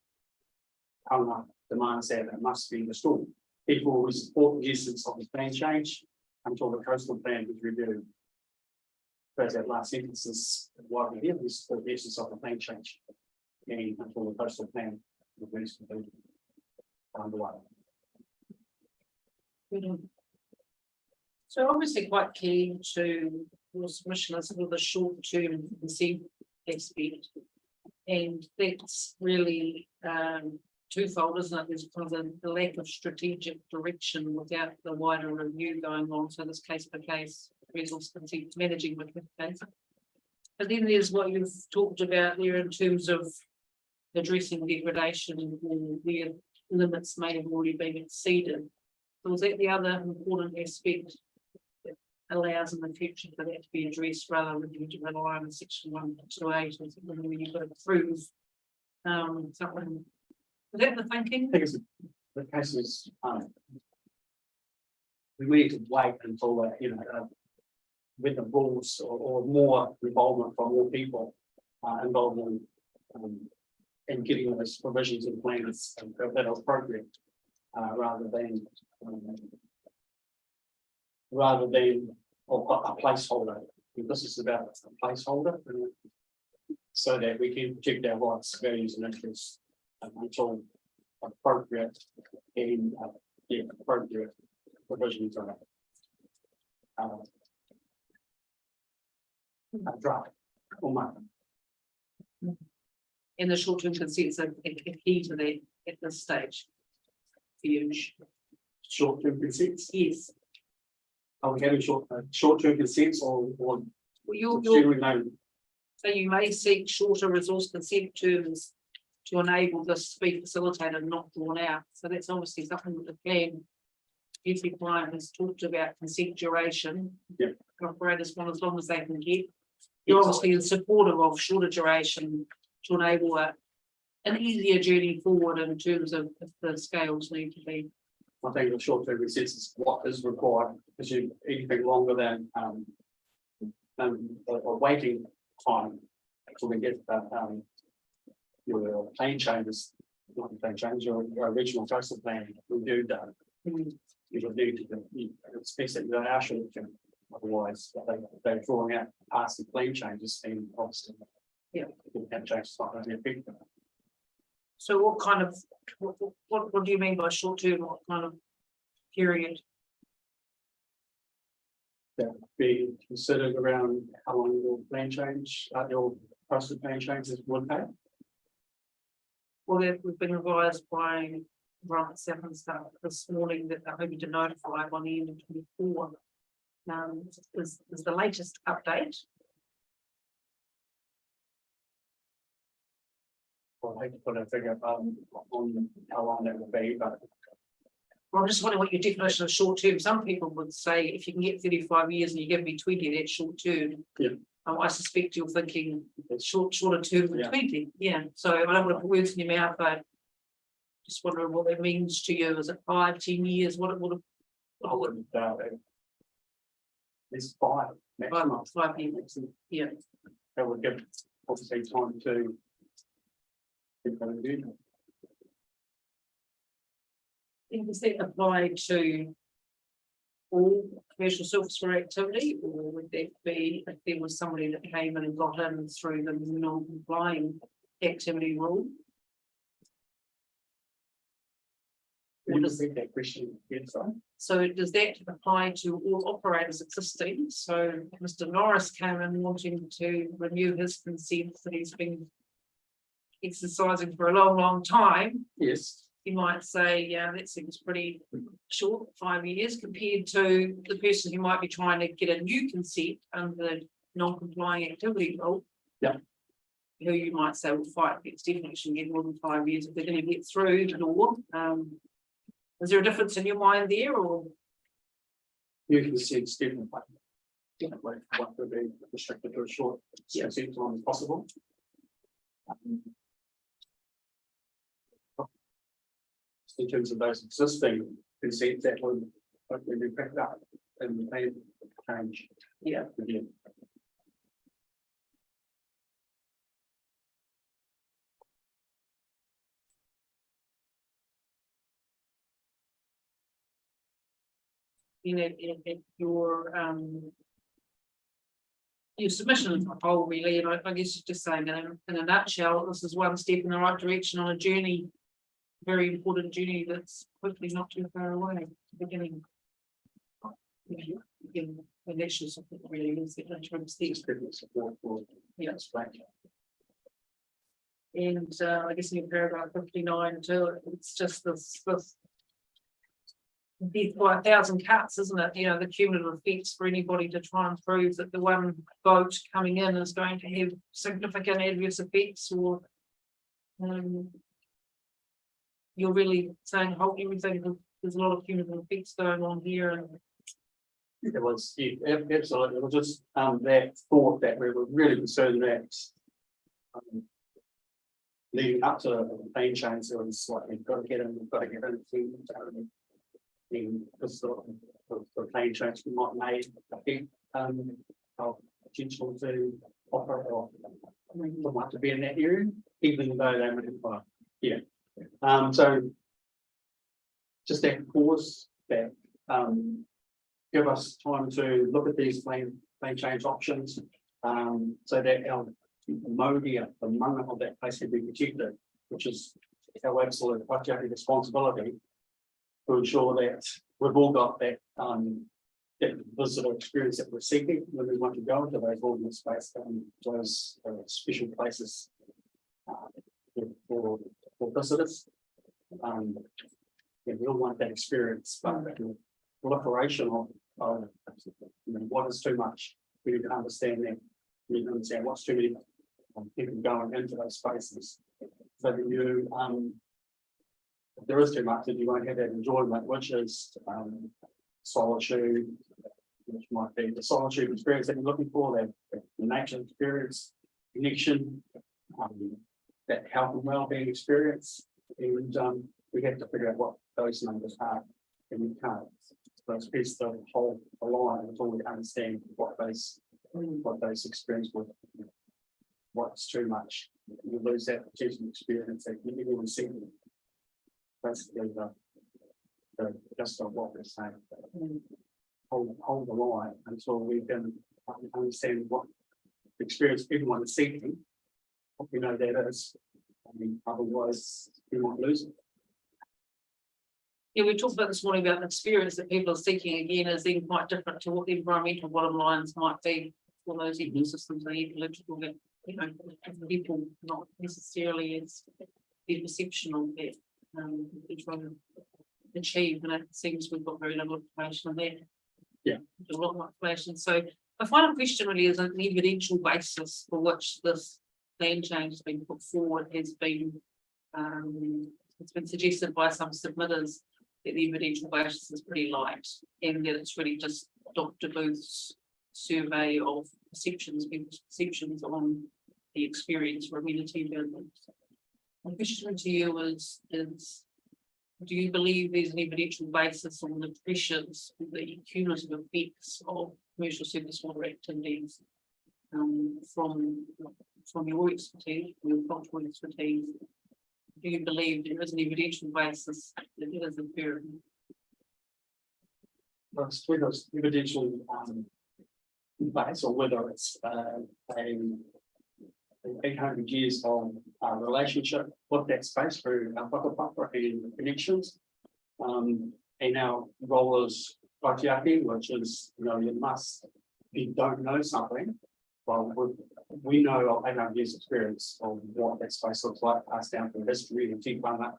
Taonga demands that it must be restored. Therefore, we support the essence of the plan change until the coastal plan is reviewed. But that last sentence is why we here, we support the essence of the plan change, meaning until the coastal plan is completed. Underway. So obviously quite keen to was commissioners with a short-term consent aspect, and that's really twofold, isn't it? There's kind of the lack of strategic direction without the wider review going on. So this case by case resource consent managing with the case. But then there's what you've talked about there in terms of addressing degradation and where limits may have already been exceeded. So is that the other important aspect that allows in the future for that to be addressed rather than you to rely on section 128 or something where you've got to prove something? Is that the thinking? I think it's the case is we need to wait until with the rules or more involvement from more people involved in getting those provisions in plans that are appropriate rather than a placeholder. This is about a placeholder so that we can protect our rights, values and interests until appropriate and appropriate provisions are draft or mark. And the short-term consents are key to that at this stage. Short-term consents? Yes. Are we having short-term consents or you're, so you may seek shorter resource consent terms to enable this to be facilitated and not drawn out. So that's obviously something that the plan duty client has talked about, consent duration. Yeah. Operators want as long as they can get. You're obviously in supportive of shorter duration to enable an easier journey forward in terms of if the scales need to be. I think the short-term consents is what is required, because anything longer than a waiting time until we get your plan changes, not the plan change, your original coastal plan review done. You would need to expect that they are short term, otherwise they're drawing out past the plan changes and obviously plan changes not going to affect them. So what kind of what do you mean by short term? What kind of period? that be considered around how long your plan change, your posted plan changes would take? Well, we've been advised by Grant Seven staff this morning that they're hoping to notify by the end of 24. Is the latest update. Well, I hate to put a figure on how long that will be, but Well, I'm just wondering what your definition of short term. Some people would say if you can get 35 years and you give me 20, that's short term. Yeah. I suspect you're thinking it's shorter term than Yeah. 20. Yeah. So I don't want to put words in your mouth, but just wondering what that means to you. Is it 5, 10 years? What it would I wouldn't doubt it. It's 5 maximum. 5 years. Yeah. That would give obviously time to. Does that apply to all commercial surface for activity, or would that be if there was somebody that came in and got in through the non-complying activity rule? What does that question get from? So does that apply to all operators existing? So if Mr. Norris came in wanting to renew his consent that he's been exercising for a long, long time. Yes. You might say, yeah, that seems pretty short, 5 years, compared to the person who might be trying to get a new consent under the non-complying activity rule. Yeah. Who you might say, well, 5 years, definitely shouldn't get more than 5 years if they're going to get through the door. Is there a difference in your mind there, or? You can see it's different. Definitely, what would be restricted to a short consent time as possible. In terms of those existing consents that would hopefully be picked up and the plan change. Yeah. Again. You know, if your submission as a whole really, and I guess you're just saying that in a nutshell, this is one step in the right direction on a journey, very important journey that's hopefully not too far away, beginning. And that's just something that really is that interim step. Support for And I guess in paragraph 59 too, it's just this death by 1,000 cuts, isn't it? You know, the cumulative effects for anybody to try and prove that the one boat coming in is going to have significant adverse effects, or you're really saying hold everything. There's a lot of cumulative effects going on here, and it was, yeah, absolutely. It was just that thought that we were really concerned that leading up to the plane change, it was like we've got to get in, because the plane change we might make a big potential to operate or want to be in that area, even though they would so just that pause that give us time to look at these plane change options, so that our modia, the moment of that place can be protected, which is our absolute responsibility to ensure that we've all got that that visitor experience that we're seeking when we want to go into those ordinance space, those special places for visitors. We all want that experience, but the proliferation of what is too much, we need to understand that. We need to understand what's too many people going into those spaces. So that you, if there is too much, that you won't have that enjoyment, which is solitude, which might be the solitude experience that you're looking for, that the nature experience, connection, that health and well-being experience, and we have to figure out what those numbers are, and we can't. So it's best to hold the line until we understand what those experience with. What's too much, you lose that potential experience that you didn't even see. Basically, the just on what we're saying. Hold the line until we can understand what experience everyone is seeking. What we know that is. I mean, otherwise we might lose it. Yeah, we talked about this morning about the experience that people are seeking again is then quite different to what the environmental bottom lines might be for those ecosystems and ecological, you know, people not necessarily as the perception of that. They're trying to achieve, and it seems we've got very little information on that. Yeah. A lot of information. So my final question really is an evidential basis for which this plan change has been put forward has been, it's been suggested by some submitters that the evidential basis is pretty light and that it's really just Dr. Booth's survey of perceptions, people's perceptions on the experience for amenity development. My question to you is do you believe there's an evidential basis on the pressures, the cumulative effects of commercial surface water activities from your expertise, your cultural expertise? Do you believe there is an evidential basis that it is occurring? Whether it's evidential base or whether it's a 800 years of relationship with that space through our whakapapa and connections. And our role is kaitiaki, which is, you know, you must, if you don't know something, well, we know of 800 years experience of what that space looks like, passed down from history and tikanga,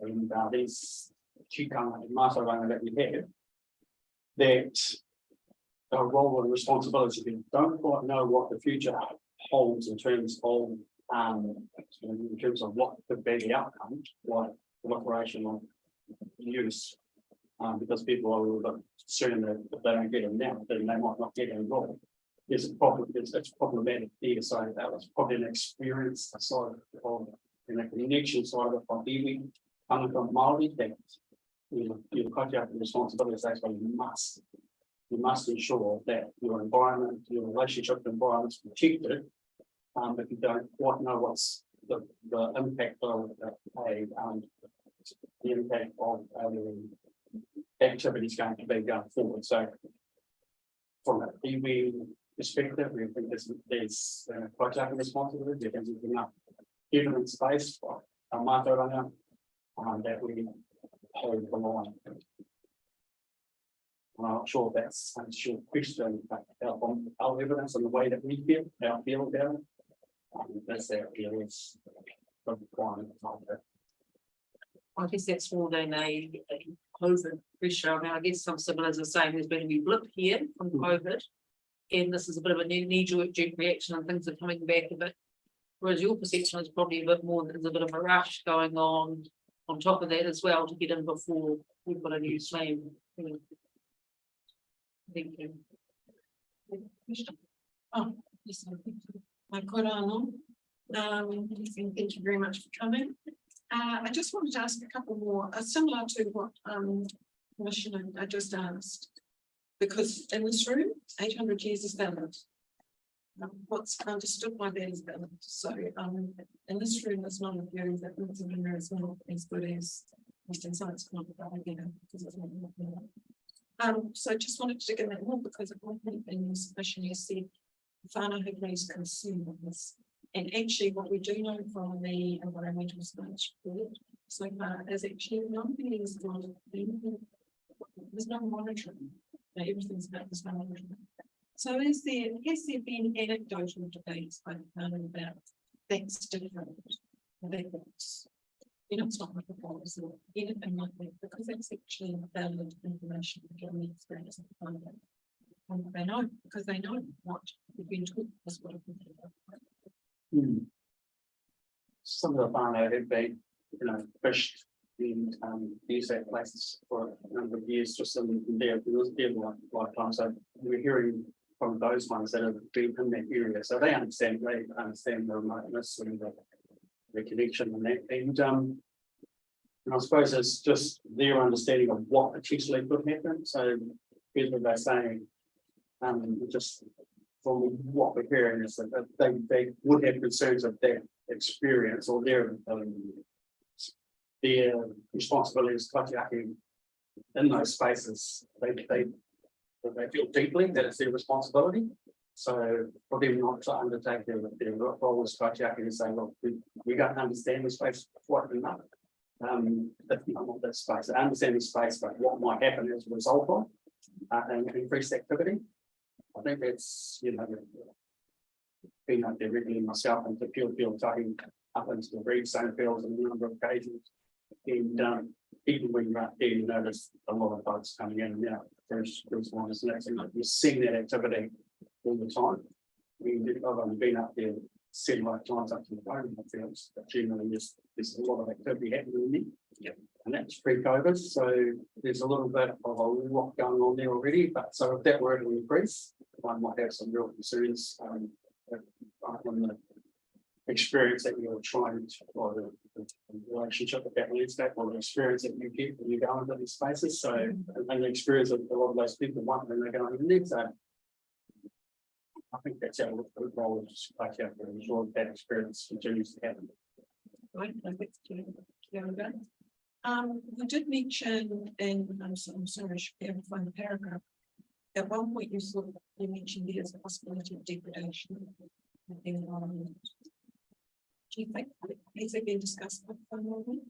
and these tikanga and mātauranga that we have, that our role and responsibility, we don't quite know what the future holds in terms of what could be the outcome, like operational use, because people are a little bit concerned that if they don't get them now, then they might not get involved. There's a problem, it's problematic either side of that. It's probably an experience side of and a connection side of it from iwi, coming from Māori, that you've got your responsibilities, that's why you must ensure that your environment, your relationship with the environment is protected. If you don't quite know what's the impact of the impact of activities going to be going forward. So from an iwi perspective, we think there's quite a responsibility. There's enough evidence space for our mātauranga that we hold the line. I'm not sure if that's a short question, but our evidence and the way that we feel about it, that's their feelings of the requirement of it. I guess that's more than a COVID pressure. I mean, I guess some submitters are saying there's been a wee blip here from COVID, and this is a bit of a knee-jerk reaction and things are coming back a bit. Whereas your perception is probably a bit more, there's a bit of a rush going on top of that as well to get in before we've got a new slam. Thank you. Oh, yes, my korano. Thank you very much for coming. I just wanted to ask a couple more, similar to what Commissioner I just asked, because in this room, 800 years is valid. What's understood by that is valid. So in this room, there's not a view that Winston is not as good as Western Science Club, because it's not. So I just wanted to get that more because at one point in this submission you said whānau have raised concern on this. And actually what we do know from the environmental science report so far is actually nothing is not there's no monitoring. Everything's about this monitoring. So has there been anecdotal debates by whānau about that's different? That's, you know, it's not like a policy or anything like that, because that's actually valid information from the experience of the whānau. And they know, because they know what we've been taught is what we've been taught. Some of the whānau have been, you know, fished in these places for a number of years, just in their lifetime. So we're hearing from those ones that have been in that area, so they understand the remoteness and the connection and that. And I suppose it's just their understanding of what potentially could happen. So here's what they're saying. Just from what we're hearing is that they would have concerns of their experience or their responsibilities kaitiaki in those spaces. They feel deeply that it's their responsibility. So for them not to undertake their role as kaitiaki and say, look, we don't understand the space quite enough. If you want that space, I understand the space, but what might happen as a result of and increased activity. I think that's, you know, been up there regularly myself and the field taking up into the Reedstone fields on a number of occasions. And even when you're up there, you notice a lot of boats coming in and out. There's one, isn't it? So you're seeing that activity all the time. I've only been up there 7 or 8 times up to the boat fields, but generally there's a lot of activity happening in there. Yep. And that's pre-COVID, so there's a little bit of a lot going on there already. But so if that were to increase, one might have some real concerns on the experience that you're trying to, or the relationship with that landscape, or the experience that you get when you go into these spaces. So, and the experience of a lot of those people want when they're going in there. So, I think that's our role is to take out to ensure that experience continues to happen. Right, thanks, Kiara. You did mention, and I'm sorry, I should be able to find the paragraph. At one point, you mentioned there's a possibility of degradation of the environment. Do you think has it been discussed with the moment?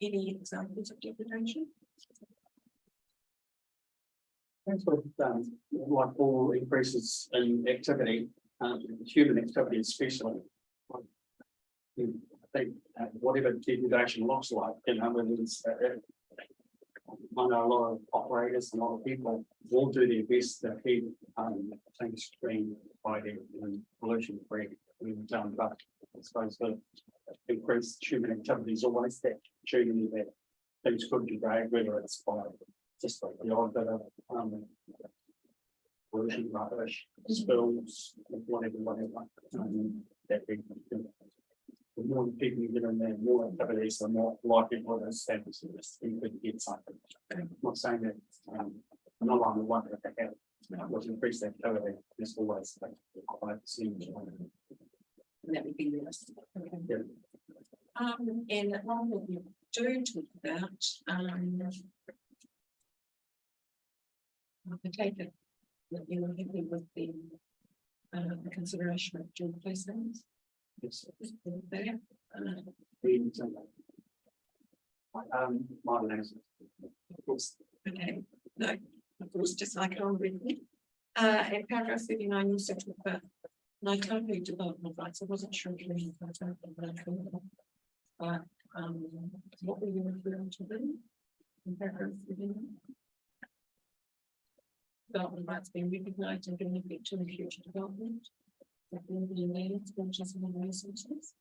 Any examples of degradation? That's what like all increases in activity, human activity especially. I think whatever degradation looks like, you know, whether it's I know a lot of operators and a lot of people will do their best to keep things clean, fighting and pollution free. But I suppose the increased human activity is always that opportunity that things could degrade, whether it's by just like the odd bit of pollution, rubbish, spills, whatever. That we the more people you get in there, more activities, the more likely it is that you could get something. I'm not saying that I'm not on the one that they have was increased activity. There's always like 5%. And that would be realistic. Okay. Yeah. And one that you do talk about, I take it that you were happy with the consideration of dual placements. Yes. There. My name Of course. Okay. No, of course, just like I already did. In paragraph 39, you said about Naitapu development rights. I wasn't sure if you mean but what were you referring to then? In paragraph 39? Development rights being recognised and given effect to the future development of the lands, waters and resources.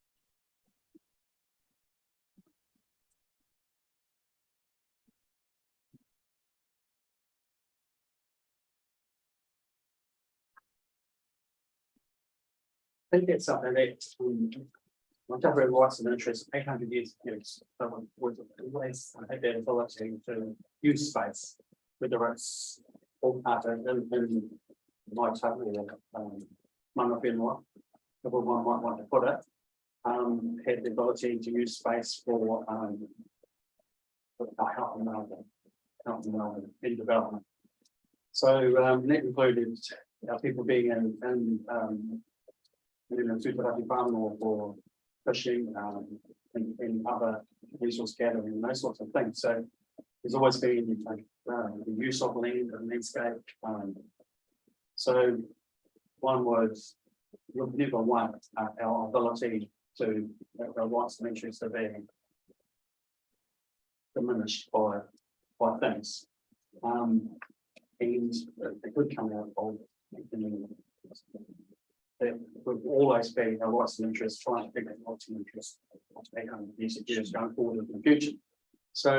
I think it's something that whatever rights and interests 800 years ago, someone was always had the ability to use space, whether it's all part of in my totally Mana Whenua, however one might want to put it, had the ability to use space for health and wellbeing in development. So that included people being in Tutaraki farm or fishing and other resource gathering and those sorts of things. So there's always been the use of land and landscape. So one was you'll never want our ability to our rights and interests are being diminished by things. And it could come out of that would always be our rights and interests, trying to figure out rights and interests of 800 years going forward in the future. So,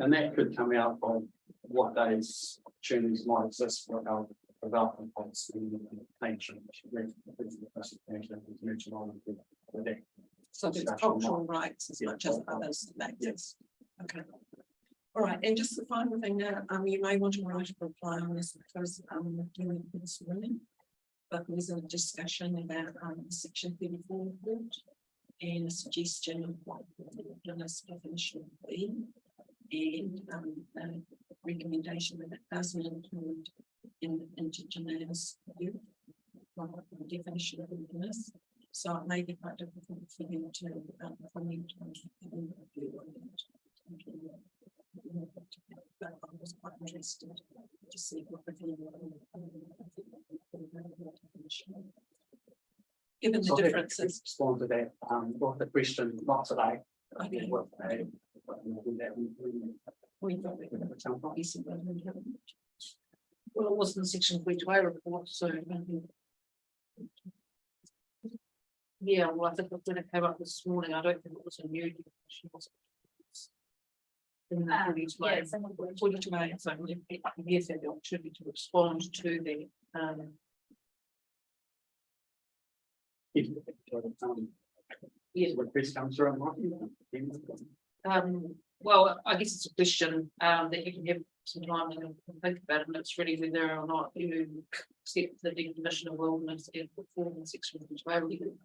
and that could come out of what those opportunities might exist for our development policy and nature. So it's cultural rights as much as others. Yes. Okay. All right, and just the final thing now, you may want to write a reply on this because doing this morning. But there's a discussion about section 34 report and a suggestion of what the list definition would be, and a recommendation that it doesn't include in indigenous youth, the definition of wilderness. So it may be quite difficult for him to, for me but I was quite interested to see what the given the differences. Respond to that, what the question, not today. Okay. What they- We thought we could Some point. Well, it was in the section 3 report, so maybe. Yeah, well, I think when it came up this morning, I don't think it was a new. She was. In the 42A, yeah, it's in the 42A, so yes, had the opportunity to respond to the, Yes, what this comes from. well, I guess it's a question, that you can have some time to think about, and it's really whether or not you accept the definition of wilderness and put forward in section 42A.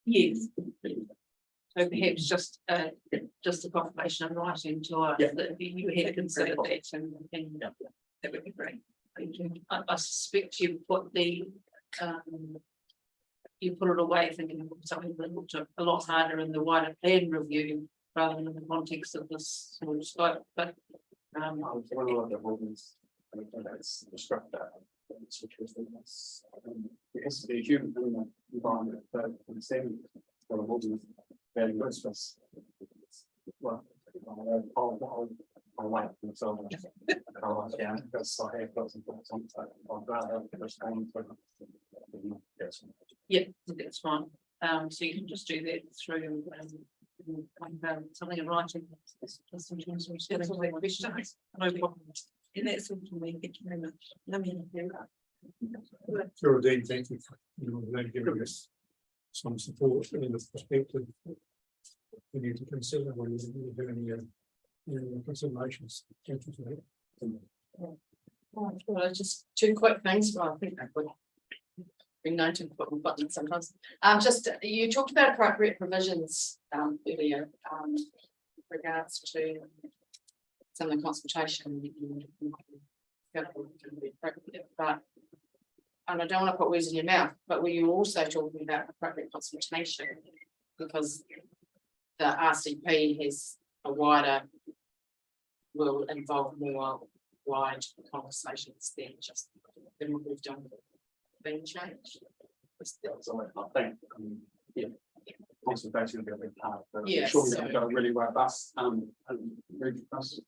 Yes. So perhaps just a confirmation in writing to us that you had considered that and that would be great. Thank you. I suspect you put the, you put it away thinking of something that looked a lot harder in the wider plan review rather than in the context of this small scope, but. One of the movements, I mean, that's the structure. It's interesting. It has to be human in the environment, but in the same, for the movement, very good stress. Well, I'll wait until. Yeah, because I have got some thoughts on that. I'd rather respond to. Yes. Yeah, that's fine. So you can just do that through, something in writing. Just in terms of questions. No problem. And that's all for me. Thank you very much. Let me hear that. Sure, Dean, thank you. You know, giving us some support and the perspective. We need to consider when you do any considerations. Thank you for that. Well, just two quick things. Well, I think I would be known to put buttons sometimes. Just you talked about appropriate provisions earlier with regards to some of the consultation. But and I don't want to put words in your mouth, but were you also talking about appropriate consultation? Because the RCP has a wider, will involve more wide conversations than just than what we've done with being changed. So I think, yeah, consultation will be a big part, but Yeah, I'm sure so- we've got a really robust, and really robust.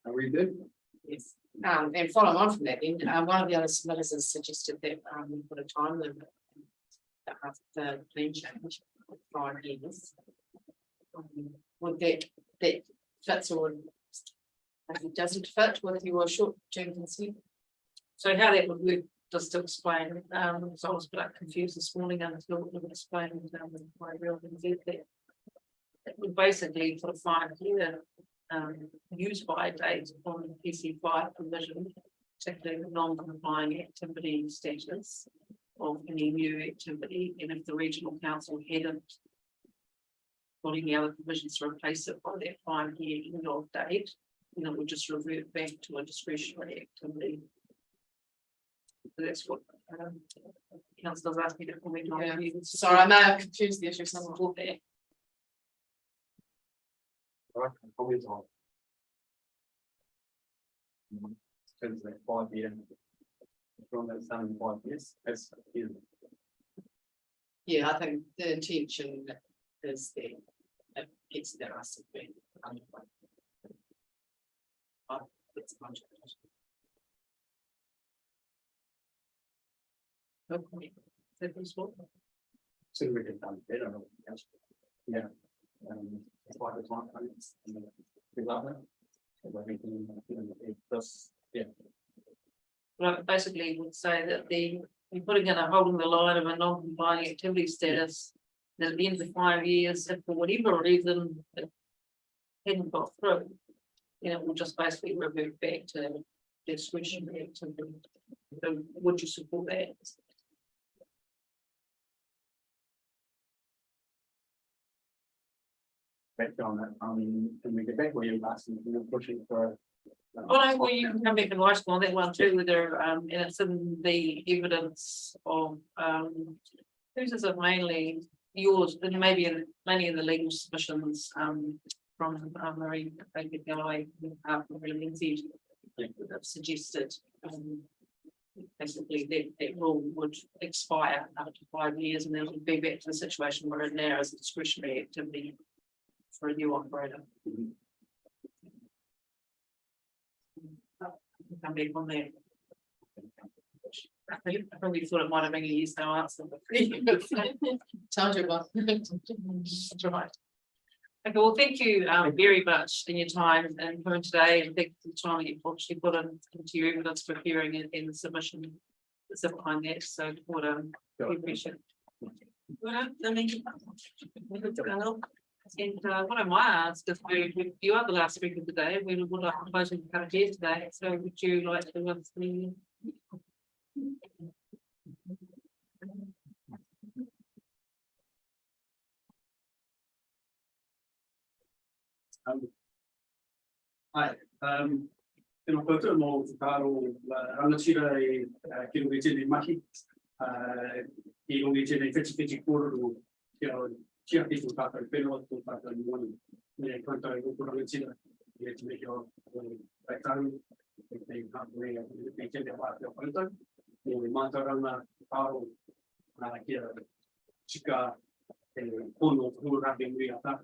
Are we good? Yes, and following on from that, then one of the other submitters has suggested that we put a time limit after the plan change of 5 years. Would that fits or if it doesn't fit with your short-term consent? So how that would work, just to explain, so I was a bit confused this morning until it was explained, why real that. It would basically put a 5-year use by date on the PC5 provision, particularly the non-complying activity status of any new activity, and if the regional council hadn't got any other provisions to replace it by that 5-year end of date, then it would just revert back to a discretionary activity. So that's what councillors asked me to comment on. Yeah. Sorry, I may have confused the issue. Someone Support that. Right, always on. Since that 5 year. From that 5 years, that's. Yeah, I think the intention is that it gets that RCP. It's a bunch of. Okay. That was what? So we can done better. Yeah. That's why it's not. Development. It does, yeah. Well, basically would say that you're putting in a holding the line of a non-compliant activity status. Then at the end of 5 years, if for whatever reason it hadn't got through, then it will just basically revert back to discretionary activity. So would you support that? Back on that, can we get back where you're asking, pushing for Well, you can come back and write on that one too, whether, and it's in the evidence of, whose is it mainly? Yours, and maybe mainly in the legal submissions, from Marie David Galloway, from Lindsay, that have suggested, basically that rule would expire after 5 years, and then it would be back to the situation we're in now as a discretionary activity for a new operator. Come back on that. I probably thought it might have been a yes no answer, but Told you what. that's right. Okay, well, thank you very much for your time and coming today, and thank you for the time that you've actually put into your evidence for hearing and the submission that's behind that. So what we appreciate. Well, I mean. And what I might ask is, you are the last speaker today, we would like to close the current here today, so would you like to give us the? Hi, tēnā koutou mō whakaaro rangatira ki rungi tēnei mahi. Ki rungi tēnei whiti kōrero kia ki tō tātou whenua, tō tātou mōni. Me koutou oko rangatira, te meki o Waikaru, te hapure, te tēnei wātea koutou. Mō mātauranga whakaaro kia tika te pono hururapi nui ata.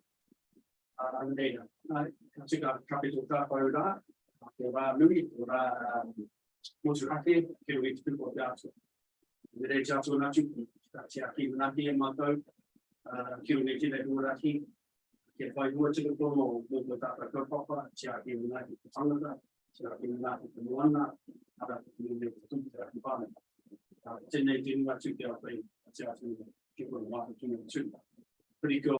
Andeina, ka tika capital tāpau rā, te rā nui, te rā moturake, ke rui te tupo te atu. Me rei te atu natu, ka te aki manaki e mātou, ki rui te rei uraki, ke whai hua tika tono, mō tāpau kaupapa, te aki manaki te tangata, te aki manaki te moana, ara te rui te tupu te aki pāne. Tēnei te nua tu te awhai, te atu ki kura mātou tūna tūna. Pretty cool.